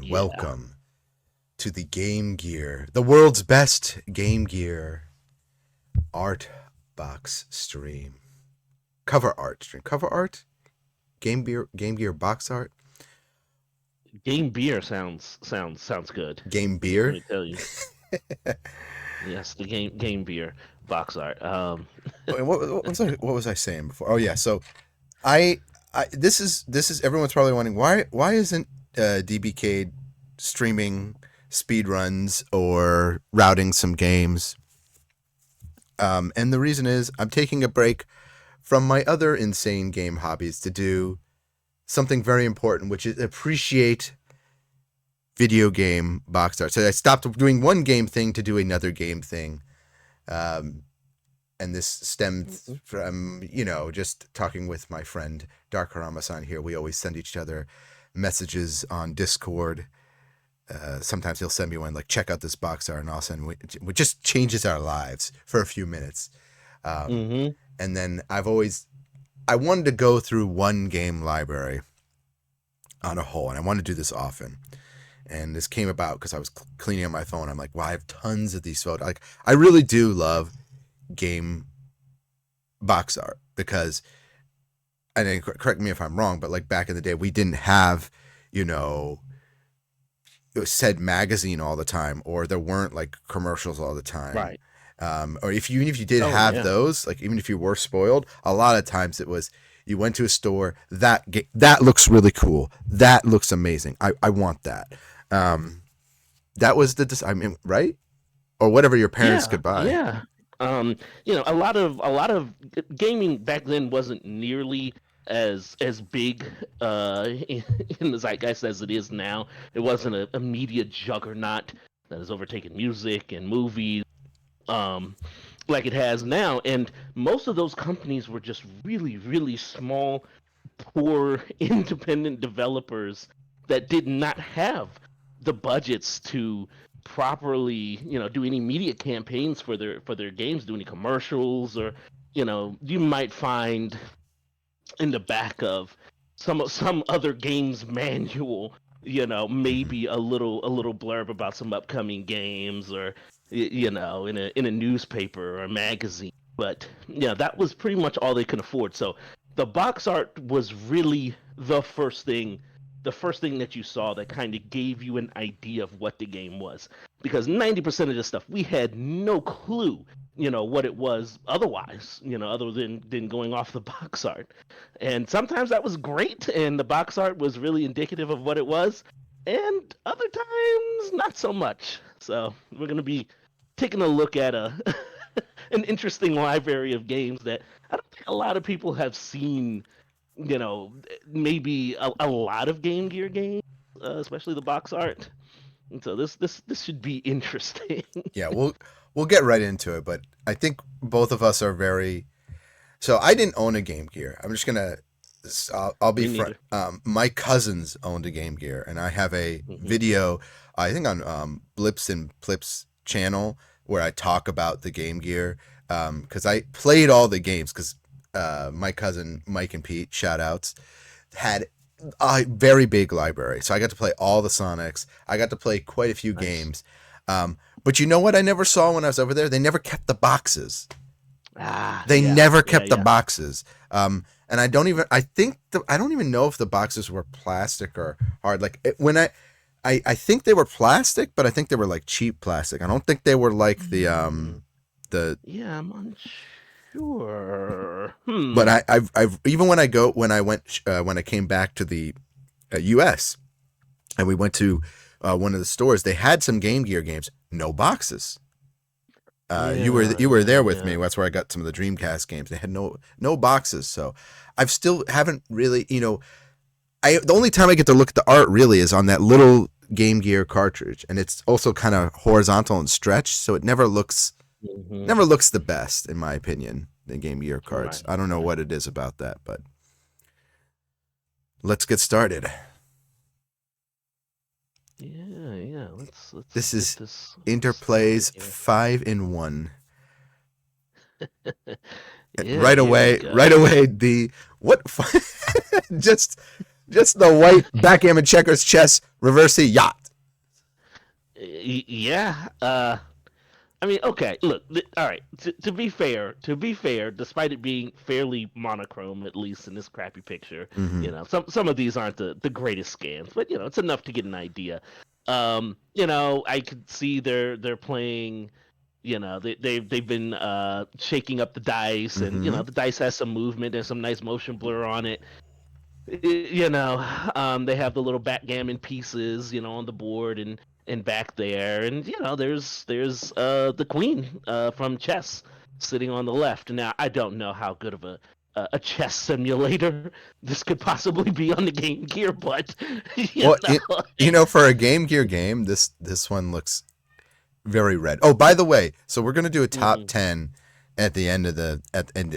Yeah. welcome to the Game Gear, the world's best Game Gear art box stream. Cover art stream. Cover art? Game Gear box art? Game beer sounds good. Game Let beer? me tell you. Yes, the game beer box art. What was I saying before? Oh yeah, so I this is everyone's probably wondering why isn't DBcade streaming speed runs or routing some games? And the reason is I'm taking a break from my other insane game hobbies to do something very important, which is appreciate video game box art. So I stopped doing one game thing to do another game thing. And this stemmed from, just talking with my friend DarkHrama here. We always send each other messages on Discord. Sometimes he'll send me one like, check out this box art, and I'll send it just changes our lives for a few minutes. And then I wanted to go through one game library on a whole, and I wanted to do this often. And this came about because I was cleaning up my phone. I'm like, wow, I have tons of these photos. Like, I really do love game box art because, and correct me if I'm wrong, but like back in the day, we didn't have, said magazine all the time, or there weren't like commercials all the time. Right. Or even if you did have those, like even if you were spoiled, a lot of times it was you went to a store, that looks really cool. That looks amazing. I want that. That was right? Or whatever your parents could buy. Yeah. A lot of gaming back then wasn't nearly as big in the zeitgeist as it is now. It wasn't a media juggernaut that has overtaken music and movies like it has now. And most of those companies were just really, really small, poor, independent developers that did not have the budgets to properly, do any media campaigns for their games, do any commercials, or you might find in the back of some other game's manual, maybe a little blurb about some upcoming games, or in a newspaper or a magazine. But that was pretty much all they could afford. So the box art was really the first thing that you saw that kind of gave you an idea of what the game was. Because 90% of this stuff, we had no clue, what it was otherwise, other than going off the box art. And sometimes that was great, and the box art was really indicative of what it was. And other times, not so much. So we're going to be taking a look at an interesting library of games that I don't think a lot of people have seen. Maybe a lot of Game Gear games, especially the box art. And so this should be interesting. Yeah, we'll get right into it, but I think both of us are very. So I didn't own a Game Gear. I'm just gonna. I'll be frank. My cousins owned a Game Gear, and I have a video. I think on Blips and Plips channel where I talk about the Game Gear because I played all the games because. My cousin Mike and Pete, shout outs, had a very big library. So I got to play all the Sonics. I got to play quite a few games. But you know what I never saw when I was over there? They never kept the boxes. They never kept the boxes. And I don't even know if the boxes were plastic or hard. Like I think they were plastic, but I think they were like cheap plastic. I don't think they were like the I'm unsure. Sure. But I've even when I came back to the U.S. and we went to one of the stores, they had some Game Gear games, no boxes. You were there with me. That's where I got some of the Dreamcast games. They had no boxes, so I've still haven't really, the only time I get to look at the art really is on that little Game Gear cartridge, and it's also kind of horizontal and stretched, so it never looks the best, in my opinion, the Game Gear cards. Right. I don't know what it is about that, but let's get started. Yeah. Let's this is Interplay's 5-in-1. Right away, the what? Just Just the white backgammon checkers chess reverse yacht. Yeah. I mean, okay. Look, all right. To be fair, despite it being fairly monochrome, at least in this crappy picture, Mm-hmm. some of these aren't the greatest scans, but it's enough to get an idea. I could see they're playing. They've been shaking up the dice, and Mm-hmm. the dice has some movement and some nice motion blur on it. They have the little backgammon pieces, on the board and back there, and there's the queen from chess sitting on the left. Now I don't know how good of a chess simulator this could possibly be on the Game Gear, but you Well, know, for a Game Gear game, this one looks very red. Oh, by the way, so we're gonna do a top Mhm. 10 at the end of the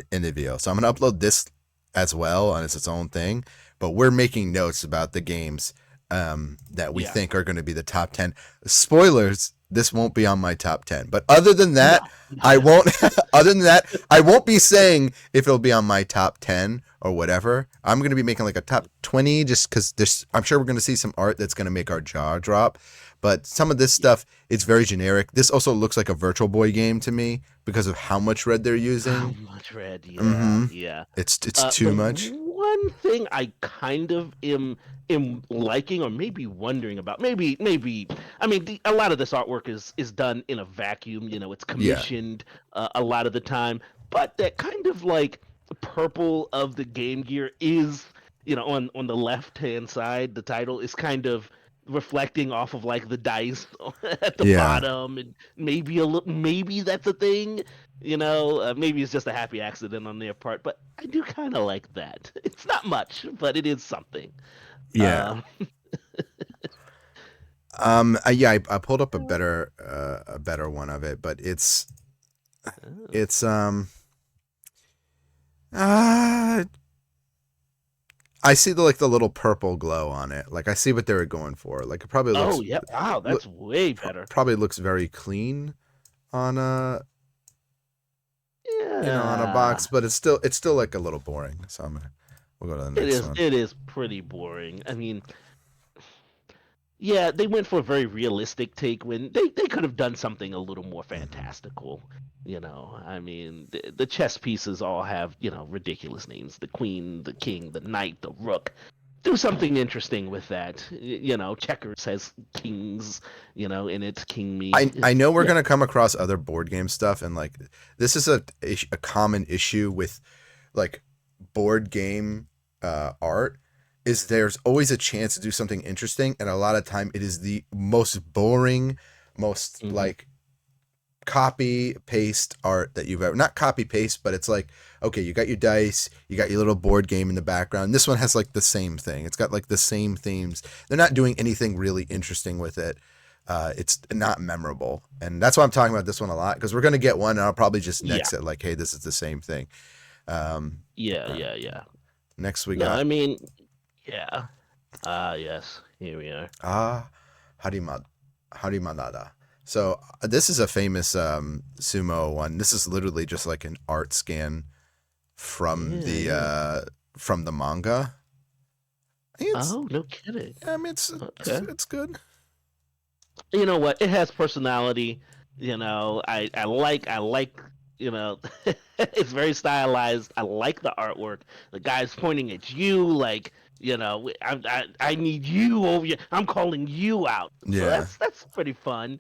video. So I'm gonna upload this as well, and it's its own thing. But we're making notes about the games that we Yeah, think are going to be the top 10. Spoilers: this won't be on my top 10. But other than no, that, I won't. Other than that, I won't be saying if it'll be on my top 10 or whatever. I'm going to be making like a top 20 just because I'm sure we're going to see some art that's going to make our jaw drop. But some of this stuff, it's very generic. This also looks like a Virtual Boy game to me because of how much red they're how using. much red? Yeah, Mm-hmm. yeah. It's The too much. one thing I kind of am liking, or maybe wondering about, maybe I mean, a lot of this artwork is done in a vacuum. It's Yeah. commissioned a lot of the time, but that kind of like purple of the Game Gear is, on the left hand side, the title is kind of reflecting off of like the dice at the Yeah. bottom, and maybe that's a thing. Maybe it's just a happy accident on their part, but I do kind of like that. It's not much, but it is something. Yeah. Uh, Yeah, I pulled up a better one of it, but it's uh I see the little purple glow on it. Like I see what they were going for. Like it probably oh, looks yeah. Wow, look, that's way better. probably looks very clean on on a Yeah. box, but it's still like a little boring. So we'll go to the It next is one. it is pretty boring. I mean, yeah, they went for a very realistic take when they could have done something a little more Hmm. fantastical. I mean, the chess pieces all have, ridiculous names. The queen, the king, the knight, the rook. Do something interesting with that. Checkers has kings, in its king me. I know we're Yeah. gonna come across other board game stuff, and like this is a common issue with like board game art is there's always a chance to do something interesting, and a lot of time it is the most boring, most Hmm. like copy paste art that you've ever not copy paste, but it's like okay, you got your dice, you got your little board game in the background. This one has like the same thing. It's got like the same themes. They're not doing anything really interesting with it. It's not memorable, and that's why I'm talking about this one a lot because we're gonna get one, and I'll probably just Yeah. next it like, hey, this is the same thing. Um, Yeah. uh, Yeah. Yeah. Next we No, got I mean, yeah. Yes. Here we are. Ah Harima Harimanada. So this is a famous sumo one. This is literally just like an art scan Yeah. Yeah. from the manga. It's Oh, no kidding. I mean it's Okay. it's good. You know what? It has personality. I like. It's very stylized. I like the artwork. The guy's pointing at you like, I need you over here. I'm calling you out. So Yeah. that's pretty fun.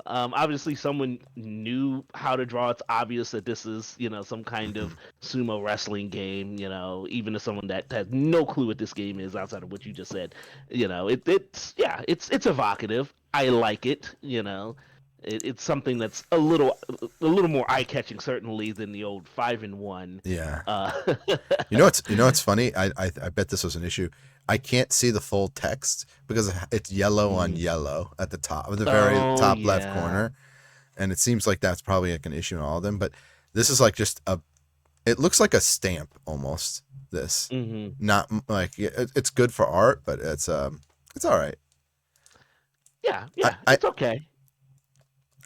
Obviously someone knew how to draw. It's obvious that this is, some kind Mhm. of sumo wrestling game. Even to someone that has no clue what this game is outside of what you just said. It's evocative. I like it. It's something that's a little more eye catching certainly than the old 5-in-1. Yeah. Uh, You know what's funny? I bet this was an issue. I can't see the full text because it's yellow on mm. yellow at the top, at the very Oh top left yeah. corner, and it seems like that's probably like an issue in all of them. But this is like just a. It looks like a stamp almost. This, Hmm. not like it's good for art, but it's all right. Yeah, I, yeah. I It's okay.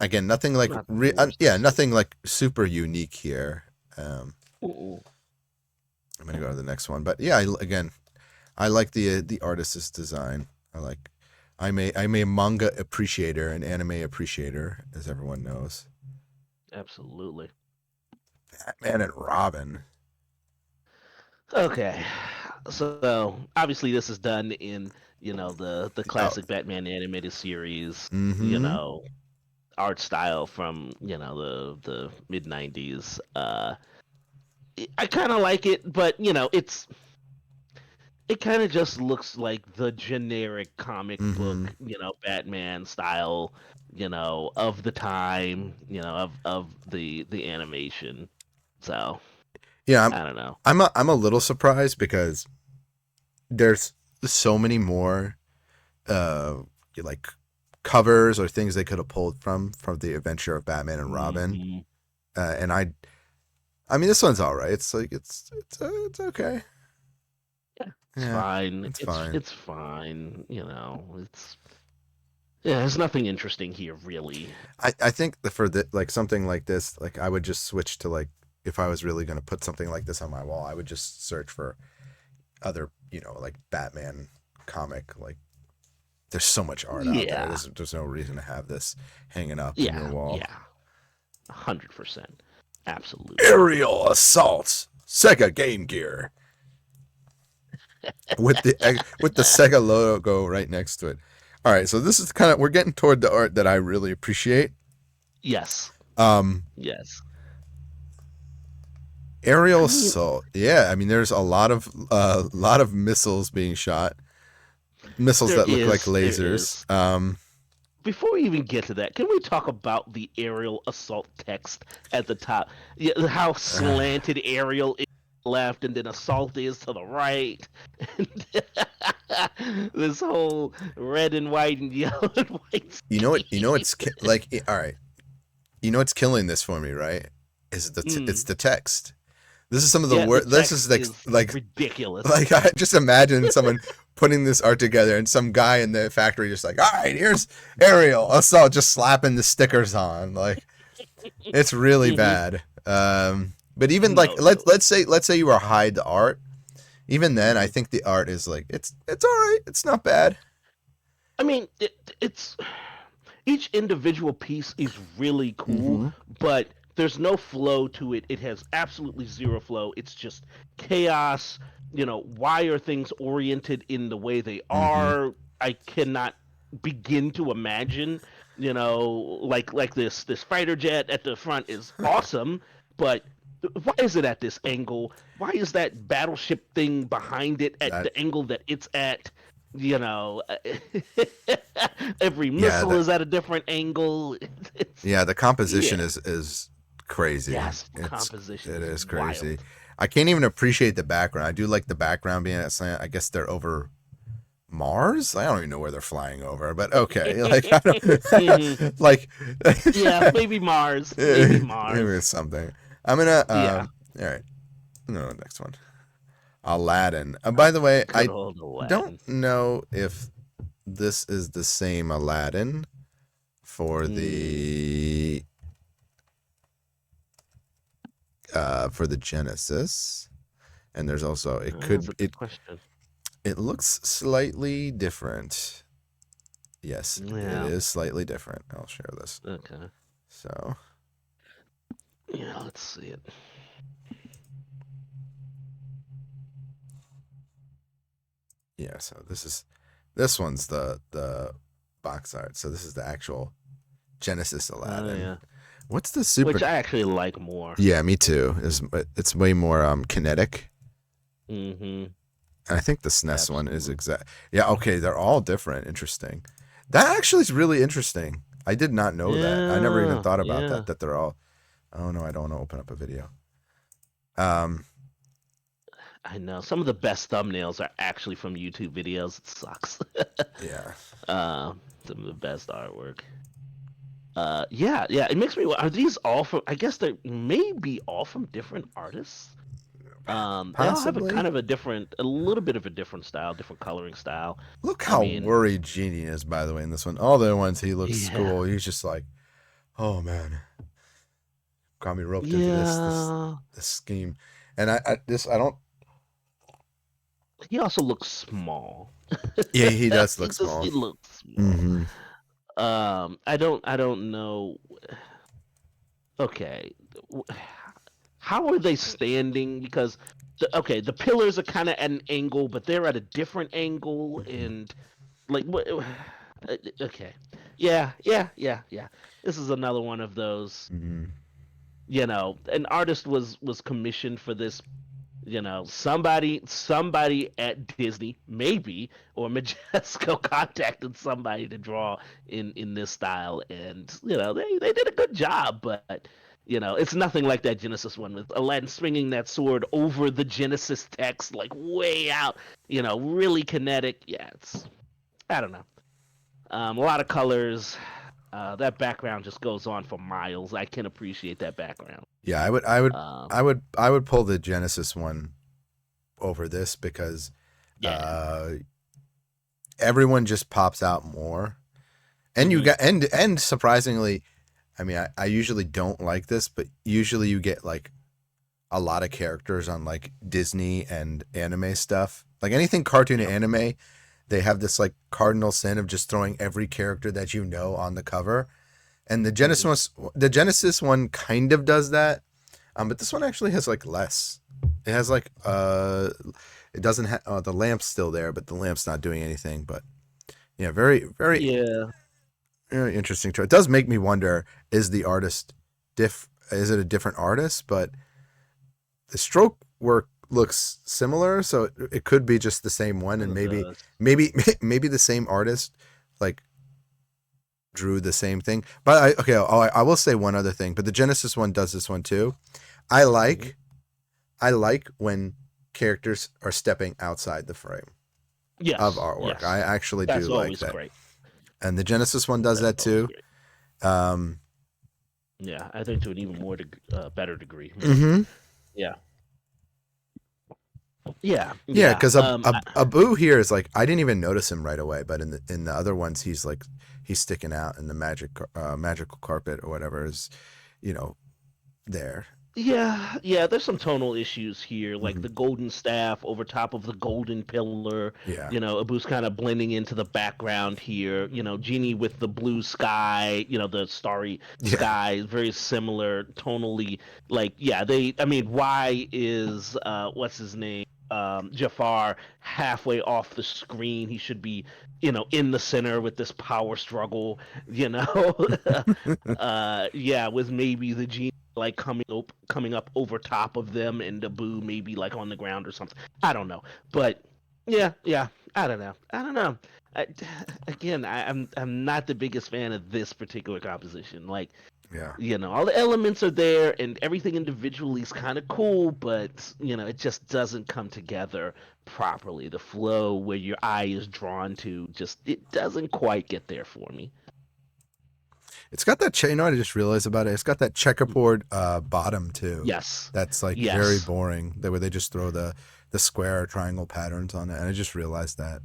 again nothing It's like not the yeah, worst. nothing like super unique here. Um, Mm-mm. I'm gonna go to the next one, but yeah, again, I like the artist's design. I'm a manga appreciator, an anime appreciator, as everyone knows. Absolutely. Batman and Robin. Okay, so obviously this is done in the Oh, classic Batman animated series, mm-hmm. art style from the mid '90s. I kind of like it, but it kind of just looks like the generic comic Mm-hmm. book, Batman style, of the time, of the animation. So Yeah, I don't know. I'm a little surprised because there's so many more uh like covers or things they could have pulled from the adventure of Batman and Robin. Hmm. And I mean this one's all right. It's like it's okay. It's Yeah, fine. it's It's fine. it's fine. It's yeah. There's nothing interesting here, really. I think for the like something like this, like I would just switch to like if I was really gonna put something like this on my wall, I would just search for other, like Batman comic. Like there's so much art out there. Yeah, There's no reason to have this hanging up in your yeah, wall. yeah. 100%. Absolutely. Aerial Assault Sega Game Gear with the Sega logo right next to it. All right, so this is we're getting toward the art that I really appreciate. Yes. Um, Yes. Aerial I mean, Assault. Yeah, I mean there's a lot of missiles being shot. Missiles there that look like is. There lasers. is. Before we even get to that, can we talk about the aerial assault text at the top? Yeah, how slanted aerial is left and then assault is to the right. This whole red and white and yellow and white You know scheme. it's like all right. You know what's killing this for me, right? It's Mm. the text. This is some of the Yeah, the word. This is text is like ridiculous. I just imagine someone putting this art together and some guy in the factory just like, all right, here's Ariel Assault, just slapping the stickers on. Like it's really Hmm. bad. But even like No, no. let's say you were hide the art. Even then, I Hmm. think the art is like it's all right. It's not bad. I mean, it's each individual piece is really cool, Mm-hmm. but there's no flow to it. It has absolutely zero flow. It's just chaos. Why are things oriented in the way they Mm-hmm. are? I cannot begin to imagine. Like this fighter jet at the front is awesome, but why is it at this angle? Why is that battleship thing behind it at That the angle that it's at? you know every yeah missile that is at a different angle. It's yeah the composition yeah. is crazy. Yes, composition It is is crazy. wild. I can't even appreciate the background. I do like the background being at slant. I guess they're over Mars. I don't even know where they're flying over, but okay. Like I Hmm. don't like Yeah, maybe Mars, maybe maybe Mars. it's something. I'm gonna Yeah. all right. No, next one. Aladdin. By the way, Good I old don't Aladdin. know if this is the same Aladdin Mm. for the Genesis. And there's also That's a good question. it looks slightly different. Yes, it Yeah. is slightly different. I'll share this. Okay. So Yeah, let's see it. yeah, so this one's the box art. So this is the actual Genesis Oh Aladdin. yeah. What's the Super? Which I actually like more. Yeah, me too. It's way more kinetic. Hmm. And I think the SNES one is Absolutely. exact. Yeah, okay, they're all different. Interesting. That actually is really interesting. I did not know that. I never even Yeah. thought about Yeah. that. That they're all. Oh no, I don't want to open up a video. Um, I know. Some of the best thumbnails are actually from YouTube videos. It sucks. yeah. Some of the best artwork. Yeah, yeah. It makes me. Are these all from? I guess they may be all from different artists. They all have a kind Possibly. of a little bit of a different style, different coloring style. Look I how mean, worried Genie is, by the way, in this one. All the other ones, he looks yeah, cool. He's just like, oh man, got me roped into yeah. this scheme. And I don't he also looks small. Yeah, he does look He small. looks small. Mm-hmm. I don't know. Okay, how are they standing? Because the pillars are kind of at an angle, but they're at a different angle, and like what? Okay, yeah. This is another one of those. Mm-hmm. An artist was commissioned for this. Somebody at Disney, maybe, or Majesco contacted somebody to draw in this style, and they did a good job, but it's nothing like that Genesis one with Aladdin swinging that sword over the Genesis text, like way out, really kinetic. Yeah, I don't know. A lot of colors. That background just goes on for miles. I can appreciate that background. Yeah, Um, I would pull the Genesis one over this because yeah. uh, everyone just pops out more, and you Hmm. got and surprisingly, I mean, I usually don't like this, but usually you get like a lot of characters on like Disney and anime stuff, like anything cartoon and Yep. anime. They have this like cardinal sin of just throwing every character that you know on the cover, and Hmm. The Genesis one kind of does that, but this one actually has like less. It has like it doesn't have the lamp's still there, but the lamp's not doing anything. But yeah, very Yeah. very interesting. It does make me wonder: is the artist diff? Is it a different artist? But the stroke work looks similar, so it could be just the same one, and It does. maybe maybe the same artist like drew the same thing. But I will say one other thing. But the Genesis one does this one too. I Hmm. like I like when characters are stepping outside the frame of Yes. artwork. I Yes. actually do That's like always that, great. and the Genesis one does That's that always too. great. Um, Yeah, I think to an even more better degree. Yeah. mm-hmm. Yeah. Yeah. Yeah, Yeah. because Abu here is like I didn't even notice him right away, but in the other ones he's like he's sticking out, and the magical carpet or whatever is, you know, there. Yeah. There's some tonal issues here, like Hmm. the golden staff over top of the golden pillar. Yeah, Abu's kind of blending into the background here. Genie with the blue sky. The starry yeah, sky, very similar tonally. Like, yeah, I mean, why is what's his name? Jafar halfway off the screen. He should be, in the center with this power struggle. You know, yeah, with maybe the genie like coming up over top of them and the boo maybe like on the ground or something. I don't know, but yeah, I don't know. I, again, I'm not the biggest fan of this particular composition. Like, yeah. all the elements are there and everything individually is kind of cool, but it just doesn't come together properly. The flow where your eye is drawn to just it doesn't quite get there for me. It's got that. You know what I just realized about it? It's got that checkerboard bottom too. Yes. That's like very Yes. boring. That where they just throw the square or triangle patterns on it, and I just realized that.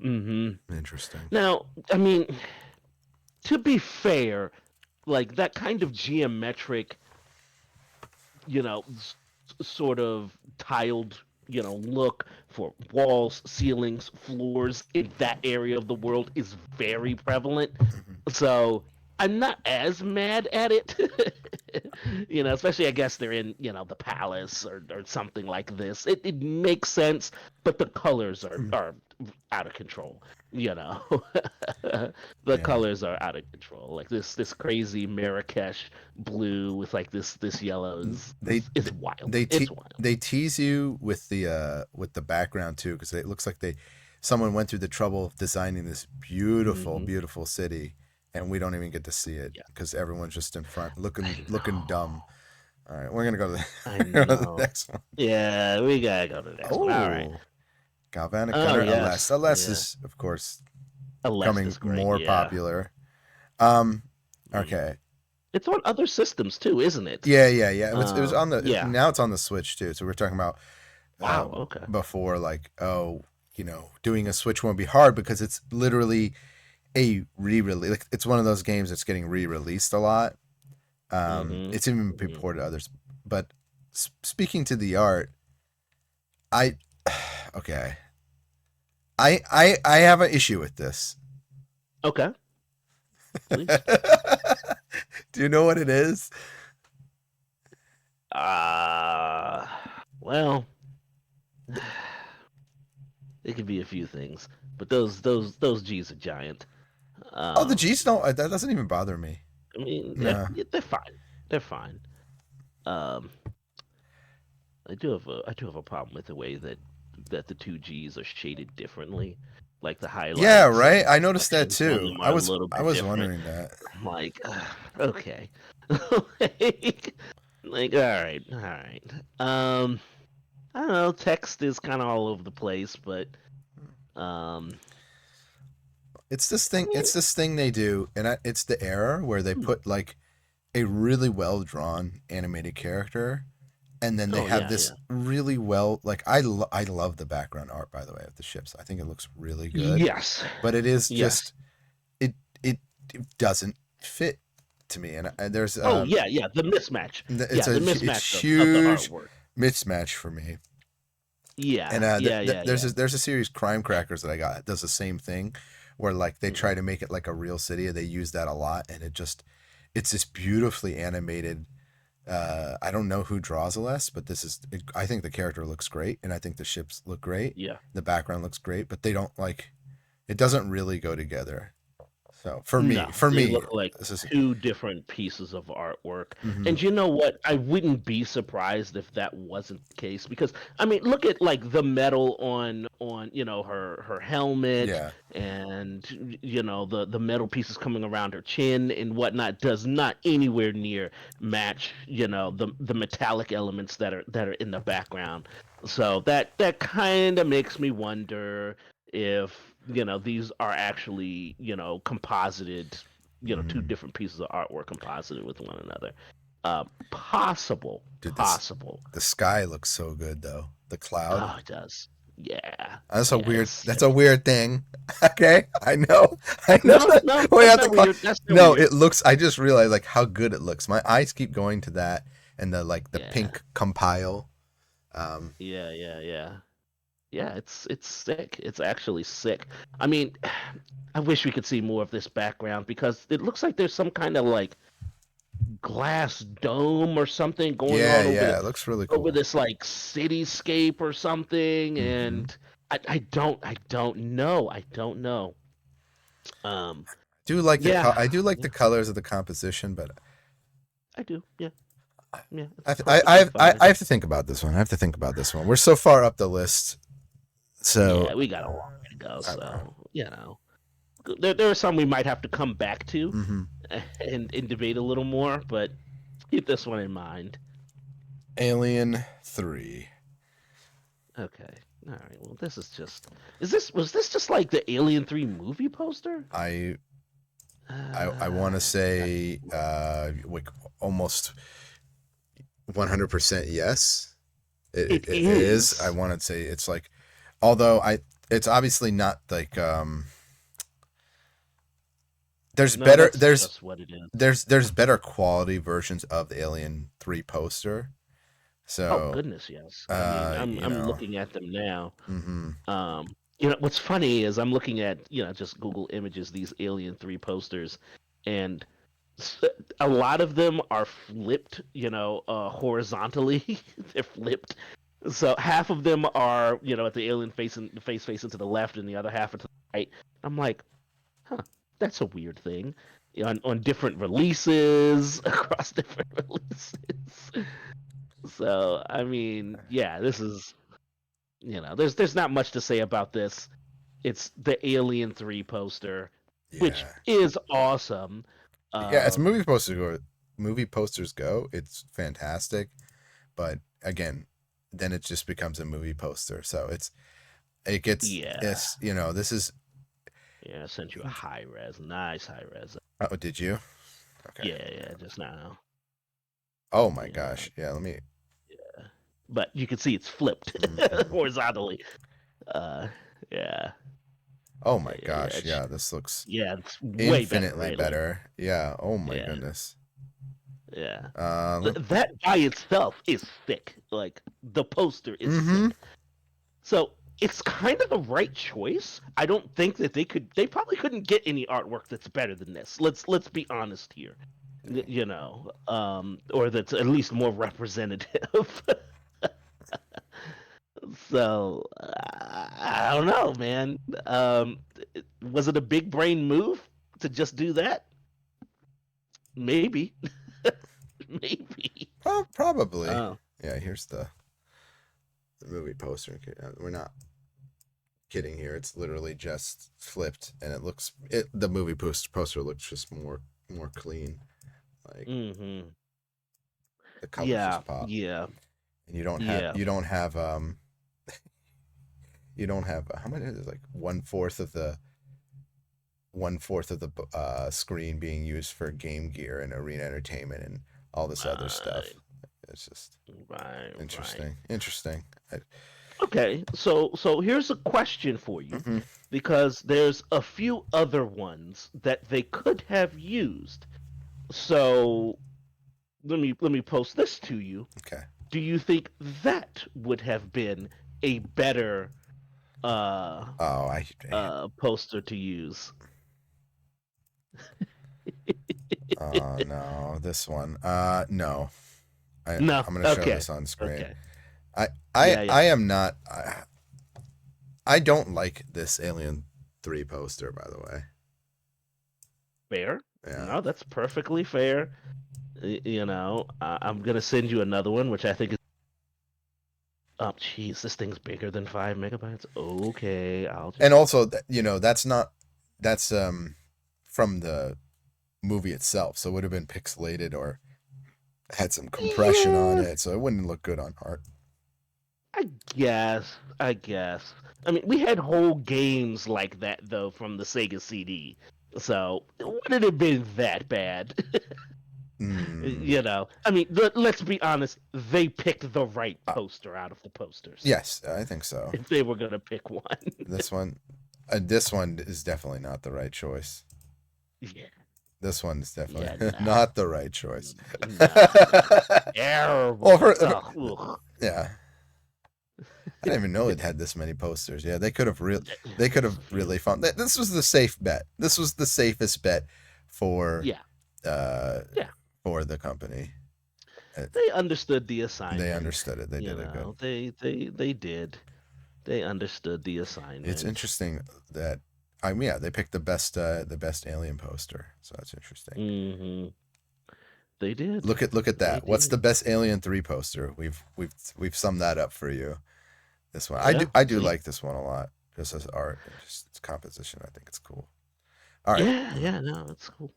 Mhm. Interesting. Now, I mean, to be fair, like that kind of geometric, sort of tiled, look for walls, ceilings, floors in that area of the world is very prevalent. Mhm. So I'm not as mad at it. Especially I guess they're in, the palace or something like this. It makes sense, but the colors are out of control. You know, the Yeah. colors are out of control. Like this crazy Marrakesh blue with like this yellow is They is, is wild. they It's te- wild. they tease you with the background too, because it looks like someone went through the trouble of designing this beautiful Hmm. beautiful city, and we don't even get to see it Yeah, because everyone's just in front I looking dumb. know. All right, we're gonna go to I we're gonna go to the know. next one. Yeah, we gotta go to the next one. All right. Oh, Galvanic Oh Gunner Aless. yes, Aless yeah. is of course Aleste becoming is great. more Yeah. popular. Um, Mm. okay. It's on other systems too, isn't it? Yeah. It was on the Yeah. now it's on the Switch too. So we're talking about Wow. Okay. before like doing a Switch won't be hard because it's literally a re-release. Like, it's one of those games that's getting re-released a lot. Hmm. It's even Hmm. been ported to others. But speaking to the art, I Okay. I have an issue with this. Okay, please. Do you know what it is? Uh, well, it could be a few things, but those G's are giant. Oh, the Um, G's don't. That doesn't even bother me. I mean, No. they're fine. They're fine. Um, I do have a problem with the way that the two G's are shaded differently. Like the Yeah, highlights right. and I noticed that reflections on too. them I are a was little I bit was different. wondering that. I'm like, okay, like all right. I don't know. Text is kind of all over the place, but um, It's this I thing. mean, It's this thing they do, and it's the error where they hmm. put like a really well drawn animated character, and then they Oh have yeah, this yeah, really well like I love the background art, by the way, of the ships. I think it looks really good, yes, but it is yes. just it it, it doesn't fit to me, and there's Oh yeah, yeah. The mismatch. it's Yeah, the it's mismatch of the huge artwork. mismatch for me. And Yeah, yeah, yeah, there's yeah. there's a series, Crime Crackers, that I got. It does the same thing, where like they try Hmm. to make it like a real city. They use that a lot, and it's this beautifully animated. I don't know who draws the less, but I think the character looks great, and I think the ships look great. Yeah. The background looks great, but they don't like. It doesn't really go together. So for me, No, for they me, look like this is. two different pieces of artwork. Hmm. And you know what? I wouldn't be surprised if that wasn't the case because I mean, look at like the metal on her helmet Yeah. and the metal pieces coming around her chin and whatnot does not anywhere near match the metallic elements that are in the background. So that kind of makes me wonder if these are actually composited, two Hmm. different pieces of artwork composited with one another. Possible, Dude, possible. the sky looks so good though. The cloud. Oh, it does. Yeah, That's a yeah. weird. It's That's a sick. weird thing. Okay, I know. I know No, that. no, We that's have to. not weird. That's not No, weird. it looks. I just realized like how good it looks. My eyes keep going to that and the Yeah, pink compile. Um, yeah, yeah, yeah. Yeah, it's sick. It's actually sick. I mean, I wish we could see more of this background because it looks like there's some kind of like glass dome or something going yeah, on yeah. It looks really over cool. this like cityscape or something, Hmm. and I don't know. Um, Do like yeah, I do like yeah, the colors of the composition, but I do. Yeah, yeah, it's I perfectly I fine. have to think about this one. I have to think about this one. We're so far up the list, so Yeah, we got a long way to go, I don't know. so there are some we might have to come back to Hmm. and debate a little more, but keep this one in mind. Alien 3. Okay. All right. Well, this is just. Was this just like the Alien 3 movie poster? I I want to Uh, say like almost 100% yes. it It is. I is. want to say it's like, although it's obviously not like there's No, better that's just what it is. there's better quality versions of the Alien 3 poster. Oh So goodness, yes. I mean, I'm you I'm know, looking at them now. hmm What's funny is I'm looking at just Google Images these Alien 3 posters, and s- a lot of them are flipped, horizontally. They're flipped. So half of them are, at the alien facing the face facing to the left, and the other half are to the right. I'm like, huh, that's a weird thing. On different releases, across different releases. So I mean, yeah, this is there's not much to say about this. It's the Alien 3 poster, which yeah. is awesome. Yeah, as Um, movie posters go, it's fantastic, but again, then it just becomes a movie poster. So it gets yeah, it's this is. yeah, I sent you a high res, nice high res. Oh, did you? Okay. Yeah, yeah, just now. Oh my Yeah, gosh. Yeah, let me. yeah. But you can see it's flipped Mhm. horizontally. Uh, yeah, Oh yeah, my yeah, yeah. gosh. Yeah, this looks Yeah, it's way better, infinitely right? Like, better. Yeah. Oh my yeah, goodness. yeah. Let, That by itself is sick. Like the poster is mm-hmm. sick. So it's kind of the right choice. I don't think that they probably couldn't get any artwork that's better than this. Let's be honest here. You know, or that's at least more representative. So I don't know, man. Was it a big brain move to just do that? Maybe, maybe. Probably. Oh, Yeah, here's the movie poster. We're not kidding here. It's literally just flipped, and the movie poster looks just more clean. Like mm-hmm. the colors Yeah, just pop, yeah, and you don't have yeah. how many is it? Like one fourth of the screen being used for Game Gear and Arena Entertainment and all this other stuff. Right, It's just right, right. interesting. Okay, so here's a question for you, Mm-hmm. because there's a few other ones that they could have used. So let me post this to you. Okay. Do you think that would have been a better Oh, poster to use? oh no, this one. No. No. I'm gonna show Okay. this on screen. Okay. I Yeah, yeah. I am not. I don't like this Alien 3 poster, by the way. Fair. Yeah. No, that's perfectly fair. You know, I'm gonna send you another one, which I think is. Oh, jeez, this thing's bigger than 5 MB. Okay, I'll And just. also, that's from the movie itself, so it would have been pixelated or had some compression on Yeah, it, so it wouldn't look good on art. I guess. I guess. I mean, we had whole games like that though from the Sega CD, so it wouldn't have been that bad. Mm. You know, I mean, let's be honest. They picked the right poster out of the posters Yes, I think so. if they were gonna pick one. This one is definitely not the right choice. Yeah, This one is yeah, definitely no, not the right choice. no, no, Well, terrible. Ugh, yeah, I didn't even know it had this many posters. Yeah, they could have ugh. really found that. This was the safe bet. This was the safest bet for Yeah, uh yeah. for the company. They understood the They assignment. understood it. They You did it good. know, they did. They understood the It's assignment. interesting that yeah, they picked the best alien poster. So that's interesting. Hmm. They did. Look at They that. What's the did. best Alien 3 poster? We've summed that up for you. This one. Yeah. I do See. like this one a lot. Just as art and just its composition. I think it's cool. All right. Yeah. Yeah. No, it's cool.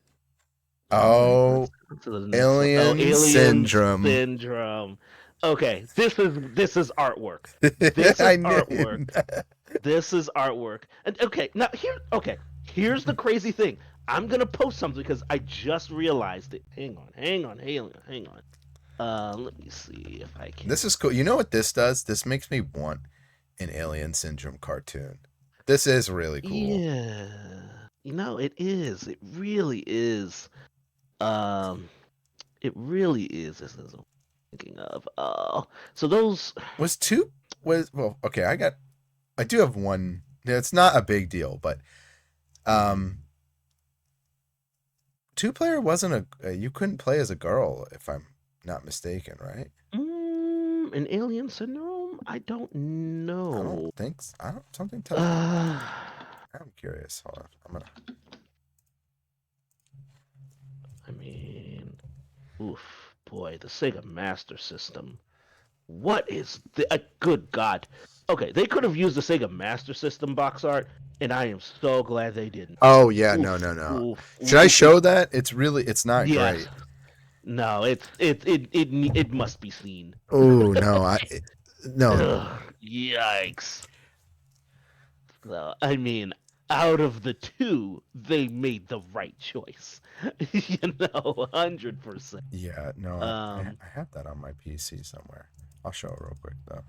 All right. Let's Oh, go to the next one. Oh, Alien Alien Syndrome. Syndrome. Okay, this is artwork. This is I knew. artwork. This is artwork. And okay, now here. Okay, here's the crazy thing. I'm gonna post something because I just realized it. Hang on. Hang on. Let me see if I can. This is cool. You know what this does? This makes me want an Alien Syndrome cartoon. This is really cool. Yeah, it is. It really is. Um, it really is. This is what I'm thinking of. Oh, so those. Was two was well, okay, I do have one. It's not a big deal, but um 2-player wasn't you couldn't play as a girl if I'm not mistaken, right? An alien syndrome? I don't I don't know. think I don't something tells me. Uh, I'm curious. Hold on. I'm gonna I mean, oof, boy, the Sega Master System. What is the? Good God. Okay, they could have used the Sega Master System box art, and I am so glad they didn't. Oh yeah, Oof, no. oof, Should I oof, oof. show that? It's not Yes. great. No, it must be seen. Oh no, no. Ugh, yikes. So, I mean, out of the two, they made the right choice. 100%. Yeah, no. Um, I have that on my PC somewhere. I'll show it real quick though.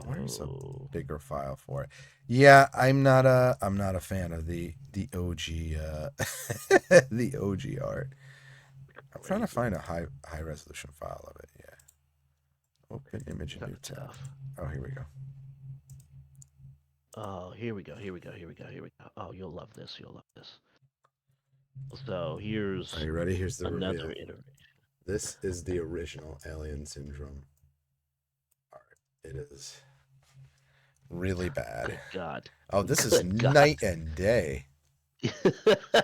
Where's a oh, bigger file for it? Yeah, I'm not a fan of the OG the OG art. I'm trying to find crazy. a high resolution file of it. Yeah. Open image in Kind new of tab. tough. Oh, here we go. Oh, here we go. Here we go. Here we go. Here we go. Oh, you'll love this. You'll love this. So Are here's you ready? Here's the another reveal. iteration. This is the original Alien Syndrome art. It is really bad. Good God. Oh, this is Good God. night and day.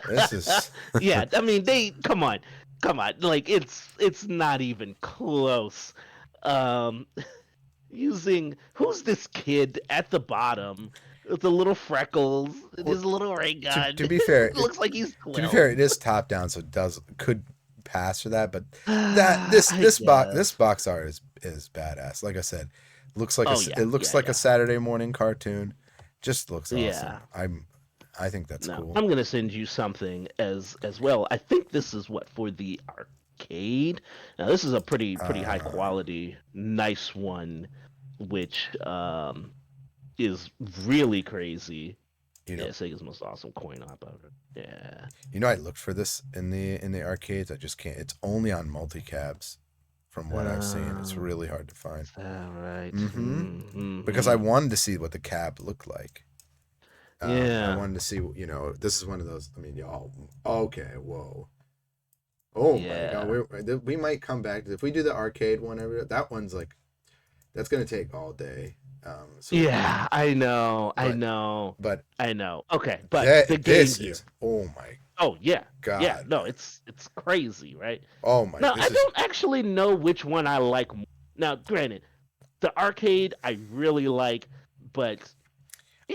This is Yeah, I mean they come on. Come on. Like it's not even close. Um using who's this kid at the bottom with the little freckles and well, his little ray gun? to be fair, It looks like he's to be 12. fair, it is top down, so it could pass for that. But I this guess. box art is badass. Like I said, looks like Oh yeah, it looks yeah, like a yeah. Saturday morning cartoon. Just looks awesome. Yeah. I think that's No, cool. I'm gonna send you something as well. I think this is what for the arcade. Now this is a pretty high Uh, quality, nice one, which is really crazy. you Yeah, know, Sega's most awesome coin op ever. Yeah. I looked for this in the arcades. I just can't. It's only on multicabs, from what I've seen. It's really hard to find. Is that right? Mm-hmm. Because I Mm-hmm. wanted to see what the cab looked like. I Yeah. wanted to see, this is one of those. I mean, y'all. Okay, whoa. Oh my Yeah. God, we might come back if we do the arcade one. That one's like, that's gonna take all day. So Yeah, I know. I but know. but I know. Okay, but the Game this Gear. is, oh my Oh yeah. Yeah, God. no, it's crazy, right? Oh my, Now, I this is don't actually know which one I like more. Now, granted, the arcade I really like, but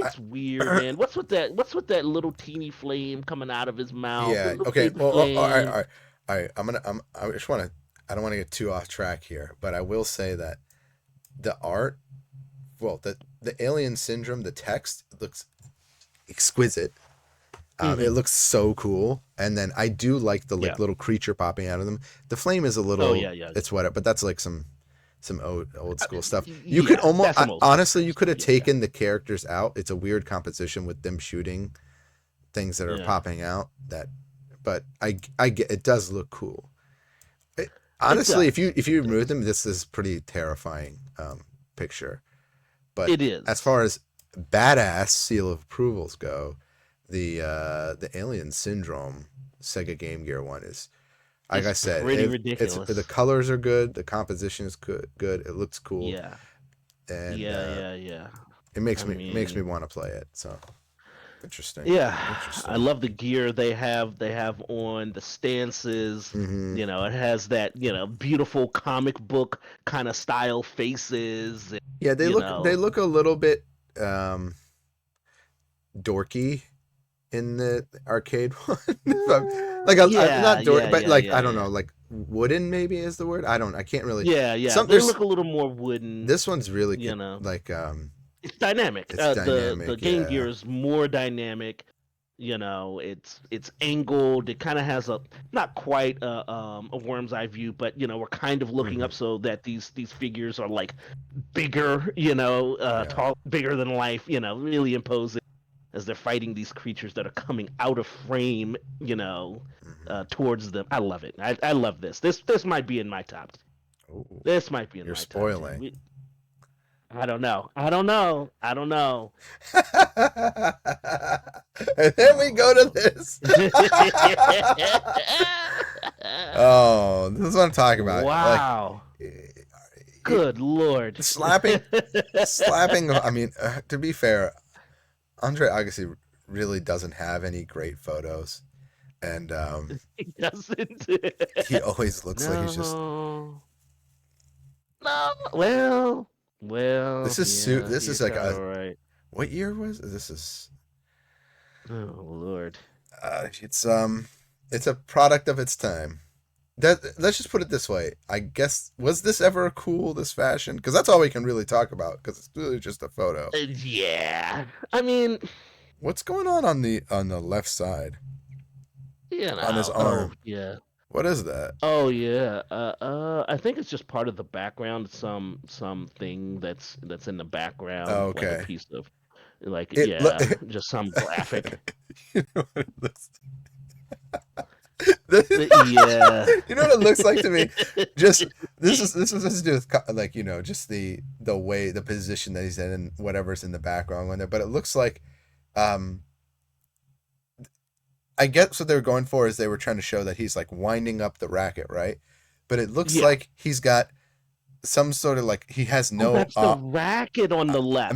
I, it's weird, man. What's with that little teeny flame coming out of his mouth? The yeah. little Okay. baby Well, flame. all right. I just want to. I don't want to get too off track here, but I will say that the art, well, the Alien Syndrome, the text looks exquisite. It Hmm. looks so cool, and then I do like the Yeah. little creature popping out of them. The flame is a Oh little, yeah, yeah. it's whatever, but that's like some old school stuff. You could Yeah, almost, that's some old school honestly, stuff. you could have Yeah, yeah, taken the characters out. It's a weird composition with them shooting things that are yeah. popping out. But I get, it does look cool. It, It honestly, does. if you It remove does. them, this is pretty terrifying picture. But It as is. far as badass seal of approvals go, the Alien Syndrome Sega Game Gear one is, like It's I said, pretty it's the ridiculous. colors are good, the composition is good, it looks cool, Yeah. and Yeah, yeah, yeah. it I makes me mean, want to play it. So interesting, yeah, I interesting. love the gear they have on the stances. Hmm. It has that, beautiful comic book kind of style faces. And, Yeah, you they know, look a little bit um, dorky in the arcade one. Like yeah, not dork, yeah, but yeah, like yeah, I don't know, yeah. like wooden maybe is the word. I can't really. Yeah, yeah. Some They there's look a little more wooden, This one's really you know. like It's dynamic. it's The dynamic. Game Yeah. Gear is more dynamic. It's angled. It kind of has a not quite a worm's eye view, but we're kind of looking Hmm. up so that these figures are like bigger, Yeah. tall, bigger than life, really imposing as they're fighting these creatures that are coming out of frame, Hmm. towards them. I love it. I love this. This might be in my top 10. Ooh, This might be in you're my top 10. spoiling. I don't know. I don't know. I don't know. And then we go to Oh. this. Oh, this is what I'm talking about. Like Wow. it, Good Lord. slapping. I mean, to be fair, Andre Agassi really doesn't have any great photos, and He doesn't. he always looks like he's just. No. No. Well, yeah, This you're is like kind a, of right. what year was this? Is Oh Lord. uh, it's um it's a product of its time. That let's just put it this way. I guess, was this ever cool, this fashion? Because that's all we can really talk about. Because it's really just a photo. Yeah. I mean, What's going on the left side on his Oh arm? yeah. What is that? Oh yeah. I think it's just part of the background. Something that's in the Oh, background, like a okay. piece of, like It look. yeah, just some graphic. You know what it looks. Yeah. You know what it looks like to me? Just this has to do with like just the way the position that he's in and whatever's in the background when there. But it looks like, um, I guess what they were going for is they were trying to show that he's like winding up the racket, right? But it looks Yeah. like he's got some sort of like he has Oh, no that's the racket on the left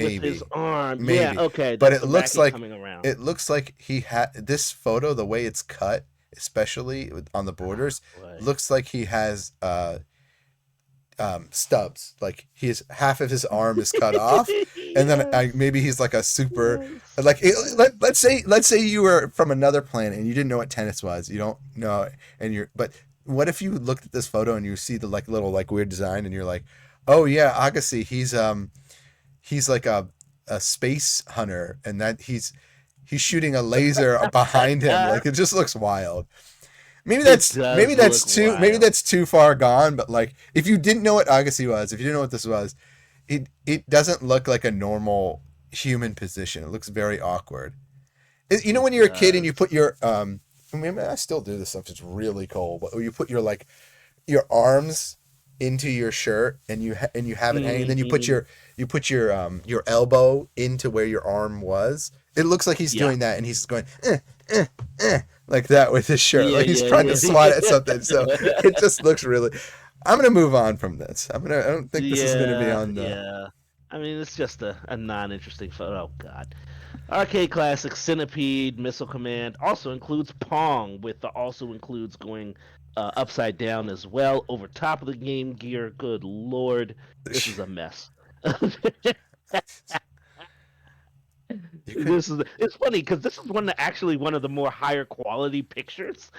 with his maybe arm. Yeah, maybe, okay, but that's the racket coming around. it looks like he had this photo the way it's cut, especially on the Oh, borders, boy. looks like he has stubs, like he's half of his arm is cut off, and then Yes, maybe he's like a super yes. like let's say you were from another planet and you didn't know what tennis was, you don't know, and you're but what if you looked at this photo and you see the like little like weird design and you're like, oh yeah, Agassi, he's like a space hunter, and that he's shooting a laser behind him, like it just looks wild. It does look Maybe wild. that's too far gone, but like if you didn't know what Agassi was, if you didn't know what this was, it doesn't look like a normal human position. It looks very awkward. It When you're a kid and you does. put your I mean, I still do this stuff. It's really cold, but you put your like your arms into your shirt and and you have it hanging. Then Hmm. you put your elbow into where your arm was. It looks like he's Yeah. doing that, and he's going like that with his shirt, Yeah, like he's yeah, trying to swat at yeah. something. So it just looks really. I'm gonna move on from this. I don't think this is gonna be Yeah, on the. yeah. I mean, it's just a non-interesting photo. Oh, God. Arcade classic Centipede Missile Command also includes Pong, with the also includes going upside down as well over top of the Game Gear. Good Lord, this is a mess. You could. This is it's funny because this is actually one of the more higher quality pictures,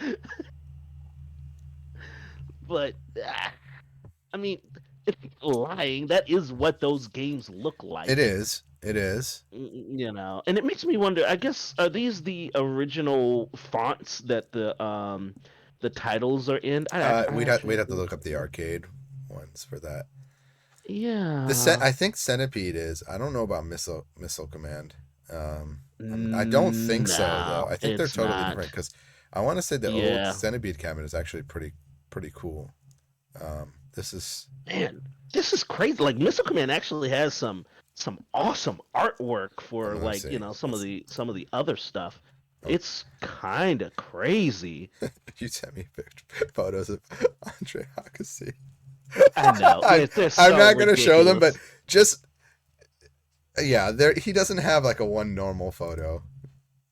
but I mean, it's lying. That is what those games look It like. is. It is. And it makes me wonder. I guess are these the original fonts that the titles are in? I We'd actually have to think look up the arcade ones for that. yeah. I think Centipede is. I don't know about Missile Command. I don't think so though. No, I think they're it's totally not. different because I want to say the old Yeah, Centipede cabinet is actually pretty cool. This is. man, this is crazy. Like Missile Command actually has some awesome artwork for Let me like see. some of the other stuff. Oh, It's kind of crazy. you sent me photos of Andre Agassi. I know they're I'm so not gonna show them, but ridiculous. just yeah, there he doesn't have like a one normal photo.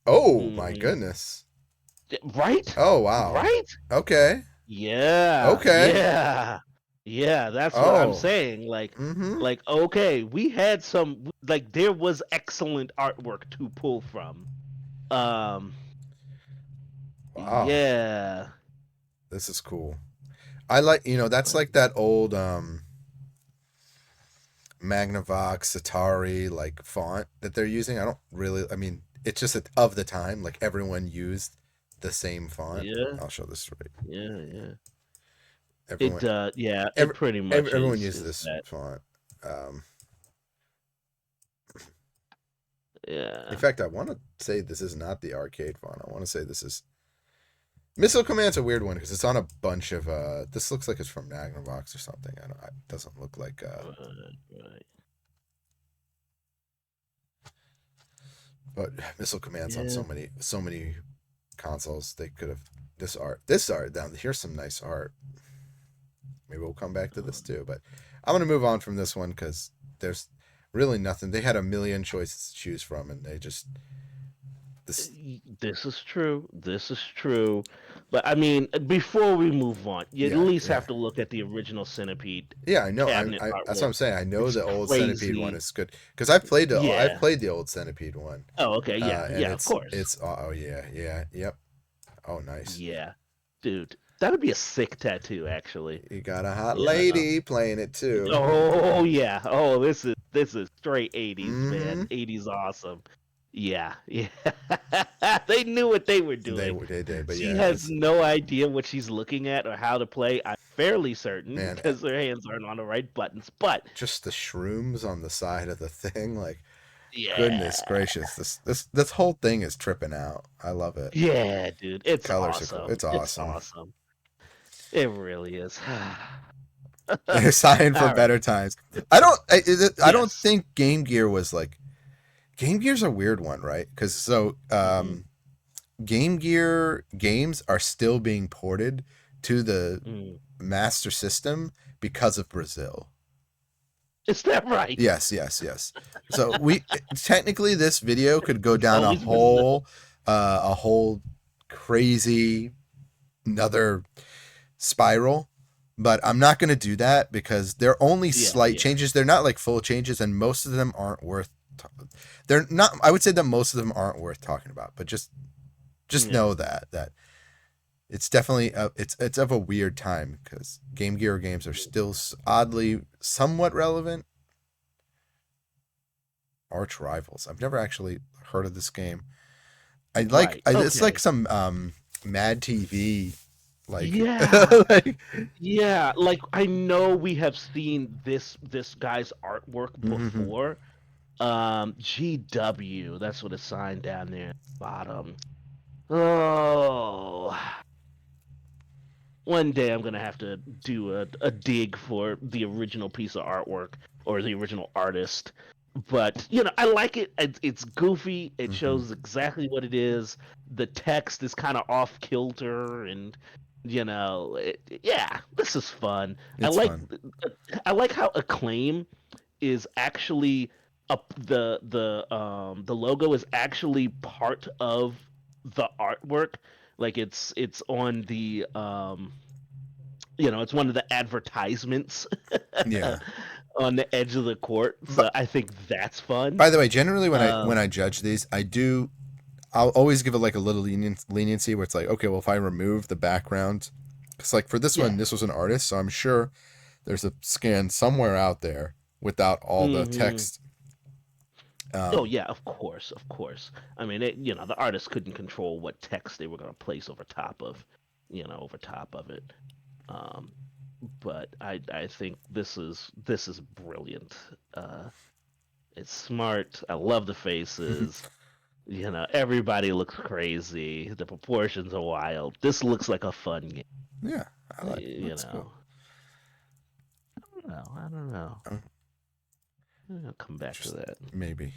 Oh my Hmm. goodness. Right? Oh wow. Right? Okay. Yeah, Okay. yeah, yeah. That's what I'm Oh. saying. Mm-hmm. Like, okay, we had some. Like, there was excellent artwork to pull from. Um, Wow. yeah. This is cool. I like that's But like that old Magnavox Atari like font that they're using. I don't really I mean it's just of the time, like everyone used the same font. yeah, I'll show this right. yeah, yeah. Everyone Yeah. It every, pretty much everyone uses is this that. font. Um, in Yeah. fact, I want to say this is not the arcade font. I want to say this is Missile Command's a weird one because it's on a bunch of this looks like it's from Magnavox or something. I don't it doesn't look like Right, right. but Missile Command's on Yeah. so many consoles. They could have this art down here's some nice art. Maybe we'll come back to this too, but I'm gonna move on from this one because there's really nothing. They had a million choices to choose from, and they just this. This is true. This is true. But I mean, before we move on, you at Yeah, least yeah, have to look at the original Centipede yeah. I know. cabinet That's what artwork. I'm saying. I know It's the old Centipede one crazy. is good because I've Yeah. played the old Centipede one, Oh, okay. Yeah. and Yeah. Of course. it's oh yeah, yep. Oh nice. Yeah. Dude, that would be a sick tattoo, actually. You got a hot Yeah. lady playing it too. Oh yeah. Oh, this is straight 80s, Mm-hmm. man. 80s awesome. Yeah. Yeah. They knew what they were doing. They did, but She yeah, has it's no idea what she's looking at or how to play. I'm fairly certain man, because her hands aren't on the right buttons. But just the shrooms on the side of the thing, like goodness yeah. gracious, this whole thing is tripping out. I love it. Yeah, dude. It's Colors are cool. awesome. It's It's awesome. awesome. It really is. They're sighing for All right. better times. I don't Yes. think Game Gear was like Game Gear's a weird one, right? Because Hmm. Game Gear games are still being ported to the Mm. Master System because of Brazil. Is that right? Yes, yes, yes. So we technically this video could go It's down always Brazil. a whole crazy another spiral, but I'm not going to do that because they're only Yeah, slight yeah, changes. They're not like full changes, and most of them aren't worth. They're not. I would say that most of them aren't worth talking about, but just yeah. know that it's definitely it's of a weird time because Game Gear games are still oddly somewhat relevant. Arch rivals. I've never actually heard of this game. Right. It's like Okay. some Mad TV like Yeah. like Yeah. Like I know we have seen this guy's artwork mhm. before. GW. That's what it's signed down there at the bottom. Oh. One day I'm gonna have to do a dig for the original piece of artwork or the original artist. But I like it. It's goofy. It Mhm. shows exactly what it is. The text is kind of off kilter, and yeah, this is fun. I It's like fun. I like how Acclaim is actually up the logo is actually part of the artwork. Like it's on the it's one of the advertisements Yeah. on the edge of the court. But So I think that's fun. by the way, generally when Um, I judge these, I'll always give it like a little leniency where it's like, okay, well if I remove the background, because like for this one, yeah. this was an artist, so I'm sure there's a scan somewhere out there without all the Hmm. text. Oh Um, yeah, of course, of course. I mean, the artist couldn't control what text they were going to place over top of it. Um, but I think this is brilliant. It's smart. I love the faces. Everybody looks crazy. The proportions are wild. This looks like a fun game. yeah, I like You that's cool. know, I don't know. I don't know. Uh, I'll come back to Just that. maybe.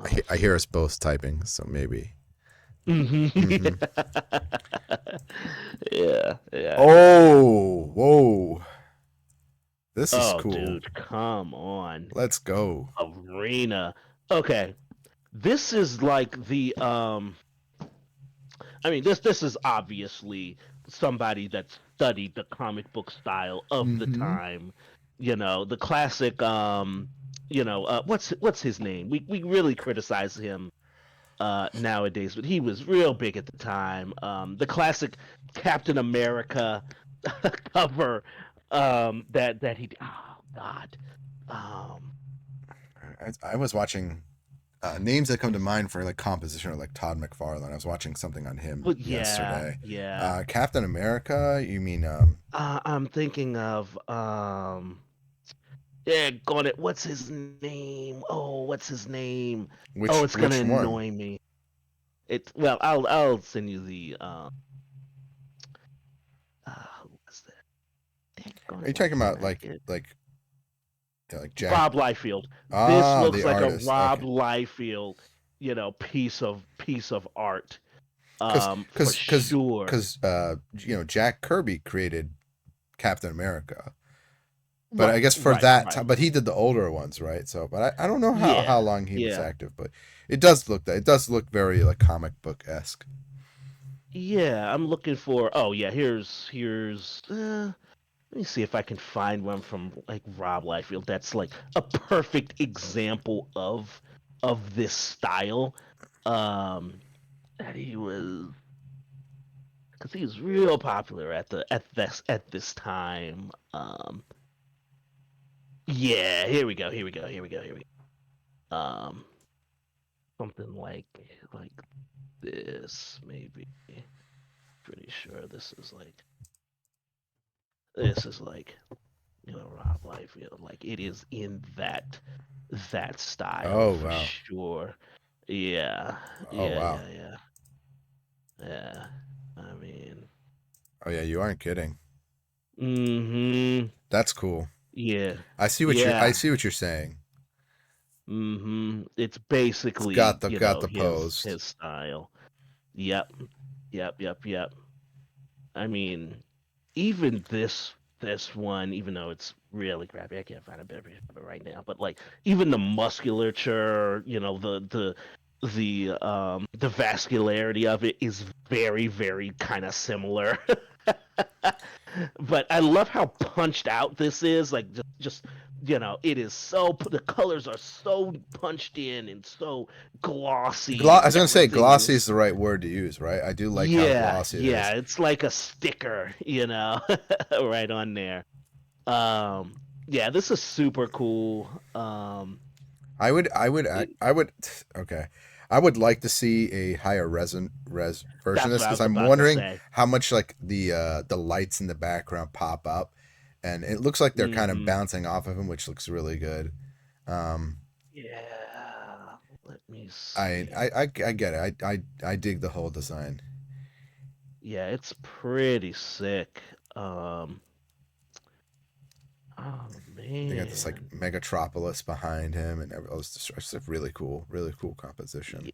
Let's I see. hear us both typing, so maybe. Mhm. Hmm. Yeah, yeah, yeah, yeah. Oh, whoa! This is Oh, cool. dude, come on. Let's go. Arena. Okay. This is like I mean, this is obviously somebody that studied the comic book style of the Mm-hmm. time. The classic what's his name? We really criticize him nowadays, but he was real big at the time. The classic Captain America cover that he oh god. Um I was watching names that come to mind for like composition are like Todd McFarlane. I was watching something on him but yeah, yesterday. yeah. Captain America. You mean I'm thinking of yeah, got it. What's his name? Oh, what's his name? Oh, it's gonna which one? annoy me. I'll send you the who was that? Are Daggone you it, why talking can't about I get like yeah, like Jack? Rob Liefeld? This Ah, the looks like a artist. Rob Okay. Liefeld, piece of art. Because For sure. Jack Kirby created Captain America. But I Right, guess for right, that right. time, but he did the older ones, right? So, but I don't know how Yeah, long he was yeah. active, but it does look very like comic book esque. Yeah, I'm looking for. Oh yeah, here's. Let me see if I can find one from like Rob Liefeld. That's like a perfect example of this style. That he was because he was real popular at this time. Yeah, here we go. Here we go. Here we go. Here we go. Something like this maybe. Pretty sure this is like Rob Liefeld. Like it is in that style Oh for wow! sure. Yeah, Oh yeah, wow! yeah, yeah, yeah. I mean, Oh yeah, you aren't kidding. Mm-hmm. That's cool. Yeah. I Yeah. see what you're saying. Mm-hmm. It's It's basically, got the his pose. his style. Yep. Yep. Yep. Yep. I mean, even this one, even though it's really crappy, I can't find a better of it right now. But like, even the musculature, the vascularity of it is very, very kind of similar. But I love how punched out this is. Like, just it is so, the colors are so punched in and so glossy, I and was gonna say everything glossy is, is the right word to use, right? I do like how yeah, glossy it yeah. is. It's like a sticker, right on there. Um, yeah, this is super cool. It, I would. Okay, I would like to see a higher res version of that's this what I because was I'm about to wondering say. how much like the lights in the background pop up, and it looks like they're kind of Hmm. bouncing off of him, which looks really good. Um, Yeah, let me see. I get it. I dig the whole design. Yeah, it's pretty sick. Um, oh They got this like man, megatropolis behind him, and it's a really cool composition. yeah,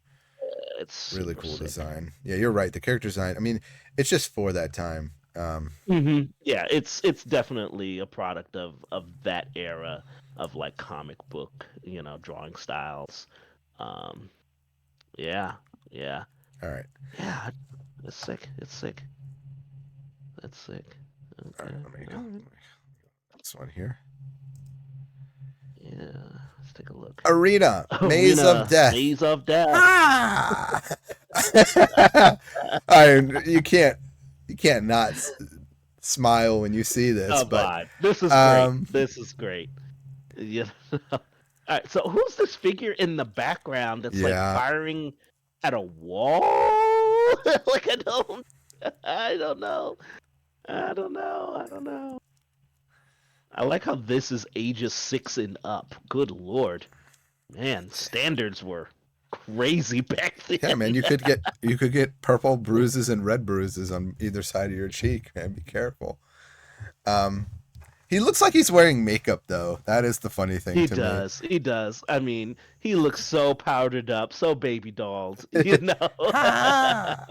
it's Really super cool sick. design. Yeah, you're right. The character design. I mean, it's just for that time. Yeah, it's definitely a product of that era of like comic book, drawing styles. Um, yeah, yeah, All right. yeah. It's sick. It's sick. That's sick. All right. Okay. Let me All go. right. This one here. Yeah. Let's take a look. Arena Maze of Arena Death. Maze of Death. Ah! You can't not smile when you see this, Come but on. This is great. um, This is great. Yeah. All right. So who's this figure in the background that's like yeah, firing at a wall? Like, I don't know. I don't know. I don't know. I like how this is ages 6 and up. Good lord. Man, standards were crazy back yeah, then. man, you could get purple bruises and red bruises on either side of your cheek, man. Be careful. Um, he looks like he's wearing makeup though. That is the funny thing He to me. does. He does. I mean, he looks so powdered up, so baby dolled. Ha!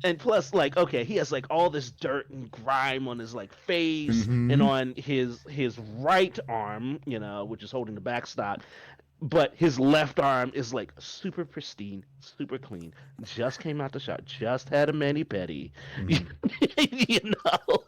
And plus, like, okay, he has like all this dirt and grime on his like face and Mm-hmm. on his right arm, which is holding the backstop, but his left arm is like super pristine, super clean. Just came out the shop, just had a mani pedi. Mm-hmm. you know.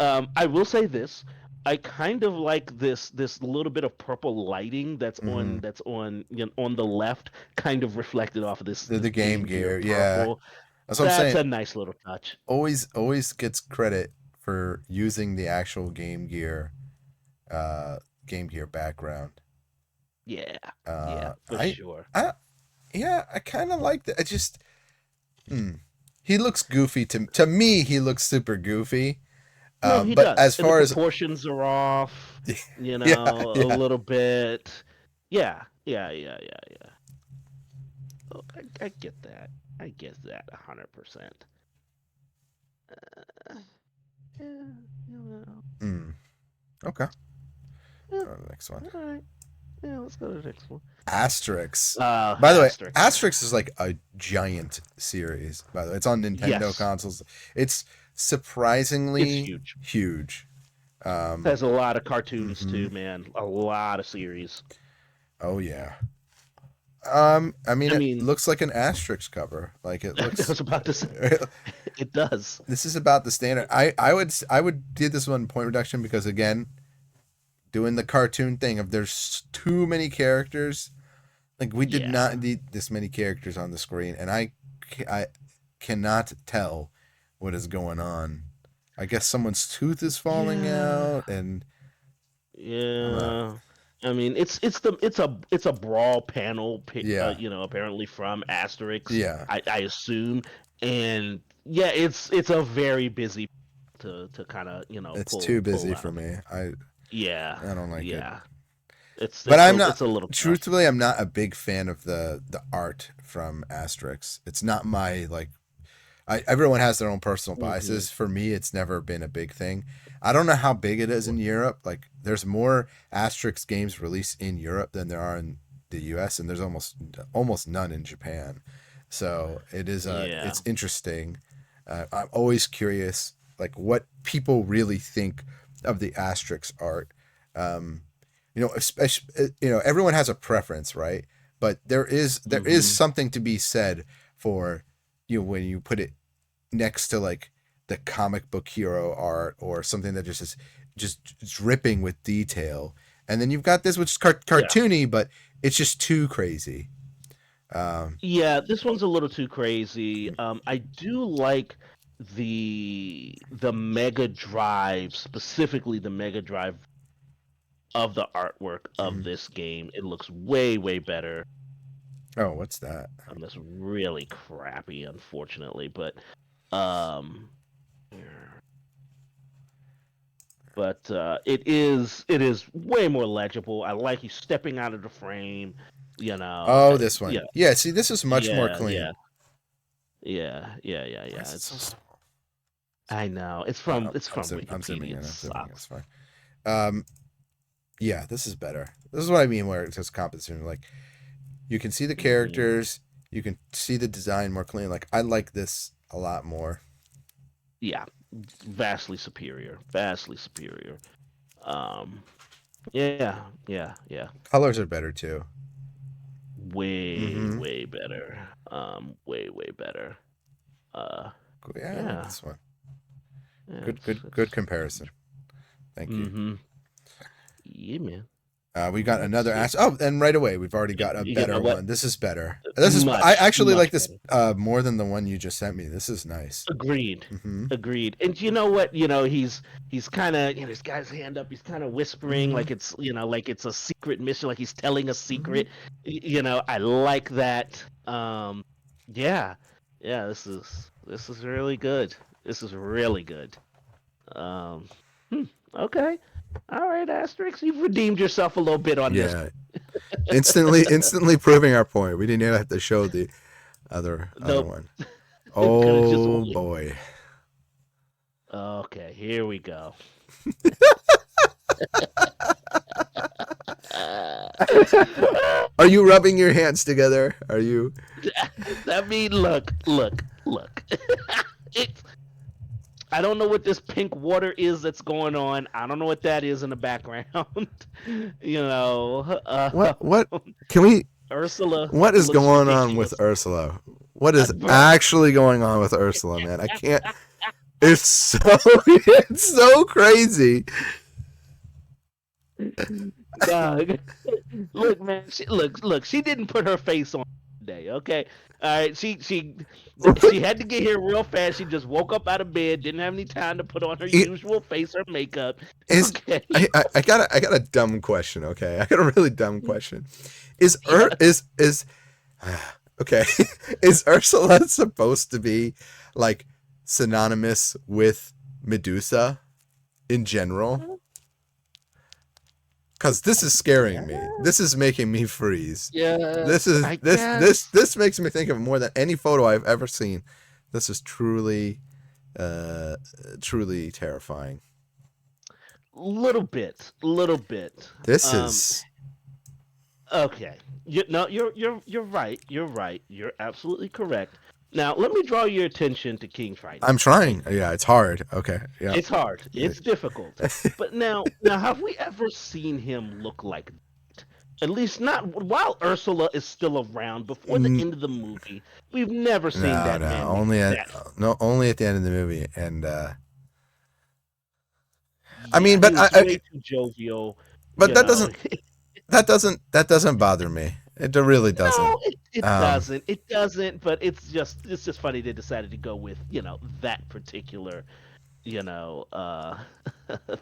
um, I will say this. I kind of like this little bit of purple lighting that's Mm-hmm. on the left, kind of reflected off of this The Game Game Gear Gear, yeah. purple. That's what I'm That's saying. a nice little touch. Always gets credit for using the actual uh, Game Gear background. Yeah, yeah, Uh, for I, sure. I, yeah, I kind of like that. I just, hmm. He looks goofy to me. He looks super goofy. No, he But does, as and the far as proportions are off. yeah, A yeah, little bit. Yeah, yeah, yeah, yeah, yeah. Oh, I get that. I get that 100%. Uh, yeah, you know. mm, okay. Yeah, Go to the next one. all right. Yeah, let's go to the next one. Asterix. By the way, Asterix. Asterix is like a giant series. By the way, it's on Nintendo Yes, consoles. It's it's surprisingly huge. huge. Has a lot of cartoons Mhm. too, man. A lot of series. Oh yeah. I mean, I it mean, looks like an Asterix cover. Like it I looks. was about to say it does. This is about the standard. I would do this one point reduction because again, doing the cartoon thing. If there's too many characters, like we did Yeah, not need this many characters on the screen, and I cannot tell what is going on. I guess someone's tooth is falling yeah, out, and I'm not. yeah. I mean, it's a brawl panel, Yeah, apparently from Asterix. yeah. I assume, and yeah, it's a very busy to kind of It's too pull busy for out. me. Yeah, I don't like it. yeah. It's But it's a I'm not. it's a little tough. Truthfully, I'm not a big fan of the art from Asterix. It's not my like. everyone has their own personal Mm-hmm. biases. For me, it's never been a big thing. I don't know how big it is in Europe. Like, there's more Asterix games released in Europe than there are in the U.S., and there's almost none in Japan. So Yeah. it's interesting. I'm always curious, like what people really think of the Asterix art. Um, especially everyone has a preference, right? But there is Mm-hmm. something to be said for when you put it next to like the comic book hero art or something that just is just dripping with detail, and then you've got this which is Yeah. cartoony, but it's just too crazy. Um, Yeah, this one's a little too crazy. I do like the Mega Drive, specifically the Mega Drive of the artwork of mhm. this game. It looks way, way better. Oh, what's that? That's really crappy, unfortunately, um, it is way more legible. I like you stepping out of the frame. Oh, this one. Yeah, Yeah, see, this is much more yeah, clean. yeah, yeah, yeah, yeah, Why yeah. is it so It's small? I know it's from I'm zooming Wikipedia. in. It I'm zooming in. It's sucks. fine. Um, yeah, this is better. This is what I mean where it says composition. Like, you can see the Hmm. characters, you can see the design more clean. Like, I like this a lot more. Yeah, vastly superior. Vastly superior. Um, yeah, yeah, yeah. Colors are better too. Way, Mm-hmm. way better. Way, way better. Uh, Cool. Yeah, I like yeah, this one. yeah. Good, good, good It's. comparison. Thank you. Mm-hmm. Yeah, man. We got Let's another see. ass. Oh, and right away we've already got a You know better what? one. This is better. This is. I Much, actually like much this better. more than the one you just sent me. This is nice. Agreed. Mm-hmm. Agreed. And you know what? He's kind of, he's got his hand up. He's kind of whispering Mm-hmm. like it's a secret mission, like he's telling a Mm-hmm. secret. I like that. Yeah, yeah. This is really good. This is really good. Um, hmm, okay. All right, Asterix, you've redeemed yourself a little bit on this. Yeah. Instantly proving our point. We didn't even have to show the other Nope. one. Could have just Oh wait. boy. Okay, here we go. Are you rubbing your hands together? Are you? I mean, look. It's. I don't know what this pink water is that's going on. I don't know what that is in the background. you know, What? Can we? Ursula What is looks going on with ridiculous. Ursula? What is Bruh. actually going on with Ursula, man? I can't. It's so it's so crazy. Dog. Look, man. Look. She didn't put her face on today. Okay. All right. She had to get here real fast. She just woke up out of bed. Didn't have any time to put on her It usual face or makeup. is Okay. I got a dumb question. Okay, I got a really dumb question. Is Ur Yeah. is okay? Is Ursula supposed to be like synonymous with Medusa in general? Because this is scaring me. Yeah. This is making me freeze. This Yes. is I this this guess. this makes me think of more than any photo I've ever seen. This is uh, truly terrifying. Little bit. Little bit. This Um. is. Okay. No, you're right. You're right. You're absolutely correct. Now, let me draw your attention to King's Fighting. I'm trying. Yeah, it's hard. Okay. Yeah. It's hard. It's difficult. But now, have we ever seen him look like that? At least not while Ursula is still around. Before the end of the movie, we've never seen No, that no. man look that. Only at the end of the movie. And I Yeah, mean, he was way too jovial. but You know, that doesn't bother me. It really doesn't. no, it Um, doesn't. It doesn't. But it's just funny they decided to go with that particular you know uh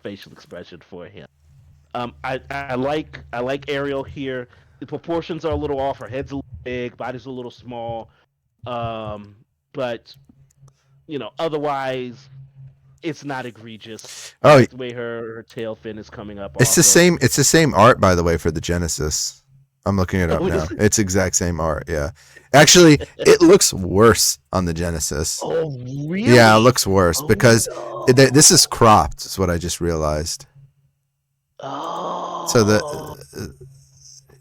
facial expression for him. I like Ariel here. The proportions are a little off. Her head's a little big, body's a little small. Um, but otherwise, it's not egregious. I oh, like the way her tail fin is coming up. Also, it's the same art, by the way, for the Genesis. I'm looking it up Oh, now. is it? It's exact same art. Yeah, actually, it looks worse on the Genesis. Oh, Yeah, it really? looks worse Oh because this is no. cropped. Is what I just realized. So Oh,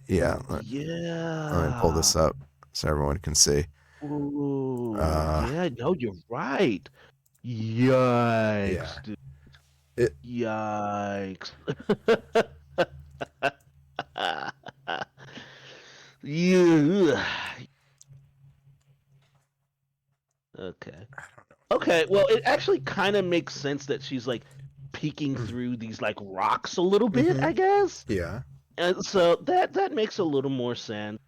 yeah. Let me pull yeah. this up so everyone can see. Ooh, Uh, yeah. No, you're right. yeah. Yikes, dude. It. Yikes. You. Okay. Okay. Well, it actually kind of makes sense that she's like peeking through these like rocks a little bit, Mm-hmm. I guess. Yeah. And so that makes a little more sense,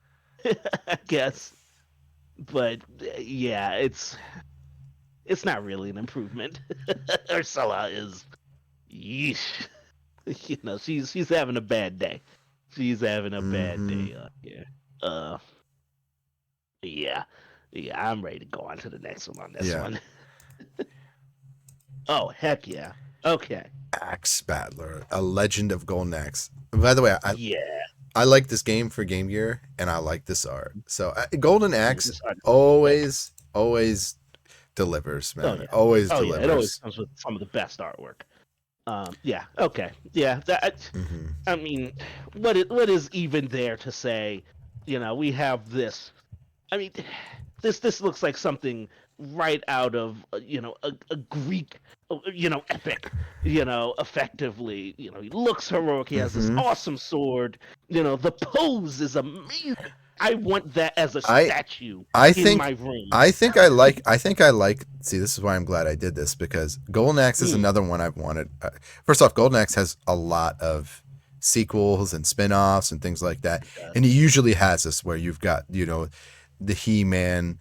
I guess. But yeah, it's not really an improvement. Ursula is, yeesh. She's having a bad day. She's having a bad Mm-hmm. day. Yeah. Uh, yeah, yeah. I'm ready to go on to the next one on this Yeah. one. Oh heck yeah. Okay. Axe Battler, A Legend of Golden Axe. By the way, Yeah. I like this game for Game Gear, and I like this art. So Golden Axe This art is sick. always delivers, Oh man. yeah. Always Oh yeah. It always delivers. comes with some of the best artwork. Yeah. Okay. Yeah. That. Mm-hmm. I mean, what is even there to say? We have this. I mean, this looks like something right out of a Greek epic. Effectively. He looks heroic. He has this Mm-hmm. awesome sword. The pose is amazing. I want that as a I statue I in think my room. I think I like. See, this is why I'm glad I did this because Golden Axe is Mm, another one I've wanted. First off, Golden Axe has a lot of sequels and spin-offs and things like that, it does. and he usually has this where you've got the He-Man,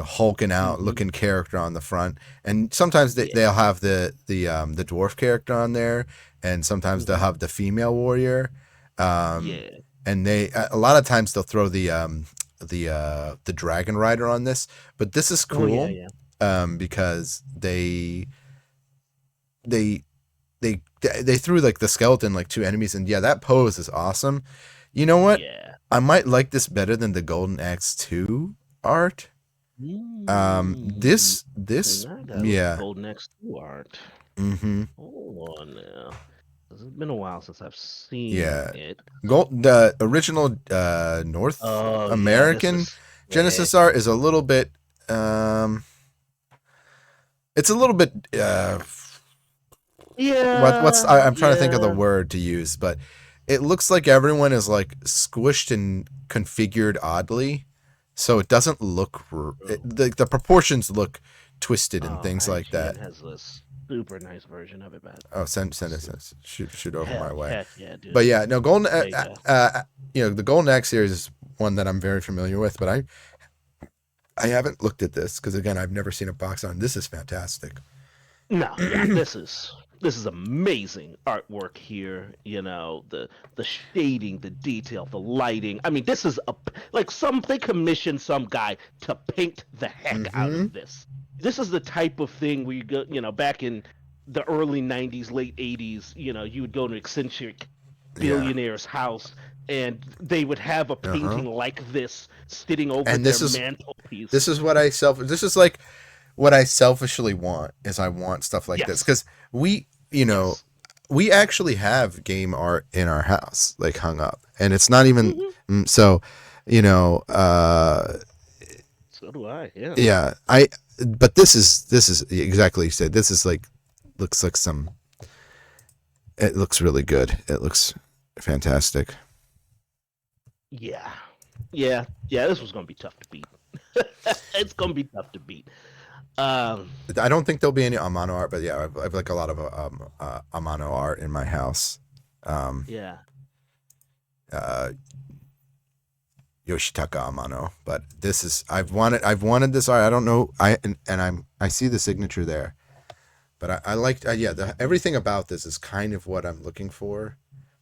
hulking out Hmm. looking character on the front, and sometimes Yeah. they'll have the dwarf character on there, and sometimes they'll Hmm. have the female warrior. Um, Yeah. and they a lot of times they'll throw the dragon rider on this, but this is Oh yeah. cool Yeah. because they they threw like the skeleton like two enemies, and yeah, that pose is awesome. You know what? Yeah. I might like this better than the Golden Axe 2 art. Mm. This I gotta look at yeah. Golden X2 art. Mm-hmm. Hold on now. 'Cause it's been a while since I've seen Yeah. it. The original North Oh yeah, this American is Genesis sick. art is a little bit it's a little bit I'm trying to think of the Yeah. word to use, but it looks like everyone is like squished and configured oddly, so it doesn't look Oh, the proportions look twisted and things like that. IGN has this super nice version of it, man. Oh, send it, shoot over my way. Heck yeah, dude. But yeah, no golden. There you go. The Golden Axe series is one that I'm very familiar with, but I haven't looked at this because again I've never seen a box on. This is fantastic. No, yeah, this is amazing artwork here. The shading, the detail, the lighting. I mean, this is like they commissioned some guy to paint the heck out Mm-hmm. of this. This is the type of thing where you go, back in the early '90s, late '80s. You would go to an eccentric Yeah. billionaire's house, and they would have a Uh huh. painting like this sitting over And their this mantelpiece. is what I self. This is like what I selfishly want is I want stuff like this Yes, because we you know yes. we actually have game art in our house like hung up, and it's not even Hmm. so. You know, So do I. Yeah. yeah. But this is exactly you said. This is like looks like some. It looks really good. It looks fantastic. Yeah. Yeah. Yeah. This was gonna be tough to beat. It's gonna be tough to beat. Um. I don't think there'll be any Amano art, but yeah, I've like a lot of Amano art in my house. Um, Yeah. uh, Yoshitaka Amano, but this is I've wanted this art. I don't know I see the signature there, but I like yeah everything about this is kind of what I'm looking for.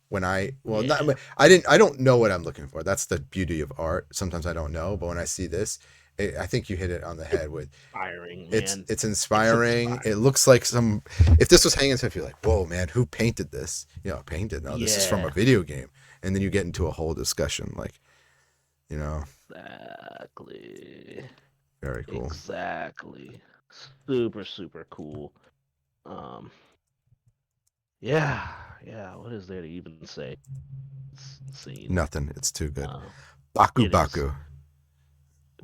When not Yeah. I don't know what I'm looking for. That's the beauty of art. Sometimes I don't know, but when I see this, I think you hit it on the It's head with inspiring, it's man. it's It's inspiring. It inspiring. looks like some if this was hanging stuff, you're like, whoa man, who painted this? Painted. No, this is from a Yeah. video game. And then you get into a whole discussion like, You know, Exactly. very cool. Exactly. Super, super cool. Um, yeah, yeah. What is there to even say? It's insane. Nothing. It's too good. Uh, Baku it is. Baku.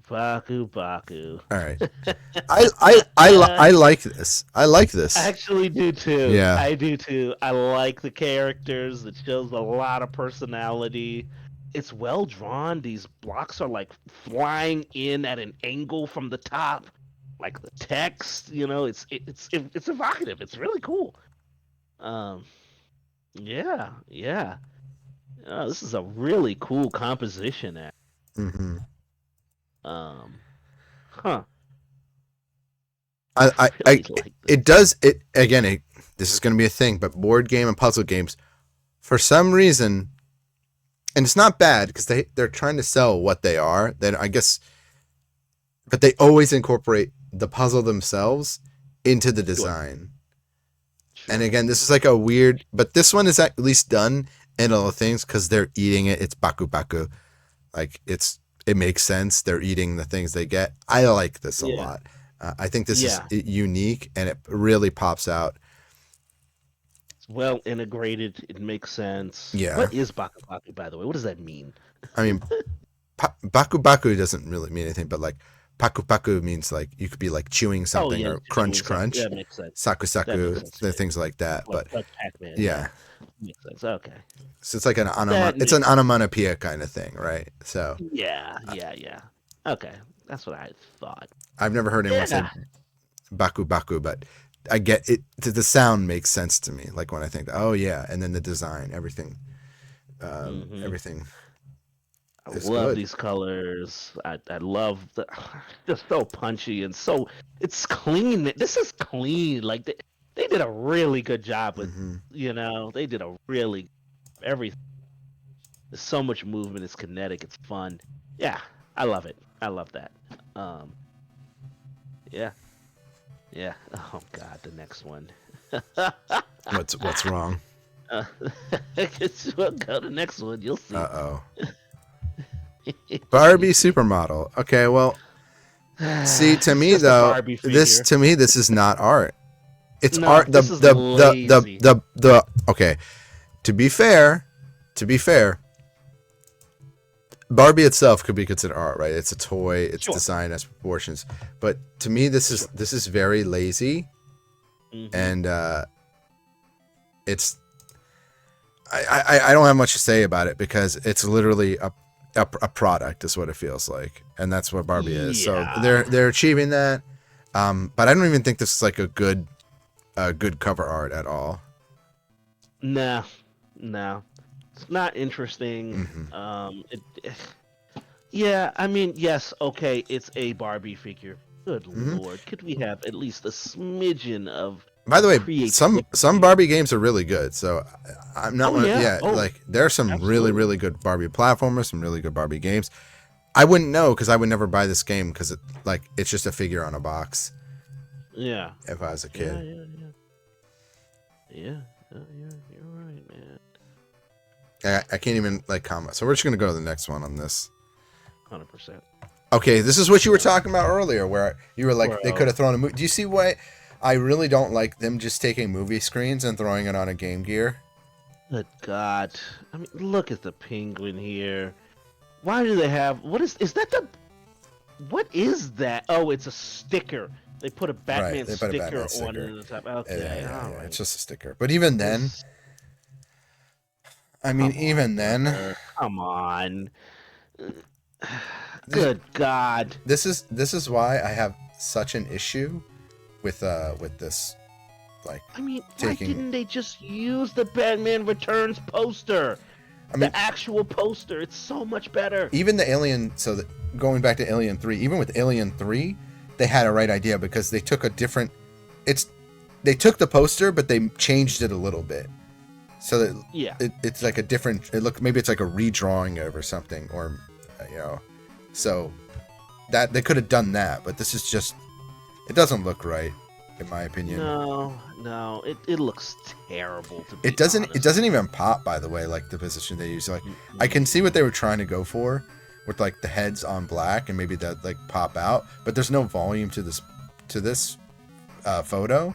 Baku Baku. All right. I like this. I like I this. actually do too. Yeah. I do too. I like the characters. It shows a lot of personality. It's well drawn. These blocks are like flying in at an angle from the top, like the text. It's evocative. It's really cool. Um, yeah, yeah. This is a really cool composition. Mm-hmm. Um, huh. I Really like this. it does it again. This is going to be a thing, but board game and puzzle games, for some reason, and it's not bad because they're trying to sell what they are. Then I guess, but they always incorporate the puzzle themselves into the design. Sure. And again, this is like a weird, but this one is at least done in all the things because they're eating it. It's baku baku, like it makes sense. They're eating the things they get. I like this a Yeah. lot. I think this is Yeah. unique and it really pops out. It's well integrated. It makes sense. Yeah. What is baku baku, by the way? What does that mean? I mean, baku baku doesn't really mean anything, but like paku paku means like you could be like chewing something Yeah, or crunch crunch. Yeah, makes sense. Saku That saku, makes sense. the things like that. Like, But like Pac-Man. yeah. Makes sense. Okay. So it's like an That an onomatopoeia kind of thing, right? So yeah. Okay, that's what I thought. I've never heard anyone say baku baku, but I get it. The sound makes sense to me. Like when I think, oh yeah, and then the design, everything, everything. I It's love good. these colors. I love the just so punchy and so it's clean. This is clean. Like they did a really good job with they did a really everything. There's so much movement. It's kinetic. It's fun. Yeah, I love it. I love that. Um, yeah, yeah. Oh God, the next one. What's wrong? We'll go to the next one. You'll see. Oh. Barbie supermodel. Okay, well, see, to me though, this is not art. It's No, art. this is lazy. Okay. To be fair, Barbie itself could be considered art, right? It's a toy. It's designed as proportions. But to me, this is very lazy, and it's. I don't have much to say about it because it's literally a product is what it feels like, and that's what Barbie is. So they're achieving that, but I don't even think this is like a good cover art at all. No, it's not interesting. Yeah, I mean, yes, okay, it's a Barbie figure. Good lord, could we have at least a smidgen of? By the way, some Barbie games are really good, so I'm not. Like there are some really good Barbie platformers, some really good Barbie games. I wouldn't know because I would never buy this game because it's just a figure on a box. Yeah. If I was a kid. Yeah, you're right, man. I can't even comment. So we're just gonna go to the next one on this. 100%. Okay, this is what you were talking about earlier, where you were like they could have thrown a movie. Do you see why? I really don't like them just taking movie screens and throwing it on a Game Gear. Good God. I mean, look at the penguin here. Why do they have... What is that the... What is that? Oh, it's a sticker. They put a Batman sticker on it at the top. Okay, yeah, it's just a sticker. But even then... Come on. Good God. This is why I have such an issue with this, I mean, why didn't they just use the Batman Returns poster? The actual poster. It's so much better. Even the Alien. So going back to Alien 3, even with Alien 3, they had a right idea because they took a different. They took the poster, but they changed it a little bit, so that it's like a different. Maybe it's like a redrawing of or something, or so that they could have done that, but this is just. It doesn't look right, in my opinion. No, it looks terrible. It doesn't even pop, by the way, like the position they use. Like I can see what they were trying to go for, with like the heads on black and maybe that like pop out, but there's no volume to this photo,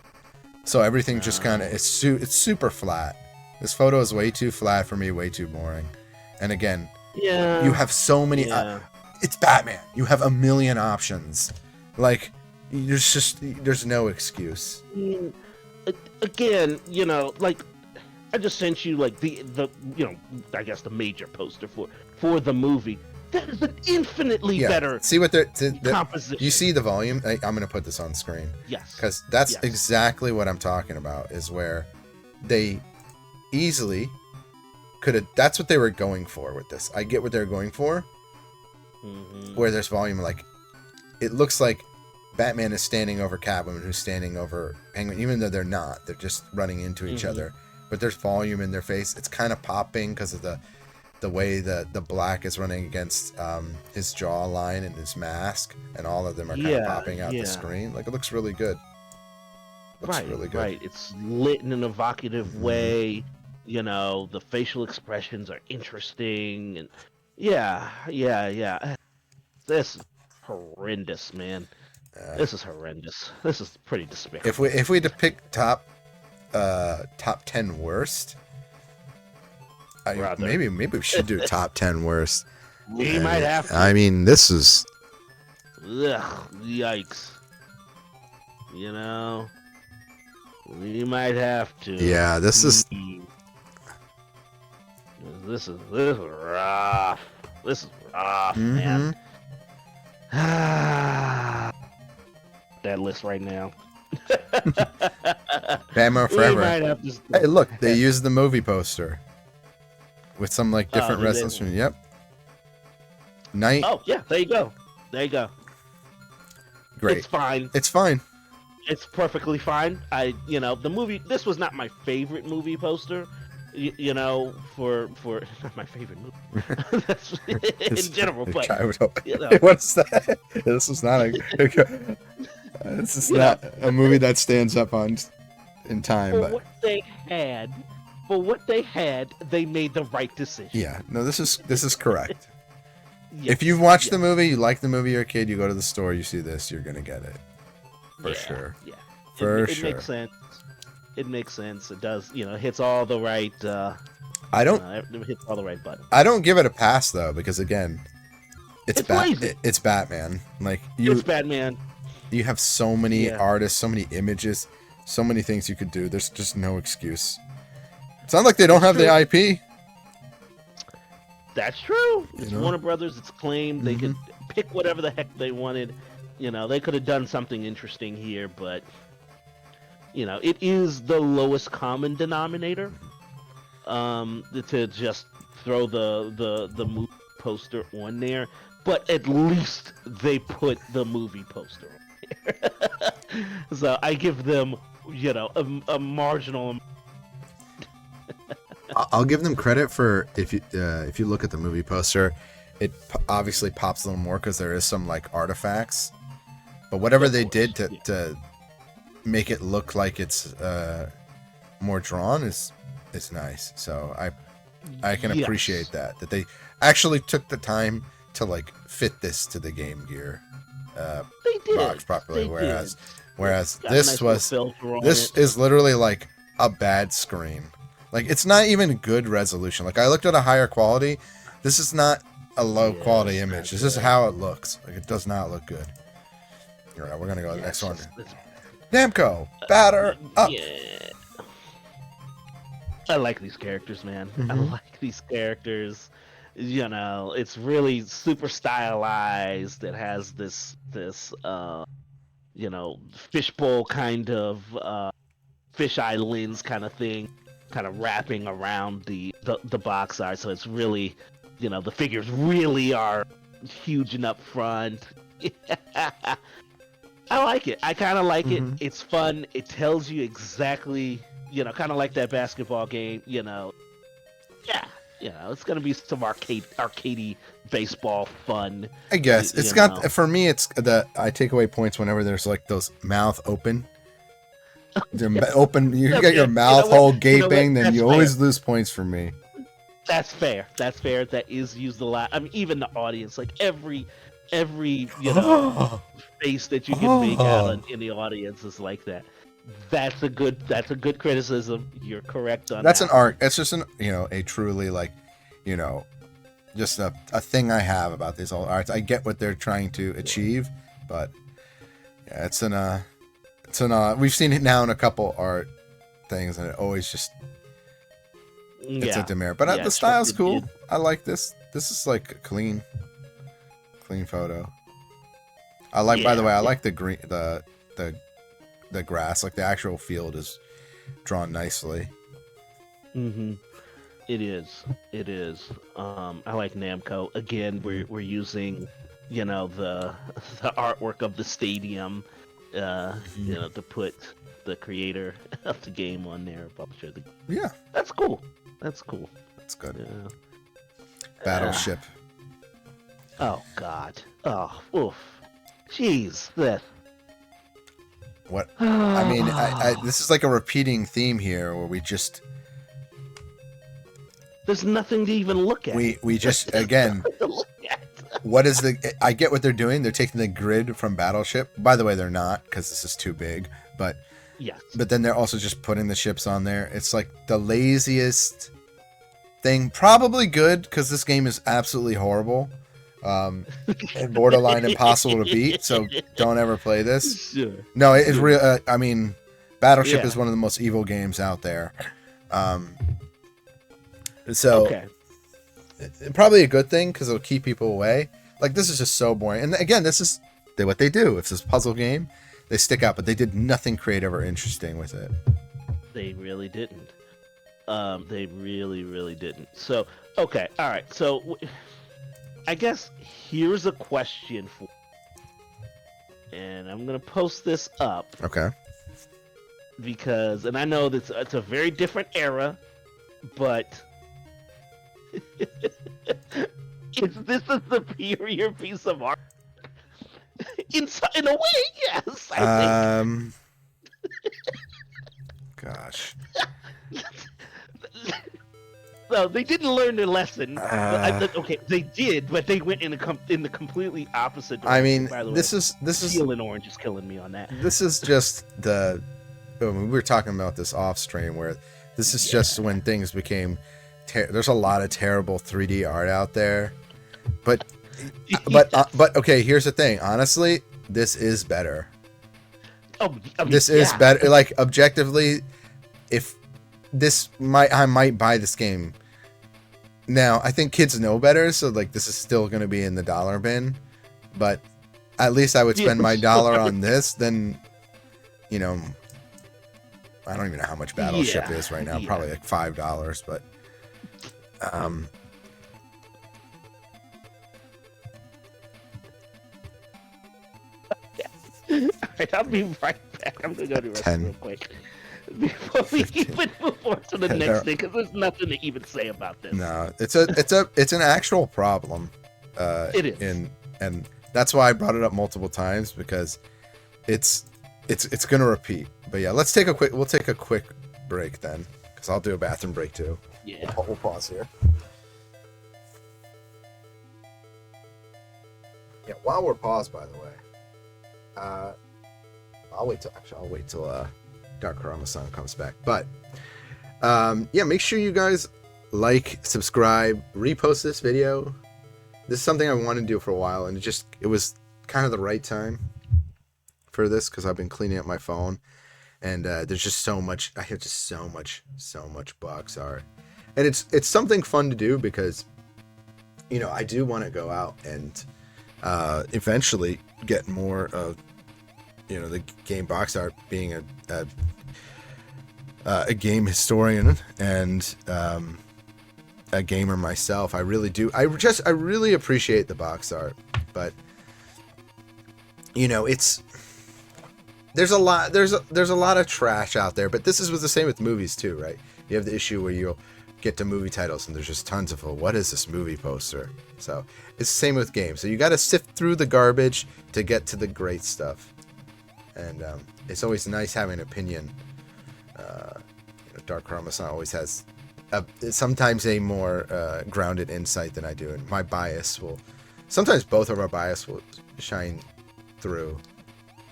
so everything just kind of it's super flat. This photo is way too flat for me, way too boring. And again, you have so many. It's Batman. You have a million options. Like there's no excuse. Again, like I just sent you like the I guess the major poster for the movie. That is an infinitely better. See what they're composition. You see the volume? I'm going to put this on screen. Yes. Because that's exactly what I'm talking about. Is where they easily could have. That's what they were going for with this. I get what they're going for. Mm-hmm. Where there's volume, like it looks like Batman is standing over Catwoman, who's standing over Penguin, even though they're not. They're just running into each other. But there's volume in their face. It's kind of popping because of the way the black is running against his jawline and his mask, and all of them are kind of popping out the screen. Like it looks really good. Really good. Right. It's lit in an evocative way. The facial expressions are interesting, and yeah. This is horrendous, man. This is horrendous. This is pretty despicable. If we had to pick top 10 worst. Maybe we should do top 10 worst. We might have to. I mean, this is... Ugh, yikes. We might have to. Yeah, this is... This is rough. This is rough, man. That list right now. Batman Forever. Have to... Hey, look, they used the movie poster. With some like different wrestlers. Yep. Night. Oh yeah, there you go. Great. It's fine. It's perfectly fine. The movie. This was not my favorite movie poster. For not my favorite movie. That's in general. But what's that? This is not a. This is not a movie that stands up in time. For what they had, they made the right decision. Yeah, no, this is correct. Yes, if you've watched the movie, you like the movie, you're a kid, you go to the store, you see this, you're gonna get it. For sure. Yeah. It makes sense. It makes sense. It does, hits all the right it hits all the right buttons. I don't give it a pass though, because again, it's Batman. It's Batman. You have so many artists, so many images, so many things you could do. There's just no excuse. It's not like they don't have the IP. That's true. It's Warner Brothers. It's claimed. They could pick whatever the heck they wanted. They could have done something interesting here, but it is the lowest common denominator. To just throw the movie poster on there, but at least they put the movie poster on there. So I give them, a marginal. I'll give them credit for if you look at the movie poster, it obviously pops a little more because there is some like artifacts, but whatever they did to make it look like it's more drawn is nice. So I can appreciate that they actually took the time to like fit this to the Game Gear box properly. Whereas this is literally like a bad screen. Like, it's not even good resolution. Like, I looked at a higher quality. This is not a low quality image. This is how it looks. Like, it does not look good. All right, we're going to go to the next one. Namco, batter up. Yeah. I like these characters, man. I like these characters. It's really super stylized. It has this fishbowl kind of fisheye lens kind of thing, kind of wrapping around the box art. So it's really, the figures really are huge and up front. I like it. I kind of like it. It's fun. It tells you exactly, kind of like that basketball game, it's gonna be some arcadey baseball fun. I guess it's got for me. It's I take away points whenever there's like those mouth open. Open. You get your mouth hole gaping, then you always lose points for me. That's fair. That's fair. That is used a lot. I mean, even the audience, like every face that you can make out in the audience is like that. That's a good criticism. You're correct on That's that. an art. It's just a truly like, just a thing I have about these old arts. I get what they're trying to achieve, but yeah, it's we've seen it now in a couple art things, and it always just it's a demerit. But the style's cool. I like this. This is like a clean photo. I like. By the way, I like the green, the grass. Like the actual field is drawn nicely. Mm-hmm. It is. I like Namco. Again, we're using, the artwork of the stadium, to put the creator of the game on there. Publisher. Yeah. That's cool. That's good. Yeah. Battleship. Oh God. Oh, oof. Jeez. That. What? I mean, this is like a repeating theme here, where we just. There's nothing to even look at. We just again. What is I get what they're doing. They're taking the grid from Battleship. By the way, they're not, because this is too big. But yes. But then they're also just putting the ships on there. It's like the laziest thing. Probably good, because this game is absolutely horrible, and borderline impossible to beat. So don't ever play this. Sure. No, it's real. I mean, Battleship is one of the most evil games out there. So. Okay. Probably a good thing, because it'll keep people away. Like, this is just so boring. And again, this is what they do. It's this puzzle game. They stick out, but they did nothing creative or interesting with it. They really didn't. They really, really didn't. So, okay, all right. So, I guess here's a question for you. And I'm going to post this up. Okay. Because, and I know that it's a very different era, but... Is this a superior piece of art? In a way, yes. I think. Gosh. No, they didn't learn their lesson. Okay, they did, but they went in the completely opposite direction. I mean, by the this way. is Teal and orange is killing me on that. This is just we were talking about this off stream, where this is just when things became. There's a lot of terrible 3D art out there, but okay. Here's the thing. Honestly, this is better. Oh, I mean, this is better. Like, objectively, if I might buy this game. Now, I think kids know better, so like this is still going to be in the dollar bin, but at least I would spend my dollar on this than, I don't even know how much Battleship is right now. Probably like $5, but. Alright, I'll be right back. I'm gonna go to the restroom real quick before we 15, even move on to the next thing, because there's nothing to even say about this. No, it's an actual problem. It is, and that's why I brought it up multiple times, because it's gonna repeat. But yeah, we'll take a quick break then, because I'll do a bathroom break too. Yeah. We'll pause here. Yeah, while we're paused, by the way, I'll wait till DarkHrama song comes back. But make sure you guys like, subscribe, repost this video. This is something I wanted to do for a while, and it was kind of the right time for this, because I've been cleaning up my phone, and there's just so much. I have just so much box art. And it's something fun to do, because, I do want to go out and eventually get more of, the game box art, being a game historian and a gamer myself. I really do. I really appreciate the box art, but there's a lot of trash out there. But this was the same with movies too, right? You have the issue where you'll get to movie titles and there's just tons of, what is this movie poster? So it's the same with games. So you got to sift through the garbage to get to the great stuff. And it's always nice having an opinion. DarkHrama always has sometimes a more grounded insight than I do, and my bias will. Sometimes both of our bias will shine through.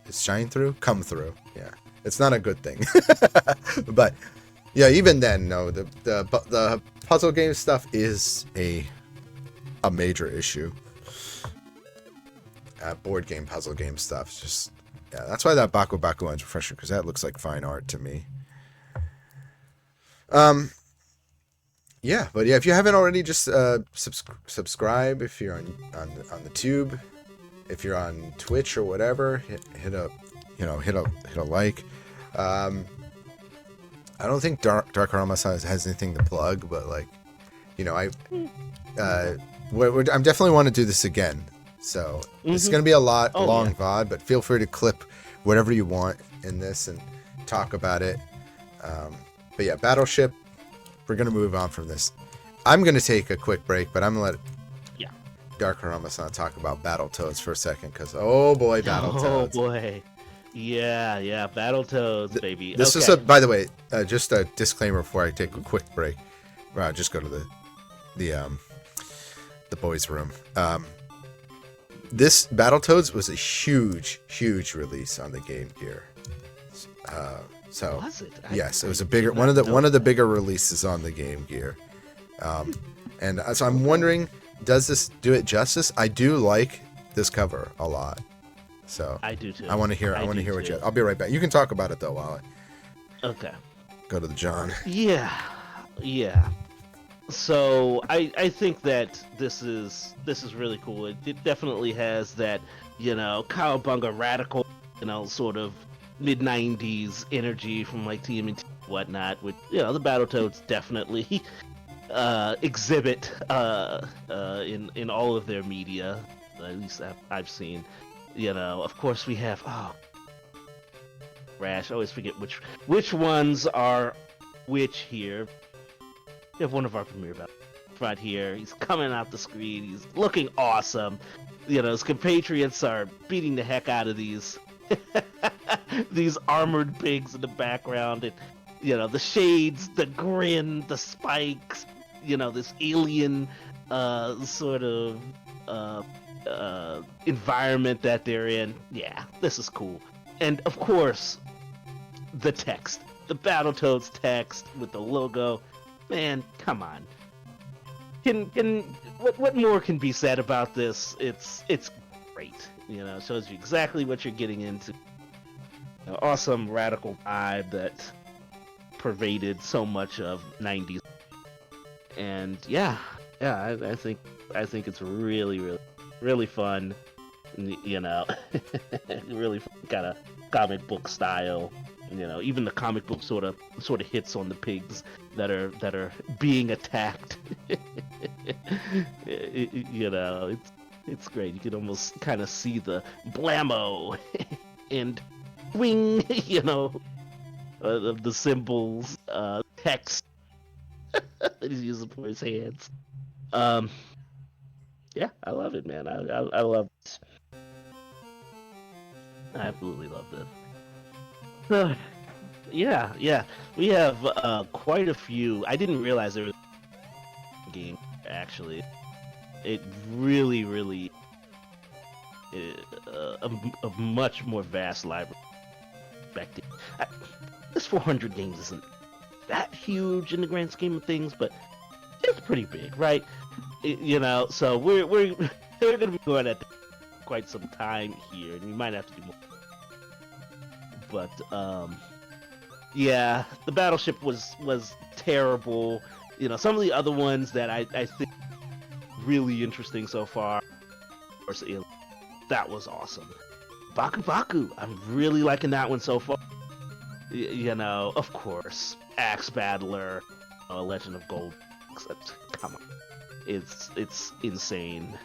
Is shine through? Come through. Yeah, it's not a good thing. But yeah, even then, no. The puzzle game stuff is a major issue. Board game, puzzle game stuff. Just yeah, that's why that Baku Baku one's refreshing, because that looks like fine art to me. Yeah, but yeah, if you haven't already, just subscribe if you're on the tube, if you're on Twitch or whatever, hit a like. I don't think DarkHrama has anything to plug, but like, I'm definitely want to do this again. So it's going to be a long VOD, but feel free to clip whatever you want in this and talk about it. But yeah, Battleship. We're going to move on from this. I'm going to take a quick break, but I'm going to let DarkHrama talk about Battletoads for a second, because, oh boy, Battletoads. Oh boy. Yeah, Battletoads, baby. This is by the way, just a disclaimer before I take a quick break. Just go to the boys' room. This Battletoads was a huge release on the Game Gear. So was it? Yes, it was a bigger one of the bigger releases on the Game Gear. And so I'm wondering, does this do it justice? I do like this cover a lot. So I do too. I want to hear what you have. I'll be right back. You can talk about it though while I go to the John. Yeah. So I think that this is really cool. It definitely has that, cowabunga radical, sort of mid-90s energy from like TMNT and whatnot, which the Battletoads definitely exhibit in all of their media, at least I've seen. Of course we have Rash. I always forget which ones are which here. We have one of our premiere battles right here. He's coming out the screen. He's looking awesome. His compatriots are beating the heck out of these these armored pigs in the background, and the shades, the grin, the spikes, this alien sort of environment that they're in. Yeah, this is cool. And of course, the text, the Battletoads text with the logo. Man, come on. What more can be said about this? It's great. Shows you exactly what you're getting into. Awesome radical vibe that pervaded so much of 90s. And I think it's really fun. Really kind of comic book style. Even the comic book sort of hits on the pigs that are being attacked. It's great. You can almost kind of see the blammo and swing, of the symbols, text that he's using for his hands. Yeah, I love it, man. I love it. I absolutely love this. Yeah. We have quite a few. I didn't realize there was a game, actually. It really a much more vast library. This 400 games isn't that huge in the grand scheme of things, but it's pretty big, right? So we're gonna be going at quite some time here, and we might have to do more. But the Battleship was terrible. Some of the other ones that I think really interesting so far. Of course, that was awesome. Baku Baku, I'm really liking that one so far. Of course, Axe Battler, Legend of Gold. Come on, it's insane.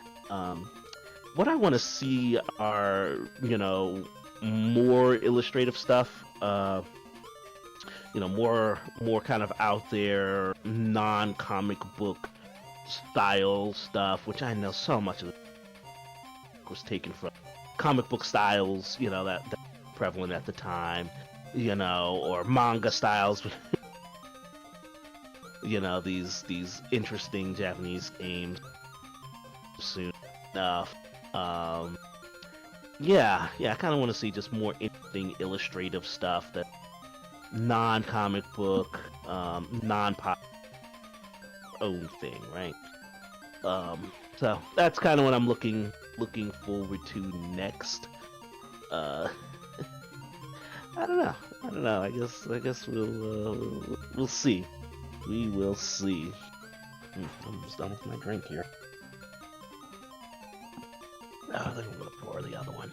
What I want to see are more illustrative stuff. More kind of out there, non-comic book style stuff, which I know so much of it was taken from comic book styles, that prevalent at the time, or manga styles. these interesting Japanese games soon enough. Yeah, I kind of want to see just more interesting illustrative stuff that non-comic book, non-pop own thing, right? So that's kind of what I'm looking forward to next. I don't know. I guess we'll see. We will see. I'm almost done with my drink here. Oh, then we'll pour the other one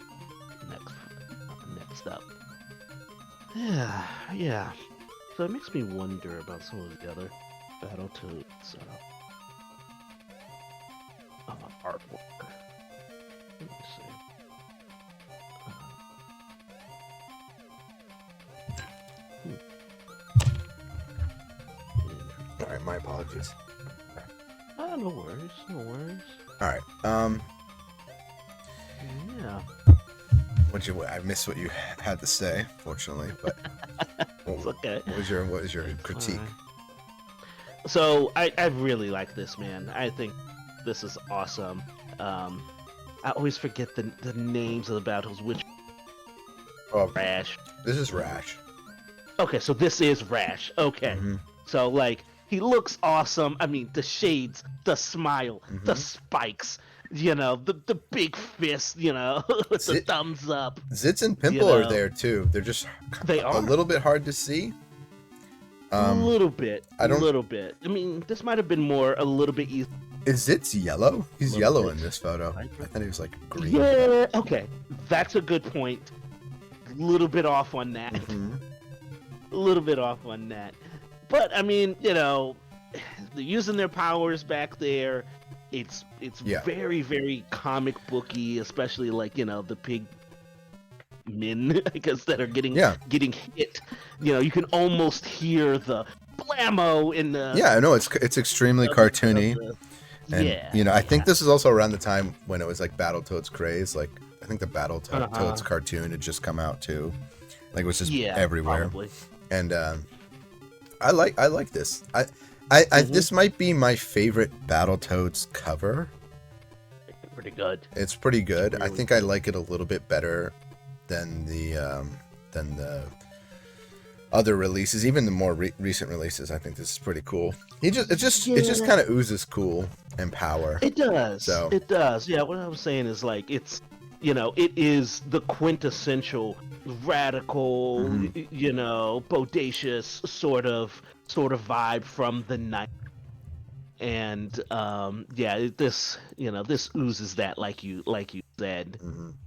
next up. Yeah. So it makes me wonder about some of the other Battletoads artwork. Let me see. All right, my apologies. Oh, no worries. All right. Yeah. I missed what you had to say, fortunately, but It's okay. What was your critique? So I really like this, man. I think this is awesome. I always forget the names of the battles. Which Rash? This is Rash. Okay, so this is Rash. Okay, so like he looks awesome. I mean, the shades, the smile, the spikes. The big fist. With the thumbs up. Zitz and Pimple are there too. They're just a little bit hard to see. A little bit. A little bit. I mean, this might have been a little bit easy. Is Zitz yellow? He's yellow in this photo. I thought he was like green. Yeah. Okay, that's a good point. A little bit off on that. A little bit off on that. But I mean, they're using their powers back there. It's very, very comic booky, especially like the pig men, I guess, that are getting hit. You can almost hear the blammo in the. Yeah, I know it's extremely cartoony. And I think this is also around the time when it was like Battletoads craze. Like I think the Battletoads cartoon had just come out too. Like it was just everywhere. Probably. And I like this. This might be my favorite Battletoads cover. Pretty good. It's pretty good. Really I think good. I like it a little bit better than the other releases, even the more recent releases. I think this is pretty cool. It just kind of oozes cool and power. It does. So it does. Yeah. What I was saying is like it is the quintessential radical, bodacious sort of vibe from the night. And this oozes that like you said.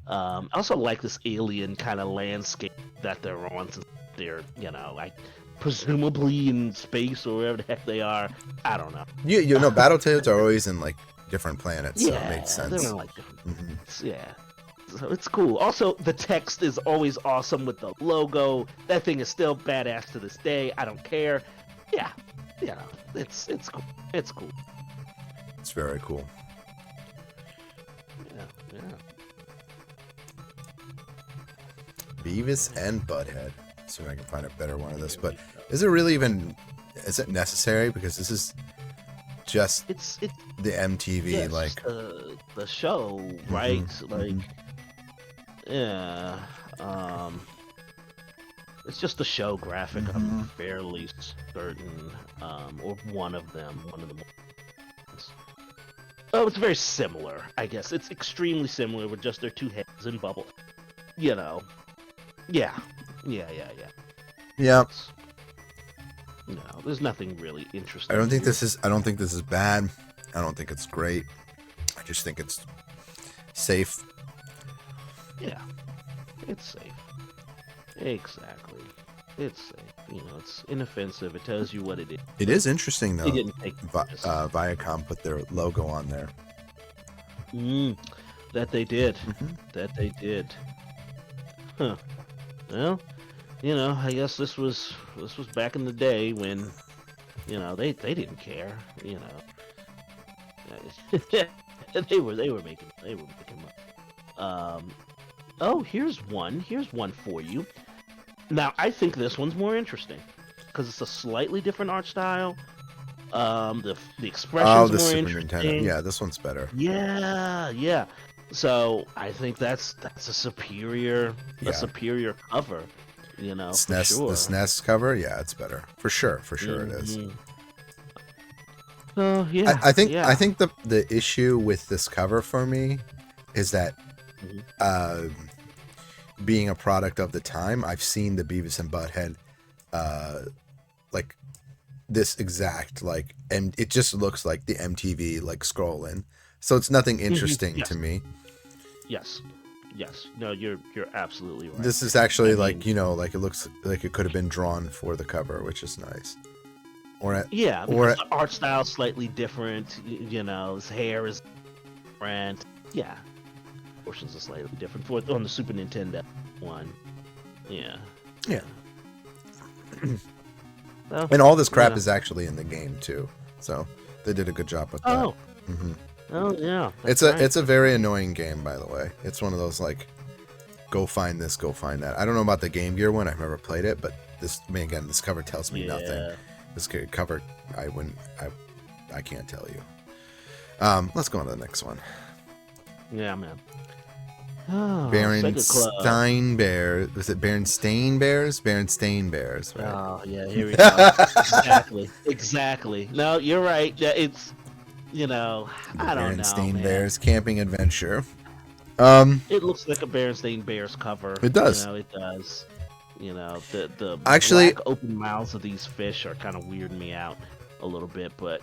I also like this alien kind of landscape that they're on, since they're like presumably in space or wherever the heck they are. I don't know. Battletoads are always in like different planets, so it makes sense. They're in like different planets. Yeah. So it's cool. Also, the text is always awesome with the logo. That thing is still badass to this day. I don't care. Yeah. It's cool. It's cool. It's very cool. Yeah. Beavis and Butthead. See if I can find a better one of this. But is it necessary? Because this is just the MTV the show, right? Like it's just the show graphic. I'm fairly certain, or one of them. Oh, it's very similar, I guess. It's extremely similar with just their two heads in bubble. Yeah. There's nothing really interesting. I don't think this is bad. I don't think it's great. I just think it's safe. Yeah, it's safe. Exactly. It's safe. It's inoffensive. It tells you what it is. It is interesting though. Viacom put their logo on there. That they did. That they did. Huh. Well, I guess this was back in the day when, they didn't care. They were making money. Oh, here's one for you. Now, I think this one's more interesting because it's a slightly different art style, The Oh, expressions are the more Super Nintendo. interesting. Yeah, this one's better. Yeah, yeah. So I think that's a Yeah. superior cover, for SNES, the sure. SNES cover. Yeah, it's better for sure. For sure, it is. Hmm. So yeah, I yeah. think the issue with this cover for me is that Mhm. uh, being a product of the time, I've seen the Beavis and Butthead like this exact like, and it just looks like the MTV like scrolling. So it's nothing interesting to Yes, me. yes, yes. No, you're absolutely right. This is I actually like, mean, like it looks like it could have been drawn for the cover, which is nice. Or at yeah, or because at, the art style is slightly different. His hair is different. Yeah, portions are slightly different for on the Super Nintendo one. Yeah, yeah. yeah. So, And all this crap yeah. is actually in the game too. So they did a good job with that. Oh, oh yeah, It's that's right. a very annoying game, by the way. It's one of those like, go find this, go find that. I don't know about the Game Gear one. I've never played it, but this, I mean, again, this cover tells me nothing. Yeah, This cover, I can't tell you. Let's go on to the next one. yeah, man. Oh, Sega Club. Berenstein Bears. Was it Berenstain Bears? Berenstain Bears, right? Oh, yeah, here we go. Exactly, exactly. No, you're right. Yeah, it's, The I don't know, Berenstain man. Bears camping adventure. It looks like a Berenstain Bears cover. It does. It does. The Actually, black open mouths of these fish are kind of weirding me out a little bit, but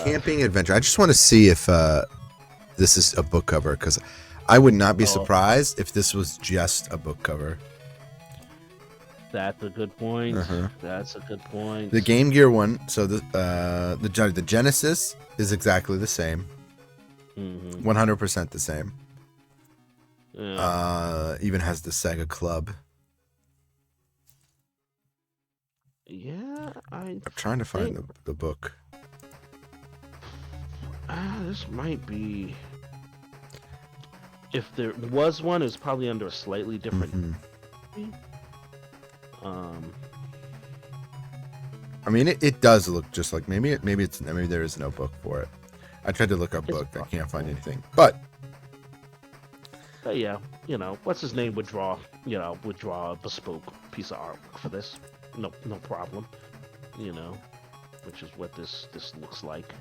camping adventure. I just want to see if this is a book cover, because I would not be Oh. surprised if this was just a book cover. That's a good point. Uh-huh. That's a good point. The Game Gear one, so the Genesis is exactly the same, 100% the same. Yeah. Even has the Sega Club. Yeah, I'm trying to find the book. This might be. If there was one, it's probably under a slightly different. I mean, it does look just like, maybe there is no book for it. I tried to look up book, I can't find anything. But yeah, what's his name would draw a bespoke piece of artwork for this. No problem. Which is what this looks like.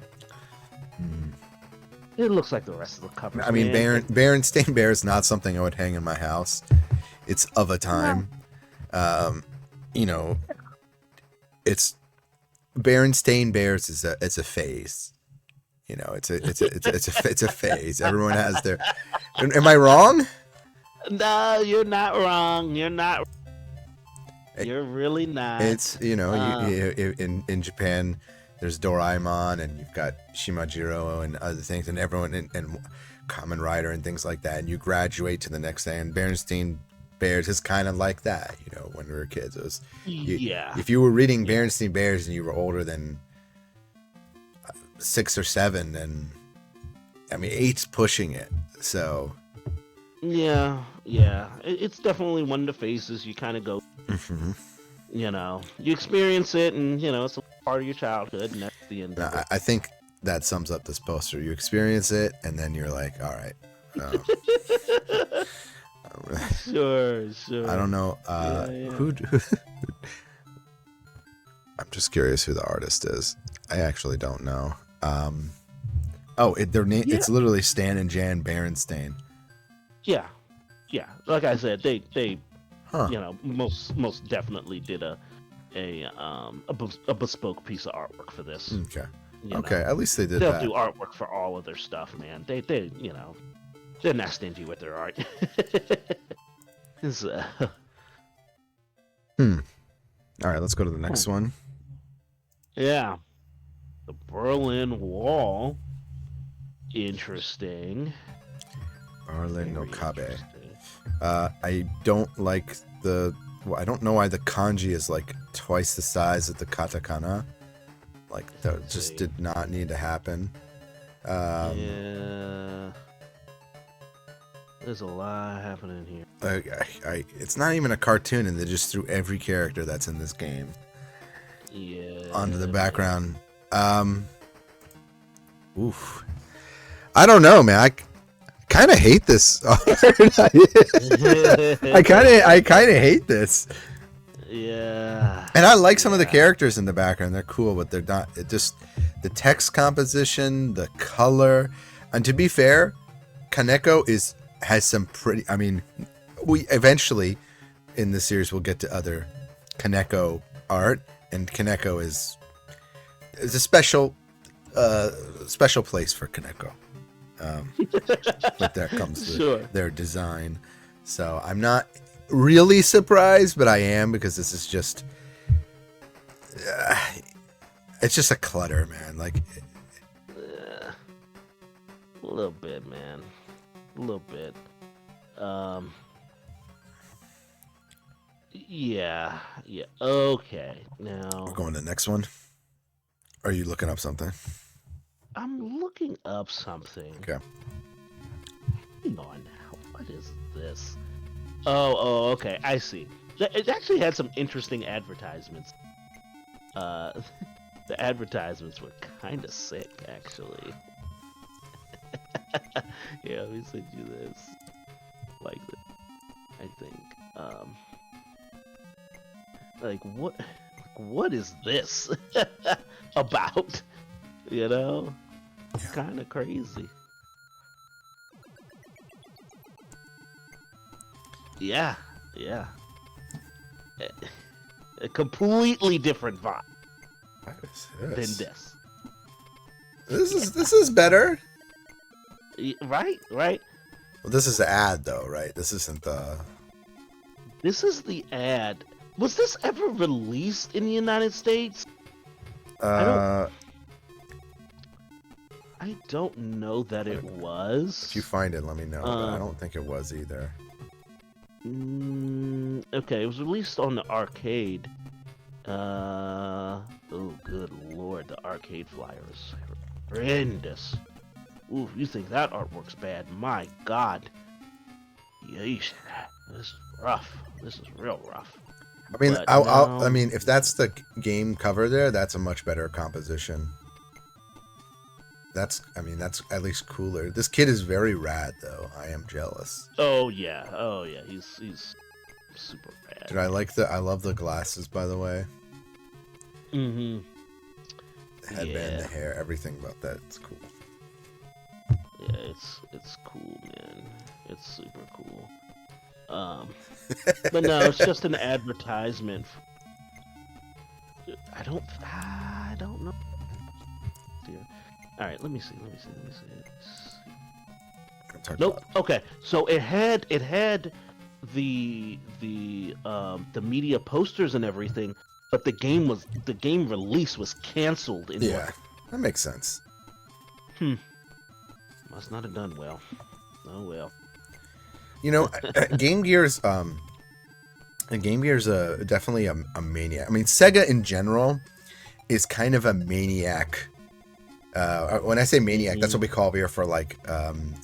It looks like the rest of the covers. I mean, Berenstain Bear is not something I would hang in my house. It's of a time. It's Berenstain Bears it's a phase. It's a phase. Everyone has their. Am I wrong? No, you're not wrong. You're not. You're really not. It's in Japan, there's Doraemon, and you've got Shimajiro and other things, and everyone and Kamen Rider and things like that. And you graduate to the next thing. And Berenstain Bears is kind of like that. When we were kids, it was. Yeah. If you were reading Berenstain Bears and you were older than 6 or 7, and I mean 8's pushing it, so. Yeah. It's definitely one of the phases you kind of go. You experience it, and it's a part of your childhood, and that's the end of it. I think that sums up this poster. You experience it, and then you're like, all right. Sure. I don't know. Who I'm just curious who the artist is. I actually don't know. Their name. Yeah. It's literally Stan and Jan Berenstain. Yeah. Like I said, they Huh. most definitely did a bespoke piece of artwork for this. Okay. Okay. At least they did They'll that. do artwork for all of their stuff, man. They they're not stingy with their art. So, All right. Let's go to the next one. yeah, the Berlin Wall. Interesting. Berlin no Very Kabe. interesting. I don't like I don't know why the kanji is like twice the size of the katakana. Like that just did not need to happen. Yeah. There's a lot happening here. It's not even a cartoon, and they just threw every character that's in this game. onto the Yeah. background. Oof. I don't know, man. I kind of hate this. I kind of hate this. Yeah. And I like some of the characters in the background. They're cool, but they're not. It just the text composition, the color, and to be fair, Kaneko has some pretty. I mean, we eventually in the series we'll get to other Kaneko art, and Kaneko is a special place for Kaneko. But there comes their design. So I'm not really surprised, but I am, because this is just it's just a clutter, man. Like a little bit, man. A little bit. Yeah. Okay. Now we're going to the next one. Are you looking up something? I'm looking up something. Okay. Hang on now. What is this? Oh, okay. I see. It actually had some interesting advertisements. The advertisements were kind of sick, actually. Yeah, let me send you this. Like this, I think. Like what is this about? You know, it's kind of crazy. Yeah. A completely different vibe than this. This is better. Right. Well, this is the ad, though, right? This isn't the. This is the ad. Was this ever released in the United States? I don't know that it was. If you find it, let me know. But I don't think it was either. Okay, it was released on the arcade. Oh, good lord, the arcade flyer is horrendous. Ooh, you think that artwork's bad? My god. Yeesh. This is rough. This is real rough. I mean, I mean, if that's the game cover there, that's a much better composition. That's at least cooler. This kid is very rad, though. I am jealous. Oh yeah, he's super rad. Dude, I love the glasses, by the way. Mm-hmm. The headband, the hair, everything about that. It's cool. Yeah, it's cool, man. It's super cool. But no, it's just an advertisement. I don't know. All right, let me see. Nope. Okay, so it had the media posters and everything, but the game release was canceled. That makes sense. Must not have done well. Oh well. You know, Game Gear's definitely a maniac. I mean, Sega in general is kind of a maniac. When I say maniac, that's what we call here for like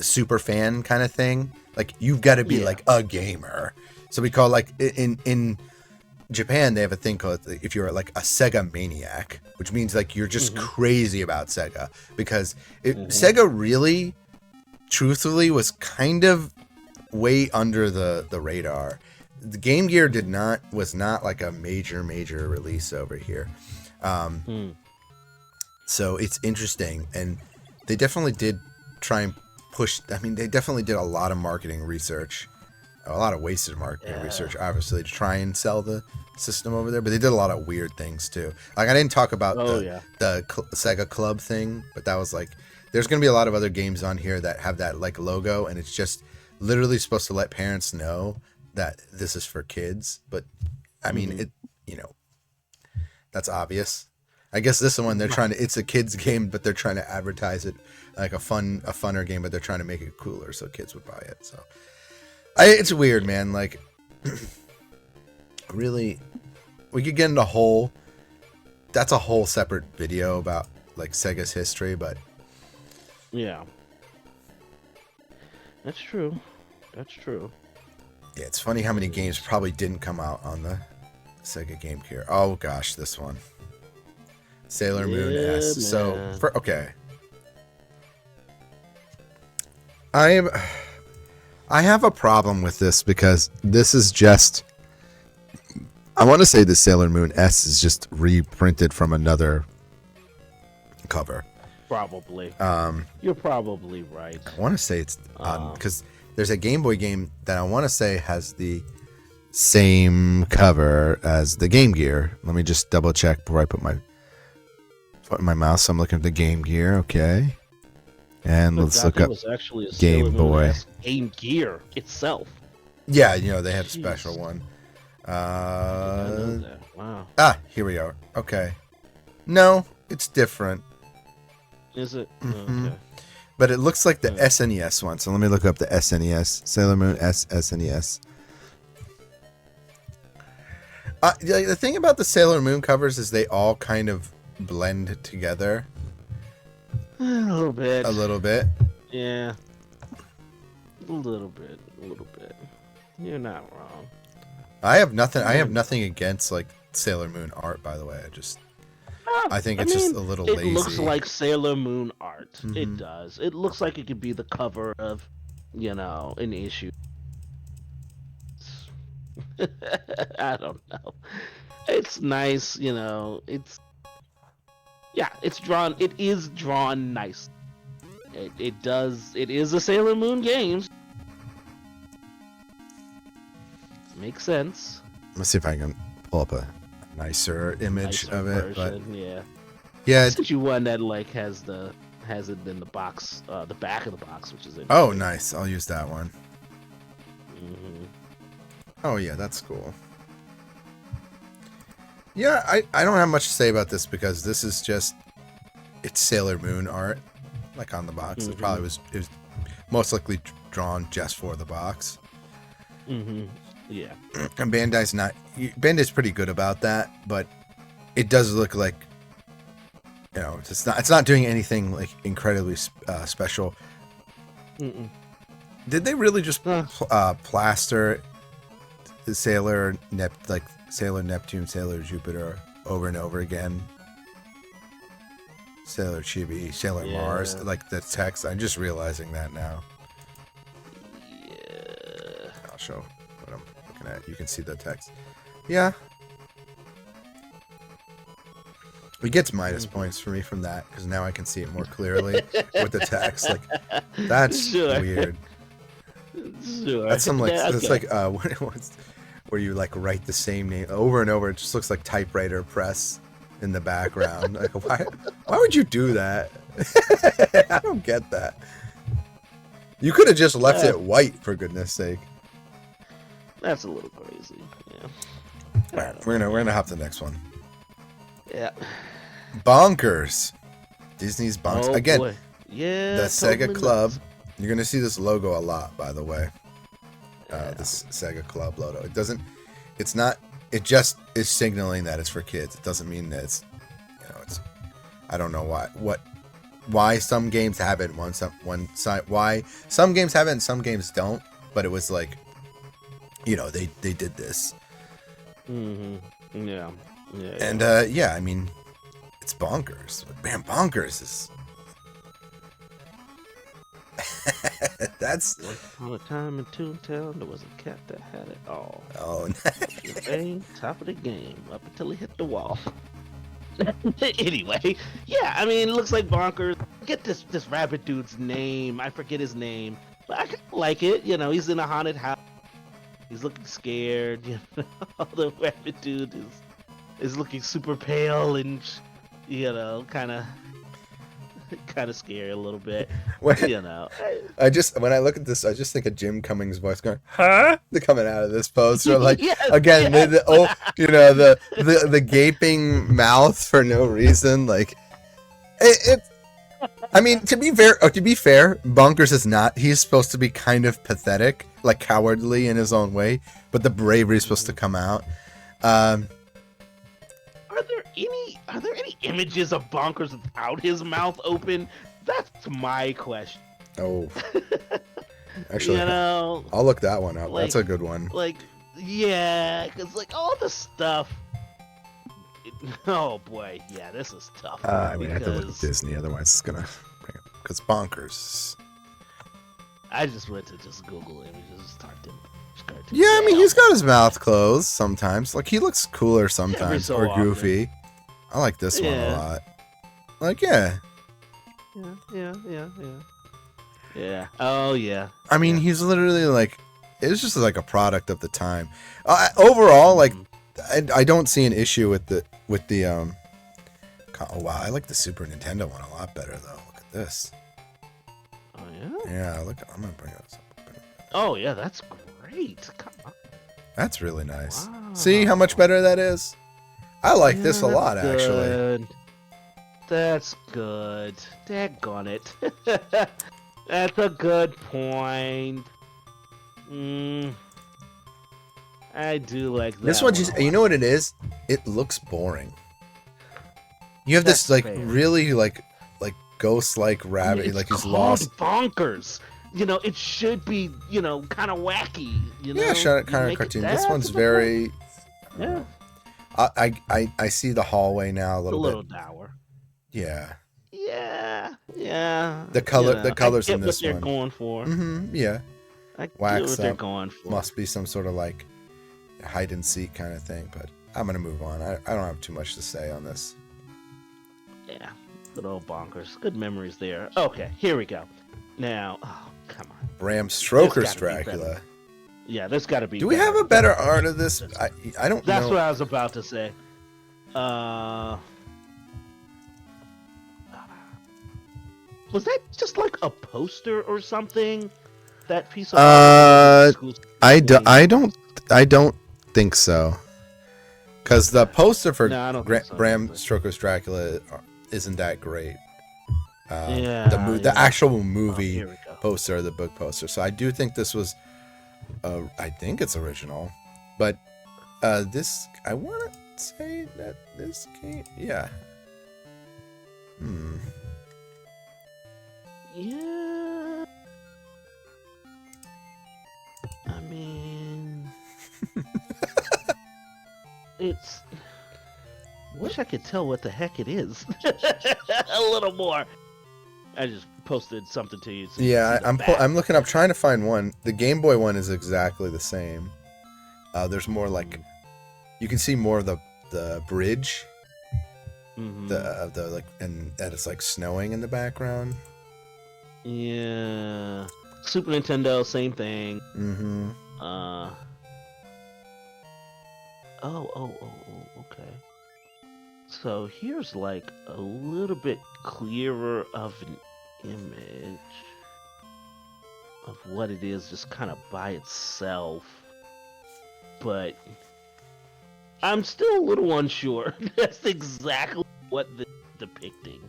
super fan kind of thing. Like you've got to be like a gamer. So we call like in Japan they have a thing called if you're like a Sega maniac, which means like you're just crazy about Sega because Sega really, truthfully, was kind of way under the radar. The Game Gear was not like a major release over here. So it's interesting, and they definitely did try and push. I mean, they definitely did a lot of marketing research, a lot of wasted marketing research, obviously, to try and sell the system over there. But they did a lot of weird things too. Like I didn't talk about the Sega Club thing, but that was like, there's gonna be a lot of other games on here that have that like logo, and it's just literally supposed to let parents know that this is for kids. But I mean, that's obvious. I guess this one it's a kids game, but they're trying to advertise it like a funner game, but they're trying to make it cooler so kids would buy it. So it's weird, man. Like really, we could get into that's a whole separate video about like Sega's history, but yeah, that's true. Yeah, it's funny how many games probably didn't come out on the Sega Game Gear. Oh gosh, this one. Sailor Moon Yeah, S. So man. okay, I have a problem with this because this is just. I want to say the Sailor Moon S is just reprinted from another cover. Probably. You're probably right. I want to say it's because there's a Game Boy game that I want to say has the same cover as the Game Gear. Let me just double check before I put my foot in my mouth. So I'm looking at the Game Gear. Okay, and let's look up Game Boy. Game Gear itself. Yeah, you know they had a special one. Wow. Here we are. Okay, no, it's different. Is it? Mm-hmm. Okay. But it looks like the SNES one. So let me look up the SNES. Sailor Moon S SNES. The thing about the Sailor Moon covers is they all kind of blend together. A little bit. A little bit. Yeah. A little bit. You're not wrong. I have nothing against like Sailor Moon art, by the way. I think it's just a little lazy. It looks like Sailor Moon art. Mm-hmm. It does. It looks like it could be the cover of, an issue. I don't know. It's nice, it's drawn. It is drawn nice. It is a Sailor Moon games. Makes sense. Let's see if I can pull up a nicer image of it. Version, but yeah. Since you one that like has it in the box, the back of the box, which is interesting. Oh, nice. I'll use that one. Mm-hmm. Oh yeah, that's cool. Yeah, I don't have much to say about this because this is just it's Sailor Moon art, like on the box. Mm-hmm. It was most likely drawn just for the box. Mm-hmm. Yeah. And Bandai's pretty good about that, but it does look like it's not doing anything like incredibly special. Mm-mm. Did they really just plaster the Sailor Neptune, Sailor Jupiter over and over again? Sailor Chibi, Sailor Mars, like the text. I'm just realizing that now. Yeah. I'll show what I'm looking at. You can see the text. Yeah. It gets minus points for me from that because now I can see it more clearly with the text. Like that's weird. Sure. That's some like that's like where you like write the same name over and over. It just looks like typewriter press in the background. Like why would you do that? I don't get that. You could have just left it white for goodness sake. That's a little crazy. Yeah. All right, we're gonna hop to the next one. Yeah. Bonkers. Disney's Bonkers. Again, boy. Yeah. the totally Sega Club. nuts. You're gonna see this logo a lot, by the way. This Sega Club logo. It's not. It just is signaling that it's for kids. It doesn't mean that it's. I don't know why some games have it one side. Why some games have it and some games don't. But it was like, they did this. Mm-hmm. Yeah. Yeah. And I mean, it's bonkers. Man, bonkers is. That's. Once upon a time in Toontown, there was a cat that had it all. Oh, Bang, top of the game, up until he hit the wall. Anyway, yeah, I mean, it looks like bonkers. Get this rabbit dude's name. I forget his name, but I kind of like it. He's in a haunted house. He's looking scared. The rabbit dude is looking super pale and kind of scary a little bit. When I look at this, I just think of Jim Cummings' voice going, "Huh?" They're coming out of this poster, like again, the gaping mouth for no reason. Like it. I mean, to be fair, Bonkers is not. He's supposed to be kind of pathetic, like cowardly in his own way, but the bravery is supposed to come out. Are there any images of Bonkers without his mouth open? That's my question. Oh, actually, I'll look that one up. That's a good one. Yeah, because all the stuff, Oh boy, yeah, this is tough. I mean, I have to look at because Disney, otherwise it's gonna because bonkers. I just went to just Google images, typed in cartoon. Yeah, I mean, he's okay. got his mouth closed sometimes. Like he looks cooler Every sometimes so or often. goofy. I like this one a Yeah. lot. Like, yeah. Yeah. Oh yeah. I mean, Yeah. he's literally like, it's just like a product of the time. Overall, like, Mhm. I don't see an issue with the oh wow, I like the Super Nintendo one a lot better though. Look at this. Oh yeah. Yeah, look, I'm gonna bring this up. Oh yeah, that's great. Come on. That's really nice. Wow. See how much better that is? I like this a Yeah, lot, that's actually. good. That's good. Daggone it. That's a good point. I do like that. This one just, you know what it is? It looks boring. You have this That's like fair. really like ghost-like I rabbit, mean, like it's he's called lost. bonkers. You know, it should be, kind of wacky. You know, Yeah, You kind of make it cartoon. that, This one's it's very. Yeah, I see the hallway now a a little little bit. dour. Yeah. Yeah. The colors I in get this what they're one. going for. Yeah. I get Wax what they're up. going for. Must be some sort of like hide and seek kind of thing, but I'm gonna move on. I don't have too much to say on this. Yeah, good old bonkers. Good memories there. Okay, here we go. Now, oh, come on. Bram Stoker's There's gotta be Dracula. better. Yeah, there's got to be. Do we have a better art of this? I don't That's know. what I was about to say. Was that just like a poster or something? That piece of I don't think so. Because the poster for No, I don't think so, Bram but- Stoker's Dracula isn't that great. Yeah, the yeah. actual Oh, movie here we go. poster, the book poster. So I do think this was, I think it's original, but this I want to say that this game, yeah. Yeah. I mean, it's. Wish I could tell what the heck it is. A little more. I just posted something to you. So you Yeah, can see the back. I'm looking up trying to find one. The Game Boy one is exactly the same. There's more like, you can see more of the bridge, Mhm. the like, and that it's like snowing in the background. Yeah. Super Nintendo, same thing. Mm-hmm. Okay. So here's like a little bit clearer of an image of what it is, just kind of by itself. But I'm still a little unsure. That's exactly what they're depicting.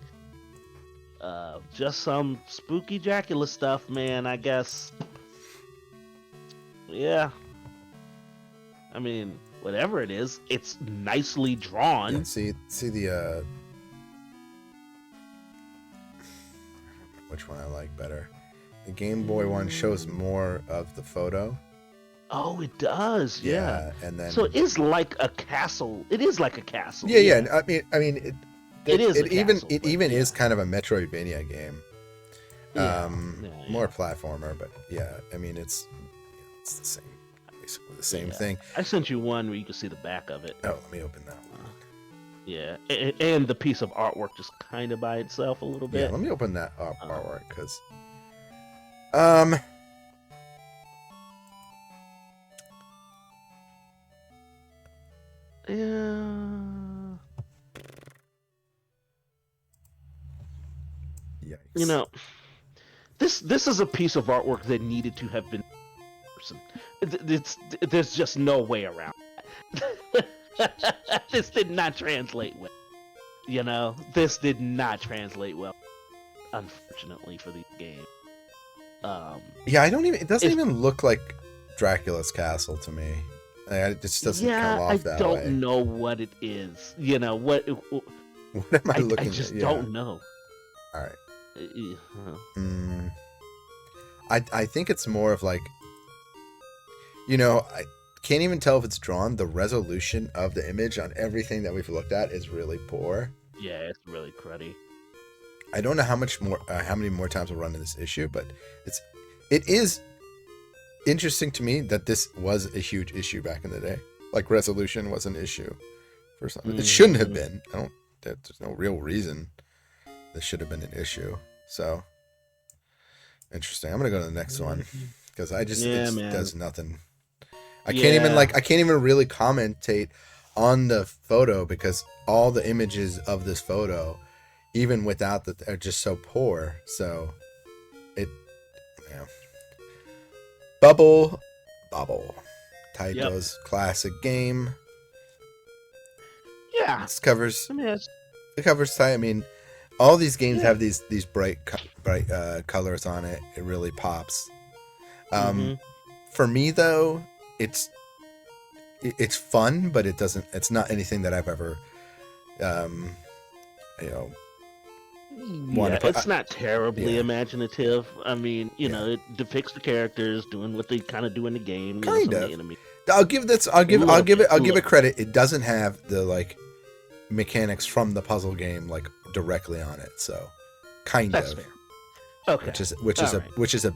Just some spooky Dracula stuff, man, I guess. Yeah. I mean, whatever it is, it's nicely drawn. Yeah, see the which one I like better. The Game Boy one shows more of the photo. Oh, it does. Yeah. And then So it is like a castle. It is like a castle. yeah. I mean It is a castle, it but even yeah. is kind of a Metroidvania game. Yeah. More platformer, but yeah, I mean it's the same, basically the same Yeah. thing. I sent you one where you can see the back of it. Oh, let me open that one. Yeah. And the piece of artwork just kind of by itself a little Yeah, bit. let me open that artwork because Yeah. yikes. You know, this is a piece of artwork that needed to have been person. There's just no way around that. This did not translate well. You know, this did not translate well, unfortunately, for the game. Yeah, it doesn't even look like Dracula's castle to me. It just doesn't come off that way. I don't know what it is. You know what? What am I looking I just at? Yeah. don't know. All right. Uh-huh. I think it's more of like, you know, can't even tell if it's drawn. The resolution of the image on everything that we've looked at is really poor. Yeah, it's really cruddy. I don't know how many more times we'll run into this issue, but it is interesting to me that this was a huge issue back in the day. Like resolution was an issue for something. It shouldn't have been. There's no real reason this should have been an issue. So interesting. I'm gonna go to the next one because it does nothing. I can't even really commentate on the photo because all the images of this photo, even without that, are just so poor. So Bubble Taito's classic game. Yeah, it covers tight. I mean, all these games have these bright colors on it. It really pops. For me though, it's fun, but it's not anything that I've ever it's not terribly imaginative. I mean, you know, it depicts the characters doing what they kind of do in the game. Kind of. I'll give it credit. It doesn't have the like mechanics from the puzzle game like directly on it, so That's fair. Okay. Which is a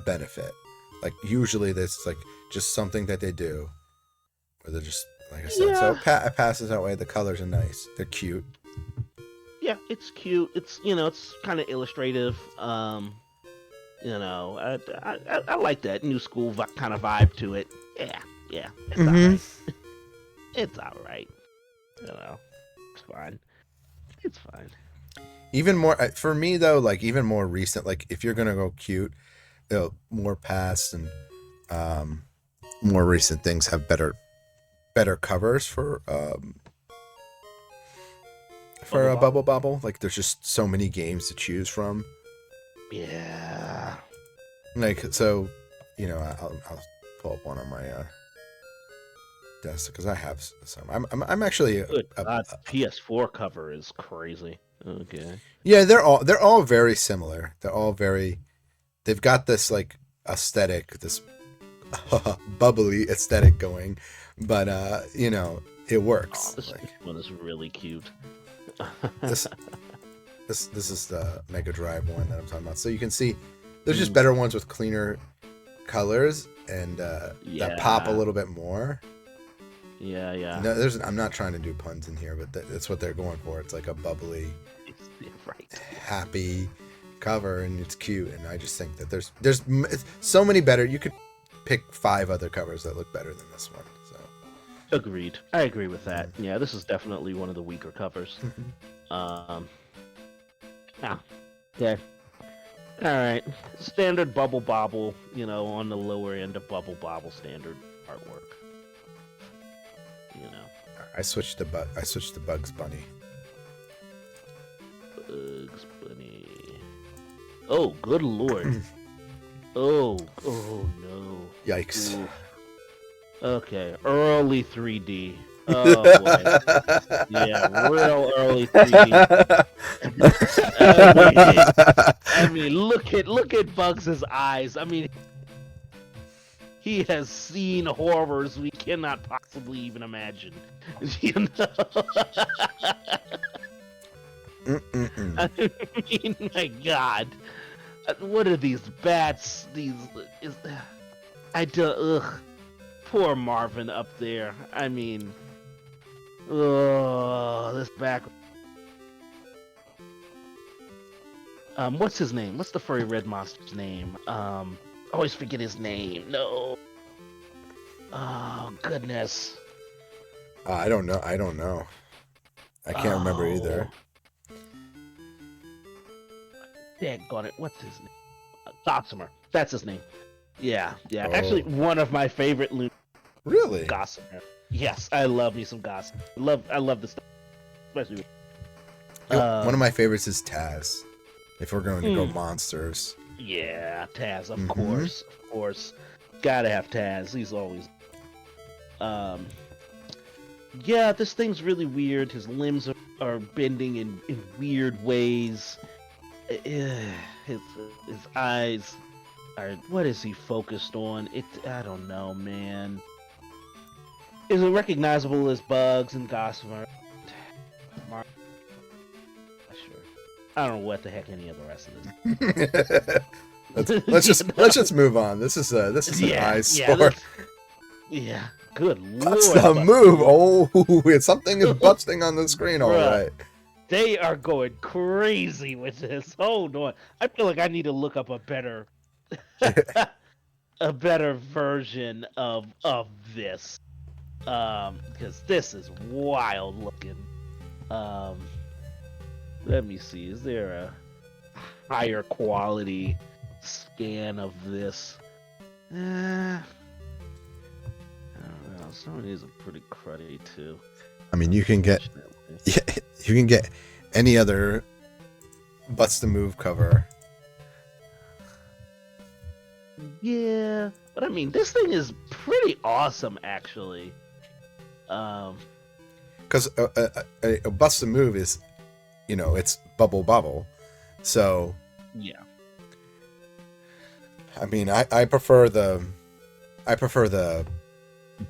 benefit. Like usually that's like just something that they do, or they're just like I said. So it passes that way. The colors are nice. They're cute. Yeah, it's cute. It's it's kind of illustrative. I like that new school kind of vibe to it. Yeah, it's alright. It's alright. It's fine. It's fine. Even more for me though, like even more recent. Like if you're gonna go cute, more past and more recent things have better covers for a Bubble Bobble. Like there's just so many games to choose from. Yeah. Like so, I'll pull up one on my desk because I have some. I'm actually PS4 cover is crazy. Okay. Yeah, they're all very similar. They've got this like aesthetic, this bubbly aesthetic going, but it works. This one is really cute. This is the Mega Drive one that I'm talking about. So you can see there's just better ones with cleaner colors and that pop a little bit more. Yeah. No, I'm not trying to do puns in here, but that's what they're going for. It's like a bubbly, happy cover, and it's cute. And I just think that there's so many better. You could pick 5 other covers that look better than this one. So agreed. I agree with that. Yeah, this is definitely one of the weaker covers. Okay. All right. Standard Bubble Bobble. On the lower end of Bubble Bobble standard artwork. I switched to Bugs Bunny. Bugs Bunny. Oh, good lord. Oh no. Yikes. Ooh. Okay, early 3D. Oh boy. Yeah, real early 3D. I mean, look at Bugs' eyes. I mean, he has seen horrors we cannot possibly even imagine. I mean, my God, what are these bats? Poor Marvin up there. I mean, this back. What's his name? What's the furry red monster's name? Always forget his name. No. Oh goodness. I don't know. I can't remember either. Daggone it. What's his name? Gossamer. That's his name. Yeah. Actually, one of my favorite loot. Really? Gossamer. Yes, I love me some Gossamer. I love this stuff. Especially. One of my favorites is Taz. If we're going to go monsters. Yeah, Taz, of course. Gotta have Taz. He's always. Yeah, this thing's really weird. His limbs are bending in weird ways. His eyes are. What is he focused on? I don't know, man. Is it recognizable as Bugs and Gossamer? Sure. I don't know what the heck any of the rest of this. let's just move on. This is an eye sport. Yeah. Good That's lord. the move. Oh, something is busting on the screen. All right. They are going crazy with this. Hold on. I feel like I need to look up a better version of this. Because this is wild looking. Let me see. Is there a higher quality scan of this? I don't know. Some of these are pretty cruddy too. I mean, you can get any other Butts to Move cover. Yeah, but I mean, this thing is pretty awesome, actually. Because a Butts to Move is, it's bubble. So yeah. I mean, I prefer the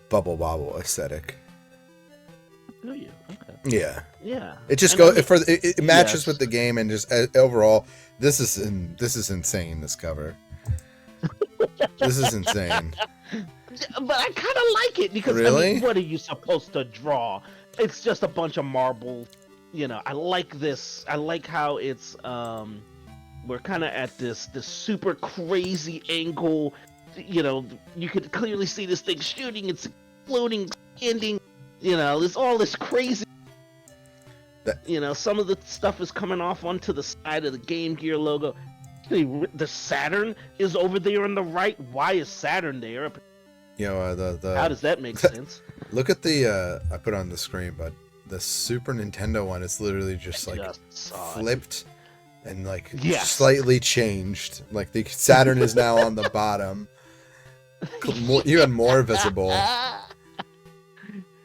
bubble bobble aesthetic. Do you? Okay. Yeah. Yeah. It just it matches with the game, and just overall, this is insane. This cover. This is insane. But I kind of like it because Really? I mean, what are you supposed to draw? It's just a bunch of marbles. I like this. I like how it's we're kind of at this super crazy angle. You could clearly see this thing shooting, it's exploding, ending. There's all this crazy. Some of the stuff is coming off onto the side of the Game Gear logo. The Saturn is over there on the right. Why is Saturn there? How does that make sense? Look at the I put on the screen, but the Super Nintendo one is literally just flipped and slightly changed. Like the Saturn is now on the bottom. Even more visible.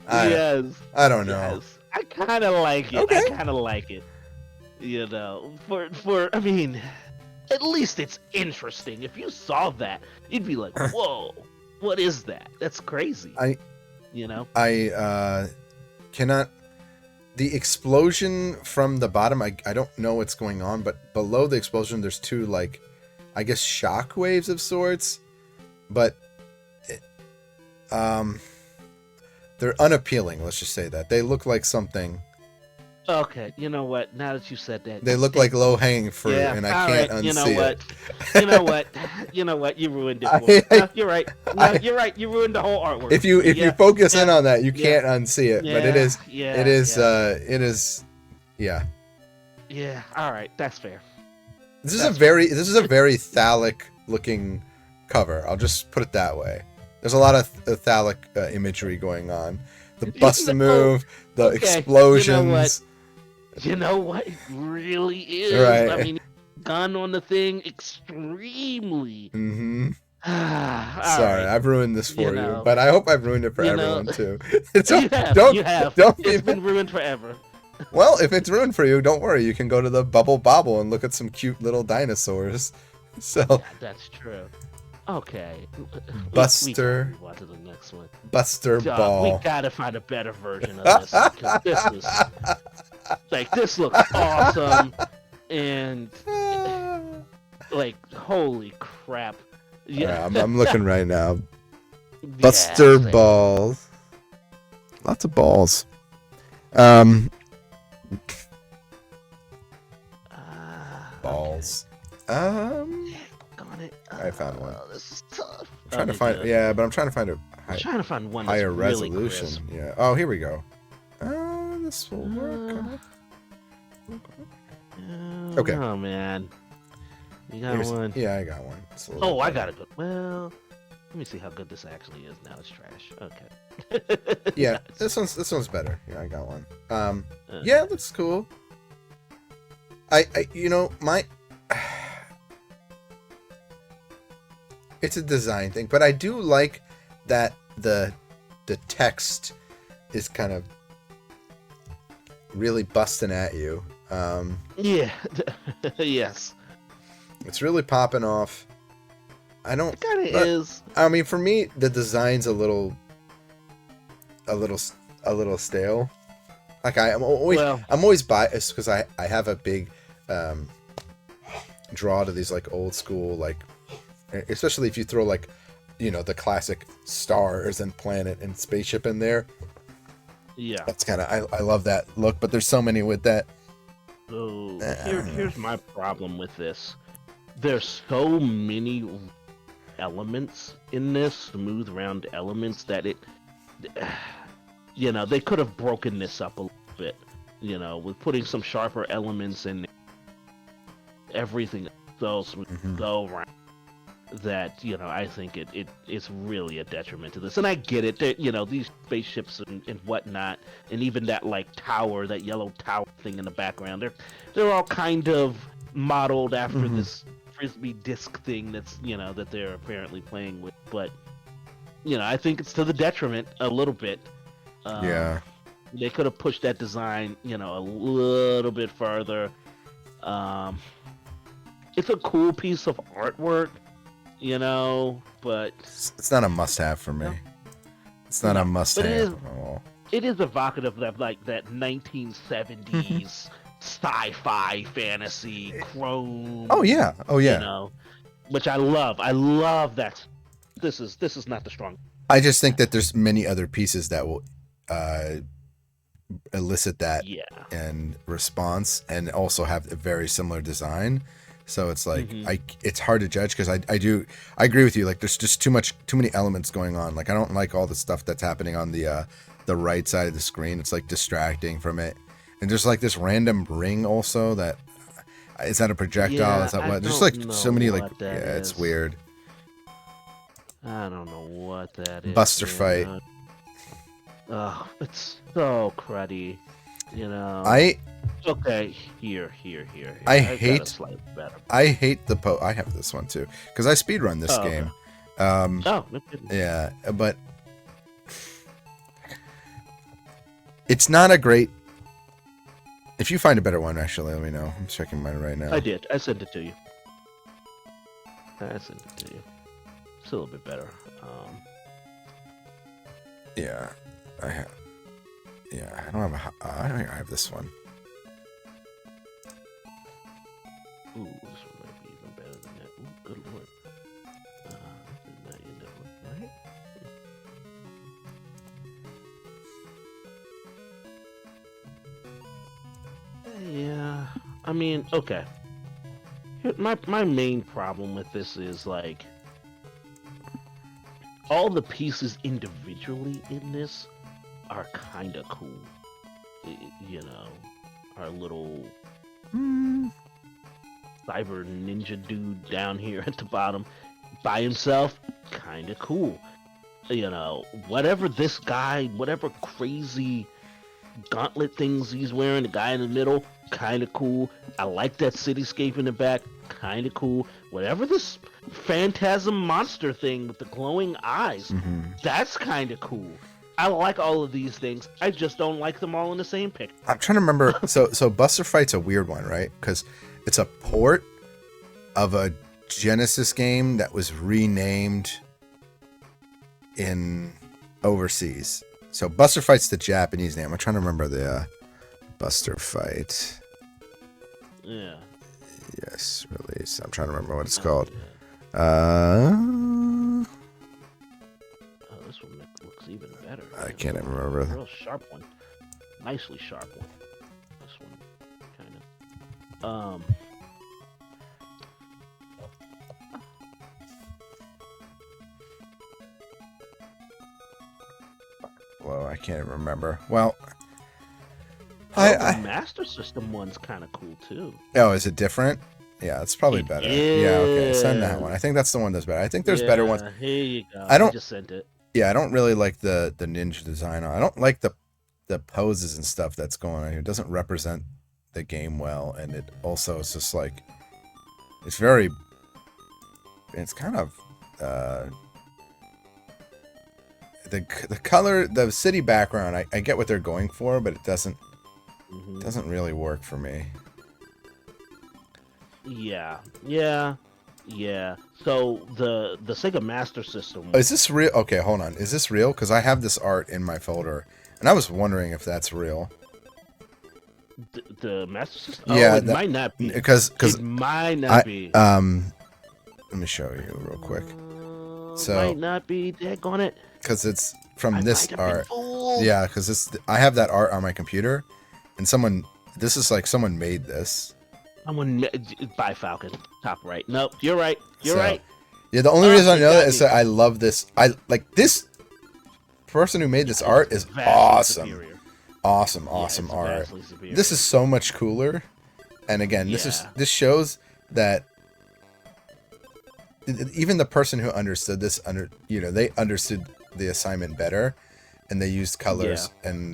Yes. I don't know. Yes. I kind of like it. Okay. I kind of like it. I mean, at least it's interesting. If you saw that, you'd be like, "Whoa, what is that? That's crazy." I cannot. The explosion from the bottom, I don't know what's going on, but below the explosion, there's two I guess shock waves of sorts, but they're unappealing. Let's just say that they look like something. Okay, you know what? Now that you said that, they look like low-hanging fruit, and I can't unsee it. You know what? You ruined it. For me. No, you're right. No, you're right. You ruined the whole artwork. If you focus in on that, you can't unsee it. But it is. Yeah. Yeah. All right. That's fair. This is a very phallic looking cover. I'll just put it that way. There's a lot of phallic imagery going on. The Bust to Move, the explosions. You know what? It really is. Right. I mean, gone on the thing extremely. Mm-hmm. Sorry, I've ruined this for you, but I hope I've ruined it for everyone too. You have. It's been ruined forever. Well, if it's ruined for you, don't worry. You can go to the Bubble Bobble and look at some cute little dinosaurs. So yeah, that's true. Okay. Buster. We to the next one. Buster Ball. We gotta find a better version of this because this looks awesome, and holy crap! Yeah, I'm looking right now. Buster Balls. Lots of balls. Balls. I found one. This is tough. I'm trying to find a one higher that's resolution. Really yeah. Oh, here we go. This will work. Okay. Oh man, you got one. Yeah, I got one. Oh, I got it. Well, let me see how good this actually is. Now it's trash. Okay. Yeah, this one's better. Yeah, I got one. Yeah, it looks cool. It's a design thing, but I do like that the text is kind of really busting at you. Yeah. Yes. It's really popping off. It kind of is. I mean, for me, the design's a little a little stale. Like I'm always biased because I have a big draw to these like old school, like especially if you throw like, you know, the classic stars and planet and spaceship in there. Yeah, that's kind of I love that look, but there's so many with that. So here's my problem with this. There's so many elements in this, smooth round elements, that it, you know, they could have broken this up a little bit, you know, with putting some sharper elements in everything so smooth, so round, that, you know, I think it's really a detriment to this. And I get it, that, you know, these spaceships and whatnot, and even that like tower, that yellow tower thing in the background, they're all kind of modeled after this frisbee disc thing that's, you know, that they're apparently playing with. But, you know, I think it's to the detriment a little bit. Yeah, they could have pushed that design, you know, a little bit further. It's a cool piece of artwork, you know, but it's not a must-have for me. It's not a must-have at all. It is evocative of like that 1970s sci-fi fantasy chrome. Oh yeah. You know, which I love. I love that. This is not the strong. I just think that there's many other pieces that will elicit that and response, and also have a very similar design. So it's like it's hard to judge, because I agree with you. Like there's just too many elements going on. Like I don't like all the stuff that's happening on the right side of the screen. It's like distracting from it. And there's like this random ring also that is that a projectile? Is that what? There's like so many like it's weird. I don't know what that is. Buster fight. Oh, it's so cruddy. You know. Okay, here. I hate the I have this one too, because I speedrun this game. Yeah, but it's not a great. If you find a better one, actually, let me know. I'm checking mine right now. I did. I sent it to you. It's a little bit better. Yeah, I have. Yeah, I don't have I have this one. Ooh, this one might be even better than that. Ooh, good lord. This is not your network, right? Yeah, I mean, okay. My main problem with this is, like, all the pieces individually in this are kind of cool. You know, our little cyber ninja dude down here at the bottom by himself, kind of cool. You know, whatever crazy gauntlet things he's wearing, the guy in the middle, kind of cool. I like that cityscape in the back, kind of cool. Whatever this phantasm monster thing with the glowing eyes, that's kind of cool. I like all of these things. I just don't like them all in the same picture. I'm trying to remember. So Buster Fight's a weird one, right? Because it's a port of a Genesis game that was renamed in overseas. So Buster Fight's the Japanese name. I'm trying to remember the Buster Fight. Yeah. Yes, release. I'm trying to remember what it's called. This one looks even better. I can't even remember. A real sharp one. Nicely sharp one. This one, kind of. Well, I can't even remember. Well, the Master System one's kind of cool too. Oh, is it different? Yeah, it's probably better. Yeah, okay, send that one. I think that's the one that's better. I think there's better ones. Here you go. I just sent it. Yeah, I don't really like the ninja design. I don't like the poses and stuff that's going on here. It doesn't represent the game well, and it also is just like it's kind of the color, the city background. I get what they're going for, but it doesn't really work for me. Yeah. Yeah. So the Sega Master System. Is this real? Okay, hold on. Is this real? Because I have this art in my folder, and I was wondering if that's real. The Master System. Yeah, Oh, it might not be. Because It might not be. let me show you real quick. So might not be. Daggone it. Because it's from this art. Fooled. Yeah, because I have that art on my computer, and this is like someone made this. Someone by Falcon. Top right. Nope. You're right. You're right. Yeah, the only reason I know that is that I love this. I like this person who made this art is awesome. Superior. Awesome art. This is so much cooler. And again, this shows that even the person who understood this they understood the assignment better, and they used colors and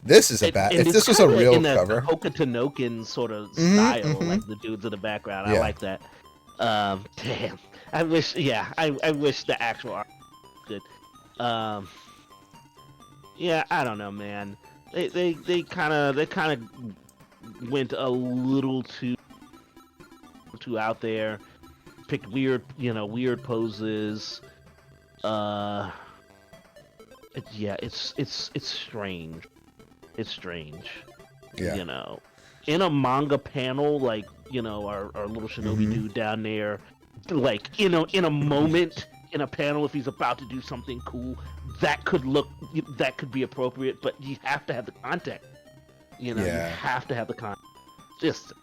this is a bad. If this was a real cover, Hokatanokin sort of style, like the dudes in the background. I like that. Damn. I wish. Yeah, I wish the actual art was good. Yeah, I don't know, man. They kind of went a little too out there. Picked weird poses. It's strange. It's strange. Yeah. In a manga panel, like, our little shinobi dude down there, like, in a moment, in a panel, if he's about to do something cool, that could be appropriate, but you have to have the context. You have to have the context. Just.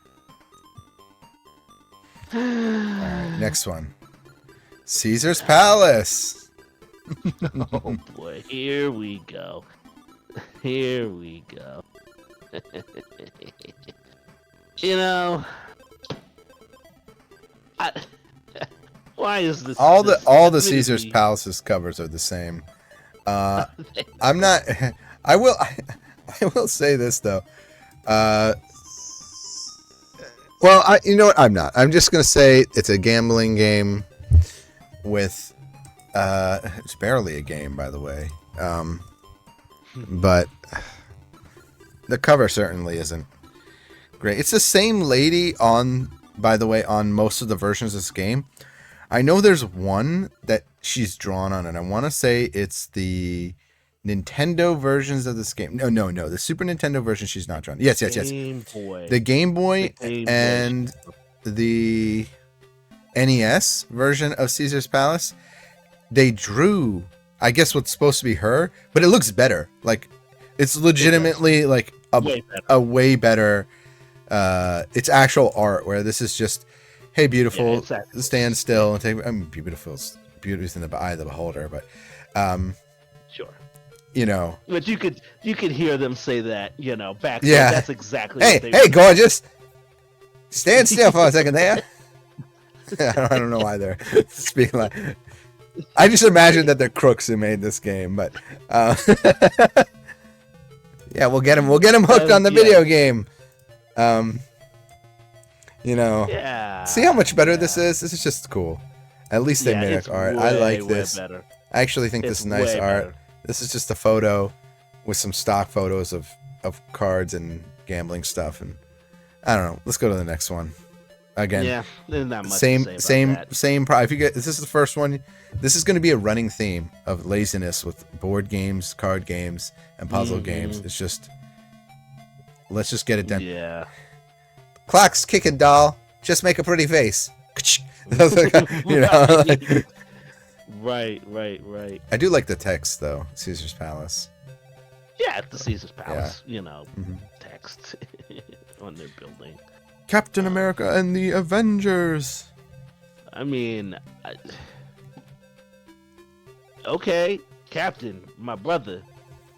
Alright, next one. Caesar's Palace. Oh boy, here we go. Here we go. Why is this? All the Caesar's Palaces covers are the same. I'm not. I will say this though. Well, you know what? I'm not. I'm just gonna say it's a gambling game with. It's barely a game, by the way. But the cover certainly isn't great. It's the same lady by the way, on most of the versions of this game. I know there's one that she's drawn on, and I want to say it's the Nintendo versions of this game. No. The Super Nintendo version she's not drawn. Yes. Game Boy. The Game Boy and the NES version of Caesar's Palace. They drew, I guess, what's supposed to be her, but it looks better. Like, it's legitimately like a way better. It's actual art, where this is just, hey, beautiful, stand still and take. I mean, beautiful's in the eye of the beholder, but sure. But you could hear them say that, back. Yeah, that's exactly. Hey, gorgeous, stand still for a second there. I don't know why they're speaking like. I just imagine that they're crooks who made this game, but yeah, we'll get him hooked on the video game. Yeah. See how much better this is? This is just cool. At least they made art. I like this. Better. I actually think this is nice art. Better. This is just a photo with some stock photos of cards and gambling stuff, and I don't know. Let's go to the next one. Again, yeah, there's not much same. If you get this is the first one. This is going to be a running theme of laziness with board games, card games, and puzzle games. It's just, let's just get it done. Yeah. Clock's kicking, doll. Just make a pretty face. Right. I do like the text though. Caesar's Palace. Yeah, the Caesar's Palace. Text on their building. Captain America and the Avengers. I mean, okay, Captain, my brother,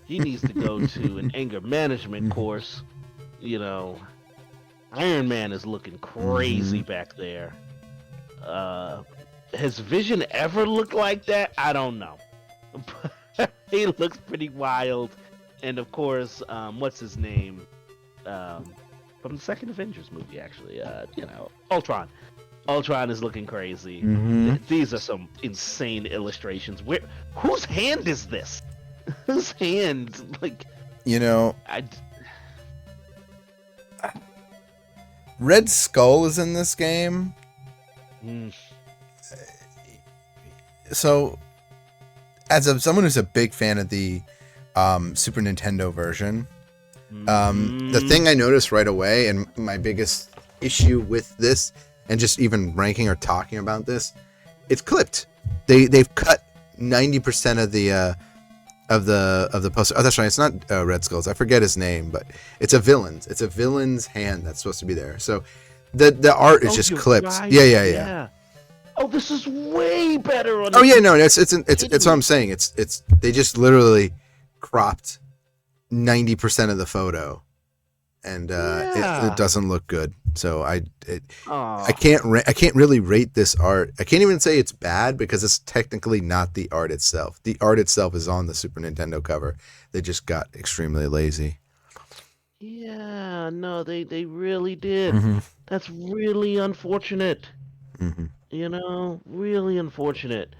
he needs to go to an anger management course. Iron Man is looking crazy back there. Has Vision ever looked like that? I don't know. He looks pretty wild. And of course, what's his name? From the second Avengers movie, actually. Ultron. Ultron is looking crazy. These are some insane illustrations. Whose hand is this? Whose hand? Red Skull is in this game. Mm. So, someone who's a big fan of the Super Nintendo version, the thing I noticed right away, and my biggest issue with this, and just even ranking or talking about this, it's clipped. They've cut 90% of the poster. Oh, that's right. It's not Red Skulls. I forget his name, but it's a villain's. It's a villain's hand that's supposed to be there. So the art is just clipped. Right. Yeah. Oh, this is way better on. Oh yeah, no, it's what I'm saying. It's they just literally cropped 90% of the photo, and it doesn't look good. So I can't really rate this art. I can't even say it's bad because it's technically not the art itself. The art itself is on the Super Nintendo cover. They just got extremely lazy. Yeah, no, they really did. Mm-hmm. That's really unfortunate. Mm-hmm. You know, really unfortunate.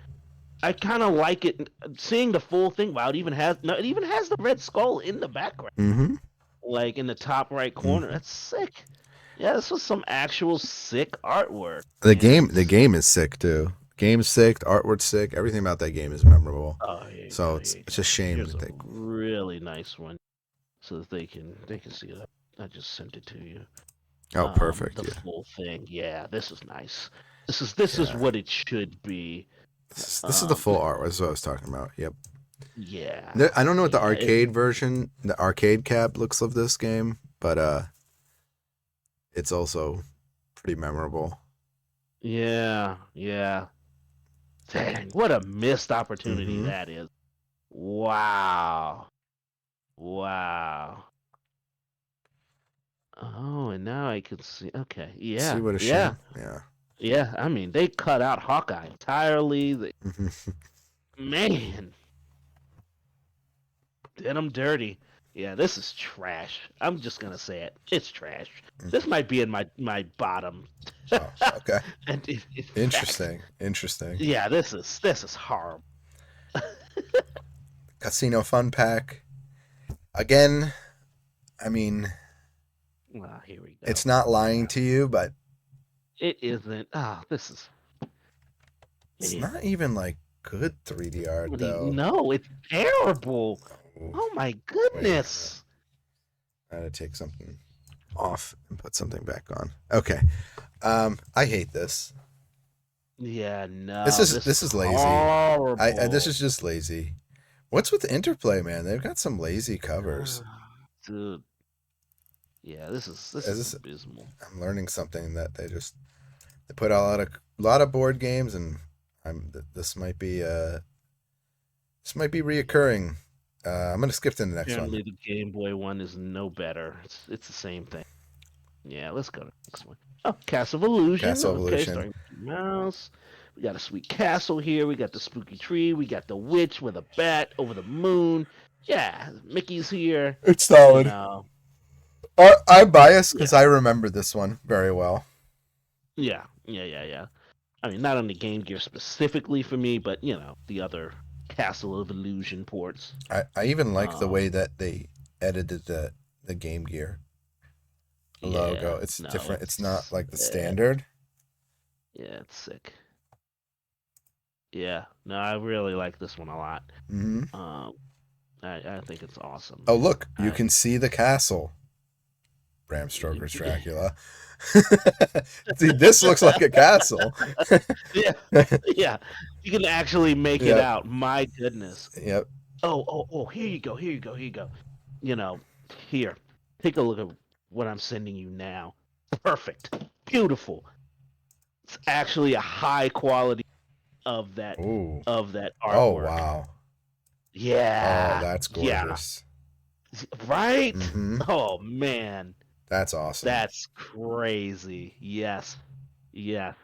I kind of like it seeing the full thing. Wow, it even has the Red Skull in the background, Mm-hmm. like in the top right corner. That's sick. Yeah, this was some actual sick artwork. The game is sick too. Game's sick, the artwork's sick. Everything about that game is memorable. Oh, yeah, So it's a shame Here's that a really nice one, so that they can see it. I just sent it to you. Oh, perfect. The full thing. Yeah, this is nice. This is what it should be. This is the full art. That's what I was talking about. Yep. Yeah. I don't know what the arcade version, the arcade cap looks of this game, but it's also pretty memorable. Yeah. Dang, what a missed opportunity that is. Wow. Oh, and now I can see. Okay, yeah. See what a shame. Yeah. Yeah, I mean, they cut out Hawkeye entirely. Man. Did them dirty. Yeah, this is trash. I'm just gonna say it. It's trash. This might be in my bottom. Oh, okay. And Interesting. Yeah, this is horrible. Casino Fun Pack. Again, I mean, well, here we go. It's not lying to you, but it isn't. This is. It's not even like good 3D art though. No, it's terrible. Oh my goodness. I had to take something off and put something back on. Okay. I hate this. Yeah, no. This is lazy. Horrible. This is just lazy. What's with the Interplay, man? They've got some lazy covers. Dude. Yeah, this is abysmal. I'm learning something that they put out a lot of board games, and this might be reoccurring. I'm gonna skip to the next Apparently one. The Game Boy one is no better. It's the same thing. Yeah, let's go to the next one. Oh, Castle of Illusion. Okay, starting with Mouse. We got a sweet castle here. We got the spooky tree. We got the witch with a bat over the moon. Yeah, Mickey's here. It's solid. You know. I'm biased because I remember this one very well. Yeah. I mean, not on the Game Gear specifically for me, but the other Castle of Illusion ports. I even like the way that they edited the Game Gear logo. It's different. It's not like the standard. Yeah, it's sick. Yeah, no, I really like this one a lot. Mm-hmm. I think it's awesome. Oh, look, you can see the castle. Bram Stoker's Dracula. See, this looks like a castle. Yeah. You can actually make it out. My goodness. Yep. Oh, here you go. Here. Take a look at what I'm sending you now. Perfect. Beautiful. It's actually a high quality of that artwork. Oh, wow. Yeah. Oh, that's gorgeous. Yeah. Right? Mm-hmm. Oh, man. That's awesome. That's crazy. Yes. Yeah.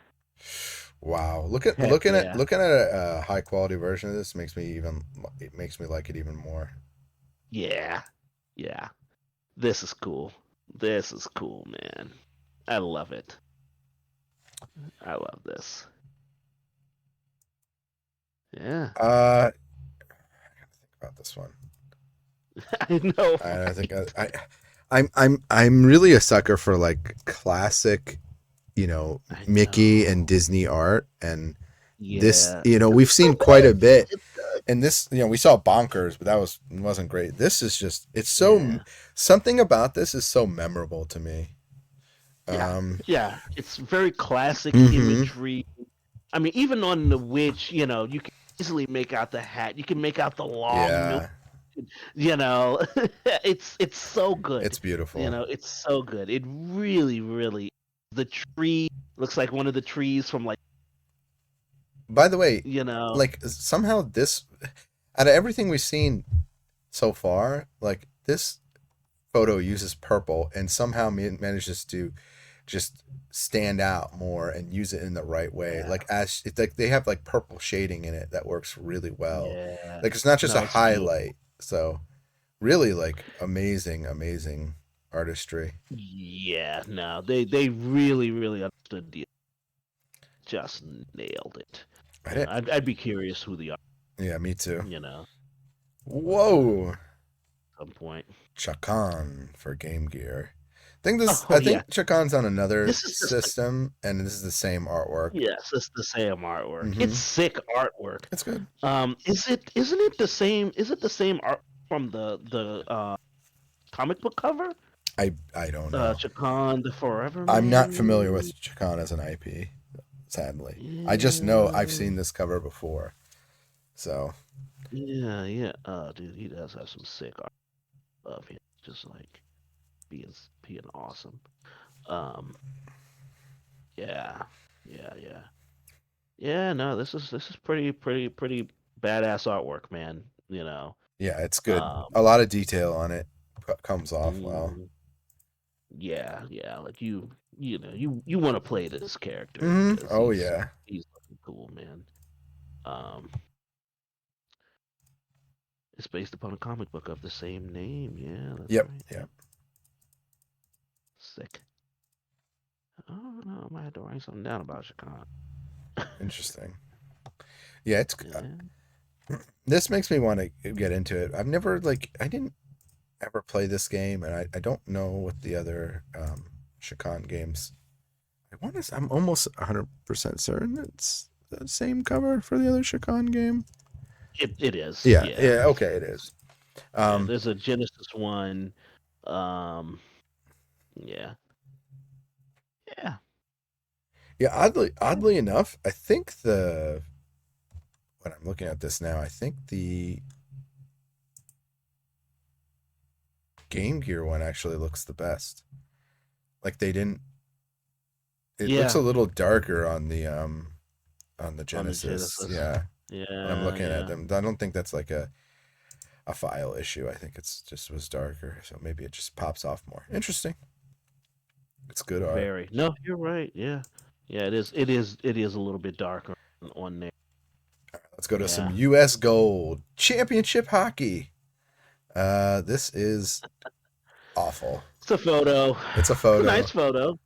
Wow. Looking at a high quality version of this makes me like it even more. Yeah. This is cool. Man. I love it. I love this. Yeah. I gotta think about this one. I know. I think I'm really a sucker for like classic, I Mickey and know. Disney art, and this, Yeah. we've It's so seen quite good. a bit. It's good. And this, we saw Bonkers, but that wasn't great. This is just, it's so, Yeah. something about this is so memorable to me. Yeah. Um, Yeah. It's very classic hmm imagery. I mean, even on the witch, you can easily make out the hat. You can make out the long nose. yeah, You know, it's so good. it's beautiful. It's so good. It really, really. The tree looks like one of the trees from like By the way, you know. like somehow this, out of everything we've seen so far, like this photo uses purple and somehow manages to just stand out more and use it in the right way. Yeah. Like as it's like they have like purple shading in it that works really well. Yeah. Like it's not just a No, it's beautiful. highlight. So really like amazing, amazing artistry. Yeah. No, they really, really understood the just nailed it. I didn't, I'd be curious who the yeah, me too. uh, Whoa. some point. Chakan for Game Gear. Oh I yeah, think Chakan's on another this is the system and this is the same artwork. yes, it's the same artwork. It's Mm-hmm. sick artwork. It's good. Isn't it the same? Is it the same art from the comic book cover? I don't know. Chakan the Forever I'm not familiar Man. with Chakan as an IP, sadly. I just know I've Yeah, seen this cover before. So, yeah, yeah. Dude, he does have some sick art of him, just like being awesome. Um, yeah, yeah, yeah. Yeah, no, this is pretty badass artwork, man. yeah, it's good. Um, A lot of detail on it comes off well. mm, yeah, yeah, like you want to play this character Hmm. because Oh, he's yeah. he's fucking cool, man. Um, it's based upon a comic book of the same name. Yeah, that's Yep, right. yep. Sick. Oh no, I might have to write something down about Shakan. Interesting. Yeah, Yeah, this makes me want to get into it. I've never, like, I didn't ever play this game, and I don't know what the other Shakan games. I'm almost 100% certain it's the same cover for the other Shakan game. it is. Yeah, Yeah, yeah, okay, it is. yeah. Um, There's a Genesis one. Um, yeah, yeah. yeah, oddly enough, I think when I'm looking at this now, I think the Game Gear one actually looks the best. Like they didn't. It looks a Yeah, little darker on the on the Genesis. Genesis. Yeah, when I'm Yeah, looking at yeah. them, I don't think that's like a file issue. I think it's just was darker, so maybe it just pops off more. Interesting. It's good art. Very. No, you're right. Yeah. Yeah, it is. It is a little bit darker on there. Let's go to some Yeah. U.S. Gold Championship Hockey. This is awful. It's a photo. It's a It's a photo. nice photo.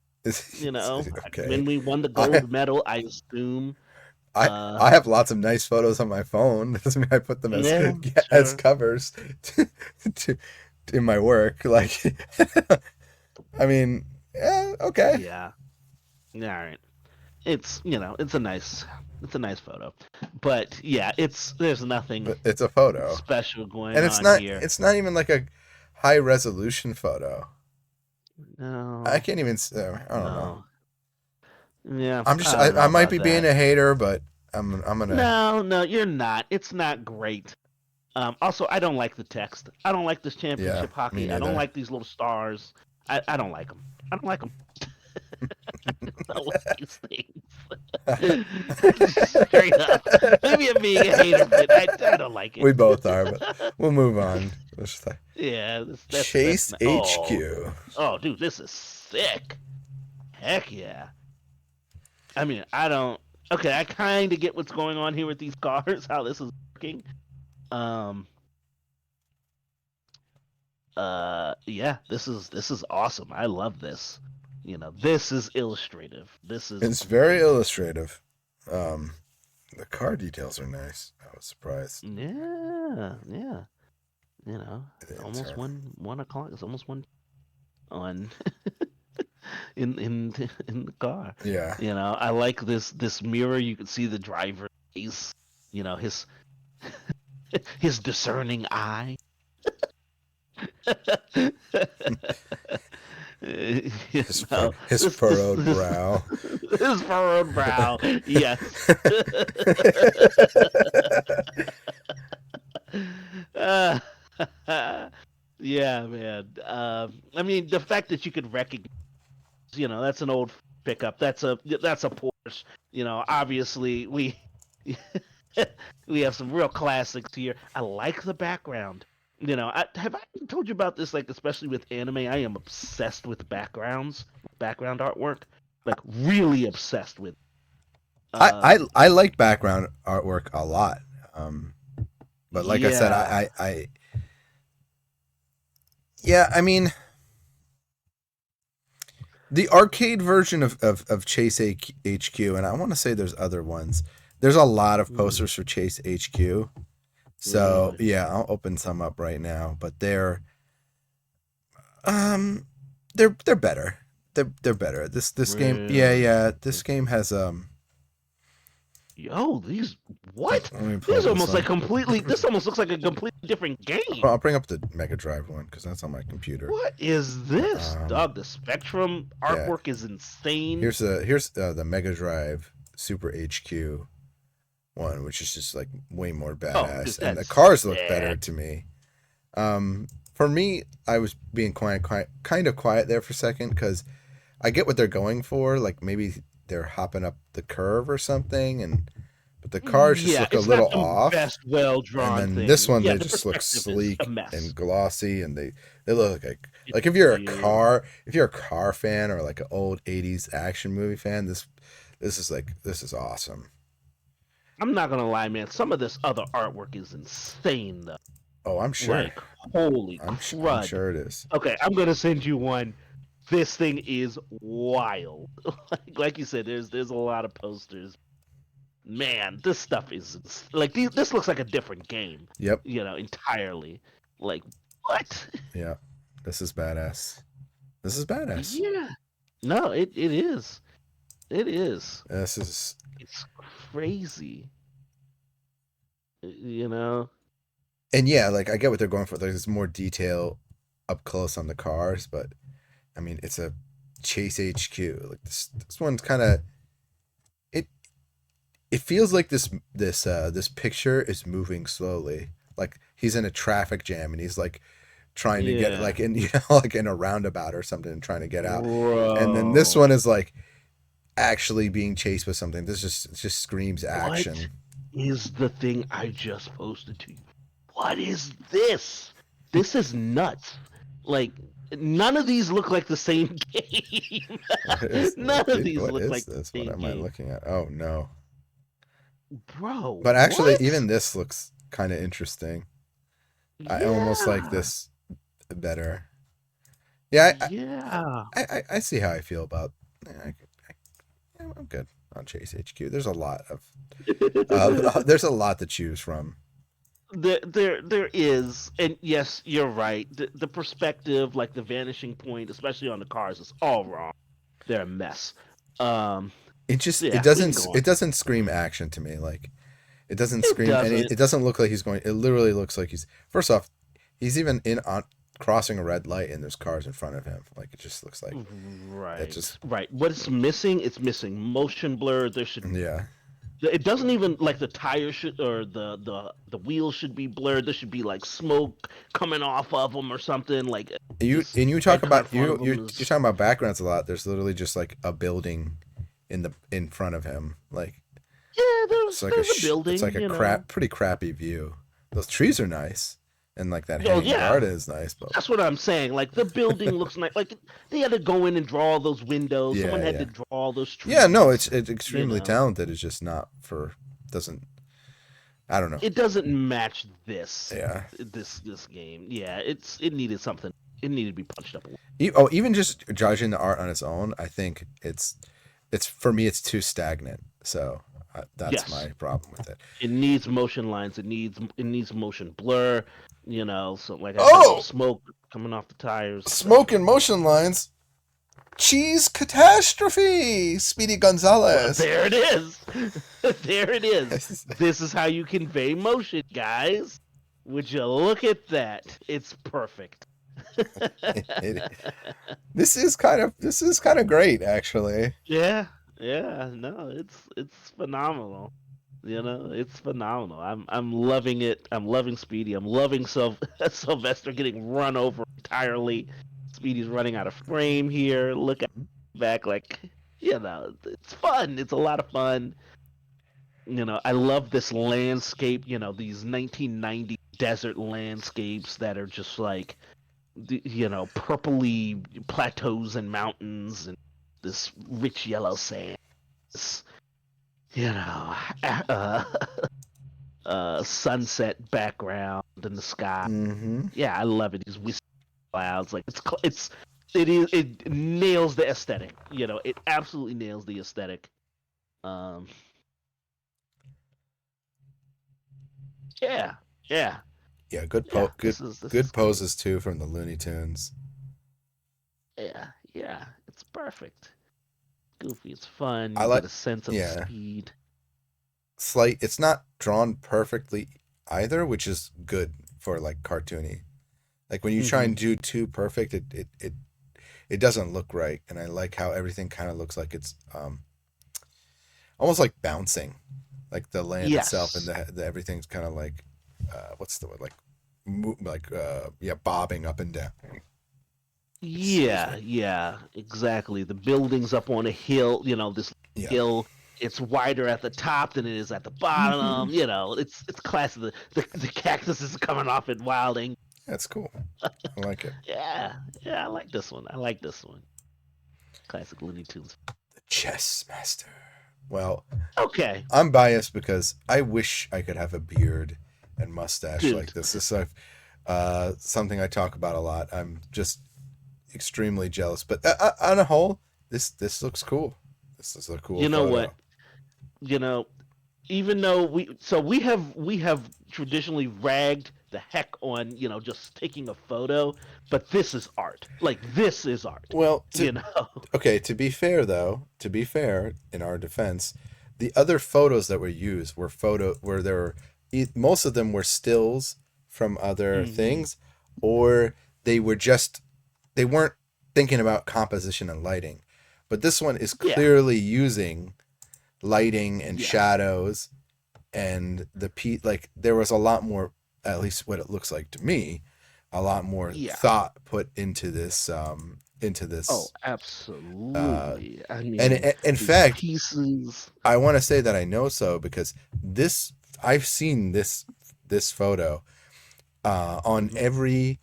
Okay. When we won the I gold medal, I assume. I Uh, I have lots of nice photos on my phone. Doesn't mean I put them as yeah, as sure. covers to, in my work. Like, I mean, yeah, okay, Yeah. All right. It's a nice photo, but yeah, there's nothing but it's a photo, special going and on here. it's not even like a high resolution photo. I No, can't even. I don't know. no. Yeah, I'm just. I don't I know might about be being that. a hater, but I'm gonna. No, no, you're not. It's not great. Also, I don't like the text. I don't like this Yeah, championship me hockey. I don't neither. like these little stars. I don't like them. I don't like them. I don't like these things. Straight up. Maybe I'm being a hater, but I don't like it. We both are, but we'll move on. Yeah, that's Chase not, HQ. oh, dude, this is sick. Heck yeah. I mean, I don't. Okay, I kind of get what's going on here with these cars. How this is working. Um. Yeah, this is awesome. I love this. This is illustrative. This is It's very great. illustrative. Um, the car details are nice. I was surprised. Yeah, yeah. The Almost internal. 1 o'clock. It's almost 1. on in the car. Yeah. I like this mirror. You can see the driver's face. His his discerning eye. His his furrowed brow. His furrowed brow. Yes. Uh, yeah, man. I mean, the fact that you could recognize, that's an old pickup. That's a Porsche. Obviously we we have some real classics here. I like the background. Have I told you about this? Like, especially with anime, I am obsessed with background artwork. Like, really obsessed with. I like background artwork a lot. But like I said, I mean, the arcade version of Chase HQ, and I want to say there's other ones. There's a lot of posters for Chase HQ. So yeah, I'll open some up right now, but they're better. They're better. This game, this game has Yo, these what? This almost looks like a completely different game. Well, I'll bring up the Mega Drive one because that's on my computer. What is this, dog? The Spectrum artwork is insane. Here's the Mega Drive Super HQ one, which is just like way more badass, and the cars look better to me. For me, I was being kind of quiet there for a second because I get what they're going for. Like maybe they're hopping up the curve or something, but the cars just look a little off. Best well-drawn and then thing. this one, they just look sleek and glossy, and they look like if you're a car fan or like an old '80s action movie fan, this is awesome. I'm not gonna lie, man. Some of this other artwork is insane, though. Oh, I'm sure. Like, holy crud! I'm sure it is. Okay, I'm gonna send you one. This thing is wild. Like you said, there's a lot of posters. Man, this stuff is like this looks like a different game. Yep. Entirely. Like, what? Yeah, this is badass. Yeah. No, it is. It is. It's crazy. And yeah, like I get what they're going for. There's more detail up close on the cars, but I mean, it's a Chase HQ. Like this one's kind of it feels like this picture is moving slowly. Like he's in a traffic jam and he's like trying to get like in like in a roundabout or something and trying to get out. Bro. And then this one is like actually being chased with something. This just screams action. What is the thing I just posted to you? What is this? This is nuts. Like, none of these look like the same game. None of these look like the same game. What am I looking at? Oh no, bro. But actually, even this looks kind of interesting. Yeah. I almost like this better. Yeah. I see how I feel about. I'm good on Chase HQ. There's a lot to choose from. There is, and yes, you're right. The perspective, like the vanishing point, especially on the cars, is all wrong. They're a mess. It doesn't scream action to me. Like it doesn't scream. It doesn't look like he's going. It literally looks like he's. First off, he's even crossing a red light and there's cars in front of him. Like it just looks like right. What it's missing? It's missing motion blur. There should It doesn't even like the tires should or the wheels should be blurred. There should be like smoke coming off of them or something. Like you're talking about backgrounds a lot. There's literally just like a building in front of him. Like there's a building. It's like a pretty crappy view. Those trees are nice. And like that hanging garden is nice, but that's what I'm saying. Like the building looks nice. Like they had to go in and draw all those windows. Someone had to draw all those trees. Yeah, no, it's extremely talented. It's just not I don't know. It doesn't match this. Yeah. This game. Yeah, it needed something. It needed to be punched up a little. Oh, even just judging the art on its own, I think it's for me it's too stagnant. So that's my problem with it. It needs motion lines. It needs motion blur. So like I said, some Oh, smoke coming off the tires, smoke etc. and motion lines. Cheese catastrophe. Speedy Well, Gonzalez. there it is. There it is. This is how you convey motion, guys. Would you look at that? It's perfect. This is kind of great, actually. Yeah, yeah, no, it's phenomenal. It's phenomenal. I'm loving it. I'm loving Speedy. I'm loving Sylvester getting run over entirely. Speedy's running out of frame here. Look at back like it's fun. It's a lot of fun. I love this landscape. These 1990 desert landscapes that are just like purpley plateaus and mountains and this rich yellow sand. This, you know, uh, sunset background in the sky. Mm-hmm. Yeah, I love it. These wispy clouds, like it nails the aesthetic. It absolutely nails the aesthetic. Um, yeah, yeah, Yeah, yeah. This good is great. poses too from the Looney Tunes. Yeah, yeah. It's perfect. Goofy. It's fun. I You get like, a sense of the yeah, speed. slight. It's not drawn perfectly either, which is good for like cartoony. Like when you try Hmm. and do too perfect, it doesn't look right. And I like how everything kind of looks like it's almost like bouncing, like the land itself and Yes. the everything's kind of like what's the word, like yeah, bobbing up and down. Excuse Yeah, me. yeah, exactly. The building's up on a hill, this Yeah. hill. It's wider at the top than it is at the Mm-hmm. bottom. It's classic. The cactuses are coming off at Wilding. That's cool. I like it. Yeah, yeah, I like this one. I like this one. Classic Looney Tunes. The Chess Master. Well, Okay, I'm biased because I wish I could have a beard and mustache like dude. this. This is something I talk about a lot. I'm just extremely jealous, but on a whole, this looks cool. This is a cool You know photo. what? You know, even though we have traditionally ragged the heck on just taking a photo, but this is art. Like this is art. Well, You know. okay, to be fair though, to be fair, in our defense, the other photos that were used were where there were most of them were stills from other Hmm. things, or they were just they weren't thinking about composition and lighting. But this one is Yeah. clearly using lighting and Yes. shadows and like there was a lot more, at least what it looks like to me, a lot more Yeah. thought put into Oh, this uh absolutely. I and mean, in these fact pieces. I want to say that I know so because I've seen this photo on Mhm. every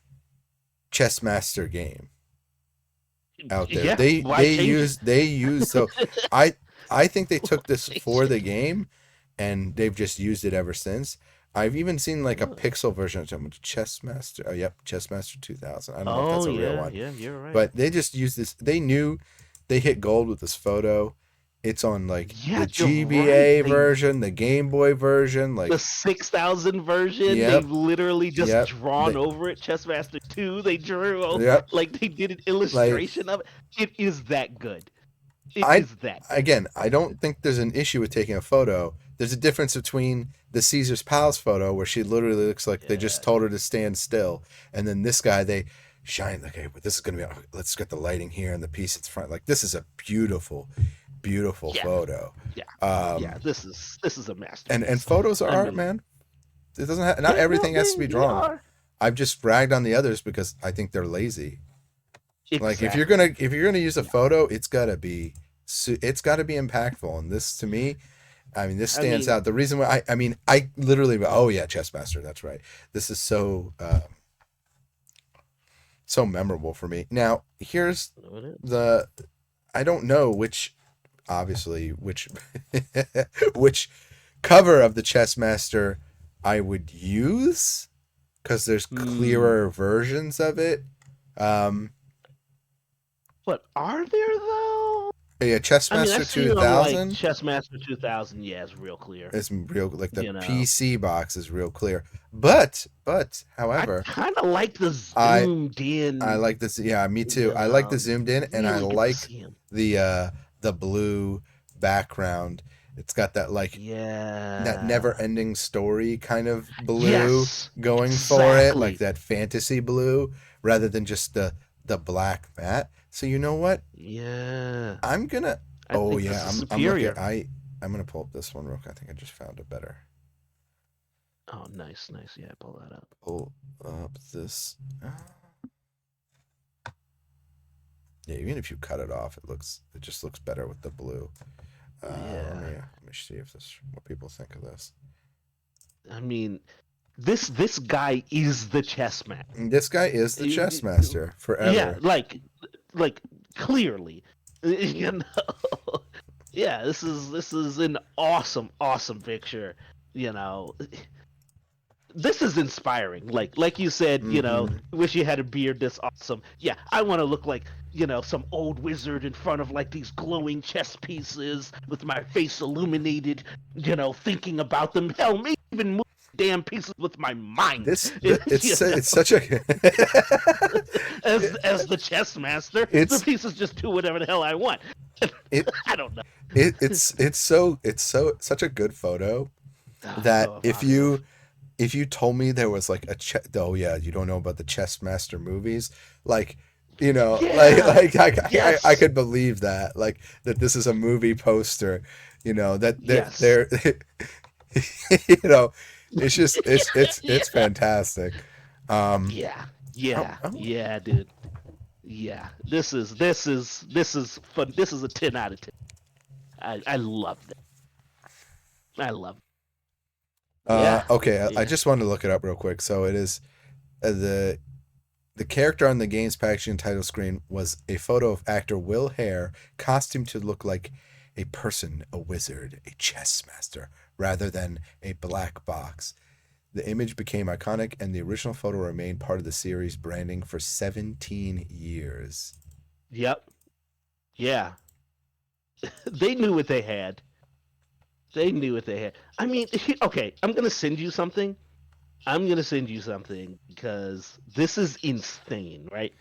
chess master game out there. Yeah. they Why they change it? use they use so i I think they took this Why for the change it? game and they've just used it ever since. I've even seen like a Really? pixel version of something, chess master, oh yep, chess master 2000. I don't know if Oh that's a real yeah, one, yeah. You're right. but they just used this. They knew they hit gold with this photo. It's on like the Yeah, you're right. GBA version, the Game Boy version, The like 6,000 version, yep, they've literally just yep, drawn over it. Chessmaster 2, they drew yep. like they did an Like illustration of it. It is that good. It I is that good. again, I don't think there's an issue with taking a photo. There's a difference between the Caesar's Palace photo where she literally looks like they just Yeah. told her to stand still, and then this guy they shine. Okay, but this is gonna be. Let's get the lighting here and the piece at the front. Like this is a beautiful, beautiful Yeah. photo. Yeah. Yeah. Um, This is a and masterpiece. photos are I art, mean, man. It doesn't have, not yeah, no, everything has to be they drawn. are. I've just bragged on the others because I think they're lazy. Like Exactly. if you're gonna use a Yeah. photo, it's got to be impactful. And this to me, I mean, this I stands mean, out. The reason why I mean, I literally, oh yeah, Chessmaster, that's right. This is so memorable for me. Now, here's what it is. the I don't know which which cover of the Chessmaster I would use because there's Hmm. clearer versions of it. Um, But are there though? Hey, a I mean, Chessmaster I've seen it on like 2000 Chessmaster 2000. Yeah, it's real clear. is real, like the You know, PC box is real clear. But, I however, kind of like the I zoomed I in. like this. Yeah, me too. You I like the know, zoomed in, and I really get to like see him. the the blue background. It's got that like that Yeah. never-ending story kind of blue Yes. going for it, like Exactly. that fantasy blue, rather than just the black matte. So you know what? Yeah. I'm gonna. I Oh think this yeah, is I'm looking. superior. I'm gonna pull up this one real quick. I think I just found it better. Oh, nice, nice. Yeah, pull that up. Pull up this. Yeah, even if you cut it off, it just looks better with the blue. Yeah. Let me see if this what people think of this. I mean, this guy is the chess man. This guy is the chess master Yeah, forever. like clearly, you know. Yeah, this is an awesome picture. You know, this is inspiring. Like you said, Mm-hmm. wish you had a beard this awesome. Yeah, I want to look like some old wizard in front of like these glowing chess pieces with my face illuminated. Thinking about them. Hell, maybe even move damn pieces with my mind. It's such a As the chess master, the it's pieces just do whatever the hell I want. it, I don't know. it's such a good photo Oh, it's that so evocative. if you told me there was like oh yeah, you don't know about the chess master movies, like Yeah. I Yes. could believe that, like that this is a movie poster, that Yes. they're you know it's just it's Yeah. fantastic. um Yeah. I, Yeah. I, Yeah, dude. Yeah. This is fun. This is a 10 out of 10. I love that. I love it. Yeah. okay, I Yeah. just wanted to look it up real quick. So it is the character on the game's packaging title screen was a photo of actor Will Hare, costumed to look like a person, a wizard, a chess master, rather than a black box. The image became iconic, and the original photo remained part of the series branding for 17 years. Yep. Yeah. They knew what they had. They knew what they had. I mean, okay, I'm going to send you something. I'm going to send you something because this is insane, right?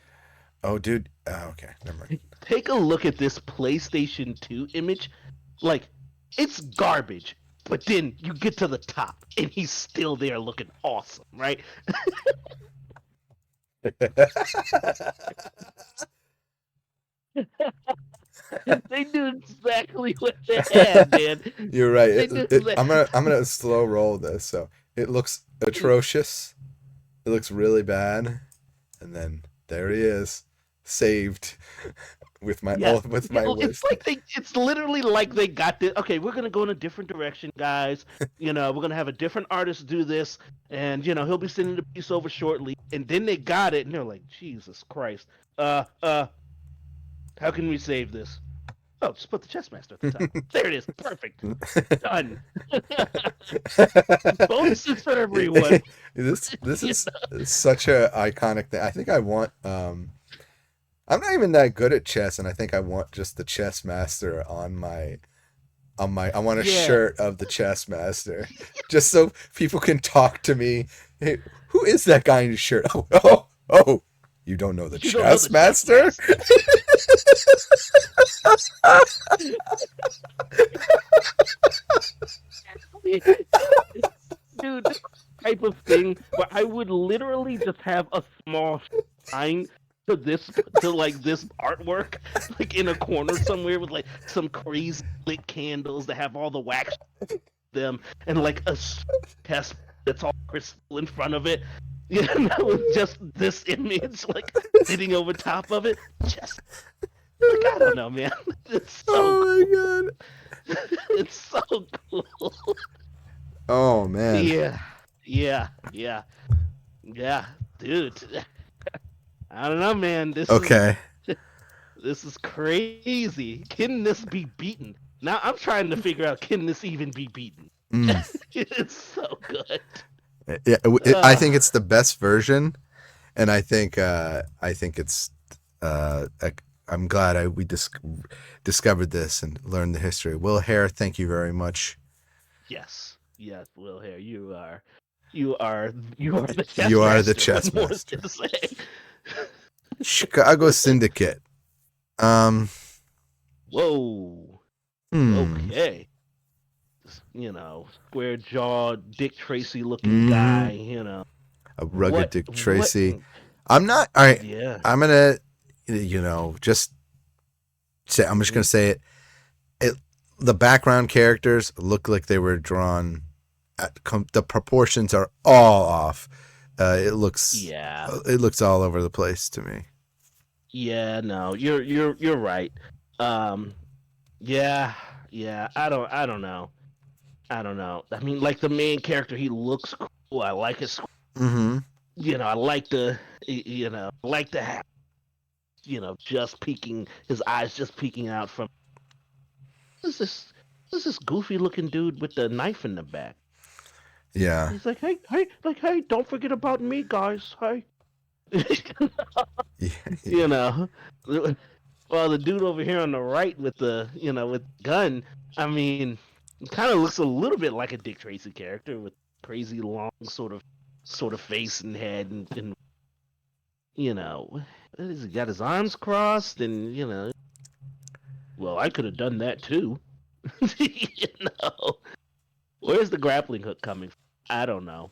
Oh, dude. Okay, never mind. Take a look at this PlayStation 2 image. Like, it's garbage. But then you get to the top and he's still there looking awesome, right? They knew exactly what they had, man. You're right. They knew that. I'm gonna slow roll this. So it looks atrocious. It looks really bad, and then there he is, saved with my Yeah, with my it's list. like it's literally like they got this. Okay, we're gonna go in a different direction, guys. We're gonna have a different artist do this, and he'll be sending the piece over shortly. And then they got it, and they're like, Jesus Christ, how can we save this? Oh, just put the chess master at the top. There it is, perfect, done. Bonuses for everyone. This You is such a iconic thing. I think I want. I'm not even that good at chess, and I think I want just the chess master on my I want a Yeah. shirt of the chess master, just so people can talk to me. Hey, who is that guy in your shirt? Oh! You don't know the You don't know the chess chess master? master. Dude, this type of thing where I would literally just have a small shrine to like this artwork, like in a corner somewhere with like some crazy lit candles that have all the wax on them and like a test that's all crystal in front of it. With just this image like sitting over top of it. Just like I don't know, man. It's so Oh cool. my god! It's so cool. Oh man. Yeah, yeah, yeah, yeah, dude. I don't know, man. This is Okay. this is crazy. Can this be beaten? Now I'm trying to figure out can this even be beaten? Mm. It's so good. Yeah, I Uh, think it's the best version, and I think it's I'm glad we discovered this and learned the history. Will Hare, thank you very much. Yes, Will Hare, you are the chess You are the master. chess What more master. to say? Chicago Syndicate. Whoa. Okay. Square jaw, Dick Tracy looking guy. A rugged Dick Tracy. What? I'm not. All right. Yeah. I'm gonna, just say. I'm just gonna say it. The background characters look like they were drawn. The proportions are all off. It looks. Yeah. It looks all over the place to me. Yeah. No, you're right. Yeah. I don't know. I mean, like the main character, he looks cool. I like his. Mm-hmm. I like the. Have. Just peeking, his eyes just peeking out from. Who's this goofy looking dude with the knife in the back? Yeah. He's like, hey, don't forget about me, guys. Hey. Yeah. Well, the dude over here on the right with the, with gun, I mean, kind of looks a little bit like a Dick Tracy character with crazy long sort of face and head and he got his arms crossed and well, I could have done that too. Where's the grappling hook coming from? I don't know.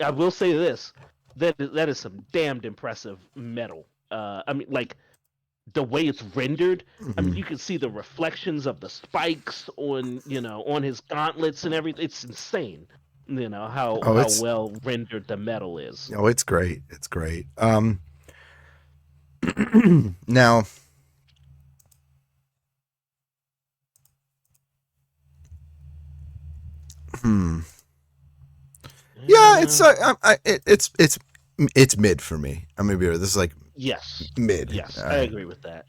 I will say this: that is some damned impressive metal. I mean, like the way it's rendered. Mm-hmm. I mean, you can see the reflections of the spikes on on his gauntlets and everything. It's insane. How well rendered the metal is. Oh, it's great. It's great. Now. Yeah, it's mid for me. I'm gonna be honest. This is like mid. Yes, I agree with that.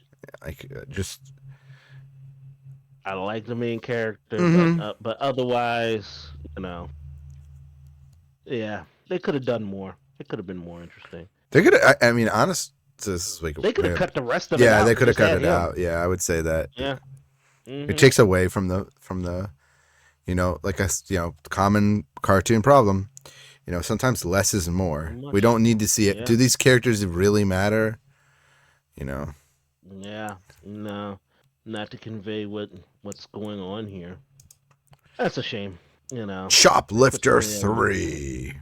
I like the main character, but otherwise, yeah, they could have done more. It could have been more interesting. They could. I mean, honest. This is like they could have cut the rest of it out. Yeah, they could have cut it out. Yeah, I would say that. Yeah, it takes away from the like a common cartoon problem. Sometimes less is more. We don't need to see it. Yeah. Do these characters really matter? Yeah, no, not to convey what's going on here. That's a shame. Shoplifter 3.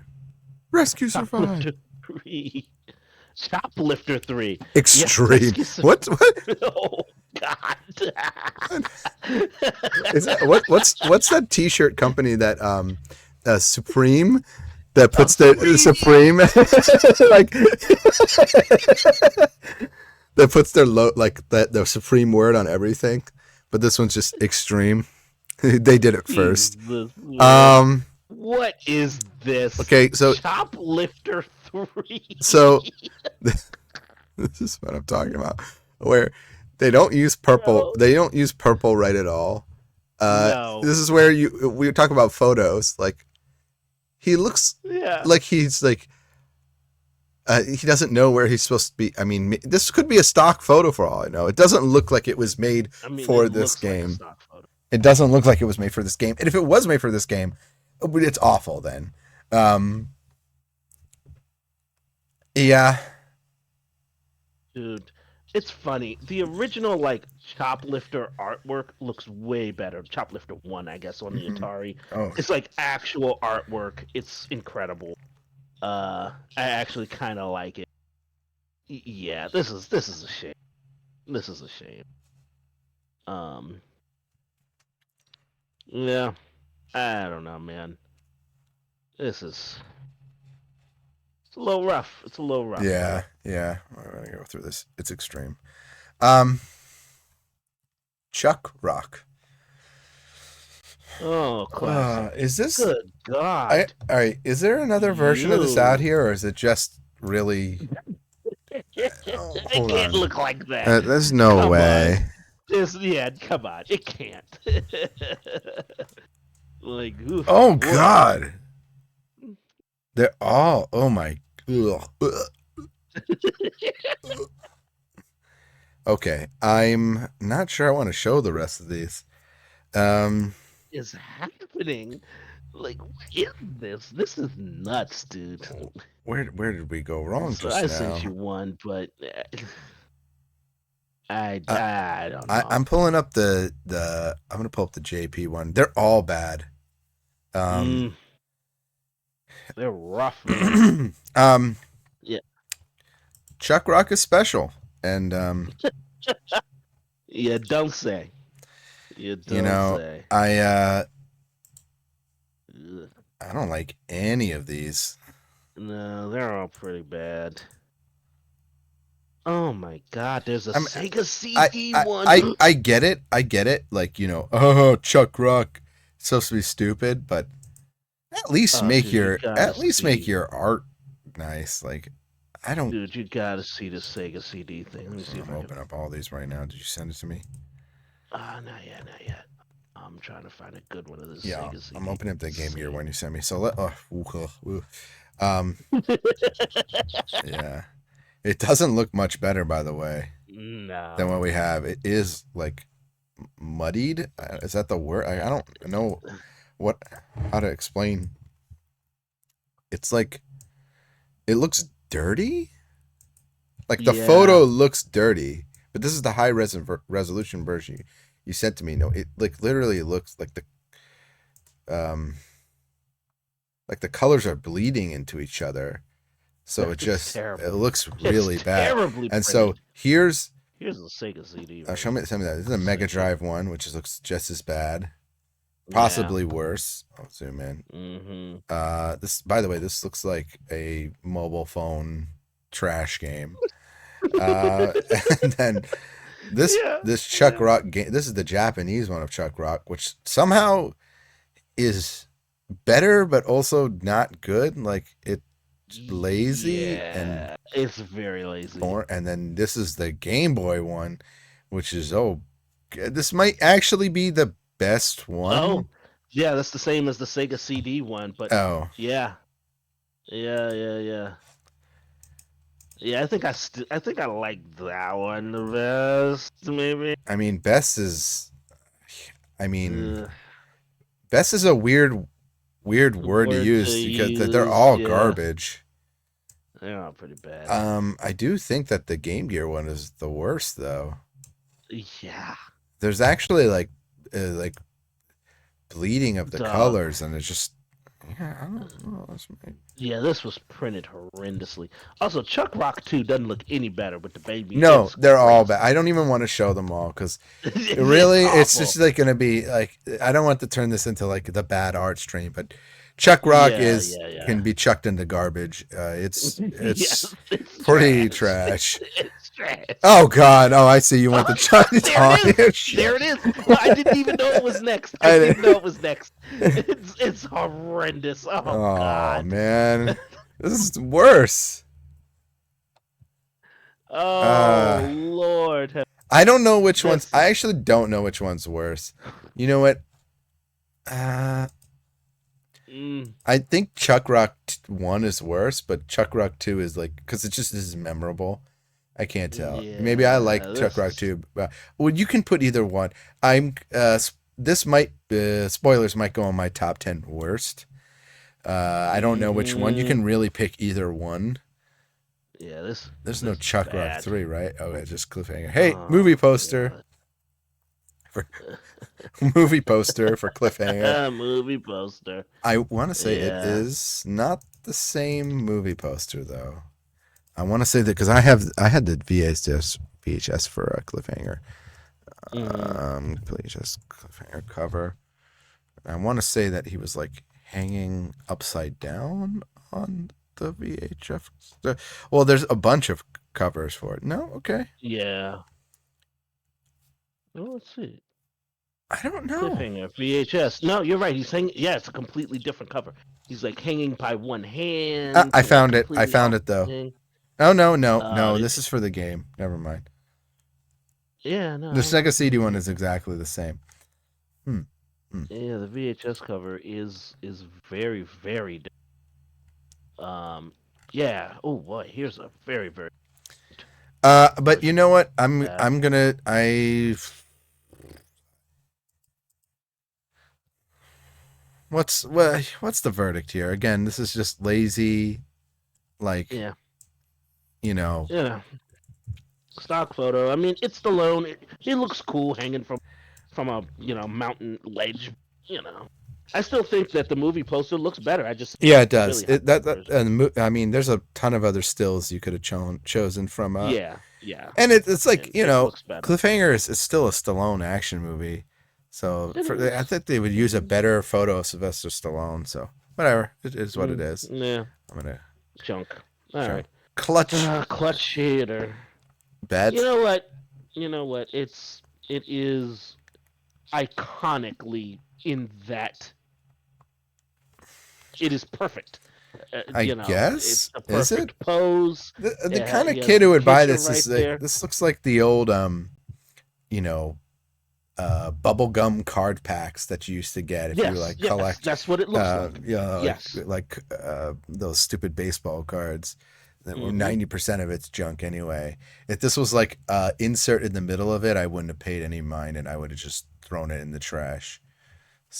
Rescue Survive. 3. Shoplifter 3. Extreme. Yes, what? Oh God. Is that, what's that T-shirt company that Supreme that puts the Supreme like that puts their the Supreme word on everything, but this one's just extreme. They did it first. What is this? Okay, so Shoplifter 3. So this is what I'm talking about. Where they don't use purple. No. They don't use purple right at all. No. This is where we talk about photos. Like he looks like he's like he doesn't know where he's supposed to be. I mean, this could be a stock photo for all I know. It doesn't look like it was made for this game. Like it doesn't look like it was made for this game. And if it was made for this game, it's awful then. Yeah. Dude, it's funny. The original Shoplifter artwork looks way better. Shoplifter 1, I guess, on the Atari. Oh. It's like actual artwork. It's incredible. I actually kind of like it. Yeah, this is a shame. This is a shame. Yeah. I don't know, man. It's a little rough. It's a little rough. Yeah. I'm gonna go through this. It's extreme. Chuck Rock. Oh, classic. Is this? Good God. All right. Is there another version of this out here, or is it just really? It can't look like that. There's no way. Come on. It can't. Oof, oh God. They're all. Oh my. Okay, I'm not sure I want to show the rest of these. Is happening? Like, what is this? This is nuts, dude. Where did we go wrong So just I sent now? you one, but I Uh, I don't know. I'm pulling up I'm gonna pull up the JP one. They're all bad. Um, Mm, they're rough, man. um, Yeah, Chuck Rock is special, and yeah. Don't say. You you don't know, say. Ugh. I don't like any of these. No, they're all pretty bad. Oh my God, there's a I mean, Sega CD one. I get it. I get it. Like, oh, Chuck Rock, it's supposed to be stupid, but Oh, dude, you gotta at least make see. your art nice. Like, I don't. Dude, you gotta see the Sega CD thing. Let me see if I'm I can. opening up all these right now. Did you send it to me? Not yet, not yet. I'm trying to find a good one of this Yeah, Sega I'm CD. opening up the Let's Game Gear see. one you sent me. So um, yeah, it doesn't look much better, by the way, than what No. we have. It is like muddied. Is that the word? I don't know what how to explain. It's like it looks dirty. Like the Yeah. photo looks dirty, but this is the high resolution version you sent to me. No, it like literally looks um like the colors are bleeding into each other. So It's it terrible. looks It's really bad. terribly And so printed. here's Here's the Sega CD show version. me that. This is a Mega Sent you. Drive one, which looks just as bad, Yeah. possibly worse. I'll zoom in. Mm-hmm. This, by the way, this looks like a mobile phone trash game. And then Yeah. this Chuck Yeah. Rock game. This is the Japanese one of Chuck Rock, which somehow is better, but also not good. Like it's lazy and Yeah. It's very lazy. boring. And then this is the Game Boy one, which is this might actually be the best Oh, one. yeah, that's the same as the Sega CD one, but Oh, yeah. Yeah. Yeah, I think I like that one the best, maybe. I mean, best is. I mean, Ugh, best is a weird word to word to use because they're use, all yeah. garbage. They're all pretty bad. I do think that the Game Gear one is the worst though. Yeah. There's actually like bleeding of the Dog. colors, and it's just yeah, I don't know. Yeah, this was printed horrendously. Also, Chuck Rock 2 doesn't look any better with the baby. No, It's they're all bad. crazy. I don't even want to show them all because It's really, it's awful. just like going to be like I don't want to turn this into like the bad art stream, but Chuck Rock is Yeah. can be chucked into garbage. Yes, It's it's pretty trash. trash. It's trash. Oh God! Oh, I see. You want the Chinese There it on is. here? There Shit. it is. Well, I didn't even know it was next. I I, didn't know it was next. It's horrendous. Oh oh God. man, this is worse. Oh Uh, Lord. I don't know which ones. This I is actually don't know which one's worse. You know what? Uh, mm, I think Chuck Rock 1 is worse, but Chuck Rock 2 is like because it just is memorable. I can't tell. Maybe I yeah. like Chuck This Rock is 2. Well, you can put either one. This might spoilers might go on my top 10 worst. I don't know which one. You mm, can really pick either one. yeah. There's no This is Chuck Rock bad. 3, right? Okay, just cliffhanger. Hey, Oh movie poster God. for movie poster for cliffhanger. Movie poster. I want to say it Yeah. is not the same movie poster though. I want to say that because I had the VHS for a cliffhanger. Hmm. VHS cliffhanger cover. I want to say that he was like hanging upside down on the VHS. Well, there's a bunch of covers for it. No, okay. Yeah. Well, let's see. I don't know. Cliffhanger VHS. No, you're right. He's hanging. Yeah, it's a completely different cover. He's like hanging by one hand, I like found it. I completely found off it though. the thing. Oh no! It, This is for the game. Never mind. yeah, no, The I'm Sega looking CD at one it. is exactly the same. Hmm. Hmm. Yeah, the VHS cover is very yeah. Oh boy, here's a very But you know what? Bad. What's the verdict here? Again, this is just lazy, like, Yeah, you know. yeah. Stock photo. I mean, it's Stallone. It looks cool hanging from a mountain ledge. You know, I still think that the movie poster looks better. I just Yeah, it it's does. really high resolution. I mean, there's a ton of other stills you could have chosen from. Yeah, yeah. And it's like, It looks better. Cliffhanger is still a Stallone action movie, so It I is. think they would use a better photo of Sylvester Stallone. So whatever, it is what it is. Yeah, I'm gonna junk. All show right. clutch Clutch shader. You beds. know what? You know what? It is iconically in that it is perfect. I It's guess, the is it perfect pose. the kind of He has kid the who would buy picture this right is like there. this looks like the old you know bubblegum card packs that you used to get if you Yes, like yes, collect that's what it looks like. like Yes. those stupid baseball cards that were Hmm. 90% of it's junk anyway. If this was like insert in the middle of it, I wouldn't have paid any mind and I would have just thrown it in the trash.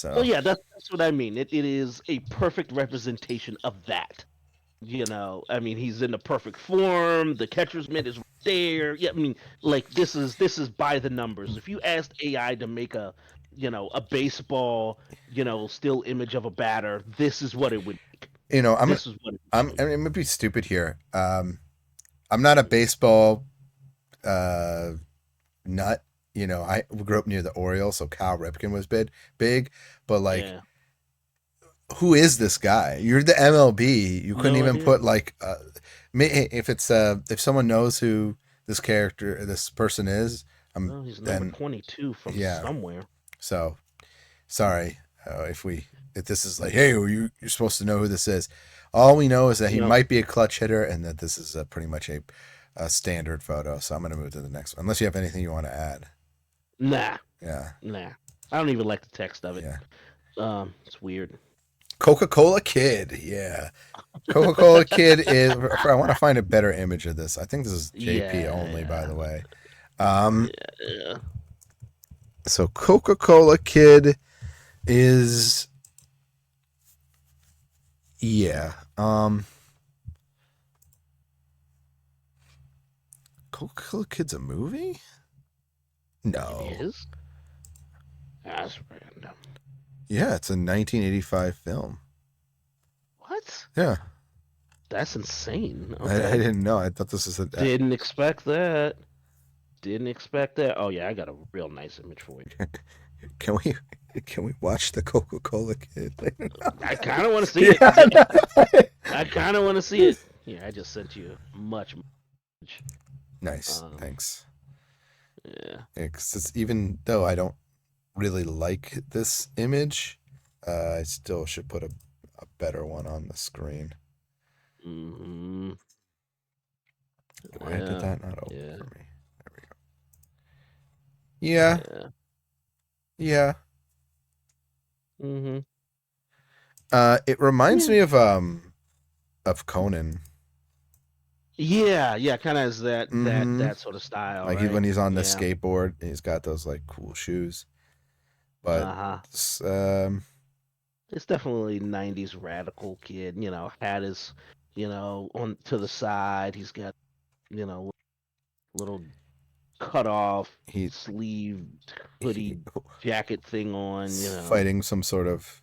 Well, So yeah, that's what I mean. It is a perfect representation of that. I mean, he's in the perfect form. The catcher's mitt is right there. Yeah, I mean, like this is by the numbers. If you asked AI to make a baseball, still image of a batter, this is what it would make. you know i'm This is what it would I'm gonna be stupid here. I'm not a baseball uh nut. I grew up near the Orioles, so Cal Ripken was big, but make. like, Yeah, who is this guy? You're the MLB. You couldn't no even idea. put like, if someone knows who this person is, Well, he's number then 22 from yeah. somewhere. So sorry if this is like, hey, you're supposed to know who this is. All we know is that he No, might be a clutch hitter, and that this is pretty much a standard photo. So I'm gonna move to the next one, unless you have anything you want to add. nah, Yeah, nah. I don't even like the text of it. yeah. It's weird. Coca-Cola Kid, yeah. Coca-Cola Kid is. I want to find a better image of this. I think this is JP Yeah, only, by yeah, the way. Um, yeah. so Coca-Cola Kid is, yeah. Coca-Cola Kid's a movie? It No. is. That's random. Yeah, it's a 1985 film. What? Yeah, That's insane. I Okay. didn't know. I thought this was a. Didn't expect that. Didn't expect that. Oh yeah, I got a real nice image for you. Can we can we watch the Coca-Cola Kid? I kind of want to see it. Yeah. I kind of want to see it. Yeah, I just sent you much. Nice, Um, thanks. yeah. Yeah, 'cause even though I don't really like this image, I still should put a better one on the screen. Hmm. Why did Yeah. that not open Yeah. for me? There we go. Yeah, Yeah. yeah. Hmm. It reminds Yeah. me of Conan. Yeah. Yeah. Kind of has that that Mm-hmm. that sort of style, Like right? when he's on the Yeah. skateboard and he's got those like cool shoes. But Uh huh. this, It's definitely '90s radical kid. Hat is, on to the side. He's got, you know, little cut off he sleeved he hoodie jacket thing on. fighting some sort of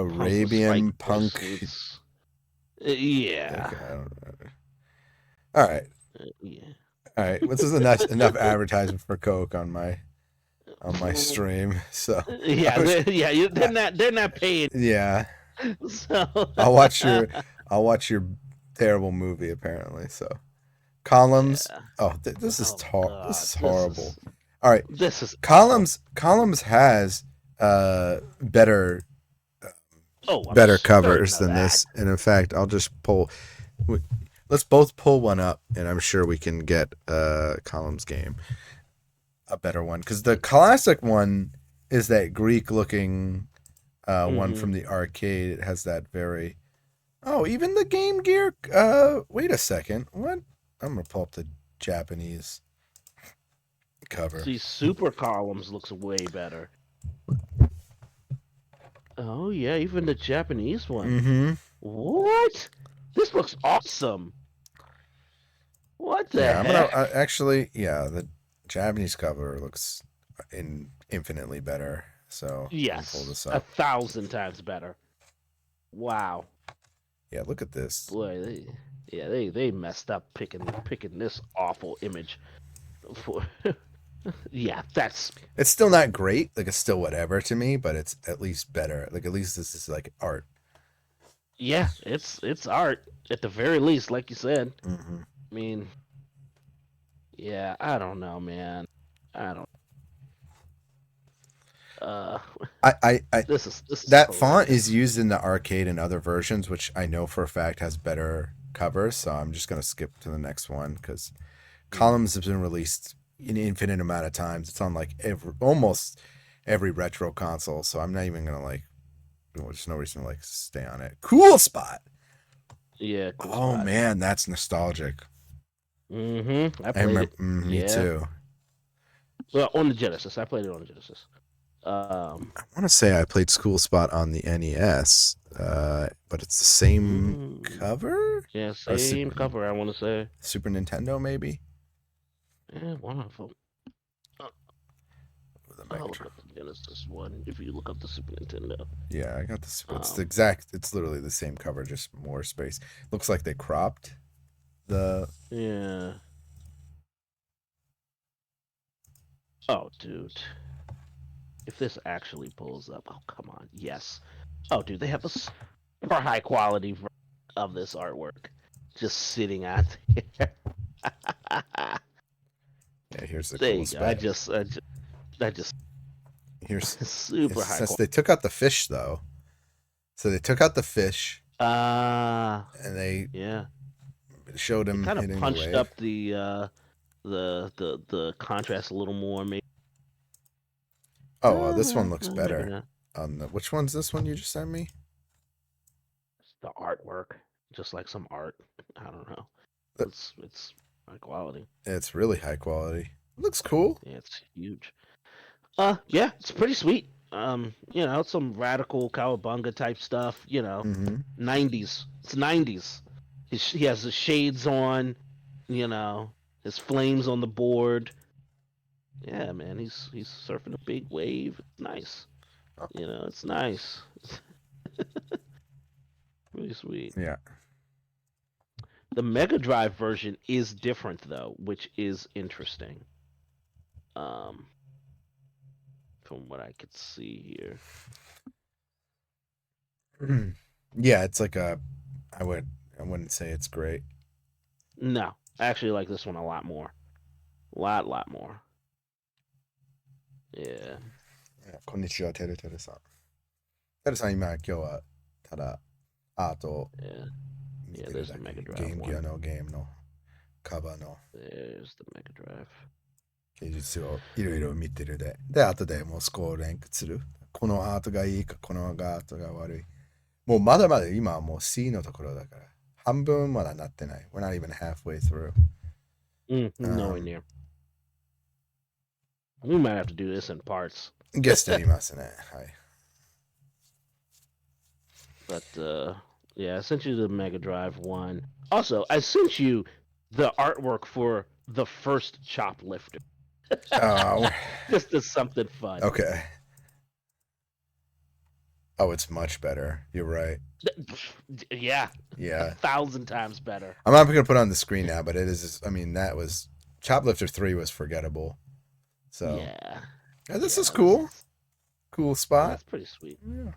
Punk with spike Arabian punk. bracelets. Yeah. Okay, I don't know. All right, Yeah. all right. This is enough advertisement for Coke on my stream. So I Yeah, was, yeah, they're not paying. yeah. So I'll watch your I'll watch your terrible movie apparently. So columns. yeah. Oh, Oh this God, is this horrible. is All right, this is awful. columns has better Oh, I'm better certain covers of than that. this. And in fact, I'll just pull. Let's both pull one up, and I'm sure we can get columns game a better one because the classic one is that Greek looking one Hmm. from the arcade. It has that very. Oh, even the Game Gear. Wait a second. What? I'm gonna pull up the Japanese cover. See, Super Columns looks way better. Oh yeah, even the Japanese one. Mm-hmm. What? This looks awesome. What the Yeah, I'm gonna heck? actually. Yeah, the Japanese cover looks infinitely better. So let me pull Yes, this a up. thousand times better. Wow. Yeah, look at this. Boy, they messed up picking this awful image for. Yeah, that's It's still not great. Like it's still whatever to me, but it's at least better. Like at least this is like art. yeah, it's art at the very least, like you said. Mm-hmm. I mean, yeah, I don't know, man. I don't. Uh, I this is that font is hilarious. used in the arcade and other versions, which I know for a fact has better covers. So I'm just gonna skip to the next one because Mm. Columns has been released an infinite amount of times. It's on like almost every retro console. So I'm not even gonna like. There's no reason to like stay on it. Cool spot. Yeah, cool Oh spot. man, that's nostalgic. I I played remember. it. Me Yeah, too. well, on the Genesis, I played it on the Genesis. I want to say I played School Spot on the NES, but it's the same mm, cover. yeah, Or same cover. I want to say. Super Nintendo, maybe? Yeah, one of them. With a I'll Mega look Drive. up the Genesis one if you look up the Super Nintendo. Yeah, I got this. It's the Um, exact. It's literally the same cover, just more space. Looks like they cropped the. yeah. Oh, dude. If this actually pulls up, oh come on, yes. Oh, dude, they have a super high quality of this artwork just sitting out there. Yeah, here's the There you cool go. spot. I just Here's. super high Since quality. they took out the fish, though, so they took out the fish and they Yeah. showed They him kind of hitting the punched wave. up the contrast a little more, maybe. Oh, this one looks Maybe better. not. Which one's this one you just sent me? The artwork, just like some art. I don't know. Uh, It's high quality. It's really high quality. Looks cool. Yeah, it's huge. Yeah, it's pretty sweet. Some radical cowabunga type stuff. Mm-hmm. 90s. It's 90s. He has his shades on. You know, his flames on the board. Yeah, man, he's surfing a big wave. It's nice. It's nice. Really sweet. Yeah. The Mega Drive version is different though, which is interesting. Um, from what I could see here. Yeah, it's like a. I would. I wouldn't say it's great. No, I actually like this one a lot more. Lot more. Yeah. こんにちは、てるてるさん。てるさん、今、今日は、ただ、アートを Yeah. 見 Yeah, てる there's だ the け。Mega ゲ Drive ームギア one. のゲームのカバーの There's the Mega Drive. 芸術をいろいろ見てるで。で、後でもうスコアランクする。このアートがいいか、このアートが悪い。もうまだまだ今はもう C のところだから。半分まだなってない。We're not even halfway through. Nowhere near. We might have to do this in parts. ゲストやりますね。はい。But yeah, I sent you the Mega Drive one. Also, I sent you the artwork for the first Choplifter. Oh, Just as something fun. okay. Oh, it's much better. You're right. Yeah, Yeah. 1,000 times better. I'm not going to put it on the screen now, but it is. I mean, that was. Choplifter 3 was forgettable. So. Yeah. This Yeah, is cool. Cool spot. That's pretty sweet. Yeah.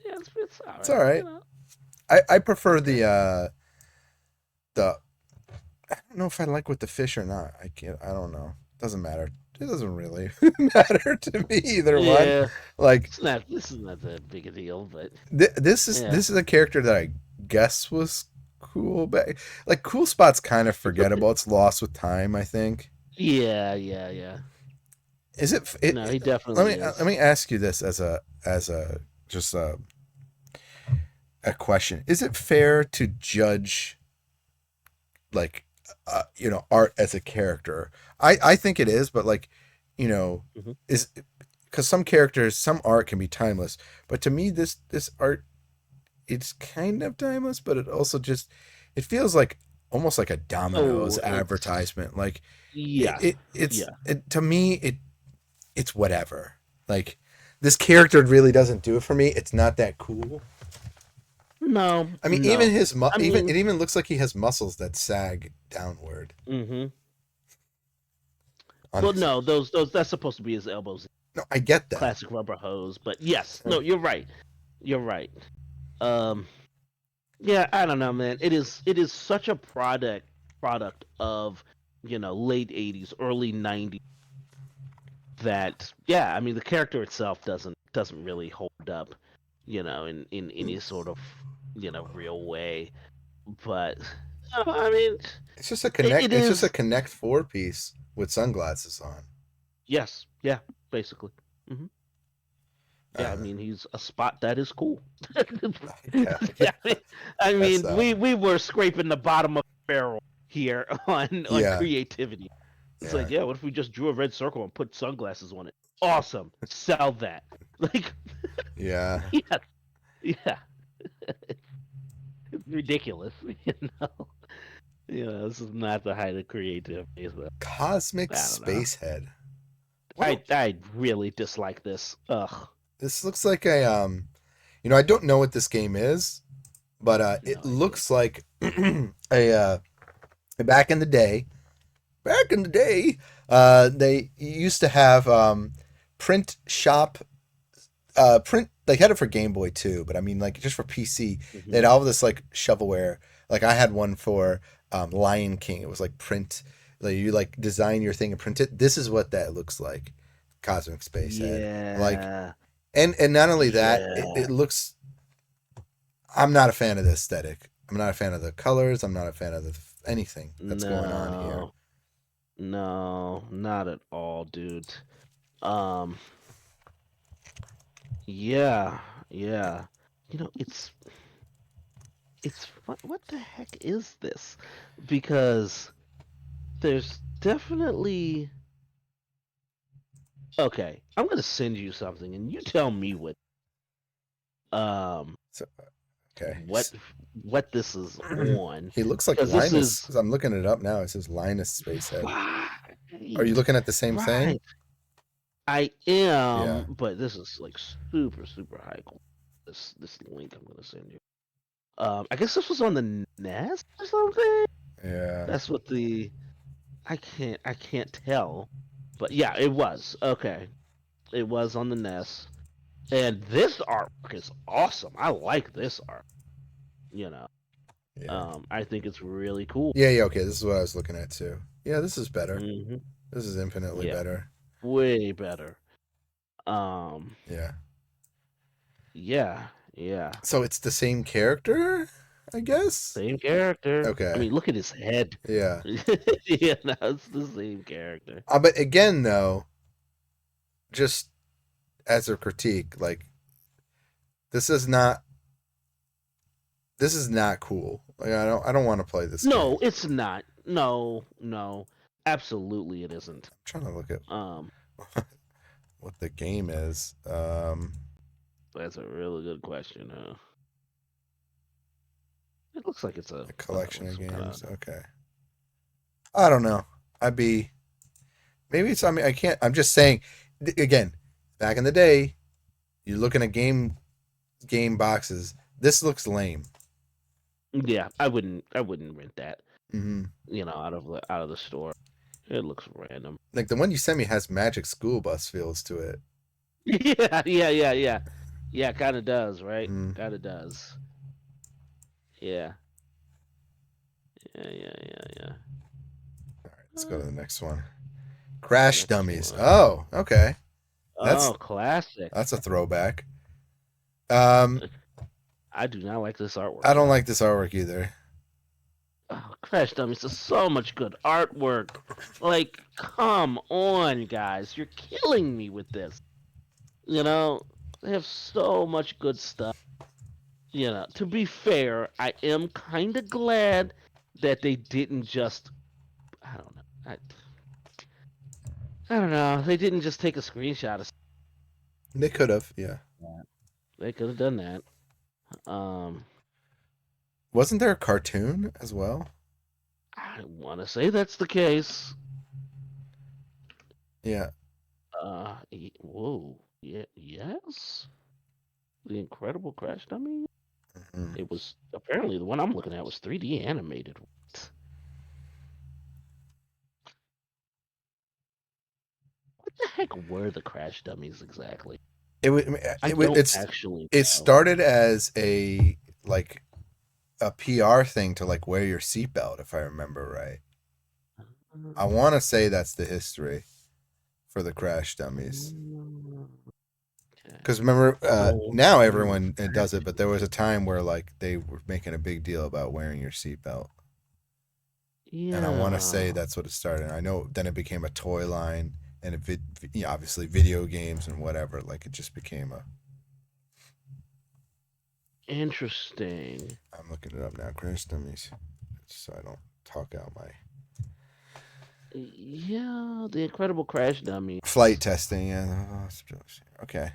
Yeah, it's all right. It's all right. I prefer the. I don't know if I like with the fish or not. I don't know. Doesn't matter. It doesn't really matter to me either one. Like this is not that big a deal, but this is a character that I guess was cool, but like Cool Spot's kind of forgettable. It's lost with time, I think. Yeah. Is it? No, he definitely is. Let me ask you this as a just a question. Is it fair to judge like art as a character. I think it is, but like Mhm. is because some characters, some art can be timeless, but to me this art, it's kind of timeless, but it also just it feels like almost like a Domino's Oh, it's advertisement. Like yes, yeah. to me it's whatever. Like this character really doesn't do it for me. It's not that cool. No, I mean, even no. I even mean, it even looks like he has muscles that sag downward hmm on well, his. no, those that's supposed to be his elbows. No, I get that. Classic rubber hose, but yes, no, you're right. You're right. Um, yeah, I don't know, man. It is such a product of late '80s, early '90s that yeah, I mean the character itself doesn't really hold up, in any sort of real way. But I mean, It's just a it connect. It's just a is Connect Four piece with sunglasses on. yes, yeah, basically. hmm Yeah, I Uh, mean he's a spot that is cool. yeah, Yeah, I guess mean so. we were scraping the bottom of the barrel here on Yeah, creativity. It's yeah, like, yeah, what if we just drew a red circle and put sunglasses on it? Awesome, sell that. Like, yeah. yeah, yeah, it's ridiculous. This is not the height of creativity. So Cosmic I don't know. Space Head. What? I really dislike this. Ugh. This looks like a I don't know what this game is, but No it idea. looks like a back in the day. Back in the day, they used to have print shop print. They had it for Game Boy too, but I mean, like just for PC, they hmm had all this like shovelware. Like I had one for Lion King. It was like print. Like you like design your thing and print it. This is what that looks like. Cosmic Space Head. Like Yeah. and not only that, Yeah. it looks. I'm not a fan of the aesthetic. I'm not a fan of the colors. I'm not a fan of anything that's going on here. No. No, not at all, dude. Um, yeah, yeah. It's what the heck is this? Because there's definitely okay. I'm gonna send you something, and you tell me um So okay, what what this is on, he looks like because this Linus. is I'm looking it up now. It says Linus Spacehead. Are you right, looking at the same thing? right. I Yeah, am, but this is like super super high. This link I'm gonna send you. I guess this was on the NES or something. yeah, That's what I can't tell, but yeah, it was okay. It was on the NES, and this artwork is awesome. I like this art. You know, yeah, I think it's really cool. yeah, yeah. Okay, this is what I was looking at too. Yeah, this is better. hmm This is infinitely Yeah, better. way better. Um, Yeah. yeah, yeah. So it's the same character, I guess. Same character. I Okay. mean, look at his head. Yeah. Yeah, no, it's the same character. But again, though, just as a critique, like this is not this is not cool. Like I don't want to play this game. No, it's not. No, no, absolutely it isn't. I'm trying to look at Um, what the game is. that's a really good question. It looks like it's A collection of some kind of games. Okay. I don't know. I'd be maybe it's. I mean, I can't. I'm just saying. Again, back in the day, you're looking at game boxes. This looks lame. yeah. I wouldn't rent that. Hmm. Out of the store. It looks random. Like the one you sent me has Magic School Bus feels to it. Yeah, yeah, yeah, yeah, yeah. Kind of does, right? Mm. Kind of does. Yeah, yeah, yeah, yeah, yeah. Let's go to the next one. The Crash next Dummies. one. Oh, okay. Oh, That's classic. that's a throwback. Um, I do not like this artwork I at don't all. like this artwork either. Oh, Crash Dummies is so much good artwork. Like, come on, guys. You're killing me with this. You know, they have so much good stuff. To be fair, I am kind of glad that they didn't just, I don't know. I don't know. They didn't just take a screenshot of They could have, yeah. that. They could have done that. Um, Wasn't there a cartoon as well? I want to say that's the case. Yeah. Whoa. Yeah. Yes. The Incredible Crash Dummy. Mhm. It was apparently the one I'm looking at was 3D animated. What the heck were the Crash Dummies exactly? It was. I It was. don't actually It know. started as like a PR thing to like wear your seatbelt, if I remember right. I want to say that's the history for the Crash Dummies. Because remember, Oh, now everyone does it, but there was a time where like they were making a big deal about wearing your seatbelt, and I want to say yeah. that's what it started. I know then it became a toy line, and obviously video games and whatever. Like it just became a. Interesting. I'm looking it up now. Crash Dummies, so I don't talk out my Yeah, the Incredible Crash Dummies. flight testing. Yeah, okay.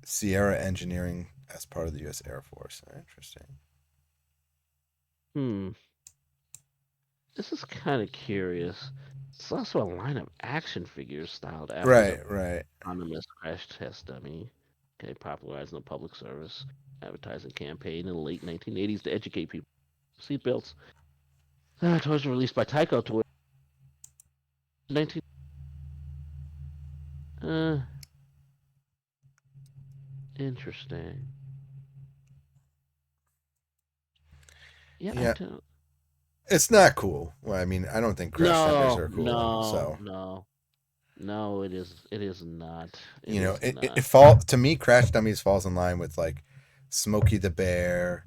Sierra Engineering as part of the U.S. Air Force. Interesting. Hmm. This is kind of curious. It's also a line of action figures styled after the Right, right. anonymous crash test dummy. Okay, popularized in the public service advertising campaign in the late 1980s to educate people. Seatbelts. Toys were released by Tyco Toys. 19. Uh, Interesting. Yeah, I Yeah, don't. it's not cool. Well, I mean, I don't think crash dummies No, are cool. no, So no, no. It is. It is not. It you know, is it not. fall to me. Crash dummies falls in line with like Smokey the Bear.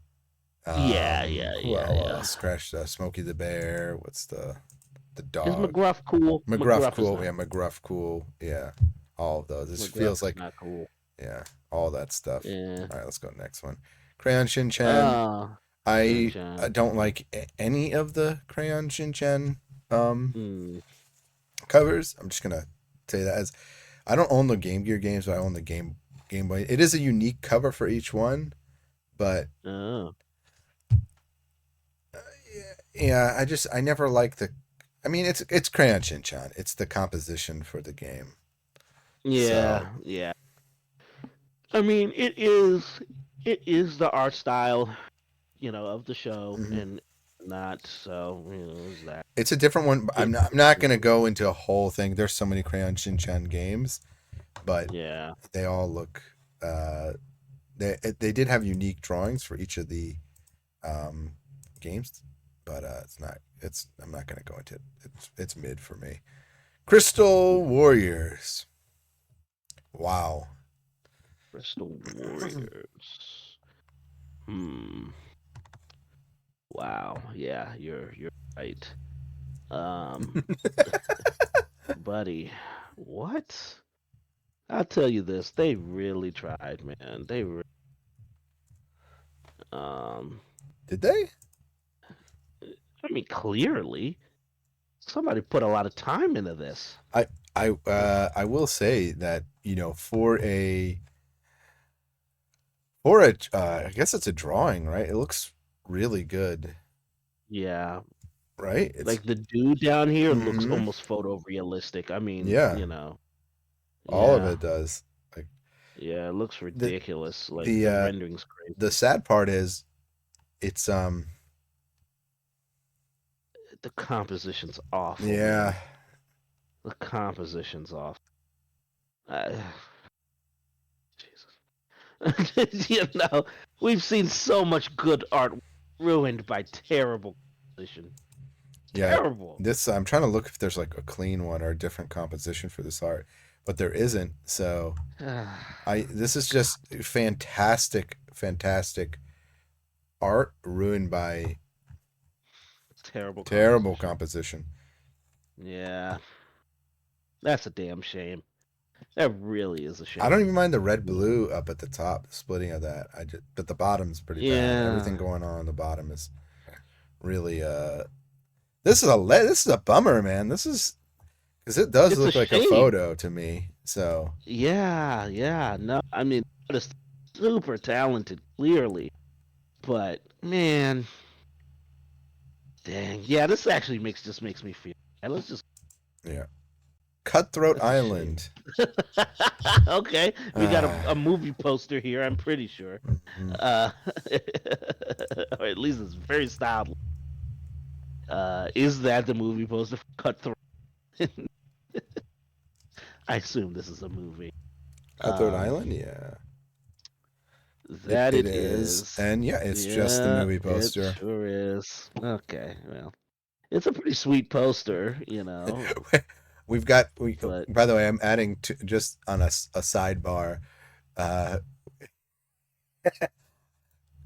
Yeah, yeah, Who yeah, yeah. else? Crash Smokey the Bear. What's the Is dog? McGruff cool? McGruff McGruff is cool. not. Yeah, McGruff cool. Yeah, all of those. This McGruff feels is like not cool. yeah, all that stuff. Yeah. All right, let's go next one. Crayon Shin-chan. I Sunshine. don't like any of the Crayon Shin-chan um Hmm. covers. I'm just gonna say that as I don't own the Game Gear games, but I own the Game Boy. It is a unique cover for each one, but Oh. yeah, I never like the. I mean, it's Crayon Shin-chan. It's the composition for the game. So Yeah, yeah. I mean, it is the art style, of the show, mhm. and not so, is that It's a different one. it? I'm not gonna go into a whole thing. There's so many Crayon Shin-chan games, but Yeah. they all look. They did have unique drawings for each of the um, games, but it's not. It's I'm not gonna go into it. It's mid for me. Crystal Warriors. Wow. Crystal Warriors. Hmm. Wow. Yeah, you're right. Um, buddy, what? I'll tell you this, they really tried, man. Um, Did they? I mean, clearly, somebody put a lot of time into this. I I will say that for a I guess it's a drawing, right? It looks really good, Yeah, right? It's like the dude down here looks hmm almost photorealistic. I mean, yeah, all of yeah, it does. Like yeah, it looks the ridiculous. Like the the uh rendering's the crazy. sad part is it's The composition's awful, yeah. man. The composition's off. Uh, Jesus. We've seen so much good art ruined by terrible composition. Yeah, Terrible. this I'm trying to look if there's like a clean one or a different composition for this art, but there isn't. So I this is just fantastic, fantastic art ruined by Terrible terrible composition. composition. Yeah, that's a damn shame. That really is a I don't shame. even mind the red Yeah. blue up at the top, the splitting of that. But the bottom's pretty bad. Yeah. Everything going on the bottom is really. This is a bummer, man. This is because it does It's a look like a shame. photo to me. So Yeah. No, I mean, it's super talented, clearly, but man, dang. Yeah, this actually makes me feel. And let's just. yeah, Cutthroat That's a shame. Island. Okay, we got a Ah, movie poster here. I'm pretty sure, mhm. uh, or at least it's very styled. Is that the movie poster for Cutthroat? I assume this is a movie. Cutthroat Um, Island. Yeah, that it it is, is. and yeah, it's just the Yeah, movie it poster. sure is. Okay, well, it's a pretty sweet poster, you know. We've got we. But By the way, I'm adding to, just on a sidebar, uh,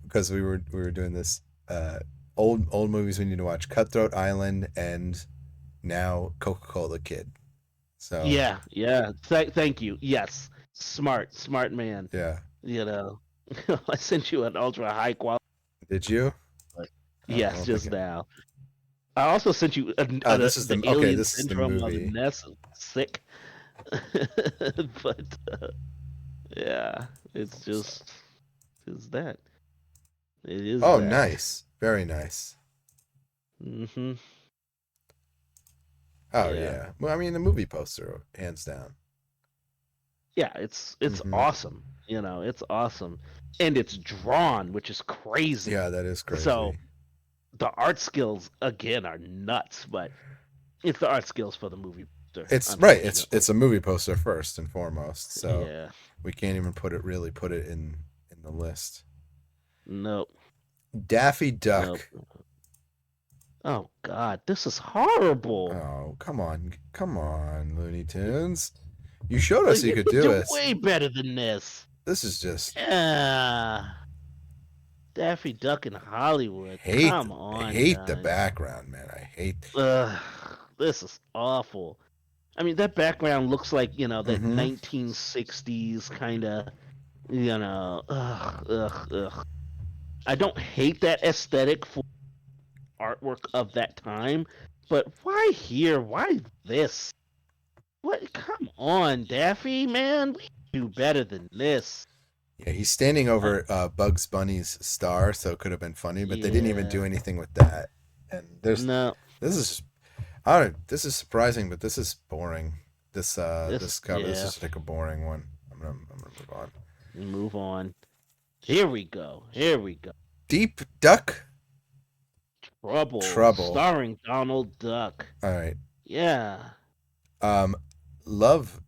because we were doing this old movies we need to watch. Cutthroat Island and now Coca-Cola Kid. So yeah. Thank you. Yes, smart man. yeah, You know, I sent you an ultra high quality. did you? Oh, I Yes, don't think just it. now. I also sent you This is the the okay. Alien This is the Syndrome of the movie. Nest. Sick, but yeah, it's just is that it is Oh, that. nice, very nice. Hmm. Oh Yeah, yeah. Well, I mean the movie poster, hands down. yeah. It's Hmm. awesome. You know, it's awesome, and it's drawn, which is crazy. Yeah, that is So crazy. the art skills again are nuts, but it's the art skills for the movie poster, It's right. unfortunately. It's a movie poster first and foremost. So Yeah. we can't even put it in the list. Nope. Daffy Nope. Duck. Oh God, this is horrible. Oh, come on, Looney Tunes. You showed us Like you you could could do do it. way better than this. This is just Yeah. Daffy Duck in Hollywood. Come on, hate the guys. background, man. I hate. Ugh, this is awful. I mean, that background looks like, that Mm-hmm. 1960s kind of, ugh. I don't hate that aesthetic for artwork of that time, but why here? Why this? What? Come on, Daffy, man. We do better than this. Yeah, he's standing Uh, over Bugs Bunny's star, so it could have been funny, but they didn't even yeah. do anything with that. And No, this is I don't this is surprising, but this is boring. This cover, this yeah. is like a boring one. I'm gonna move on. Move on. Here we go. Here we go. Deep Duck Trouble, Trouble. starring Donald Duck. All right. Yeah. Um, love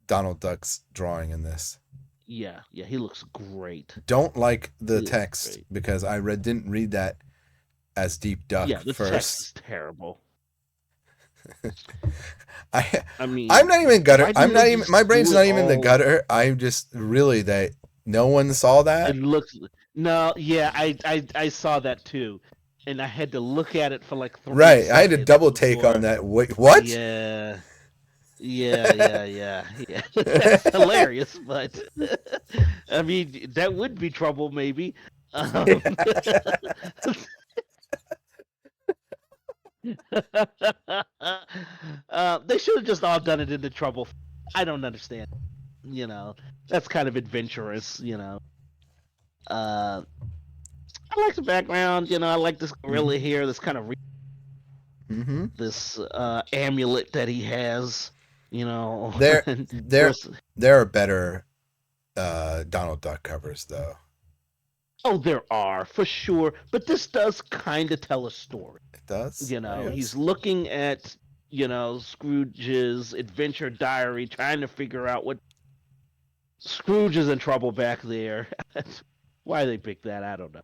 Donald Duck's drawing in this. Yeah. He looks great. Don't like the He looks text great. because didn't read that as Deep Yeah, Duck the text first. is terrible. I I I'm mean, not even gutter. why I'm didn't not they even just my brain's do it not even the all? gutter. I'm just really that no one saw It that. looks. No, yeah, I saw that too, and I had to look at it for like three Right. I had to seconds double take on before. that. Wait, what? Yeah. Yeah. That's hilarious, but I mean that would be trouble maybe. Um, they should have just all done it in the trouble. I don't understand. You know, that's kind of adventurous. Uh, I like the background. I like this gorilla Mm-hmm. here. This kind of Mm-hmm. this amulet that he has. There, And there, versus, there are better Donald Duck covers though. oh, there are for sure, but this does kind of tell a story. It does, I He's guess. looking at Scrooge's adventure diary, trying to figure out what Scrooge is in trouble back there. Why they picked that, I don't know.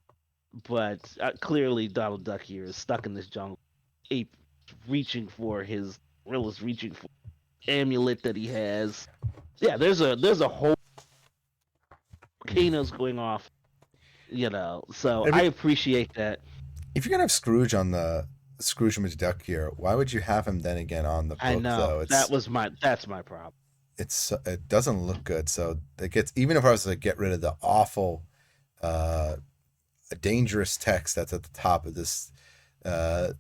But clearly, Donald Duck here is stuck in this jungle. Ape gorilla's reaching for amulet that he has. Yeah, there's a whole volcanoes going off. So If, I you, appreciate that. if you're gonna have Scrooge on the Scrooge McDuck here, why would you have him then again on the I book know though? that's my problem. It doesn't look good. So it gets even if I was to get rid of the awful, dangerous text that's at the top of this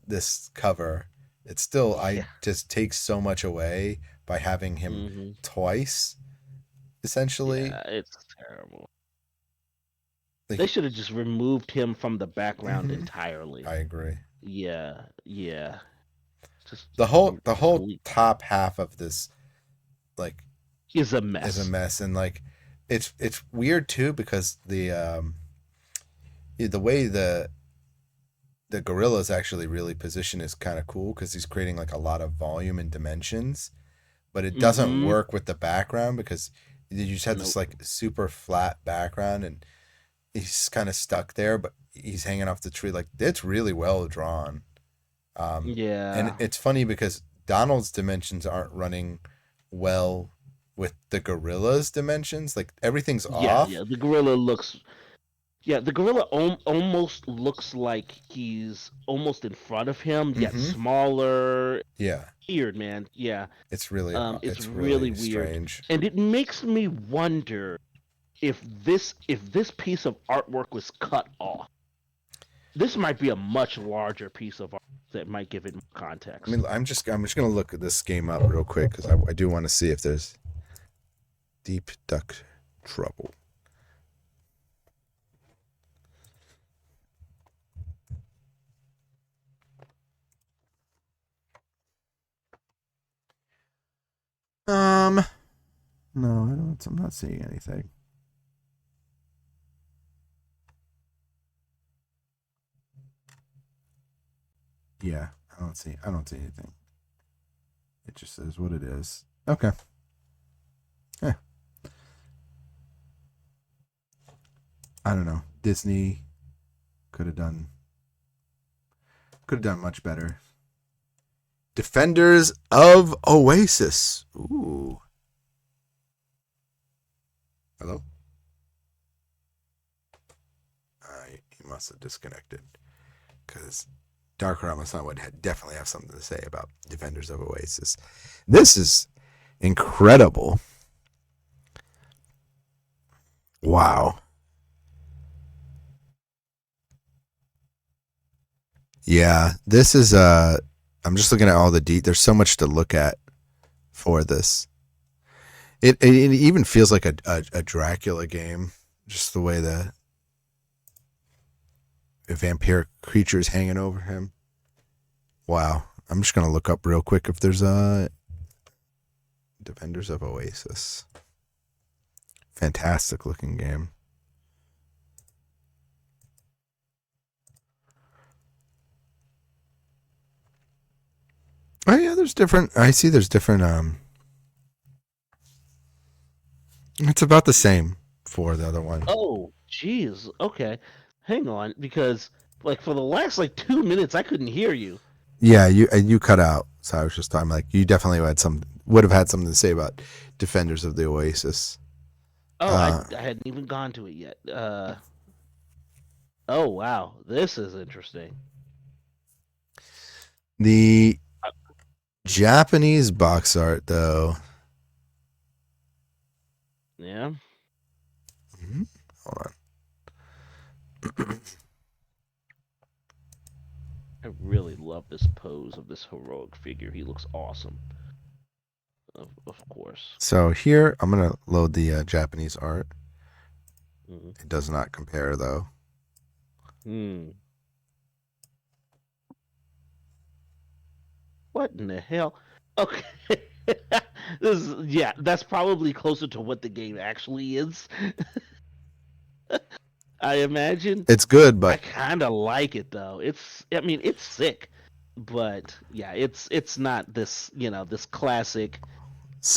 this cover, it still I Yeah. just takes so much away by having him Hmm. twice essentially. Yeah, it's terrible. They Like, should have just removed him from the background hmm entirely. I agree. Yeah, yeah. The whole Delete. top half of this like Is a is a mess. mess, and like it's weird too because the way the gorilla is actually really positioned is kind of cool because he's creating like a lot of volume and dimensions, but it doesn't Mm-hmm. work with the background because you just have this Nope. like super flat background and he's kind of stuck there, but he's hanging off the tree. Like it's really well drawn. Um, and Yeah. it's funny because Donald's dimensions aren't running well with the gorilla's dimensions. Like everything's Yeah, off. yeah. The gorilla looks. Yeah, the gorilla almost looks like he's almost in front of him, yet Mm-hmm. smaller. Yeah, Weird, man. Yeah. It's it's really really weird, strange. and it makes me wonder if this piece of artwork was cut off. This might be a much larger piece of art that might give it more I mean, context. I'm just gonna look at this game up real quick because I do want to see if there's deep duck trouble. Um, no, I don't. I'm not seeing anything. Yeah, I don't see. I don't see anything. It just says what it is. Okay. Eh, I don't know. Disney could have done much better. Defenders of Oasis. Ooh. Hello. He must have disconnected because DarkHrama would definitely have something to say about Defenders of Oasis. This is incredible. Wow. Yeah, this is I'm just looking at all the there's so much to look at for this. It even feels like a Dracula game, just the way the vampiric creatures hanging over him. Wow. I'm just gonna look up real quick if there's a Defenders of Oasis. Fantastic looking game. Oh yeah, there's different. I see. There's different. It's about the same for the other one. Oh, jeez. Okay, hang on, because like for the last like 2 minutes, I couldn't hear you. Yeah, you cut out. So I was just I'm like you definitely would have had something to say about Defenders of the Oasis. Oh, I Uh, I hadn't even gone to it yet. Oh wow, this is interesting. the Uh, Japanese box art though. Yeah, Hold on. I really love this pose of this heroic figure. He looks awesome. Of course. So here I'm gonna load the Japanese art. Hmm. It does not compare though. Hmm. What in the hell? Okay. Yeah, that's probably closer to what the game actually is. I imagine. It's good, I but kind of like it though. I mean, it's sick, but yeah, it's not this, this classic,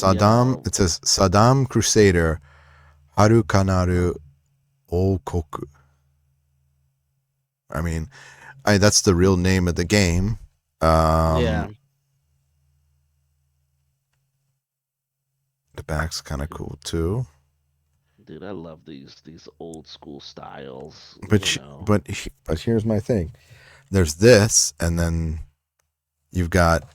you Saddam. know. It says Saddam Crusader Harukanaru Okoku. I mean, that's the real name of the game. Yeah, Um, the back's kind of cool too. dude, I love these old school styles. But here's my thing. There's this, and then you've got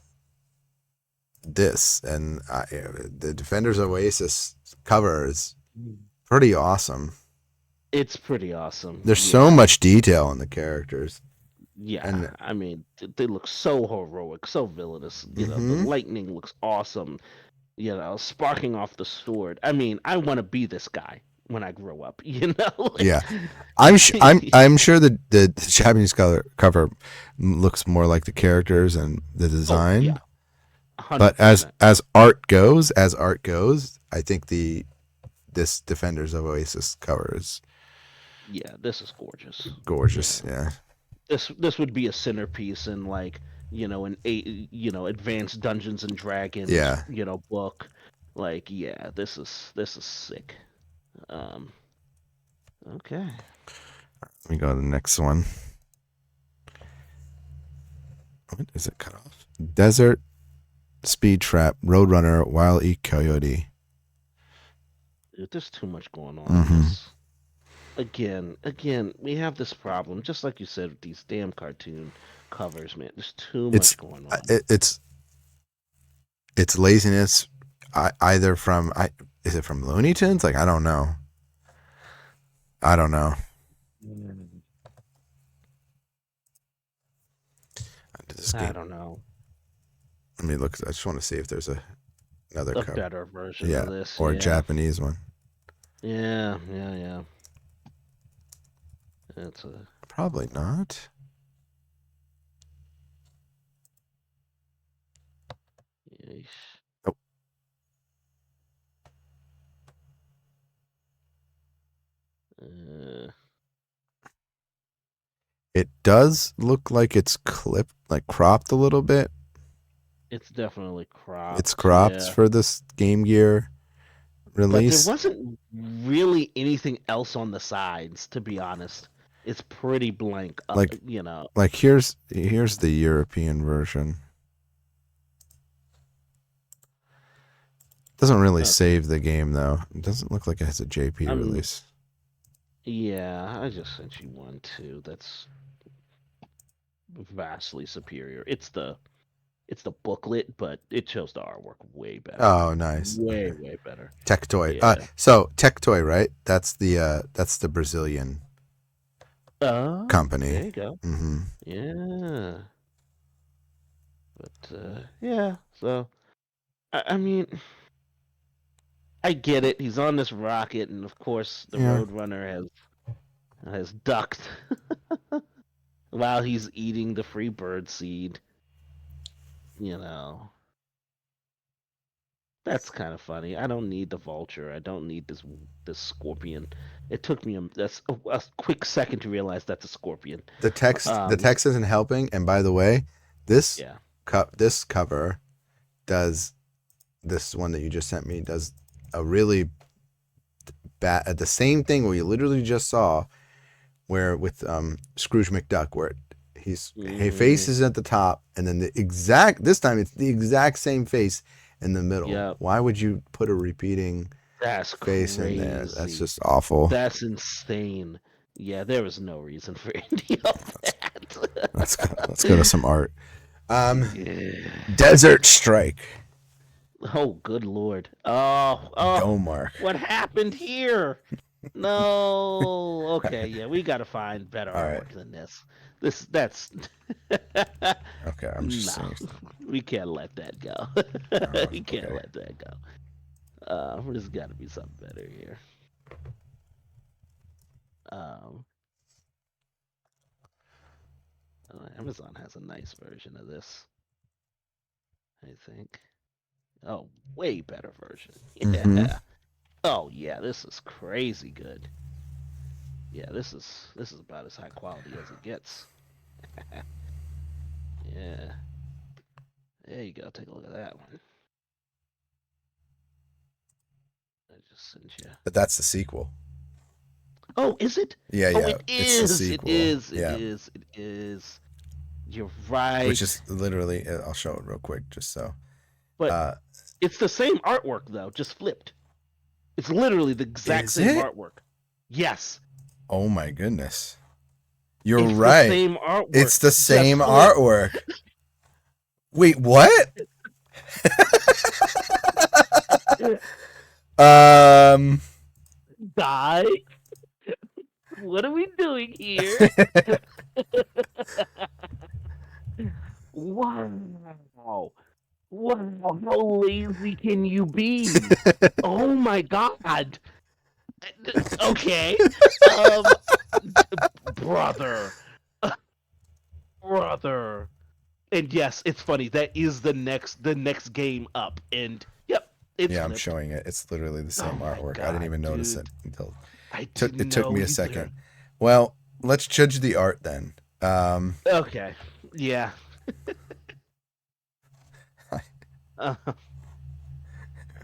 this, and the Defenders of Oasis cover is pretty awesome. It's pretty awesome. There's so Yeah, much detail in the characters. Yeah, And I mean, they look so heroic, so villainous. The mm-hmm. lightning looks awesome. Sparking off the sword. I mean, I want to be this guy when I grow up. Yeah, Like, I'm sure the Japanese cover looks more like the characters and the oh design. yeah, hundred But as percent. as art goes, I think this Defenders of Oasis cover is Yeah, this is gorgeous. gorgeous. Yeah, Yeah, this would be a centerpiece in like an advanced Dungeons and Dragons yeah. book. Like, yeah, this is sick. Um, okay. Let me go to the next one. What is it cut off? Desert Speed Trap Roadrunner Wild E Coyote. Dude, there's too much going on in Mm-hmm. this. Again, we have this problem, just like you said, with these damn cartoon covers, man. There's too It's much going on. it's laziness. Either from is it from Looney Tunes? Like I don't know. I don't know. Mm. This I game. don't know. Let me look. I just want to see if there's another A cover. better version Yeah, of this, or a yeah. Japanese one. Yeah. It's a Probably not. yeesh. Oh, Uh, it does look like it's clipped, like cropped a little bit. it's definitely It's cropped, cropped yeah. for this Game Gear But there release. wasn't really anything else on the sides, to be honest. It's pretty blank, Like you know. here's the European version. Doesn't really Okay. save the game though. It doesn't look like it has a JP I'm release. Yeah, I just sent you one too. That's vastly superior. It's the booklet, but it shows the artwork way better. Oh, nice. Way, Okay. way better. Tech Toy. Yeah. So Tech Toy, right? That's the Brazilian Oh, company. there you go. Mm-hmm. Yeah. But yeah, so I mean, I get it. He's on this rocket, and of course the Yeah. Roadrunner has ducked while he's eating the free bird seed, you know. That's kind of funny. I don't need the vulture. I don't need this scorpion. It took me a quick second to realize that's a scorpion. The Um, text isn't helping. And by the way, this yeah. this cover does this one that you just sent me does a really bad the same thing where you literally just saw where with Scrooge McDuck where his face Hmm. is at the top and then this time it's the exact same face in the middle. Yep. Why would you put a repeating That's face in there? That's crazy. just awful. That's insane. Yeah, there was no reason for any of Let's go, that. let's go to some art. Um, Yeah. Desert Strike. Oh, good lord. Oh, Gomark. what happened here? No. Okay, yeah, we gotta find better All right. artwork than this. That's Okay, I'm just no. saying. We can't let that go. Oh, We can't okay. let that go. There's gotta be something better here. Um, Amazon has a nice version of this, I think. Oh, way better version. Mm-hmm. Yeah. Oh yeah, this is crazy good. Yeah, this is about as high quality as it gets. Yeah. There you go. Take a look at that one. I just sent you. But that's the sequel. Oh, is it? Yeah, Oh, yeah. it It's the is. It sequel. is. It Yeah. is. It is. You're Which right. is literally, I'll show it real quick just so. But Uh, it's the same artwork though, just flipped. It's literally the exact is same it? artwork. Yes. Oh my goodness. You're It's the right. same artwork, It's the just same flipped. artwork. Wait, what? um Die. What are we doing here? How lazy can you be? Oh my god. Okay. Um, brother, brother. And yes, it's funny. That is the next game up, and yep, it's Yeah, I'm flipped. showing it. It's literally the Oh same my artwork. I didn't god, even notice it dude! until I it didn't took know me a either. second. Well, let's judge the art then. Okay, yeah. Uh,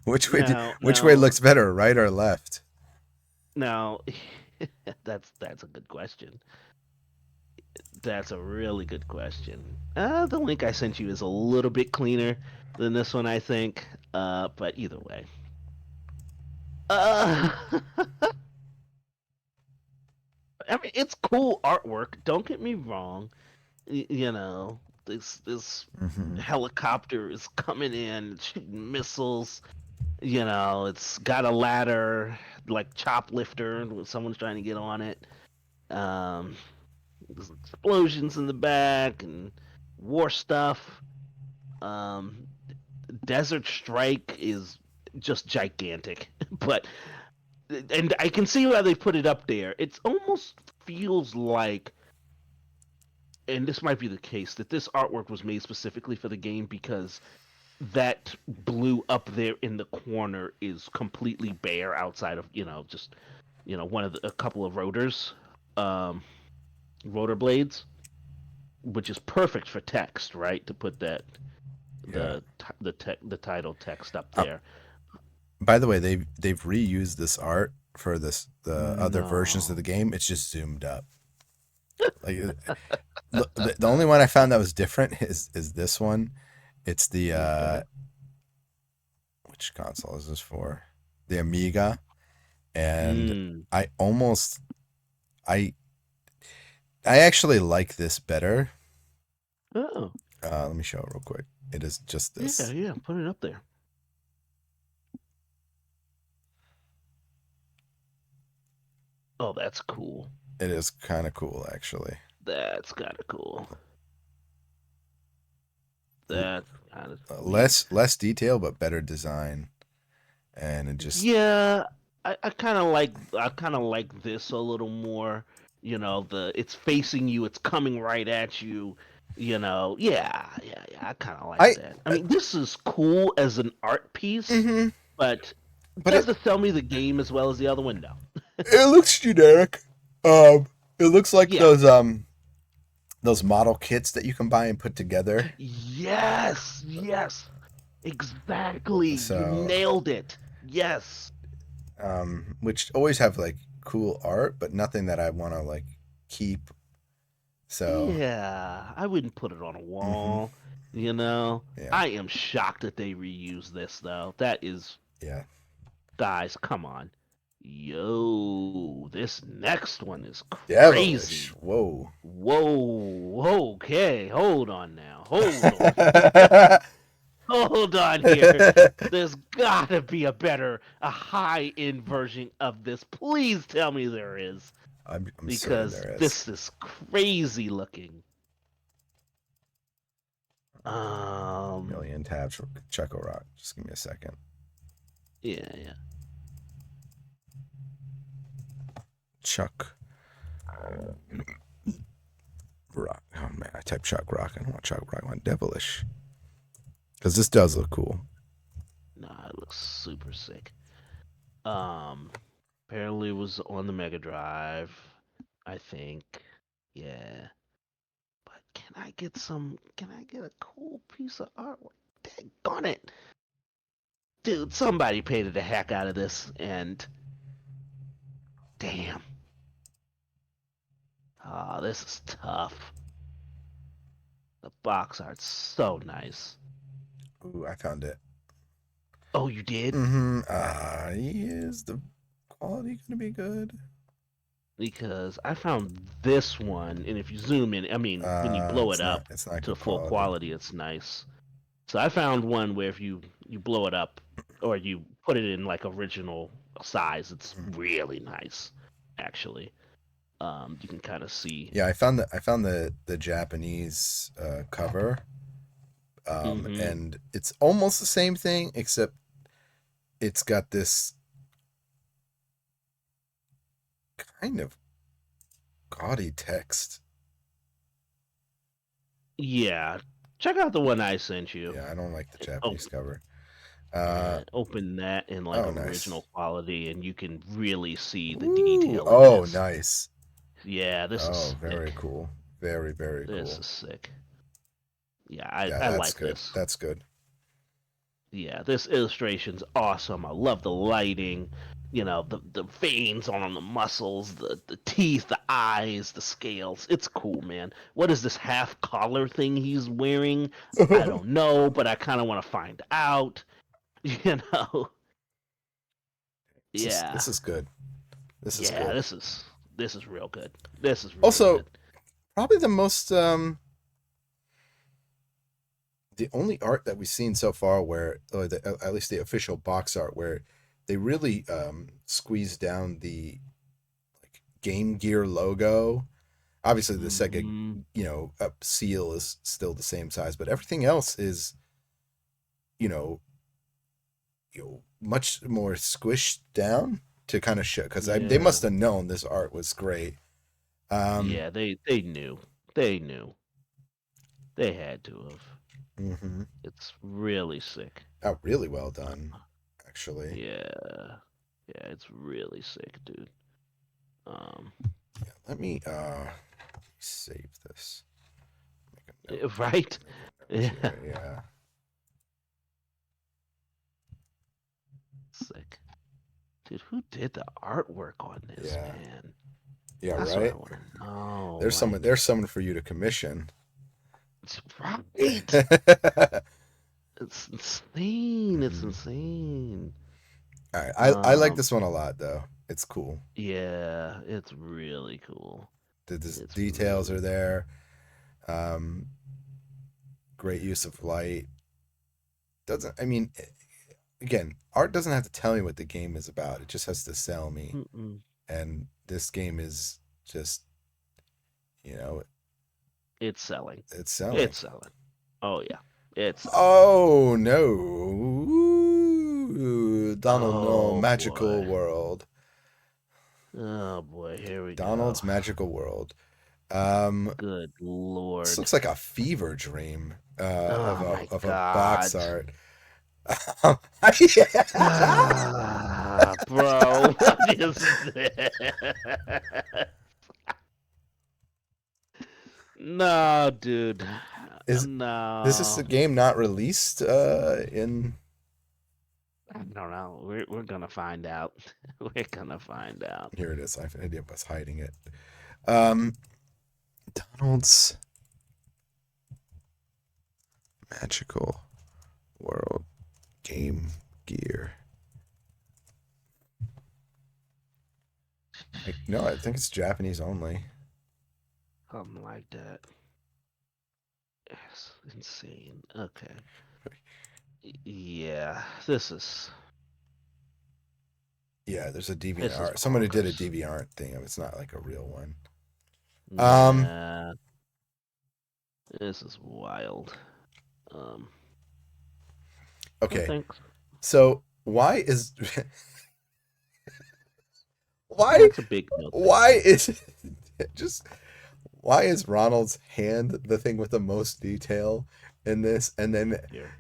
Which way now, which way now, looks better, right or left? now, that's a good question. That's a really good question. The link I sent you is a little bit cleaner than this one, I think. But either way. Uh, I mean, it's cool artwork. Don't get me wrong. This Hmm. helicopter is coming in, shooting missiles. It's got a ladder, like choplifter, when someone's trying to get on it. Um, there's explosions in the back and war stuff. Um, Desert Strike is just gigantic, but and I can see why they put it up there. It almost feels like, and this might be the case, that this artwork was made specifically for the game because that blue up there in the corner is completely bare outside of just one of a couple of rotors, um, rotor blades, which is perfect for text, right? To put that Yeah. the title text up Uh, there. by the way, they've reused this art for the other versions of No. the game. It's just zoomed up. Like the only one I found that was different is this one. It's the Okay. which console is this for? The Amiga, and Mm. I almost I I actually like this better. Oh. Let me show it real quick. It is just Yeah, this. yeah. Put it up there. Oh, that's cool. It is kind of cool, actually. That's kind of cool. L- That's kind of sweet. less detail, but better design, and it just Yeah, I kind of like this a little more. It's facing you, it's coming right at you. Yeah, yeah, yeah. I kind of like I. that. I mean, this is cool as an art piece, Mm-hmm. but But does it sell me the game as well as the other one? No. it looks generic. It looks like Yeah. those model kits that you can buy and put together. Yes, yes, exactly. You So, nailed it. Yes. which always have like cool art, but nothing that I want to like keep. So, Yeah, I wouldn't put it on a hmm, wall, you know. yeah, I am shocked that they reuse this though. That is, yeah, guys, come on. Yo, this next one is devilish. crazy. Whoa. Whoa, okay, hold on now. Hold on. Hold on here. There's gotta be a high-end version of this. Please tell me there is, I'm certain because there is. this is crazy looking. Um, Million tabs for Checo Rock. Just give me a second. yeah, yeah. Chuck Rock. Oh man, I typed Chuck Rock. I don't want Chuck Rock. I want devilish. Because this does look cool. Nah, it looks super sick. Um, Apparently it was on the Mega Drive, I think. Yeah. But can I get a cool piece of artwork? Daggone it. Dude, somebody painted the heck out of this, and damn. Ah, this is tough. The box art's so nice. Ooh, I found it. Oh, you did? Mm-hmm. Is the quality gonna be good? Because I found this one, and if you zoom in, I mean, when you blow it It's not. up It's not to good full quality. quality, it's nice. So I found one where if you blow it up or you put it in like original size, it's Mhm. really nice, actually. You can kind of see. Yeah, I found the Japanese cover Mm-hmm. And it's almost the same thing, except it's got this kind of gaudy text. Yeah. Check out the one I sent you. Yeah, I don't like the Oh, Japanese cover. open that in like Oh, nice. original quality, and you can really see the Ooh, detail in oh, this. nice. Yeah, this Oh, is very sick. cool. Very, very This cool. is sick. Yeah, I Yeah, I that's like good. this. That's good. Yeah, this illustration's awesome. I love the lighting. You know, the veins on the muscles, the teeth, the eyes, the scales. It's cool, man. What is this half collar thing he's wearing? I don't know, but I kind of want to find out. You know? This Yeah. is good. This is Yeah, good. this is real good. This is real Also, good. probably the only art that we've seen so far where, or at least the official box art, where they really squeezed down the like Game Gear logo. Obviously, the Sega, Hmm. seal is still the same size, but everything else is, you know, much more squished down to kind of show, because they Yeah. must have known this art was great. Um, Yeah, they knew. They knew. They had to have. mhm. It's really sick. Oh, really well done, actually. Yeah. Yeah, it's really sick, dude. Um, Yeah, let me save this. Make a note. right? Make a note Yeah. here. Yeah. Sick. Dude, who did the artwork on this, Yeah. man? Yeah. That's what I Right. want to know. There's someone. Like, There's someone for you to commission. it's right. It's insane. It's Mhm. insane. All right. I like Um, this one a lot, though. It's cool. yeah, it's really cool. The It's details are really cool. there. Um, great use of light. Doesn't. I mean, again, art doesn't have to tell me what the game is about. It just has to sell me. Mm-mm. And this game is just, you know, It's selling. it's selling. It's selling. Oh yeah, it's selling. Oh no. Ooh, Donald, no, Oh Magical boy. World. Oh boy. Here we go. Donald's Magical World. Um, Good this lord. looks like a fever dream Oh my of a box god. art. Ah, bro, what is this? No, dude. Is this No. a game not released in? I don't know. We're gonna find out. We're gonna find out. Here it is. I have an idea what's hiding it. Um, Donald's Magical World Game Gear. No, I think it's Japanese only. Something like that. It's insane. Okay. Yeah, Yeah, there's a this is DeviantArt. Somebody did a bonkers. DeviantArt thing. It's not like a real one. Um, Yeah, this is wild. Um, no okay. thanks. So why is why That's a big no thanks. why is just why is Ronald's hand the thing with the most detail in this, and then Here,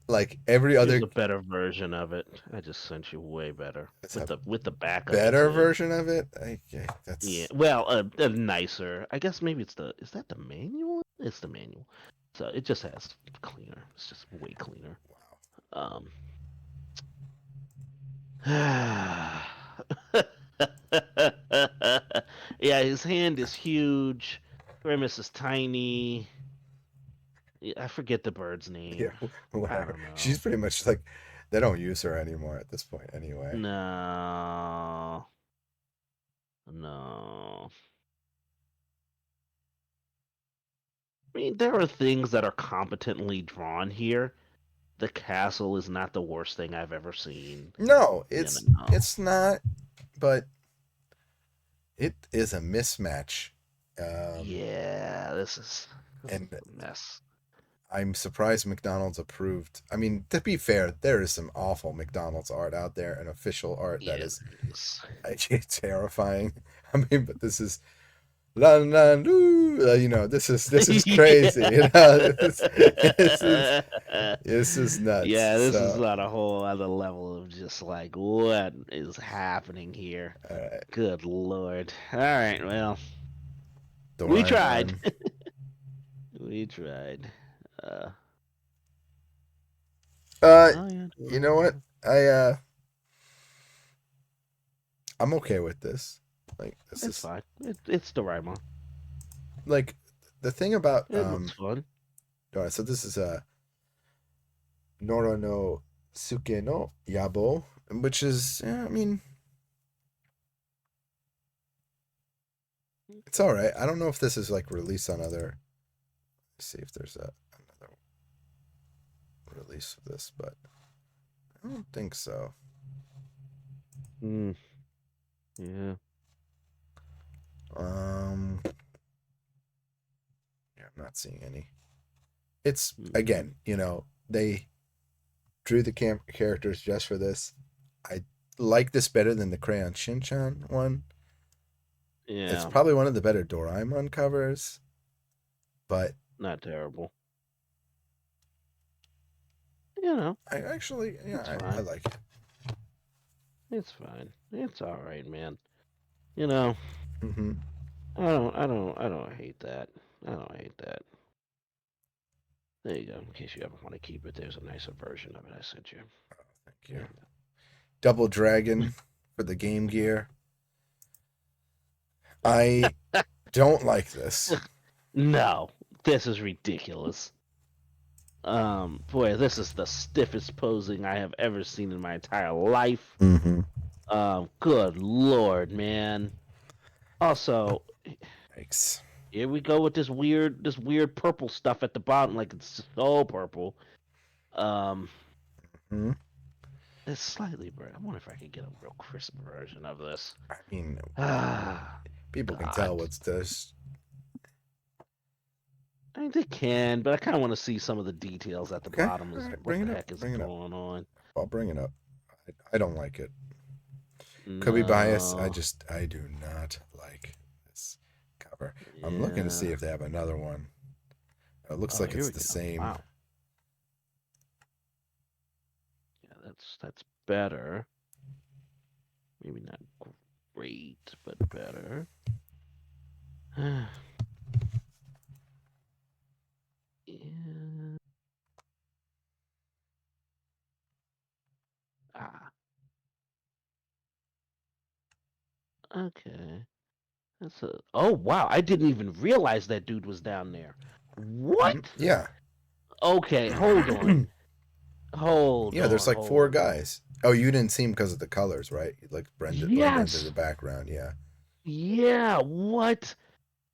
like every here's other a better version of it. I just sent you way better it's with a the back of it better too. version of it? Okay, Yeah, that's well, a nicer. I guess maybe it's the. Is that the manual? It's the manual. So it just has cleaner. It's just way cleaner. wow. Um. Yeah, his hand is huge. Grimace is tiny. Yeah, I forget the bird's Yeah, name. I whatever. don't She's know. pretty much like they don't use her anymore at this point anyway. No, no. I mean, there are things that are competently drawn here. The castle is not the worst thing I've ever seen. No, You know. it's not, but it is a mismatch. Um, Yeah, this is and a mess. I'm surprised McDonald's approved. I mean, to be fair, there is some awful McDonald's art out there and official art that Yeah, is it's- terrifying. I mean, but this is la la loo, this is crazy. yeah. This is nuts. Yeah, this is So, on a whole other level of just like what is happening here. all right, Good lord. All right, well, we tried. Doraemon. We tried. Uh, Uh, oh yeah, you know what? Doraemon. I'm okay with this. Like this It's is fine. It's Doraemon. like the thing about It looks fun. all right, so this is a Noro no Suke no Yabo, which is I mean it's all right. I don't know if this is like released on other. Let's see if there's another release of this, but I don't think so. Mm, yeah. Yeah, I'm not seeing any. It's Mm, again, they drew the characters just for this. I like this better than the Crayon Shinchan one. It's yeah. probably one of the better Doraemon covers, but Not terrible. You know, I actually, it's I fine. like it. It's fine. It's all right, man. You know, Mm-hmm. I don't hate that. I don't hate that. There you go. In case you ever want to keep it, there's a nicer version of it I sent you. Thank you. Double Dragon for the Game Gear. I don't like this. No, this is ridiculous. Boy, this is the stiffest posing I have ever seen in my entire life. Mm-hmm. Good lord, man. Also, Thanks. here we go with this weird purple stuff at the bottom, like it's so purple. Um, Mm-hmm. it's slightly bright. I wonder if I could get a real crisp version of this. I mean, Ah, people can tell God. what's this. I mean, they can, but I kind of want to see some of the details at the Okay, bottom. all Is right, what bring the it up. heck is Bring it up. going on? I'll bring it up. I don't like it. Could be biased. No. I do not like this cover. I'm looking to see Yeah. if they have another one. It looks Oh, like here it's we the go. same. Wow. Yeah, that's better. Maybe not great, but better. Yeah. Ah. Okay. That's a. Oh wow! I didn't even realize that dude was down there. What? Yeah. Okay, hold on. Hold Yeah, there's on. like four Hold on. guys. Oh, you didn't see him because of the colors, right? You like blend into the Yes. background. Yeah. Yeah. What?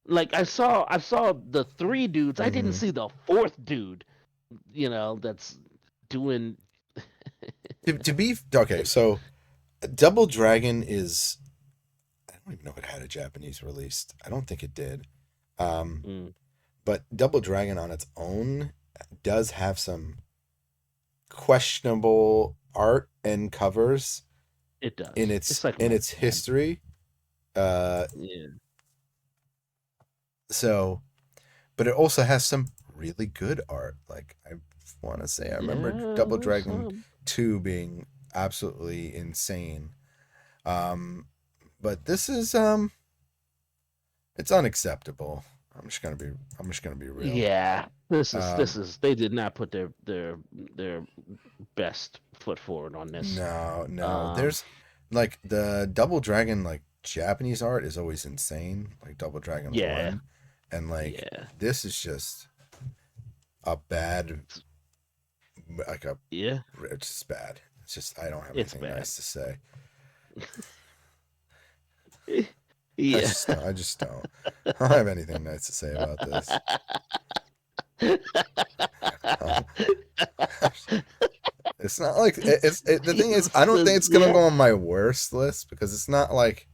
Like I saw the three dudes. I didn't Mm-hmm. see the fourth dude. That's doing. To be okay, so Double Dragon is. I don't even know if it had a Japanese release. I don't think it did. Um, Mm, but Double Dragon on its own does have some questionable art and covers it does. in It's its like in my its man. history. Uh, Yeah. so, but it also has some really good art. Like I want to say, I remember Yeah. Double There's Dragon some. 2 being absolutely insane. Um, but this is it's unacceptable. I'm just gonna be real. Yeah. This Um, is. They did not put their best foot forward on this. no, no. Um. There's like the Double Dragon like Japanese art is always insane, like Double Dragon Yeah. 1, and like Yeah. this is just a bad like a Yeah. it's just bad. It's just I don't have It's anything bad. nice to say. Yeah. I just don't. I don't have anything nice to say about this. It's not like the thing is I don't think it's gonna Yeah. go on my worst list because it's not like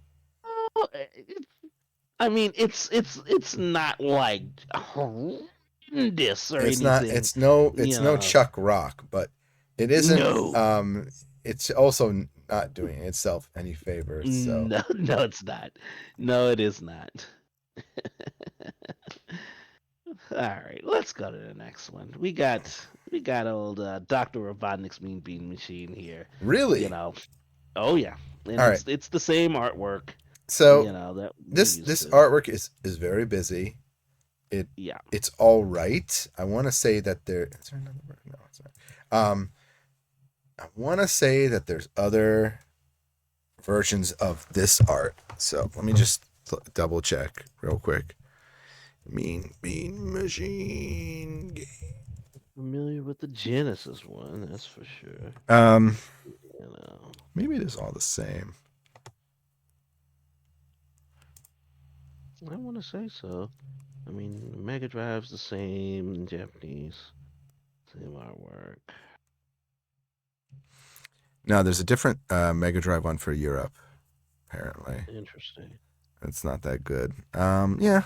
I mean, it's not like horrendous, this or It's not. anything. It's You no know, Chuck Rock, but it isn't. no, It's also not doing itself any favors. So no, no, it's not. No, it is not. All right, let's go to the next one. We got old Doctor Robotnik's Mean Bean Machine here. You really, know, oh yeah, and all right. it's the same artwork. So That we're used this to. artwork is very busy. It Yeah, it's all right. I want to say that there. Is there another word? No, it's not. I want to say that there's other versions of this art. So let me just double check real quick. Mean Bean Machine game. familiar with the Genesis one, that's for sure. Um, You know, maybe it is all the same. I want to say so. I mean, Mega Drive's the same in Japanese, same artwork. No, there's a different Mega Drive one for Europe. Apparently, Interesting. it's not that good. Yeah,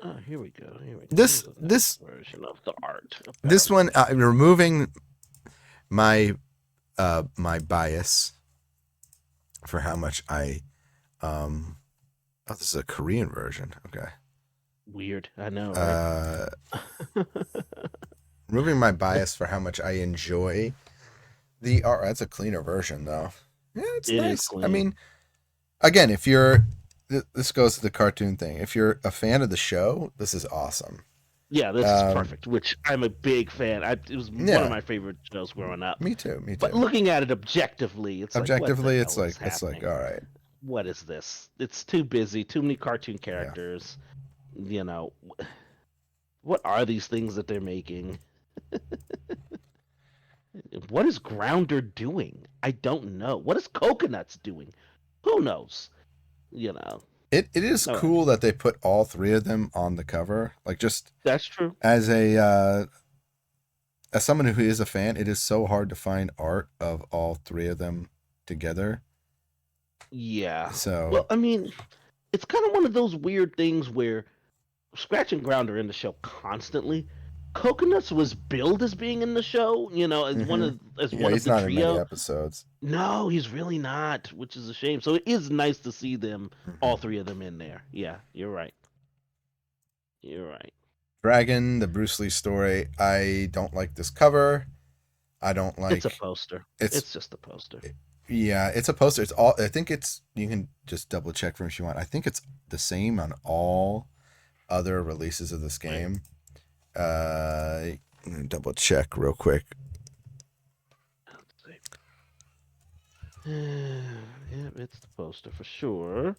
Oh, here we go. Here we go. this Here's a nice this version of the art. this one, Apparently, removing my my bias for how much I oh, this is a Korean version. Okay. weird. I know, right? Removing my bias for how much I enjoy the art. That's a cleaner version though. Yeah, it's It is nice. I clean. mean, again, if you're this goes to the cartoon thing. If you're a fan of the show, this is awesome. Yeah, this is Um, perfect. Which I'm a big fan. It was one of yeah, my favorite shows growing up. me too. Me But too. looking at it objectively, it's like, what the Objectively, hell is it's like happening? all right. What is this? It's too busy. Too many cartoon Yeah. characters. You know, what are these things that they're making? What is Grounder doing? I don't know. What is Coconuts doing? Who knows? You know. It is All right. cool that they put all three of them on the cover. Like just That's true. as a as someone who is a fan, it is so hard to find art of all three of them together. Yeah. So Well, I mean, it's kind of one of those weird things where Scratch and Ground are in the show constantly. Coconuts was billed as being in the show, hmm as yeah, one of he's the not in many trio. episodes. No, he's really not, which is a shame. So it is nice to see them, hmm all three of them in there. Yeah, you're right. You're right. Dragon, the Bruce Lee story. I don't like this cover. I don't It's a like poster. it's. It's just a poster. Yeah, it's a poster. It's all. I think it's. You can just double check for if you want. I think it's the same on all other releases of this Right. game. I'm gonna double check real quick. Let's see. Yeah, it's the poster for sure.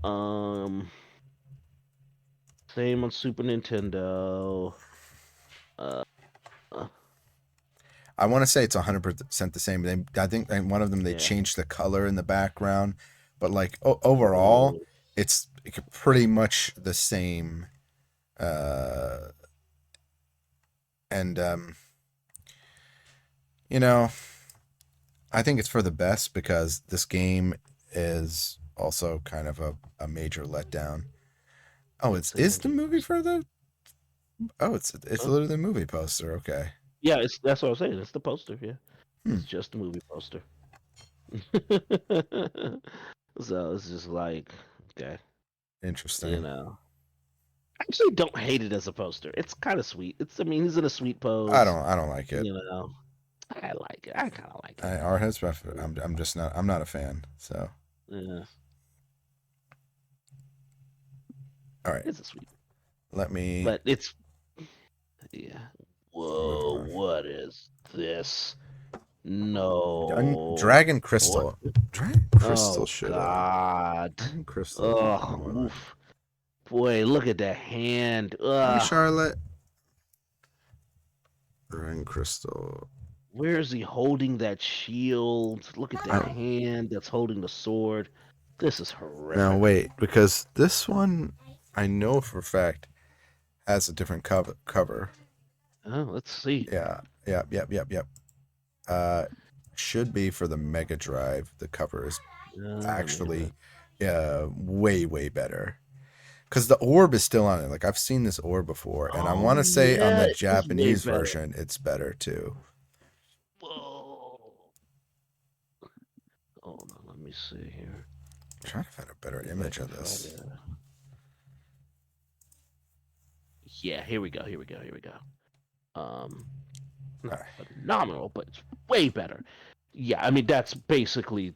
Um, Same on Super Nintendo. Uh, uh, I want to say it's 100% the same. I think in one of them they yeah. changed the color in the background, but like overall, Oh, it's pretty much the same. Uh, and you know, I think it's for the best because this game is also kind of a major letdown. Oh, let's it's see. is the Let me movie for the? Oh, it's huh? literally the movie poster. Okay. Yeah, that's what I'm saying. It's the poster. Yeah, Hmm. it's just the movie poster. So it's just like, okay, you Interesting. know. I actually don't hate it as a poster. It's kind of sweet. I mean, he's in a sweet I pose. don't I don't like it. You know, I like it. I kind of like it. Art has preference. I'm just not. I'm not a fan. So Yeah, all right. it's a sweet, Let me but it's yeah. move Whoa, on. what is this? No. Dragon What? Crystal. Dragon Crystal Oh should God. Dragon Crystal. Oh, Hold on. oof. Boy, look at the hand. Hi, Ugh. Charlotte. Dragon Crystal. Where is he holding that shield? Look at the I, hand that's holding the sword. This is now horrific. wait, because this one I know for a fact has a different cover. Oh, let's see. Yeah. Yep. Uh, should be for the Mega Drive. The cover is Let me look. actually way better. because the orb is still on it. Like I've seen this orb before, and I want to say on the yeah, it's way Japanese better. version, it's better too. Whoa. Hold on, let me see here. I'm trying to find a better image of this. Yeah, here we go. Not phenomenal, but it's way better. Yeah, I mean that's basically,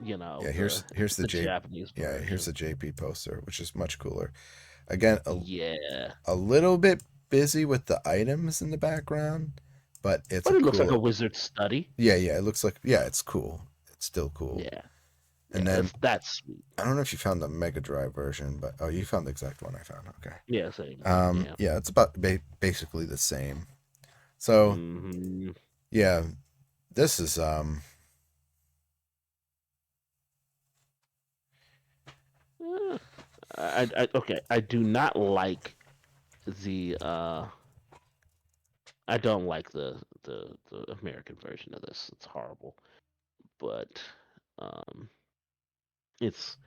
Yeah, here's the Japanese version. Yeah, here's the JP poster, which is much cooler. Again, yeah, a little bit busy with the items in the background, but it's but it looks like a wizard study. Yeah, it looks like it's cool. It's still cool. Yeah, and then that's sweet. I don't know if you found the Mega Drive version, but you found the exact one I found. Okay. Yeah, same. Yeah, it's about basically the same. So, yeah, this is okay. I do not like the I don't like the American version of this. It's horrible, but it's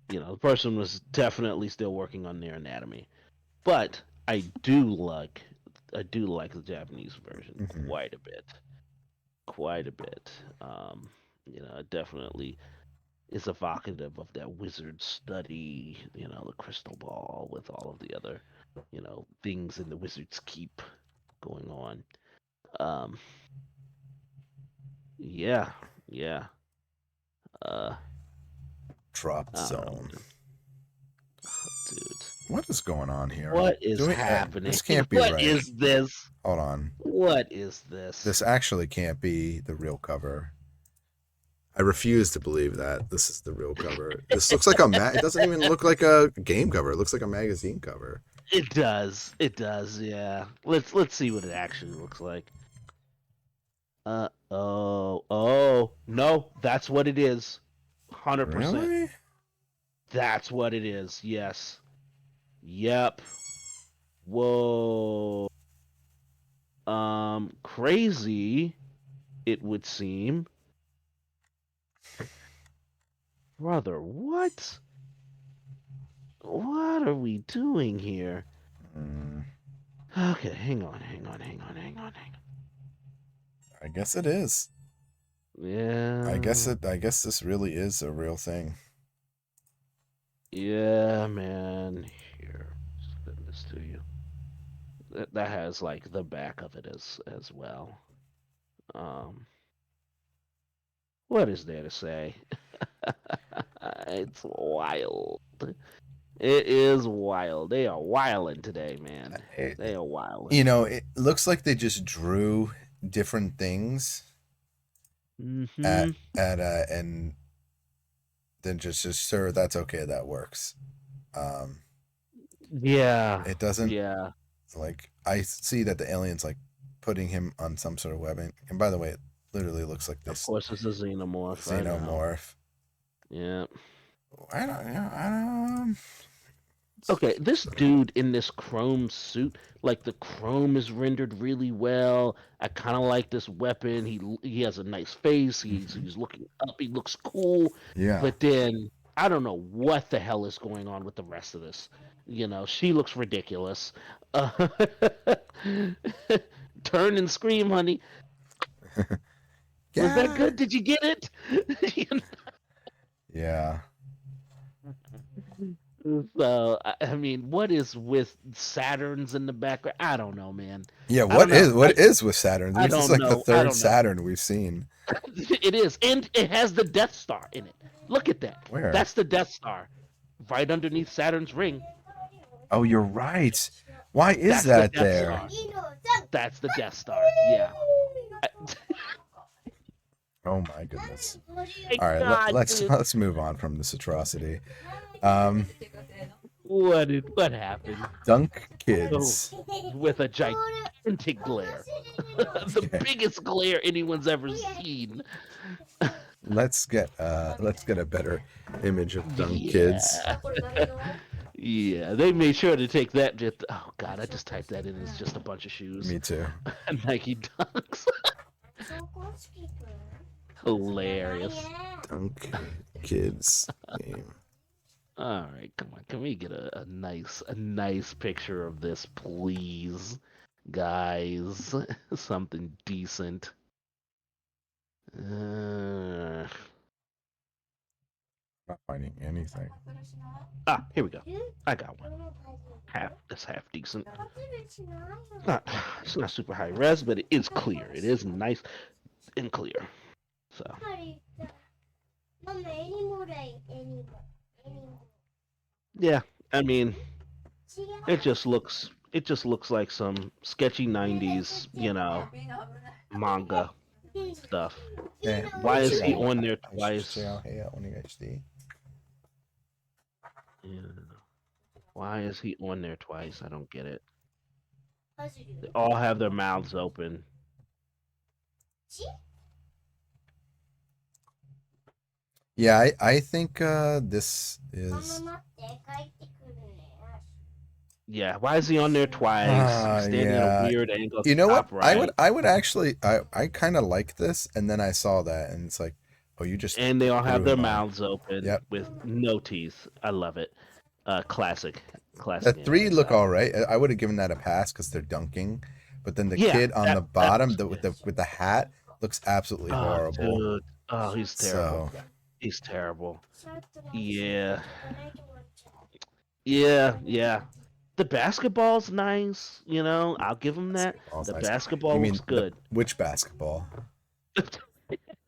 the person was definitely still working on their anatomy, but I do like the Japanese version quite a bit. It definitely is evocative of that wizard study, the crystal ball with all of the other, things in the wizard's keep going on. Yeah. Drop zone. Dude. What is going on here? What is happening? This can't be right. What is this? Hold on. What is this? This actually can't be the real cover. I refuse to believe that this is the real cover. This looks like it doesn't even look like a game cover. It looks like a magazine cover. It does. Yeah. Let's see what it actually looks like. Oh no, that's what it is. 100%. Really? That's what it is. Yes. Yep. Whoa. Crazy, it would seem. Brother, what? What are we doing here? Okay, hang on. I guess it is. Yeah. I guess this really is a real thing. Yeah, man. Here, send this to you. That has like the back of it as well. What is there to say? It's wild. It is wild. They are wilding today, man. They are wilding. It looks like they just drew different things and then just sure, that's okay, that works. Yeah. It doesn't. Yeah. Like I see that the alien's like putting him on some sort of webbing, and by the way, it literally looks like this. Of course, it's a xenomorph. Xenomorph. Yeah. I don't. Okay, this dude in this chrome suit, like the chrome is rendered really well. I kind of like this weapon. He has a nice face. He's looking up. He looks cool. Yeah. But then I don't know what the hell is going on with the rest of this. She looks ridiculous. Turn and scream, honey. Was that good? Did you get it? Yeah. So I mean, what is with Saturn's in the background? I don't know, man. Yeah, what is with Saturn? This is like the third Saturn we've seen. It is, and it has the Death Star in it. Look at that. Where? That's the Death Star, right underneath Saturn's ring. Oh, you're right. Why is that there? That's the Death Star. Yeah. Oh my goodness. All right, let's move on from this atrocity. What happened? Dunk Kids with a gigantic glare, the biggest glare anyone's ever seen. Let's get a better image of Dunk Kids. Yeah, they made sure to take that. Oh God, I just typed that in. It's just a bunch of shoes. Me too. Nike Dunks. Hilarious. Dunk Kids game. All right, come on. Can we get a nice picture of this, please, guys? Something decent. Uh, Not finding anything. Here we go. I got one. That's half decent. Not it's not super high res, but it is clear. It is nice and clear. So yeah, I mean, it just looks like some sketchy '90s, manga stuff. ね、Why is 違 he う。on there 配信 twice? 違う部屋お願いしていい？ Yeah. Why is he on there twice? I don't get it. They all have their mouths open. Yeah, I think this is. Yeah, why is he on there twice? He's standing at a Yeah. weird angle at You the know what? top right. I would actually I kind of like this, and then I saw that, and it's like, oh, you just And they all threw have their him on. mouths open Yep. with no teeth. I love it. Classic, The classic three anime look style. all right. I would have given that a pass because they're dunking, but then the Yeah, kid on that the that bottom, was with yes. the hat, looks absolutely Oh, horrible. dude. Oh, he's terrible. So He's terrible. Yeah, yeah. The basketball's nice. I'll give him that. basketball's The nice. You basketball mean looks good. which basketball?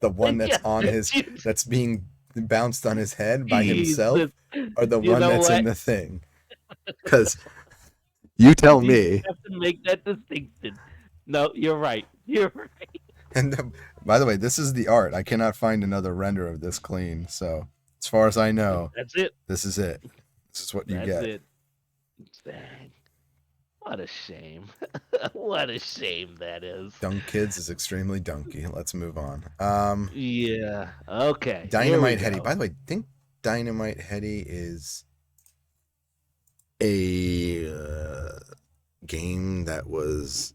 The one that's Yeah, on his Jesus. that's being bounced on his head by Jesus. himself, or the You one know that's in what? the thing? Because you tell You me. have to make that distinction. No, you're right. You're right. And by the way, this is the art. I cannot find another render of this clean. So as far as I know, That's it. this is it. This is what you That's get. it. Dang. What a shame. What a shame that is. Dunk Kids is extremely dunky. Let's move on. Yeah. Okay. Here we Dynamite Heady. go. By the way, I think Dynamite Heady is a game that was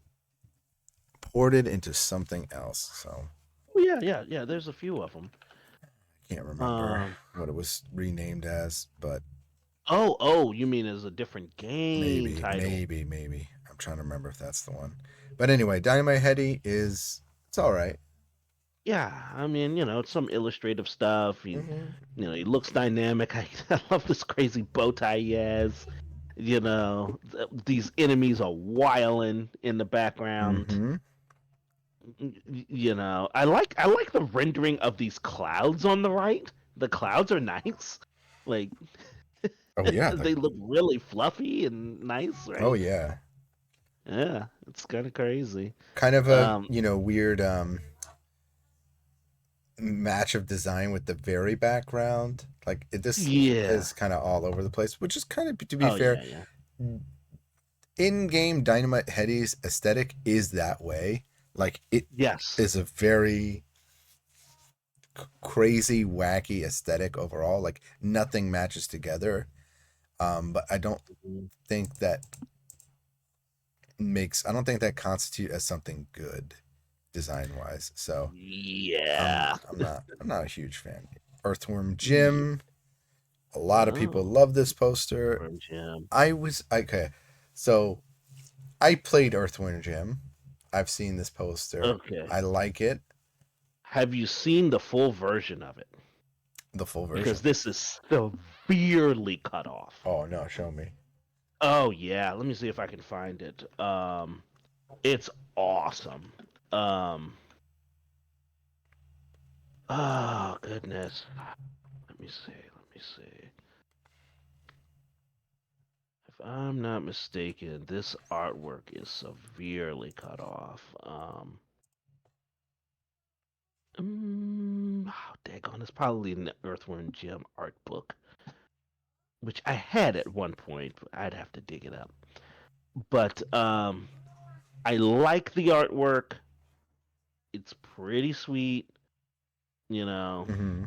ported into something else. So Oh, yeah. There's a few of them. I can't remember what it was renamed as, but Oh, you mean as a different game title? maybe. I'm trying to remember if that's the one. But anyway, Dynamite Heady it's all right. Yeah, I mean, it's some illustrative stuff. He, Mm-hmm. he looks dynamic. I love this crazy bow tie he has. These enemies are wiling in the background. Mm-hmm. I like the rendering of these clouds on the right. The clouds are nice. Like Oh yeah. they look really fluffy and nice, Oh right? yeah. Yeah, it's kind of crazy. Kind of a Um, weird match of design with the very background. Like this yeah. is kind of all over the place, which is kind of, to be Oh fair, yeah. in-game Dynamite Heady's aesthetic is that way. Like it Yes. is a very crazy, wacky aesthetic overall. Like nothing matches together. But I don't think that I don't think that constitute as something good design wise. So Yeah. I'm not a huge fan. Earthworm Jim. A lot of people Oh, love this poster. Worm Jam. I was okay. So I played Earthworm Jim. I've seen this poster. Okay. I like it. Have you seen the full version of it? The full Because version. this is severely cut off. Oh no, show me. Oh yeah, let me see if I can find it. It's awesome. Um, oh goodness. Let me see. If I'm not mistaken, this artwork is severely cut off. Oh, daggone, it's probably in the Earthworm Jim art book, which I had at one point, but I'd have to dig it up. But I like the artwork. It's pretty sweet. You know, Mm-hmm.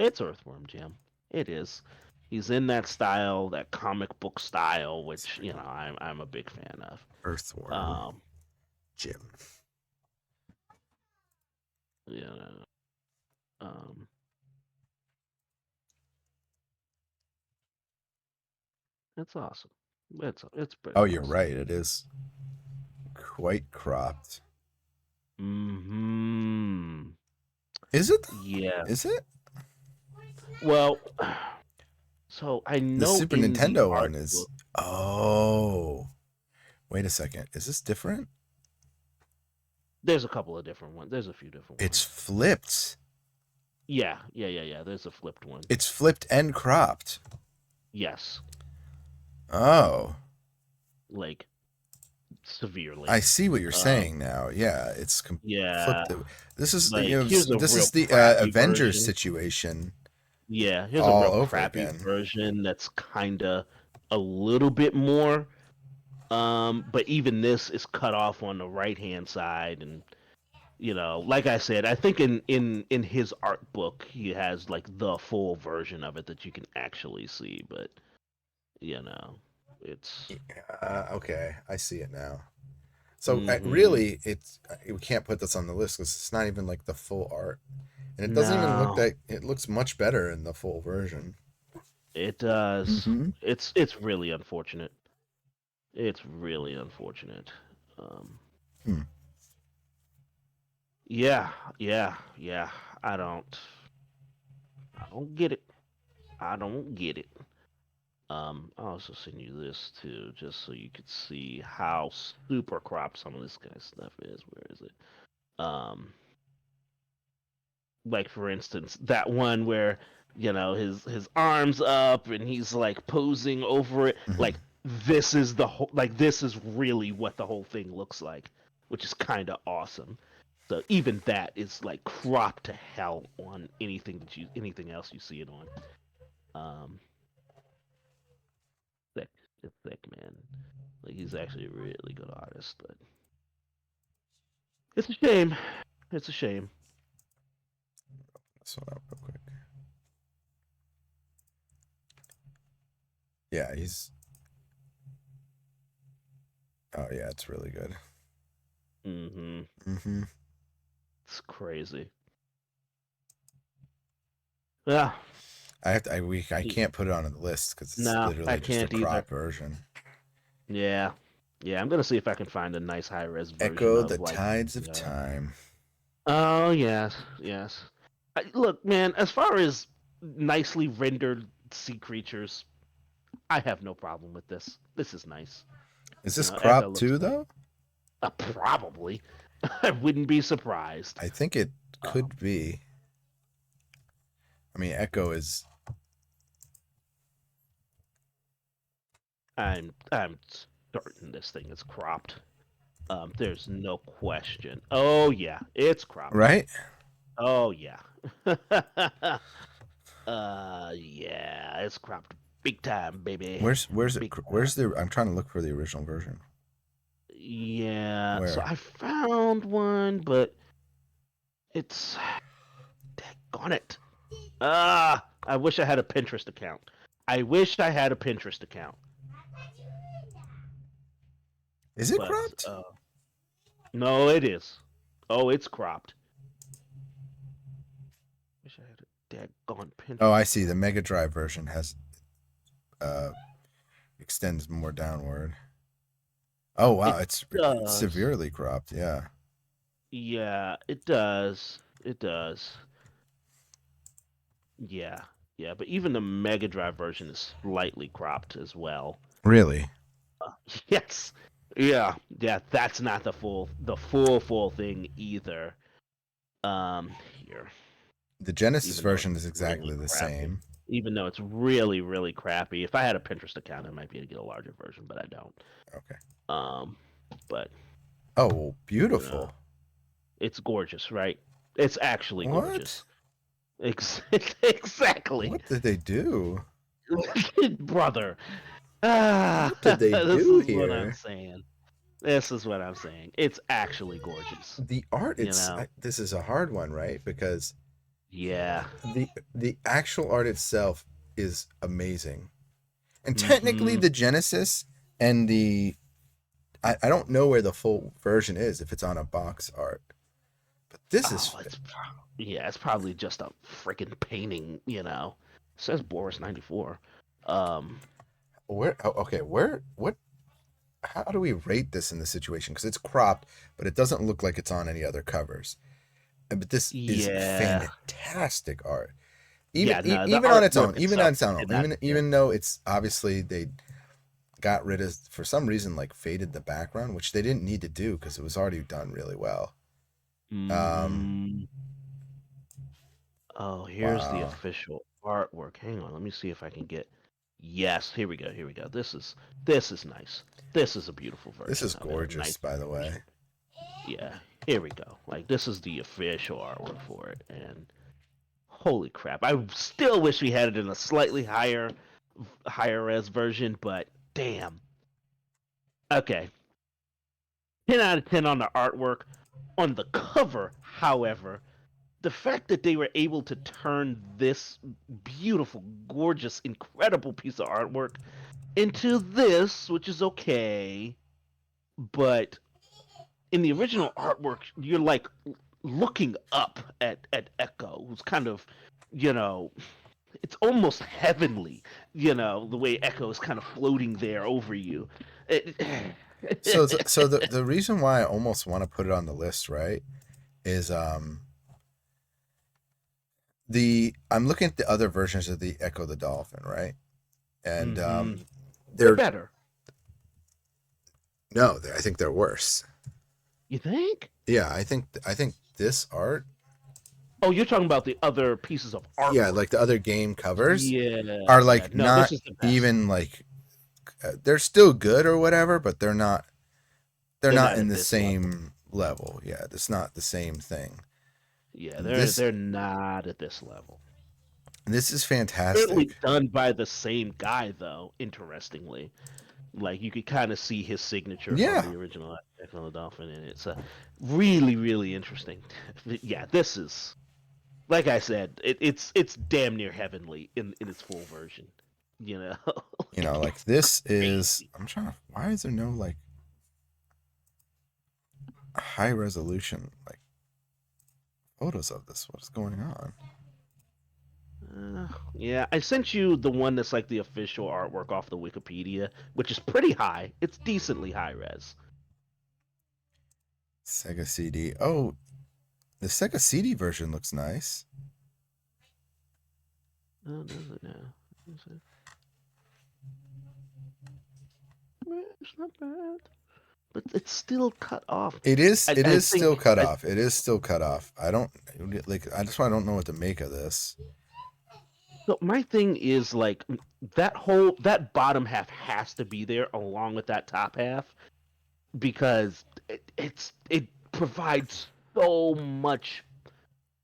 it's Earthworm Jim. It is. He's in that style, that comic book style, which I'm a big fan of. Earthworm Um, Jim. you know, um, That's awesome. It's pretty Oh, you're awesome. right. It is quite cropped. Hmm. Is it? Yeah. Is it? Well, so I The know Super in the Nintendo art one is. book, Oh, wait a second. Is this different? there's a couple of different ones. There's a few different It's ones. flipped. Yeah. There's a flipped one. It's flipped and cropped. Yes, Oh, like I severely. see what you're Um, saying now. Yeah, it's yeah, flipped. This is like here's a this real is the crappy Avengers version. situation Yeah, here's a all real over crappy again. version that's kind of a little bit more. But even this is cut off on the right hand side, and like I said, I think in his art book he has like the full version of it that you can actually see, but you know, it's Okay, I see it now. So mm-hmm. really, we can't put this on the list because it's not even like the full art, and it doesn't even look No, that. It looks much better in the full version. it does. Mm-hmm. It's really unfortunate. It's really unfortunate. Um, Hmm. yeah, yeah. I don't, I don't get it. I don't get it. I'll also send you this too, just so you could see how super cropped some of this guy's stuff is. Where is it? Um, like for instance, that one where his arms up and he's like posing over it. Mm-hmm. Like this is the whole. Like this is really what the whole thing looks like, which is kind of awesome. So even that is like cropped to hell on anything else you see it on. Um, thick, it's thick, man. Like he's actually a really good artist, but it's a shame. It's a shame. This one up real quick. Yeah, he's. Oh yeah, it's really good. Mm-hmm. Mm-hmm. It's crazy. Yeah. I have to. I can't put it on the list because it's No, I literally just a can't either. crop version. Yeah. Yeah, I'm gonna see if I can find a nice high res version Echo the of like tides of the time. Oh yes. Look, man, as far as nicely rendered sea creatures, I have no problem with this. This is nice. Is this Echo crop looks too good. though? Probably. I wouldn't be surprised. I think it Um, could be. I mean, Echo is. I'm certain this thing is cropped. There's no question. Oh yeah, it's cropped. Right? Oh yeah. Yeah, it's cropped big time, baby. Where's it? Big time. Where's the? I'm trying to look for the original version. Yeah. So Where? I found one, but it's daggone it. I wish I had a Pinterest account. I wish I had a Pinterest account, Is it but cropped? no, it is. Oh, it's cropped. Wish I had a daggone Oh, I Pinterest see. The account. Mega Drive version has uh extends more downward. Oh wow, It it's does. severely cropped. Yeah. Yeah, it does. It does. Yeah, yeah. But even the Mega Drive version is slightly cropped as well. Really? Yes. Yeah. That's not the full thing either. Here, The Genesis even though it's version is really exactly the crappy. same. Even though it's really, really crappy. If I had a Pinterest account, I might be able to get a larger version, but I don't. Okay. Um, but Oh, well, you know, beautiful. it's gorgeous, right? It's actually What? gorgeous. Exactly, What did they do? brother. What did they This do is what I'm here? saying. This is what I'm saying. It's actually gorgeous. The art, You know? this is a hard one, right? Because Yeah. the actual art itself is amazing. And technically Mm-hmm. the Genesis and the I don't know where the full version is if it's on a box art. But this is Oh, yeah, it's probably just a freaking painting. It says Boris 94. Um, where? Okay, where? What? How do we rate this in this situation? Because it's cropped, but it doesn't look like it's on any other covers. But this is Yeah, fantastic art. Even yeah. No, the even on its own, artwork itself did not. Yeah. even though it's obviously they got rid of for some reason like faded the background, which they didn't need to do because it was already done really well. Hmm. Oh, here's the Wow, official artwork. Hang on, let me see if I can get. Yes, here we go. Here we go. This is nice. This is a beautiful this version is of it. A gorgeous, nice by the way. version. Yeah, here we go. Like this is the official artwork for it, and holy crap! I still wish we had it in a slightly higher res version, but damn. Okay, 10 out of 10 on the artwork. On the cover, however, the fact that they were able to turn this beautiful, gorgeous, incredible piece of artwork into this, which is okay, but in the original artwork, you're like looking up at Echo, who's kind of, you know, it's almost heavenly, the way Echo is kind of floating there over you. It, So the reason why I almost want to put it on the list, right, is the I'm looking at the other versions of the Echo the Dolphin, right, and hmm They're they're better. no, I think they're worse. You think? Yeah, I think this art, Oh, you're talking about the other pieces of yeah, artwork. like the other game covers Yeah, are yeah. like No, this not is the best. even like they're still good or whatever, but they're They're not not in at the this level. same level. Yeah, it's not the same thing. Yeah, they're This they're not at this level. this is Certainly fantastic. done by the same guy, though. Interestingly, like you could kind of see his signature from Yeah. the original Echo the Dolphin, and it's really, really interesting. Yeah, this is like I said, it's damn near heavenly in its full version. You know, You know, like like this is crazy. I'm trying to why is there no like high resolution like photos of this? What's going on? Yeah, I sent you the one that's like the official artwork off the Wikipedia, which is pretty high. It's decently high res. Sega CD. Oh, the Sega CD version looks nice. Oh, does it now? Is it? It's not bad, but it's still cut off. I, It I is still think. cut off. It is still cut off. I don't like I just why I don't know what to make of this. So my thing is like that bottom half has to be there along with that top half because it provides so much.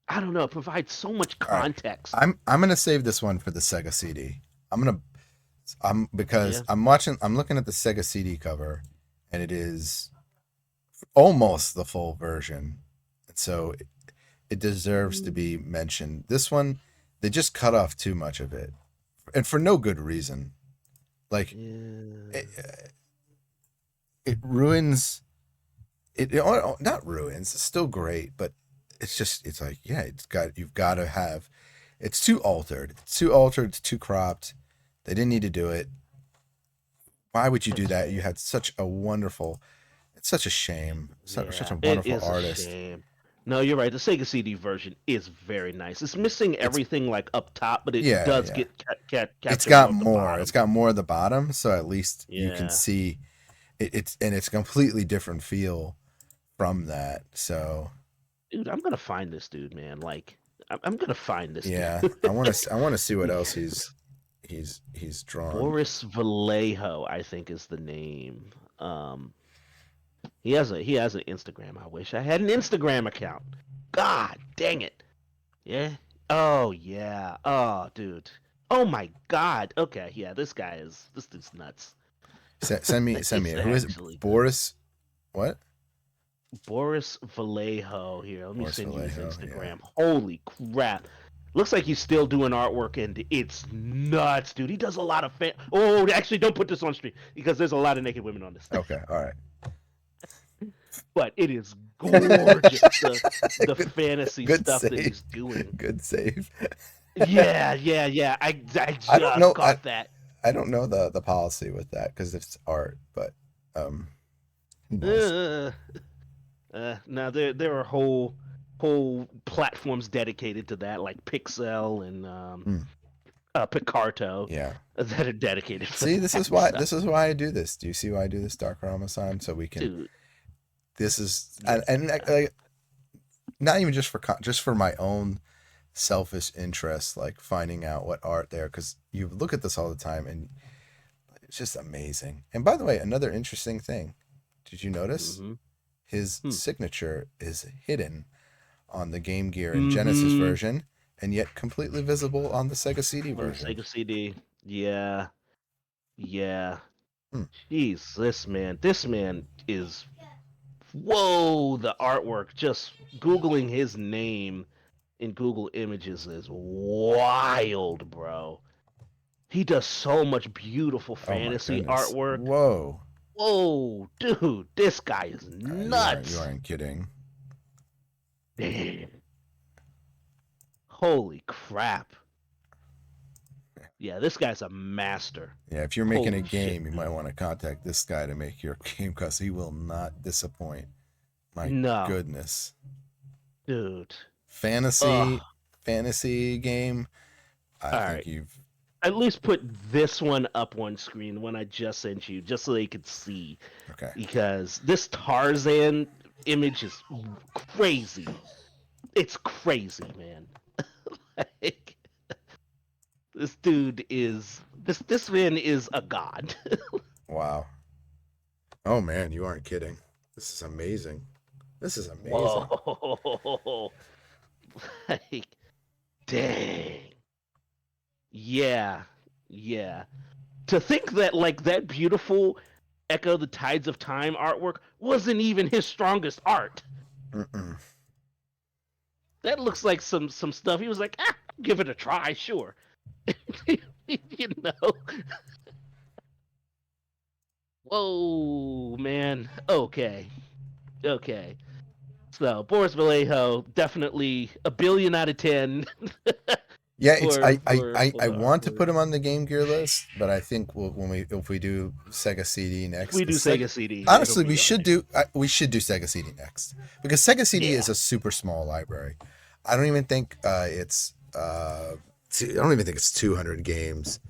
I don't know. It provides so much All right. context. I'm gonna save this one for the Sega CD. I'm gonna I'm because Yeah. I'm looking at the Sega CD cover and it is almost the full version. So it deserves to be mentioned. This one, they just cut off too much of it. And for no good reason. Like Yeah. it, it ruins it not ruins, it's still great, but it's just it's like, yeah, you've got to have it's too altered. It's too altered, it's too cropped. They didn't need to do it. Why would you do that? You had such a wonderful it's such a shame. Such Yeah, a it wonderful is a artist. shame. No, you're right. The Sega CD version is very nice. It's missing It's everything like up top, but it yeah, does yeah. get capture more of the It's bottom. got more at the bottom, so at least you can Yeah, see it's and it's a completely different feel from that. So dude, I'm gonna find this dude, man. Like, I'm gonna find this dude. yeah, I want to see what else he's drawn. Boris Vallejo, I think is the name. He has an Instagram. I wish I had an Instagram account. God dang it. Yeah. Oh yeah. Oh dude. Oh my God. Okay. Yeah. This dude's nuts. Send me He's it. Who is it? actually good. Boris? What? Boris Vallejo here. Let me Boris send you his Vallejo. Yeah. Instagram. Holy crap. Looks like he's still doing artwork and it's nuts, dude. He does a lot of Oh, actually don't put this on stream because there's a lot of naked women on this. Okay. All right. But it is gorgeous the good, fantasy good stuff that save. he's doing. Good save. Yeah, yeah, yeah. I I don't just know. caught that. I don't know the policy with that because it's art, but who knows? Uh, now there are whole platforms dedicated to that, like Pixel and Hmm. Picarto, Yeah. that are dedicated for See, that stuff. this is why I do this. Do you see why I do this, DarkHrama sign? So we can. Dude, This is yeah, like, not even just for just for my own selfish interest, like finding out what art there, because you look at this all the time and it's just amazing. And by the way, another interesting thing, did you notice mm-hmm. his Hmm. signature is hidden on the Game Gear and Genesis Mm-hmm. version, and yet completely visible on the Sega CD On the version? Sega CD. Yeah, yeah. Hmm. Jeez, this man is whoa. The artwork, just googling his name in Google Images is wild, bro. He does so much beautiful Oh my fantasy goodness! artwork. Whoa! Whoa, dude, this guy is You nuts. aren't kidding. Damn. Holy crap. Yeah, this guy's a master. Yeah, if you're making a Holy shit, game, you might man. want to contact this guy to make your game because he will not disappoint. My No, goodness. dude. Ugh. Fantasy fantasy game. I All think right. you've At least put this one up on screen, the one I just sent you, just so they could see. okay. Because this Tarzan image is crazy. It's crazy, man. Like, this man is a god. Wow. Oh man, you aren't kidding. This is amazing. This is amazing. Whoa. Like, dang. Yeah. Yeah. To think that like that beautiful Echo the Tides of Time artwork wasn't even his strongest art. Mm-mm. That looks like some stuff. He was like, give it a try, sure. You know. Whoa, man. Okay. Okay. So Boris Vallejo, definitely a billion out of 10 Yeah, it's for I the want to artwork. put him on the Game Gear list, but I think when we if we do Sega CD If next, we do because Sega, Sega CD, it'll honestly be on there. we should do Sega CD next because Sega CD Yeah. is a super small library. I don't even think I don't even think it's 200 games.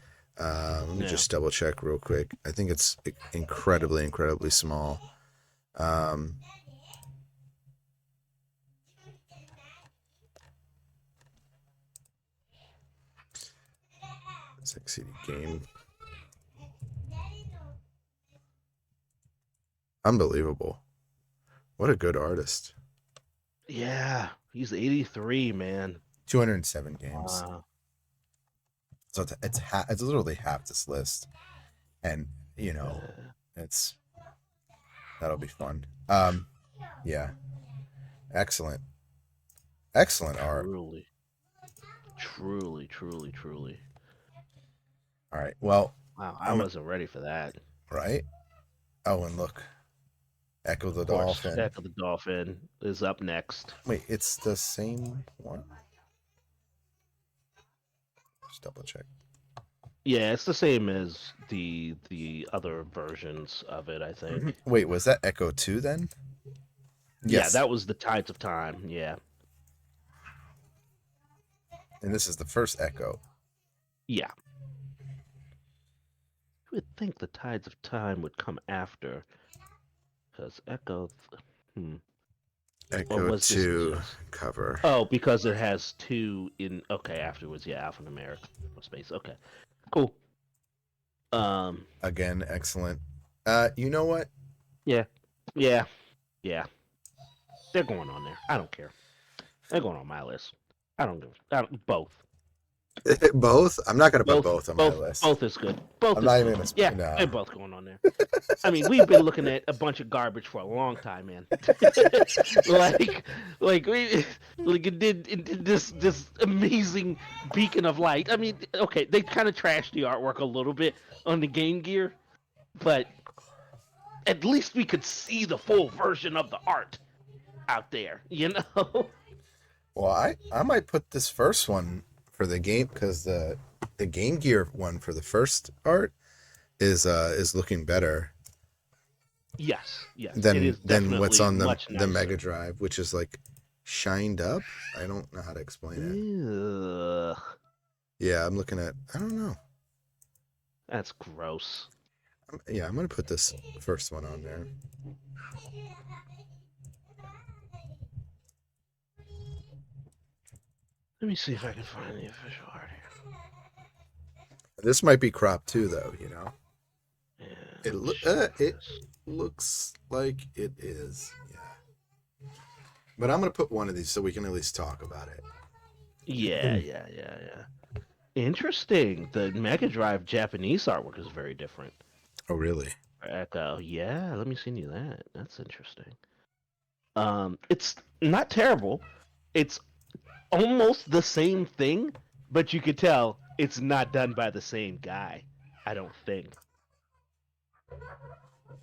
Let me Yeah. just double check real quick. I think it's incredibly small. Um, Sega CD game, unbelievable. What a good artist. Yeah. He's 83, man. 207 games. Wow. So it's literally half this list, and Uh, it's that'll be fun. Yeah, excellent, excellent art. truly. Truly, truly, truly. All right, well, Wow, I I'm wasn't ready for that. right. Oh, and look, Echo the Of course, Dolphin. Echo the Dolphin is up next. Wait, it's the same one. Just double check. Yeah, it's the same as the other versions of it, I think. Wait, was that Echo 2 then? Yeah, Yes, that was the Tides of Time. Yeah. and this is the first Echo. Yeah. You would think the Tides of Time would come after, because Echo. Hmm. Or Echo was this 2 just? cover. Oh, because it has two in. Okay, afterwards. Yeah, alphanumeric space. Okay, cool. Again, excellent. You know what? Yeah, yeah, yeah. They're going on there. I don't care. They're going on my list. I don't give. Both. Both? I'm not gonna put Both. both on my Both. list. Both is good. Both I'm is not good. even Yeah, gonna. they're No. both going on there. I mean, we've been looking at a bunch of garbage for a long time, man. like, it did this amazing beacon of light. I mean, okay, they kind of trashed the artwork a little bit on the Game Gear, but at least we could see the full version of the art out there, you know? Well, I might put this first one for the game because the Game Gear one for the first art is looking better Yes, it than is what's definitely on much the Mega nicer. Drive, which is like shined up. I don't know how to explain it. Ugh, Yeah, I'm looking at. I don't know. that's gross. Yeah, I'm gonna put this first one on there. Let me see if I can find the official art here. This might be cropped too, though. You know, Yeah, I'm sure it it is. looks like it is. Yeah, but I'm gonna put one of these so we can at least talk about it. Yeah. Interesting. The Mega Drive Japanese artwork is very different. Oh, really? Echo. Yeah, let me send you that. That's interesting. It's not terrible. It's almost the same thing, but you could tell it's not done by the same guy. I don't think.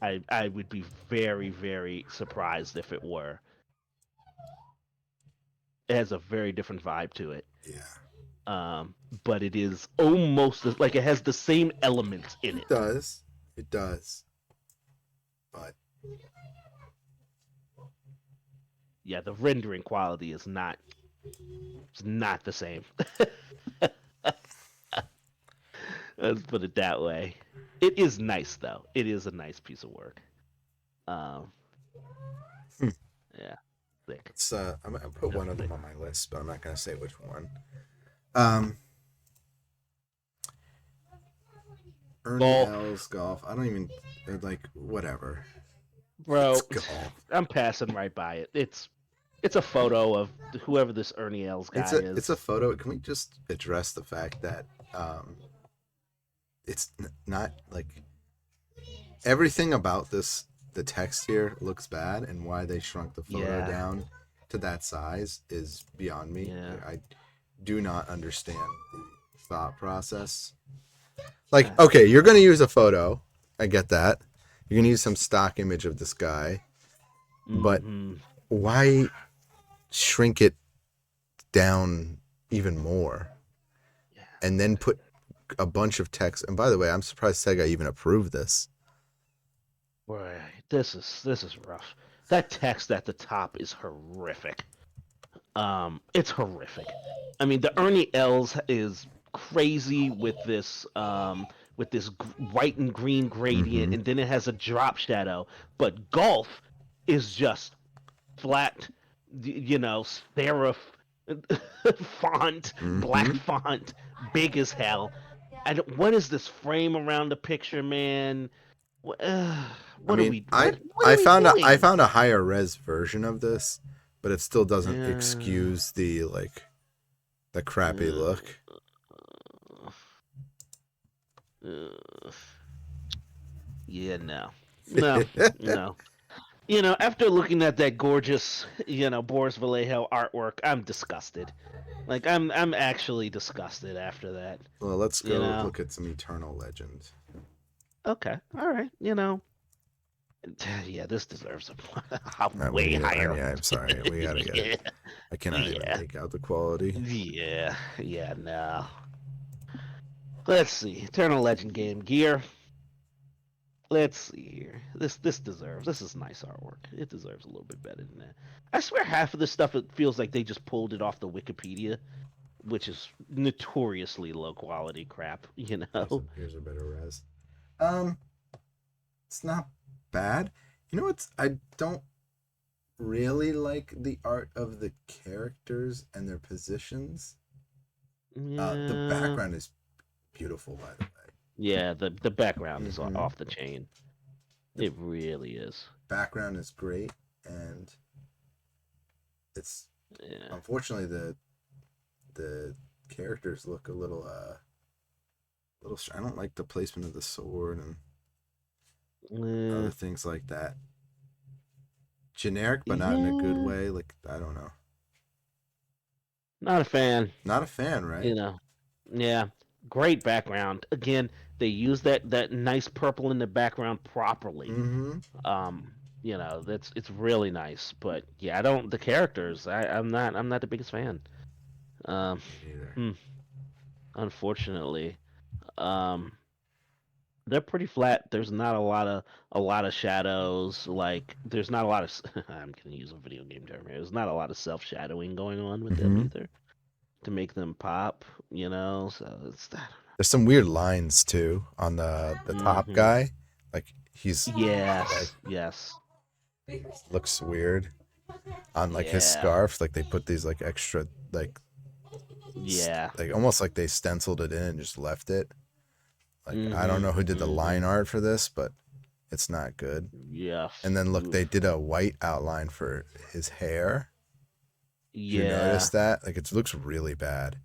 I would be very, very surprised if it were. It has a very different vibe to it. Yeah. But it is almost like it has the same elements in It it. does. It does. But Yeah, the rendering quality is not it's not the same. Let's put it that way. It is nice though. It is a nice piece of work. Um, hmm, yeah, thick, it's I'm gonna put one of them definitely. on my list, but I'm not gonna say which one. Um, Ernie Golf, L's golf. I don't even like whatever. It's bro. golf. I'm passing right by it. It's a photo of whoever this Ernie Els guy It's a is. photo. Can we just address the fact that it's not like everything about this, the text here looks bad, and why they shrunk the photo Yeah, down to that size is beyond me. yeah. I do not understand the thought process. Like, Uh, okay, you're gonna use a photo. I get that. You're gonna use some stock image of this guy, but mm-hmm. why shrink it down even more Yeah. and then put a bunch of text? And by the way, I'm surprised Sega even approved this. Boy, this is rough. That text at the top is horrific. It's horrific. I mean, the Ernie Els is crazy with this white and green gradient, Mm-hmm. and then it has a drop shadow. But golf is just flat, serif font, black Mm-hmm. font, big as hell. And what is this frame around the picture, man? What, uh, I what are mean, we what are we I doing? found a higher res version of this, but it still doesn't Uh, excuse the the crappy uh, look. uh, yeah, no. After looking at that gorgeous, Boris Vallejo artwork, I'm disgusted. Like I'm actually disgusted after that. Well, let's You go know. look at some Eternal Legend. Okay. All right. Yeah, this deserves a way I higher. mean, I'm sorry, we gotta get it. yeah. I cannot even Yeah. make out the quality. Yeah, no. Let's see. Eternal Legend Game Gear. Let's see here. This is nice artwork. It deserves a little bit better than that. I swear half of this stuff it feels like they just pulled it off the Wikipedia, which is notoriously low quality crap, you know? Here's a better res. Um, it's not bad. You know what's I don't really like the art of the characters and their positions. The Yeah. background is beautiful, by the Yeah, the background way. is Mm-hmm. off the chain. The It really is. background is great, and it's Yeah. unfortunately the characters look a little I don't like the placement of the sword and other Eh, things like that. Generic, but not in a good yeah. way. Like I don't know. Not a fan, Not a fan, right? you know. Yeah. Great background. Again, they use that nice purple in the background properly. Mm-hmm. Um, that's it's really nice. But yeah, I don't the characters. I'm not the biggest fan. Um, Me neither. hmm, unfortunately. Um, they're pretty flat. There's not a lot of shadows. Like there's not a lot of. I'm gonna use a video game term here. There's not a lot of self shadowing going on with them Hmm. either to make them pop. So it's that. There's some weird lines too on the top Mm-hmm. guy. Like he's like Yes. Yes. looks weird on like his Yeah. scarf. Like they put these like extra Yeah. like almost like they stenciled it in and just left it. Like I don't Mm-hmm. know who did the Mm-hmm. line art for this, but it's not good. Yeah. And then look, they Oof. did a white outline for his hair. Did you notice Yeah. that? Like it looks really bad.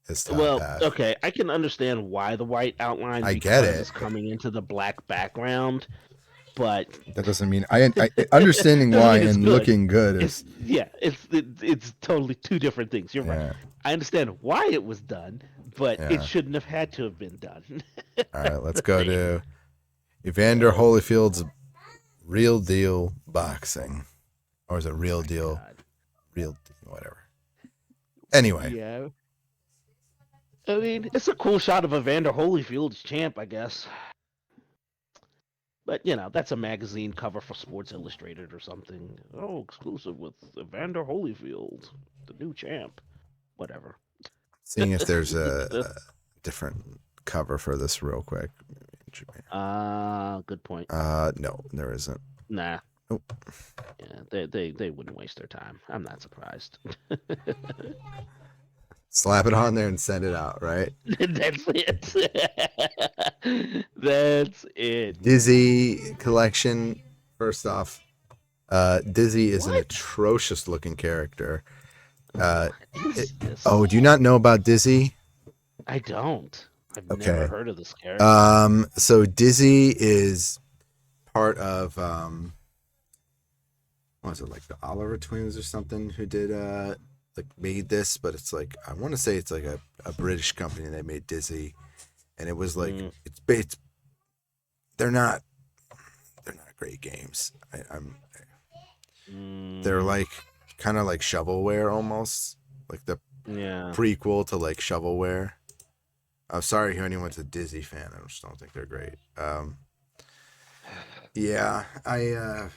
His top Well, half. okay, I can understand why the white outline I get because it. it's coming into the black background, but That doesn't mean I understanding doesn't why mean it's and good. looking good It's is yeah, it's totally two different things. You're right. yeah, I understand why it was done, but it yeah. shouldn't have had to have been done. All right, let's The go thing. to Evander Oh Holyfield's Real Deal Boxing, or is it Real my Deal? god. Whatever. Anyway, Yeah. I mean, it's a cool shot of Evander Holyfield's champ, I guess. But that's a magazine cover for Sports Illustrated or something. Oh, exclusive with Evander Holyfield, the new champ. Whatever. seeing if there's a different cover for this real quick. Good point. No, there isn't. Nah. Nope. Yeah, they wouldn't waste their time. I'm not surprised. Slap it on there and send it out, right? That's it. That's it. Dizzy collection. First off, Dizzy is an What? atrocious looking character. Uh, What is this? oh, do you not know about Dizzy? I don't. I've never Okay. heard of this character. So Dizzy is part of what was it, like the Oliver twins or something who did like made this, but it's like I want to say it's like a British company that made Dizzy, and it was like Mm, it's they're not great games. They're mm, like kind of like shovelware almost, like the yeah. prequel to like shovelware. I'm sorry if anyone's a Dizzy fan. I just don't think they're great. Yeah, I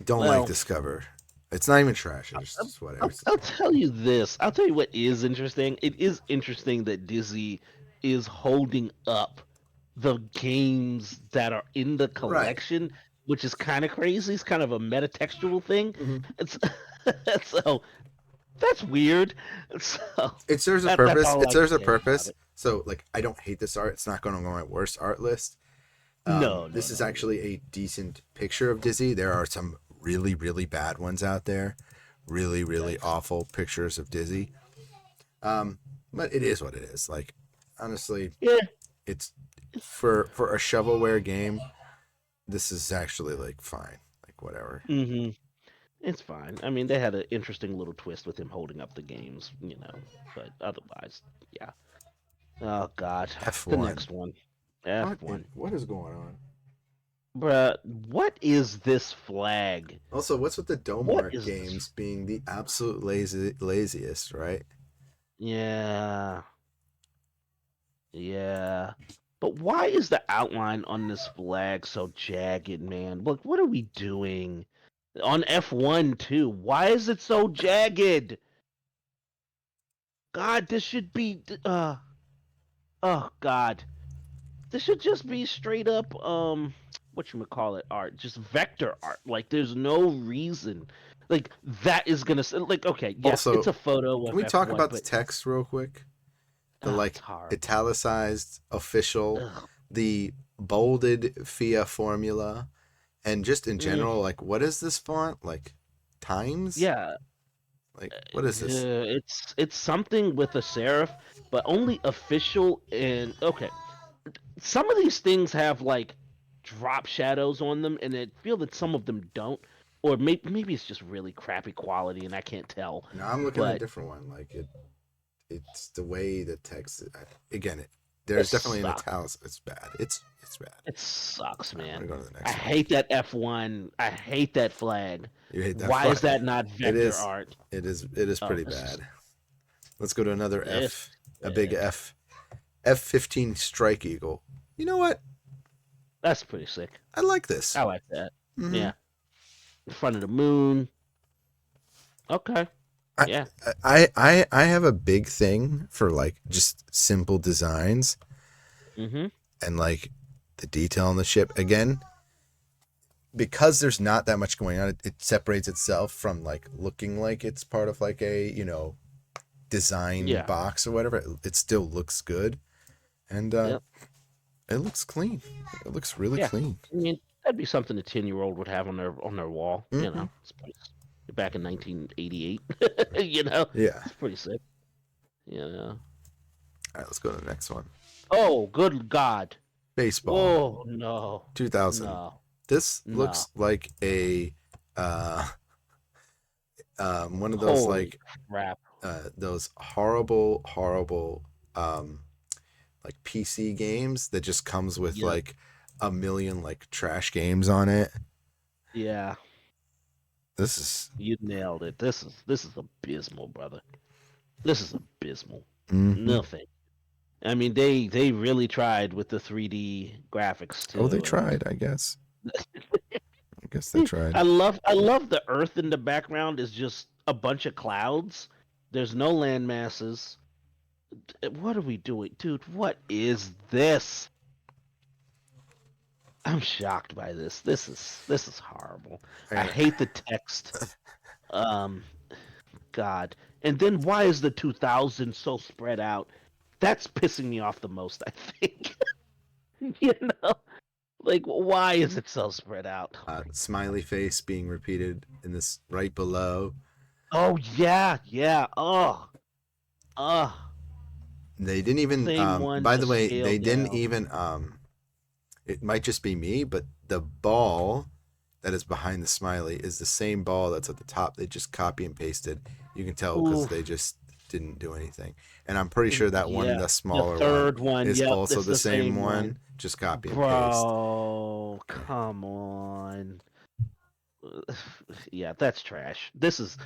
don't like Well, Discover. It's not even trash. It's I'll, just whatever. I'll tell you this. I'll tell you what is interesting. It is interesting that Disney is holding up the games that are in the Right. collection, which is kind of crazy. It's kind of a metatextual thing. Mm-hmm. It's so that's weird. So It serves a that's purpose. all It I can serves a say about purpose. it. So like, I don't hate this art. It's not going to go on my worst art list. No, no, This is no. actually a decent picture of Dizzy. There are some really, really bad ones out there. Really, really Yikes. awful pictures of Dizzy. But it is what it is. Like, honestly, Yeah. it's for a shovelware game. This is actually like fine. Like whatever. Mm-hmm. It's fine. I mean, they had an interesting little twist with him holding up the games, but otherwise, yeah. Oh God, the F1. next one, F1, What is going on? bruh. What is this flag? Also, what's with the Dome What Art is this? games being the absolute laziest, right? Yeah, yeah. But why is the outline on this flag so jagged, man? Look, what are we doing on F1 too? Why is it so jagged? God, this should be. Oh God. This should just be straight up what you call it art, just vector art. Like there's no reason like that is gonna like okay, yes, it's Also, a photo can of we talk F1, about the but text real quick? The it's like horrible. italicized official, Ugh. the bolded FIA formula, and just in Mm, general, like what is this font? Like Times? yeah, Like what is this? it's something with a serif, but only official and okay. Some of these things have like drop shadows on them, and I feel that some of them don't, or maybe it's just really crappy quality, and I can't tell. Now I'm looking at a But different one. Like it's the way the text. Again, it there's definitely an sucks. italics. It's bad. It's bad. It sucks, I'm gonna man. go to the I next one. hate that F1. I hate that flag. You hate that Why is flag. that not It vector is. art? It is. It is Oh, pretty this is bad. Let's go to another this. F. a big F-15 Strike Eagle. You know what? That's pretty sick. I like this. I like that. Mm-hmm. Yeah. In front of the moon. Okay. I, Yeah. I have a big thing for like just simple designs Mm-hmm. and like the detail on the ship. Again, because there's not that much going on, it separates itself from like looking like it's part of like a, design Yeah. box or whatever. It still looks good. And Yep. it looks clean. It looks really Yeah. clean. I mean, that'd be something a 10-year-old would have on their wall. Mm-hmm. It's back in 1988. Yeah. It's pretty sick. Yeah. All right, let's go to the next one. Oh, good God. Baseball. Oh no. 2000. No. This No. looks like a one of those Holy like crap. those horrible like PC games that just comes with Yep. like a million like trash games on it. Yeah. This is You nailed it. This is abysmal, brother. This is abysmal. mm-hmm. Nothing. I mean, they really tried with the 3D graphics too. Oh, they tried, I guess. I guess they tried. I love the Earth in the background is just a bunch of clouds. There's no land masses. What are we doing, dude? What is this? I'm shocked by this. This is horrible. I hate the text. God. And then why is the 2000 so spread out? That's pissing me off the most, I think. you know? Like, why is it so spread out? Smiley face being repeated in this right below. Oh, yeah. Oh. They didn't even, Same one, by the just way, they scaled didn't down. even, it might just be me, but the ball that is behind the smiley is the same ball that's at the top. They just copy and pasted. You can tell because Oof. they just didn't do anything. And I'm pretty sure that one, Yeah. the smaller The third one, is yep, also it's the same one. one. Just copy and paste. Bro, come on. Yeah, that's trash. This is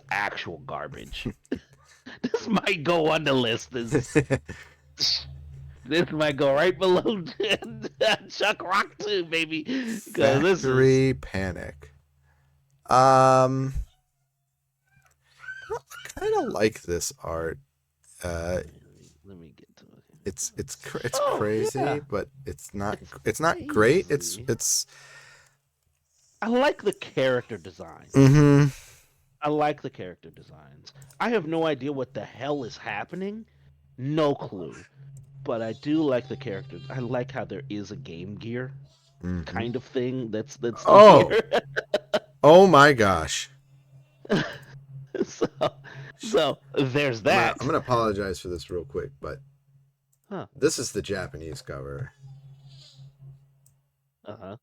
actual garbage. This might go on the list. This might go right below Chuck Rock 2, baby. Factory Panic. I kind of like this art. Let me get to it. It's crazy, yeah. but it's not great. It's. I like the character design. Mm-hmm. I like the character designs. I have no idea what the hell is happening. No clue. But I do like the characters. I like how there is a Game Gear kind of thing that's Oh. here. Oh my gosh. so there's that. I'm gonna apologize for this real quick, but Huh. this is the Japanese cover. Uh-huh.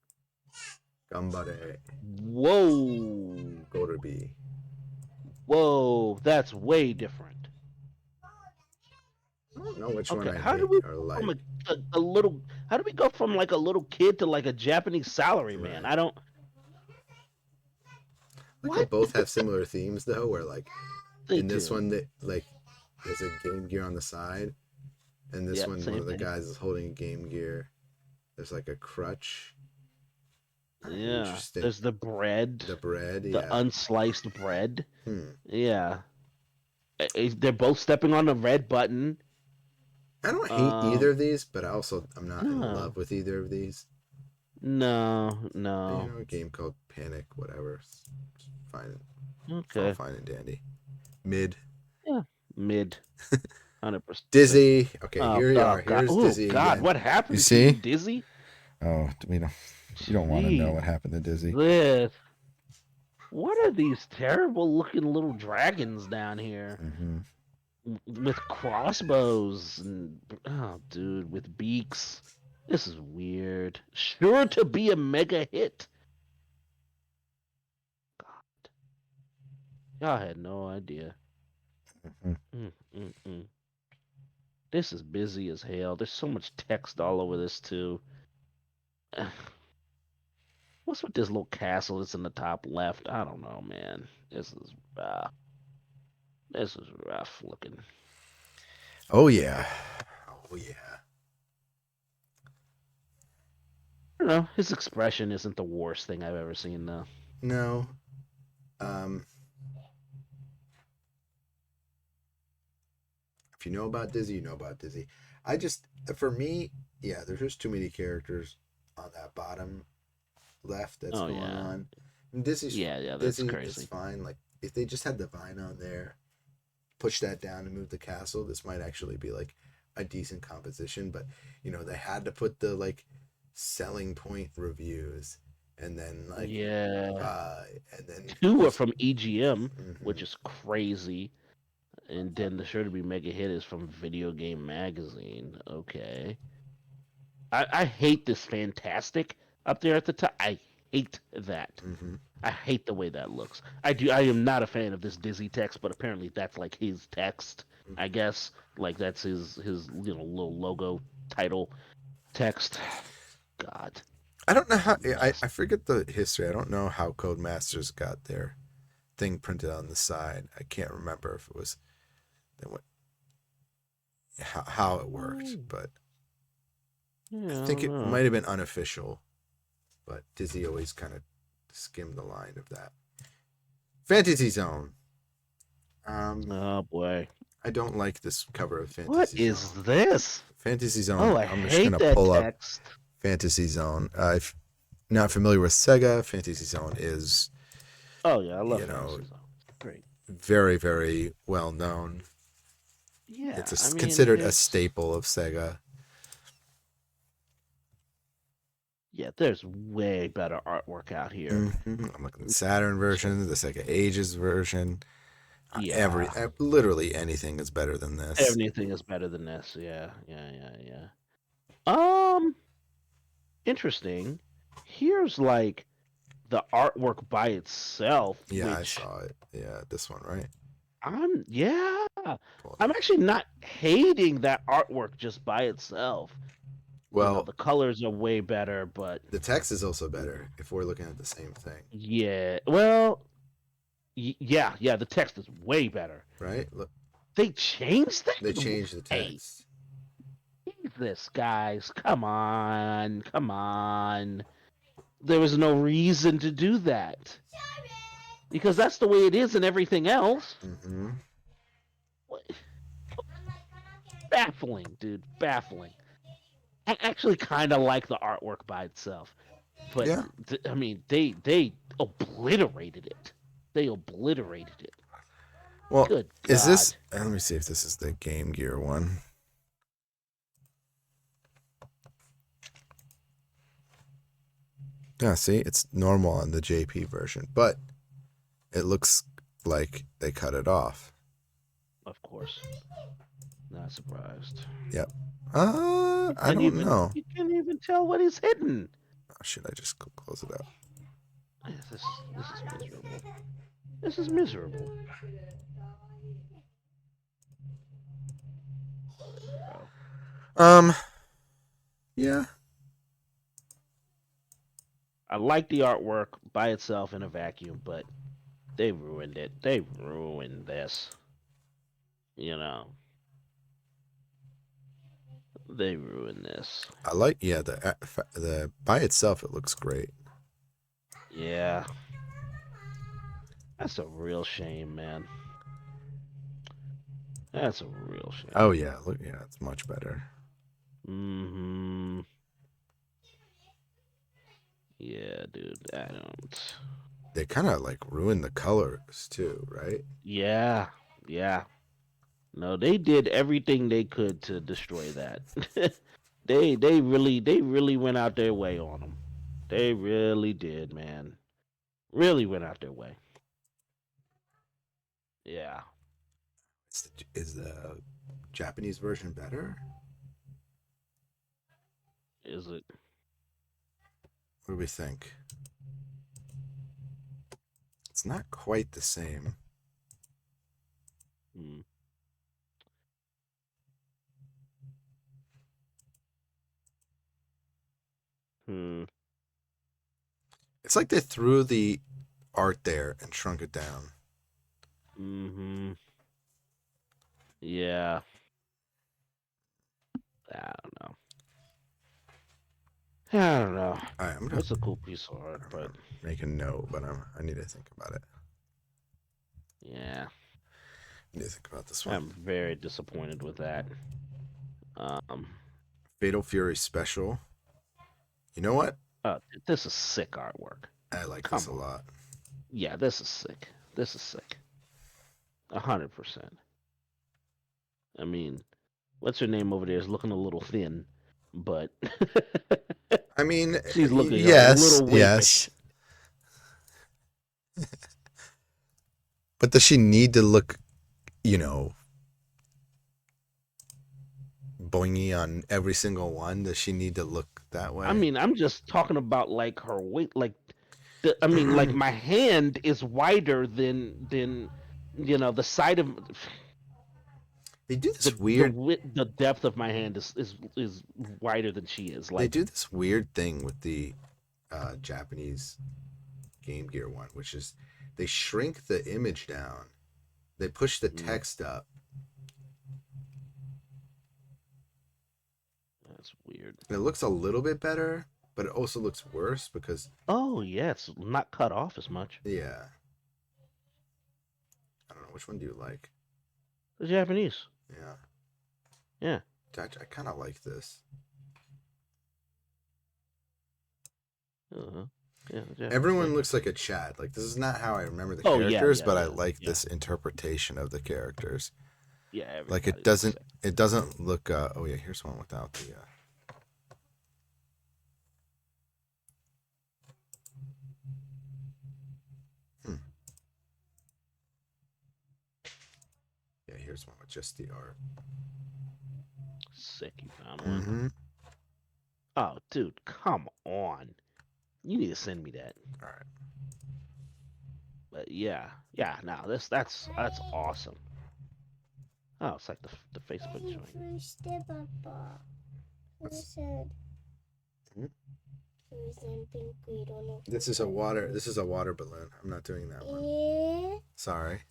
Gambare. Whoa. Gorubi. Whoa, that's way different. I don't know which one I how do we are like. from a little? How do we go from like a little kid to like a Japanese salaryman? Right. I don't. Like they both have similar themes though, where like in this do. one that like there's a Game Gear on the side, and this one of the guys is holding a Game Gear. There's like a crutch. Yeah. Interesting. There's the bread. The unsliced bread. Yeah. They're both stepping on the red button. I don't hate either of these, but I'm not in love with either of these. No. A game called Panic, whatever. It's fine. Okay. All fine and dandy. Mid. Yeah. Mid. 100%. Dizzy. Okay, here you are. Here's Dizzy. God, again. what happened? You see? Dizzy? Oh, we don't. You don't want to know what happened to Dizzy. What are these terrible looking little dragons down here? With crossbows and dude, with beaks. This is weird. Sure to be a mega hit. God, y'all had no idea. This is busy as hell. There's so much text all over this too. What's with this little castle that's in the top left? I don't know, man. This is rough looking. Oh yeah. Oh yeah. I don't know. His expression isn't the worst thing I've ever seen, though. No. Um, if you know about Dizzy, you know about Dizzy. I just, for me, yeah, there's just too many characters on that bottom left that's Oh going yeah, on. And yeah, that's Dizzy is crazy. fine. Like if they just had the vine on there, push that down and move the castle, this might actually be like a decent composition. But they had to put the like selling point reviews, and then like Yeah, uh and then two are just from EGM, which mhm. is crazy, and then the sure to be mega hit is from Video Game Magazine. Okay, I hate this fantastic up there at the top. I hate that. Mhm. I hate the way that looks. I do. I am not a fan of this Dizzy text, but apparently that's like his text. I guess like that's his little logo title text. God, I don't know it's a how mess. I forget the history. I don't know how Codemasters got their thing printed on the side. I can't remember if it was how it worked, Mm, but I yeah, I think don't it know. might have been unofficial. But Dizzy always kind of skimmed the line of that. Fantasy Zone. Um, Oh boy, I don't like this cover of what Fantasy is Zone. this? Fantasy Zone. Oh, I I'm just hate gonna that pull up text. Fantasy Zone. If not familiar with Sega, Fantasy Zone is Oh yeah, I love you know Fantasy Zone. Great. very very well known. Yeah, I It's mean considered a it's staple of Sega. yeah. There's way better artwork out here. I'm looking at the Saturn version, the Sega Ages version. Yeah, Literally anything is better than this. anything is better than this. Yeah, yeah. Interesting. Here's like the artwork by itself, Yeah, I which saw it. Yeah, this one, right? yeah. Pull it I'm up. actually not hating that artwork just by itself. Well, The colors are way better, but the text is also better if we're looking at the same thing, yeah. Well, yeah, the text is way better. right? Look, They changed they that? changed the Hey, text. this guys, come on, come on. There was no reason to do that. Because that's the way it is in everything else. Mm-hmm. Baffling, dude. Baffling. I actually kind of like the artwork by itself, but Yeah. I mean, they obliterated it. They obliterated it. Well, Good is God. this? Let me see if this is the Game Gear one. Yeah, see, it's normal on the JP version, but it looks like they cut it off. Of course, not surprised. Yep. You I can't don't even know. you can't even tell what is hidden. Oh, should I just close it out? This is miserable. This is miserable. Bro. Um. Yeah. I like the artwork by itself in a vacuum, but they ruined it. They ruined this. You know, they ruined this. I like. Yeah. The by itself, it looks great. Yeah, that's a real shame, man. That's a real Oh shame. yeah. Look. Yeah. It's much better. Hmm. Yeah, dude. I don't. They kind of like ruin the colors too, right? Yeah, yeah. No, they did everything they could to destroy that. they really went out their way on them. They really did, man. Really went out their way. Yeah. Is the Japanese version better? Is it? What do we think? It's not quite the same. Hmm. Hmm. It's like they threw the art there and shrunk it down. Hmm. Yeah. I don't know. I don't know. All right, It's a cool piece of art, I'm but gonna make a note, but I need to think about it. yeah, I need to think about this one. I'm very disappointed with that. Fatal Fury Special. You know what? This is sick artwork. I like Come this a on. lot. Yeah, this is sick. This is sick. 100%. I mean, what's her name over there is looking a little thin, but I mean, she's looking a yes, little yes. wimpish. But does she need to look, you know, boingy on every single one? Does she need to look that way? I mean, I'm just talking about like her weight. Like, I mean, like my hand is wider than the side of They do this weird. the depth of my hand is wider than she is. They Like, do this weird thing with the Japanese Game Gear one, which is they shrink the image down. They push the text up. that's weird. It looks a little bit better, but it also looks worse because Oh yeah, it's not cut off as much. yeah. I don't know, which one do you like? The Japanese. Yeah. Yeah. I kind of like this. Uh-huh. Yeah, Everyone looks like a Chad. Like this is not how I remember the characters, but I like this interpretation of the characters. Yeah, like it doesn't look. Oh yeah, here's one without the. Yeah, here's one with just the art. Sick, you found one. Oh, dude, come on. You need to send me that. All right. But yeah, no, that's awesome. Oh, it's like the Facebook joint. This is a water balloon. I'm not doing that one. Sorry.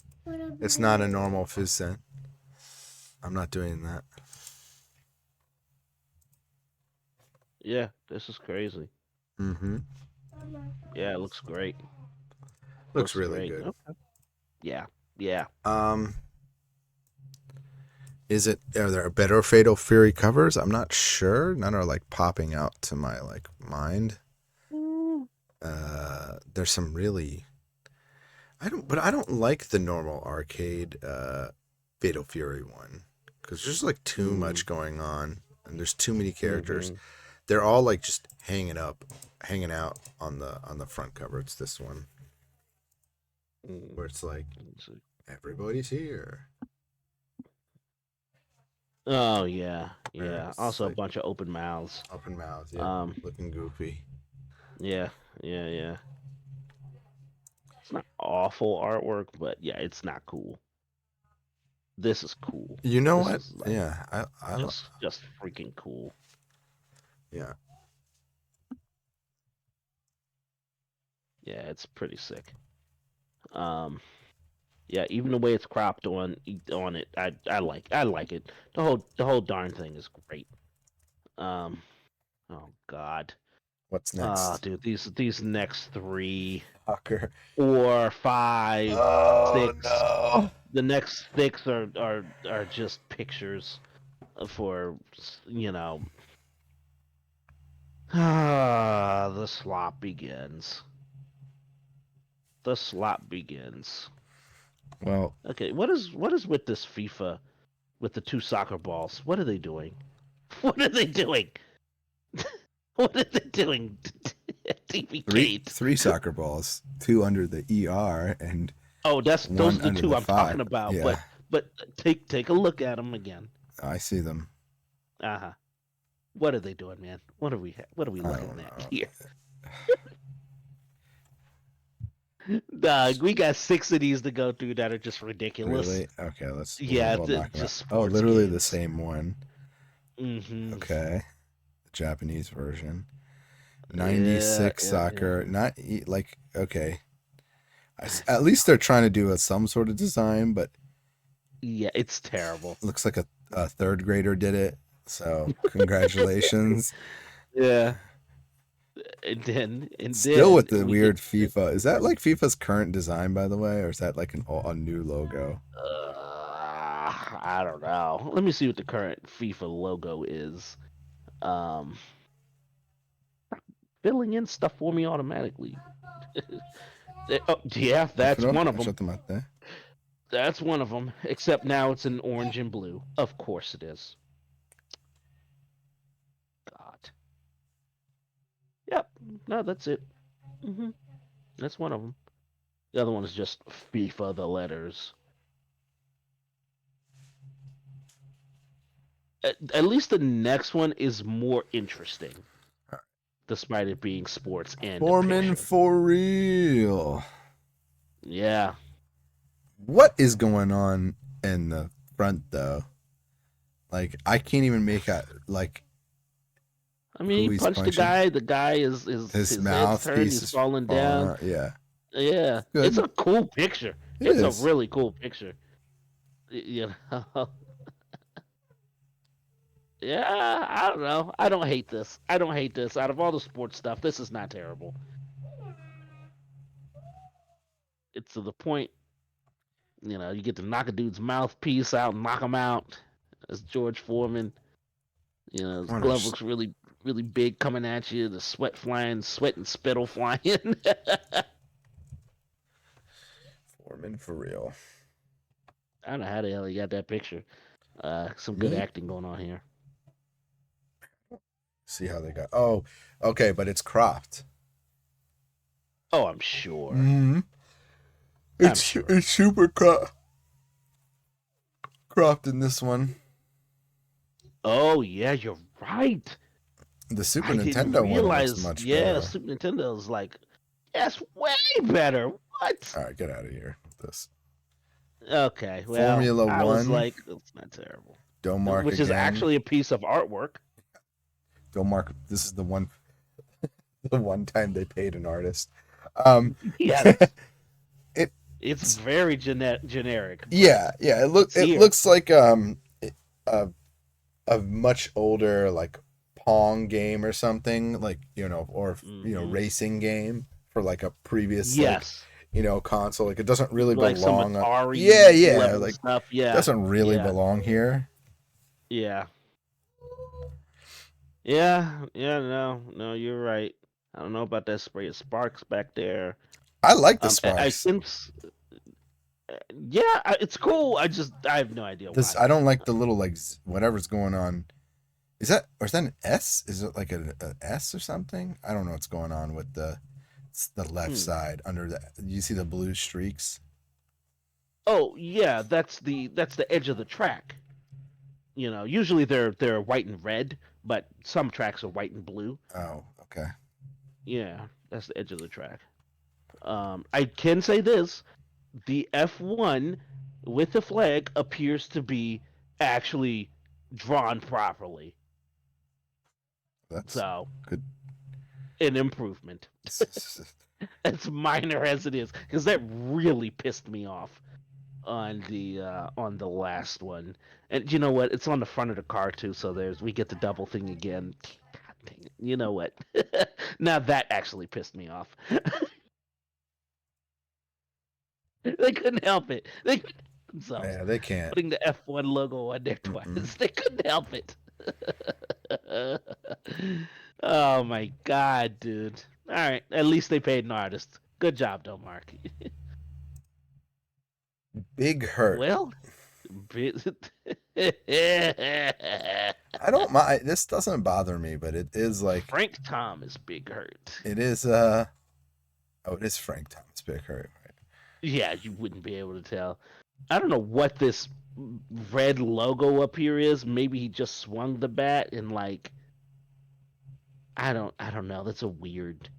It's not a normal fizz scent. I'm not doing that. Yeah, this is crazy. Yeah, it looks great. Looks really good. Okay. Yeah. Are there better Fatal Fury covers? I'm not sure. None are like popping out to my like mind. There's some really I don't like the normal arcade Fatal Fury one because there's like too much going on and there's too many characters. They're all like just hanging out on the front cover. It's this one where it's like everybody's here. Oh yeah. Also like, a bunch of open mouths. Yeah. Looking goofy. Yeah. It's not awful artwork, but yeah, it's not cool. This is cool. You know this what? Like, yeah, I just freaking cool. Yeah. Yeah, it's pretty sick. Yeah, even the way it's cropped on it, I like it. The whole darn thing is great. Oh God. What's next? Oh, dude, these next 3, Fucker. 4, 5, 6. No. The next 6 are just pictures for the slop begins. The slop begins. Well, okay, what is with this FIFA with the 2 soccer balls? What are they doing? What are they doing? What are they doing? DBcade. 3 soccer balls, 2 under the ER, and those are the 2 I'm talking about. Yeah. But take a look at them again. I see them. What are they doing, man? What are we looking at here? Dog, we got 6 of these to go through that are just ridiculous. Really? Okay, let's. Just literally games. the same one. Okay, the Japanese version. 96 soccer. Not like okay. At least they're trying to do some sort of design, but yeah, it's terrible. Looks like a 3rd grader did it. So congratulations. Yeah. And Still with then the we get weird FIFA. Is that like FIFA's current design, by the way, or is that like a new logo? I don't know. Let me see what the current FIFA logo is. Um, filling in stuff for me automatically. Yeah, that's one of them. That's one of them. Except now it's in orange and blue. Of course it is. God. Yep. No, that's it. That's one of them. The other one is just FIFA, the letters. At least the next one is more interesting, despite it being sports and a Foreman picture. for real. Yeah. What is going on in the front though? Like I can't even make out like I mean, who he he's punched the punching. guy. The guy is His his head's turned. mouthpiece He's is falling falling down. out. Yeah, Yeah, it's good. a cool picture. It It's a is. really cool picture. You know. Yeah, I don't know. I don't hate this. I don't hate this. Out of all the sports stuff, this is not terrible. It's to the point, you get to knock a dude's mouthpiece out, knock him out. As George Foreman. His glove looks really, really big coming at you. The sweat flying, sweat and spittle flying. Foreman for real. I don't know how the hell he got that picture. Some good Me? acting going on here. See how they got. Oh, okay, but it's cropped. Oh, I'm sure. Mm-hmm. I'm sure. It's super cropped in this one. Oh yeah, you're right. The Super I didn't Nintendo one looks realize. much Yeah, the better. Super Nintendo is like, that's way better. What? All right, get out of here with this. Okay, well, Formula I was One. like, it's not terrible. Don't mark Which is again. actually a piece of artwork. Don't mark. This is the one. The one time they paid an artist. Yes, it. it's very generic. But Yeah, yeah. it's It here. looks like a a much older like Pong game or something like or Hmm. racing game for like a previous like Yes, console. Like it doesn't really like some belong. Yeah, Atari yeah. level Like stuff. Yeah, doesn't really yeah, belong here. yeah, yeah, yeah. No, no, you're right. I don't know about that spray of sparks back there. I like the I Sparks. sense, yeah, it's cool. I have no idea This why. I don't like the little like whatever's going on. Is that an S? Is it like a S or something? I don't know what's going on with the left Hmm. side under the. You see the blue streaks? Oh yeah, that's the edge of the track. Usually they're white and red, but some tracks are white and blue. Oh, okay. Yeah, that's the edge of the track. I can say this: the F1 with the flag appears to be actually drawn properly. That's So, good. an improvement. As minor as it is, because that really pissed me off on the last one. And you know what? It's on the front of the car too, so we get the double thing again. God dang it. You know what? Now that actually pissed me off. They couldn't help it. They couldn't help themselves Yeah, they can't. putting the F1 logo on there twice. Mm-mm. They couldn't help it. Oh my god, dude. All right, at least they paid an artist. Good job, though, Mark. Big hurt. Well, I don't mind. This doesn't bother me, but it is like Frank Tom is big hurt. it is. Oh, it is Frank Thomas Big Hurt. Right? Yeah, you wouldn't be able to tell. I don't know what this red logo up here is. Maybe he just swung the bat and like I don't know. That's a weird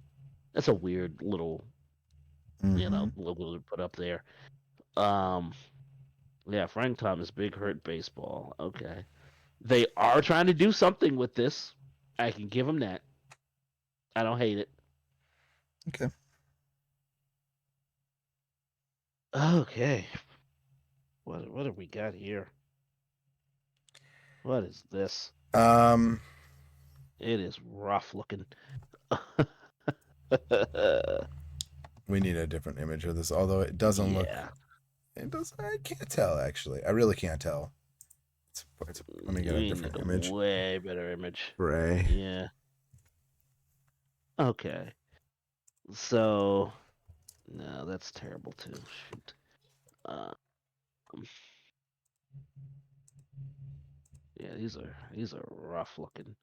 little Mm-hmm. logo to put up there. Um yeah, Frank Thomas Big Hurt Baseball. Okay. They are trying to do something with this. I can give them that. I don't hate it. Okay. Okay. What have we got here? What is this? Um, It is rough looking. we need a different image of this, although it doesn't look. Yeah. It does. I can't tell actually. I really can't tell. Let me get a We need different a image. way better image. Gray. Yeah. Okay. So no, that's terrible too. Shoot. Um, yeah, these are rough looking.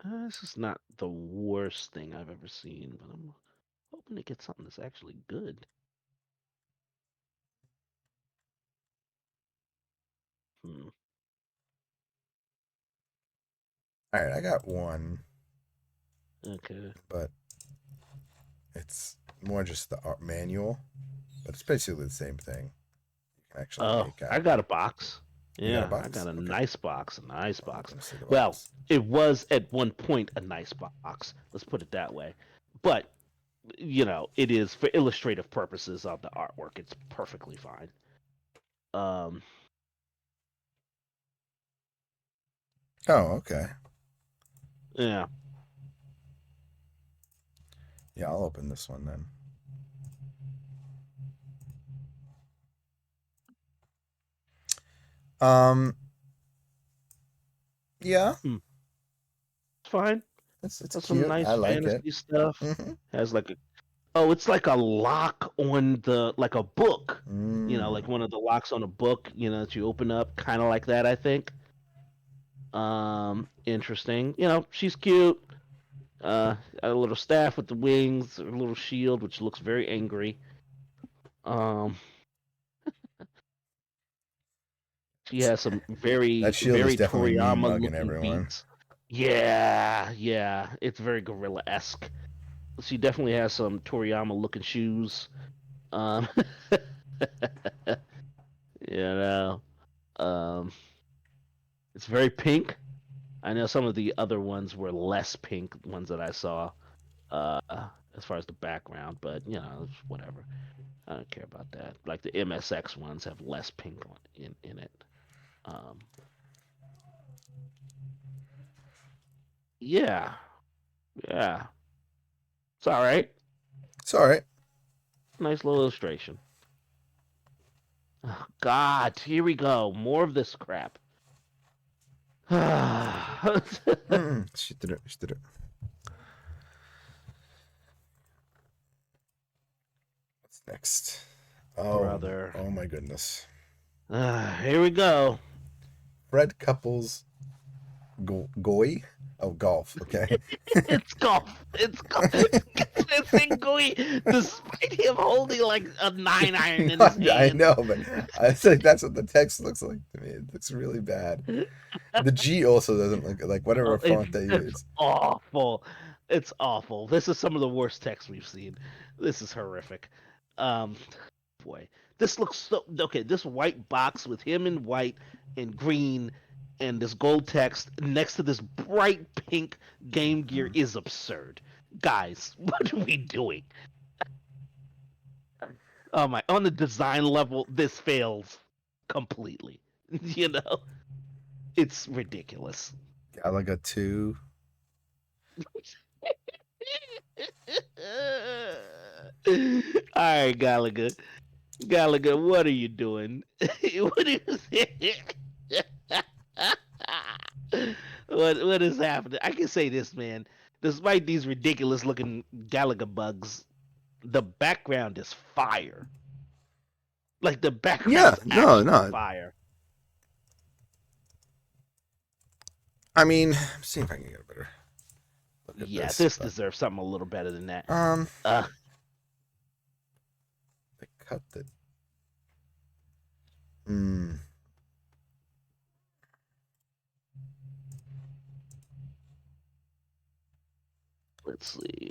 This is not the worst thing I've ever seen, but I'm hoping to get something that's actually good. Hmm. All right, I got one, Okay. but it's more just the art manual, but it's basically the same thing. You can actually Oh, make I out. got a box. You got a Yeah, I got box? a Okay. nice box. A nice Let box. me see the Well, box. it was at one point a nice box. Let's put it that way. But it is for illustrative purposes of the artwork. It's perfectly fine. Um, Oh, okay. yeah. Yeah, I'll open this one then. Um, yeah, Hmm. It's fine. it's Has some cute. nice I like it. fantasy stuff. Mm-hmm. Has like a Oh, it's like a lock on the like a book. Like Mm. one of the locks on a book, that you open up, kind of like that, I think. Interesting. She's cute. A little staff with the wings, a little shield, which looks very angry. Um, she has some That very, shield is very definitely mean Toriyama mugging looking everyone. beats. Yeah, yeah, it's very gorilla esque. She definitely has some Toriyama looking shoes. Um, you know, um, it's very pink. I know some of the other ones were less pink, ones that I saw, uh, as far as the background, but it's whatever. I don't care about that. Like the MSX ones have less pink in it. Um, yeah, yeah, it's all right. It's all right. Nice little illustration. Oh, God, here we go. More of this crap. She did it. She did it. What's next? Oh, Brother. oh my goodness. Here we go. Fred Couples Goy? Oh, golf. Okay. It's golf. It's golf. It's Ngui, despite him holding like a 9-iron in his I hand. know, but I think that's what the text looks like to me. It looks really bad. The G also doesn't look like whatever Oh, font they it's use. awful. It's awful. This is some of the worst text we've seen. This is horrific. Um, Boy, this looks so okay. This white box with him in white and green, and this gold text next to this bright pink Game Gear is absurd. Guys, what are we doing? Oh my! On the design level, this fails completely. You know, it's ridiculous. Galaga 2. All right, Gallagher. Gallagher, what are you doing? What are you what is happening? I can say this, man. Despite these ridiculous looking Gallagher bugs, the background is fire. Like the background Yeah, is no, actually no. fire. I mean, see if I can get a better look at Yeah, this. this But deserves something a little better than that. um, Uh, they cut the. Hmm. let's see.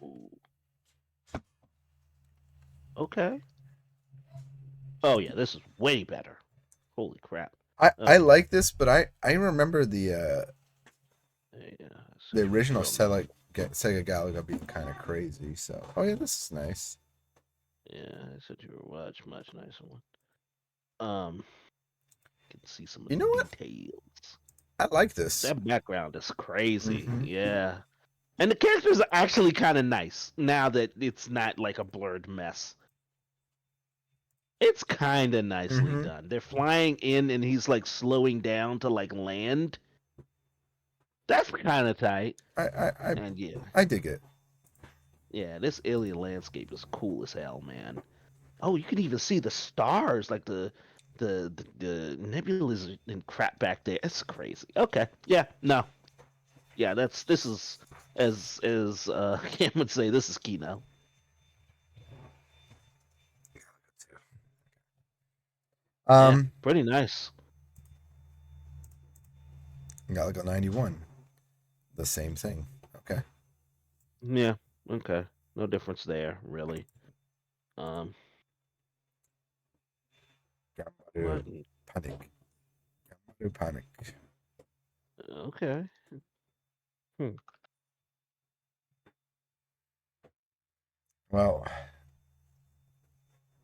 Ooh, okay. Oh yeah, this is way better. Holy crap. I Okay. like this, but I remember Yeah, the search for original trail mix. Sega Galaga being kind of crazy. So, oh yeah, this is nice. Yeah, I said you were much nicer one. Um, can see some of You the know what? details. I like this. That background is crazy. Mm-hmm. Yeah. And the characters are actually kind of nice now that it's not like a blurred mess. It's kind of nicely Mm-hmm. done. They're flying in and he's like slowing down to like land. That's kind of tight. I, I, I, And yeah, I dig it. yeah, this alien landscape is cool as hell, man. Oh, you can even see the stars, like the nebulas and crap back there. It's crazy. Okay, yeah, no, yeah, this is as Cam would say, this is Kino. Yeah, Um, pretty nice. Galago 91. The same thing. Okay. Yeah, okay, no difference there really. Um, Gamaru what? Panic. Gamaru Panic. Okay. Hmm. Well,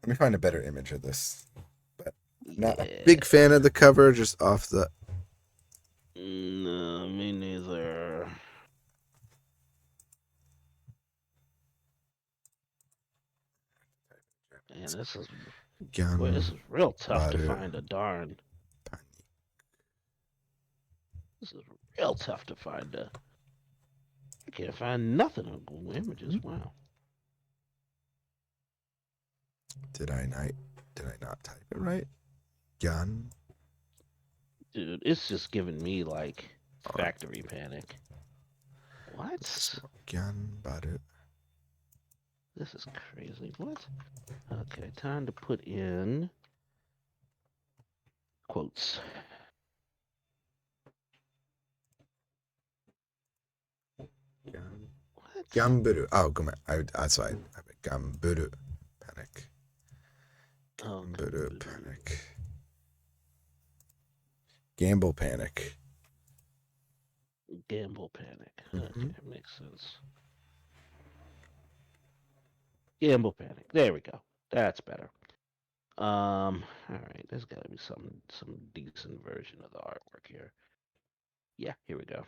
let me find a better image of this. But I'm not a big Yeah. fan of the cover, just off the. No, me neither. Man, this Gyan is real tough to Baru find a darn. Panic. This is real tough to find a. I can't find nothing on Google Images. Wow. Did I not? Did I not type it right? Gyan. Dude, it's just giving me like Oh, factory panic. this What? one. Gyan Baru. This is crazy. What? Okay, time to put in quotes. Gyan. What? Gamburu. Oh, come on. That's why. Gamburu Panic. Oh, Gamburu Panic. Gamble Panic. gamble panic. Mm-hmm. Okay, makes sense. Gamble panic. There we go. That's better. All right. There's got to be some decent version of the artwork here. Yeah, here we go.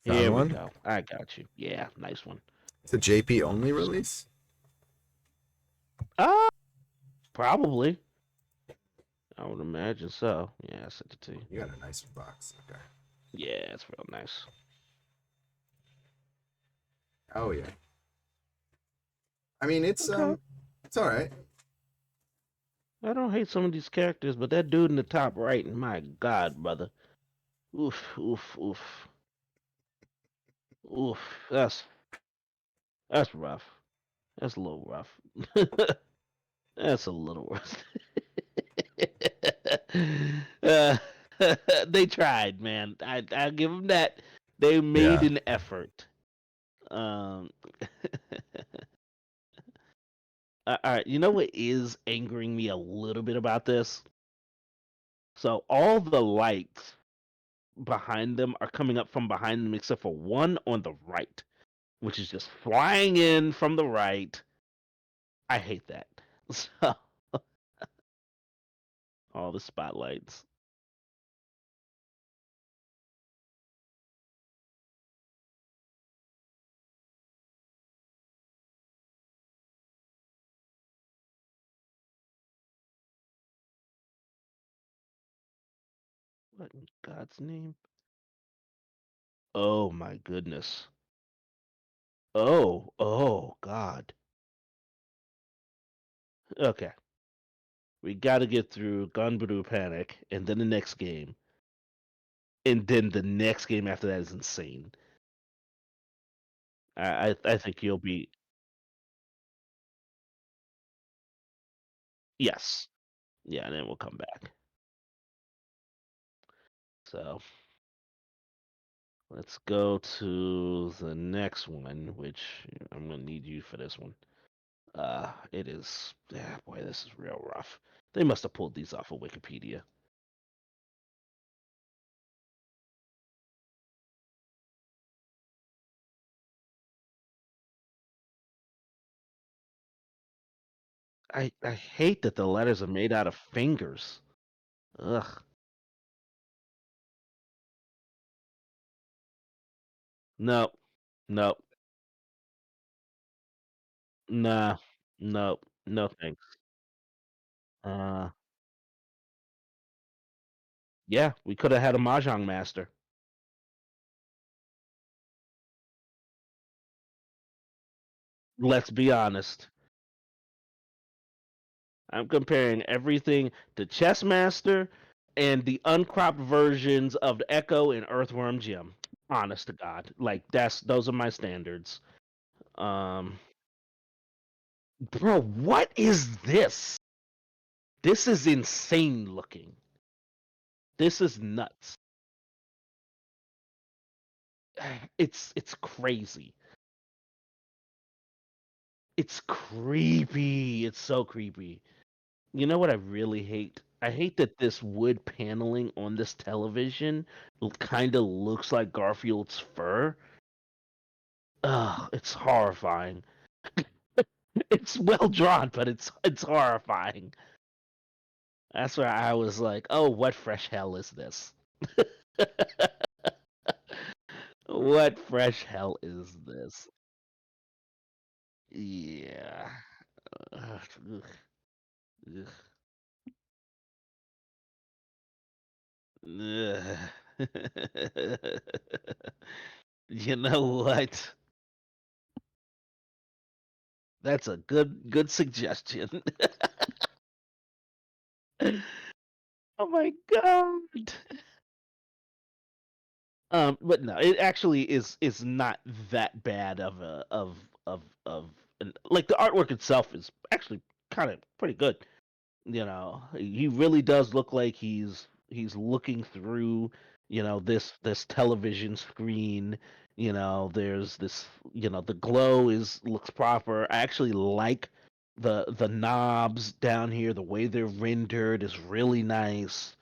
Found Here we one. go. I got you. Yeah, nice one. It's a JP Uh, only release. uh probably. I would imagine so. Yeah, I sent it to you. You got a nice box. Okay. Yeah, it's real nice. Oh yeah. I mean, Okay. it's all right. I don't hate some of these characters, but that dude in the top right, my God, brother. Oof, oof, oof, oof. That's rough. That's a little rough. That's a little rough. uh, they tried, man. I give them that. They made Yeah. an effort. Um, all right. You know what is angering me a little bit about this? So all the lights behind them are coming up from behind them, except for one on the right, which is just flying in from the right. I hate that. So all the spotlights. What in God's name? Oh my goodness. Oh God. Okay. We got to get through Gunbrew Panic, and then the next game, and then the next game after that is insane. I think you'll be yes, yeah, and then we'll come back. So let's go to the next one, which I'm gonna need you for this one. It is, yeah, boy, this is real rough. They must have pulled these off of Wikipedia. I hate that the letters are made out of fingers. Ugh. No. No. Nah. No. No thanks. Uh yeah, we could have had a mahjong master. Let's be honest. I'm comparing everything to Chess Master and the uncropped versions of the Echo and Earthworm Jim. Honest to God, like those are my standards. Um, bro, what is this? This is insane looking. This is nuts. It's crazy. It's creepy. It's so creepy. You know what I really hate? I hate that this wood paneling on this television kind of looks like Garfield's fur. Ugh, it's horrifying. It's well drawn, but it's horrifying. That's where I was like, "Oh, what fresh hell is this? What fresh hell is this?" Yeah. Ugh, ugh, ugh. You know what? That's a good suggestion. Oh my god. But no, it actually is not that bad of a of like the artwork itself is actually kind of pretty good. You know, he really does look like he's looking through, this television screen. There's this, the glow is looks proper. I actually like the knobs down here. The way they're rendered is really nice.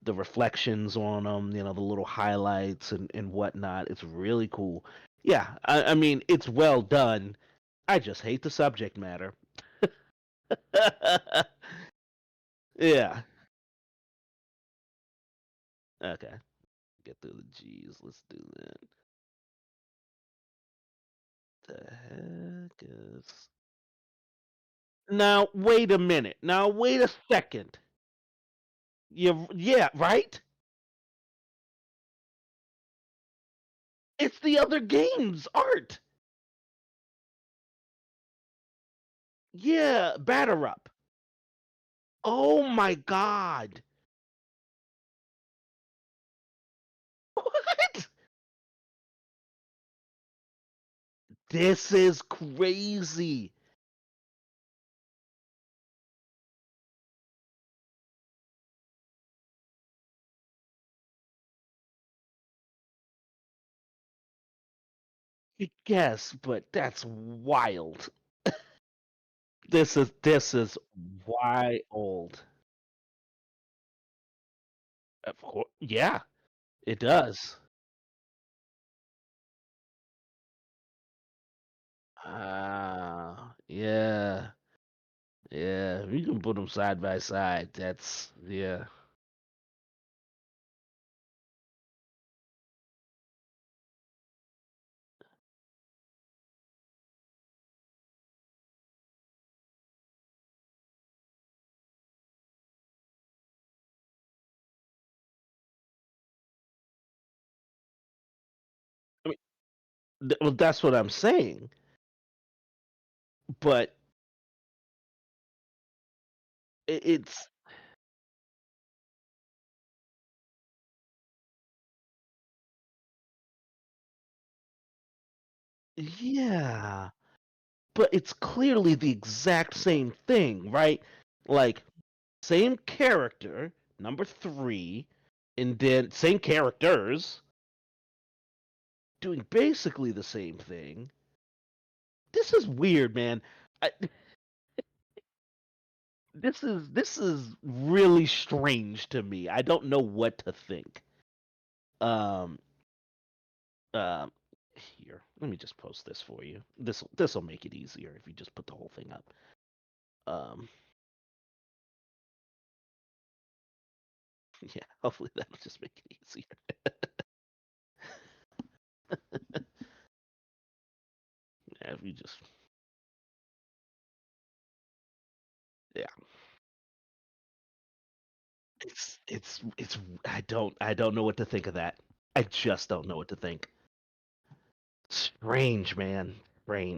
The reflections on them, the little highlights and whatnot. It's really cool. Yeah, I mean, it's well done. I just hate the subject matter. Yeah. Okay. Get through the G's. Let's do that. The heck is. Now, wait a minute. Now, wait a second. Yeah, right? It's the other game's art. Yeah, batter up. Oh my god. What? This is crazy. Yes, but that's wild. This is wild. Of course, yeah, it does. Ah, yeah. Yeah, we can put them side by side. That's yeah. I mean, well, that's what I'm saying. But it's yeah, but it's clearly the exact same thing, right? Like same character, number three, and then same characters doing basically the same thing. This is weird, man. I, this is really strange to me. I don't know what to think. Um, Um, here, let me just post this for you. This will make it easier if you just put the whole thing up. Um, yeah, hopefully that'll just make it easier. Yeah, if you just yeah. It's I don't know what to think of that. I just don't know what to think. Strange, man. Strange.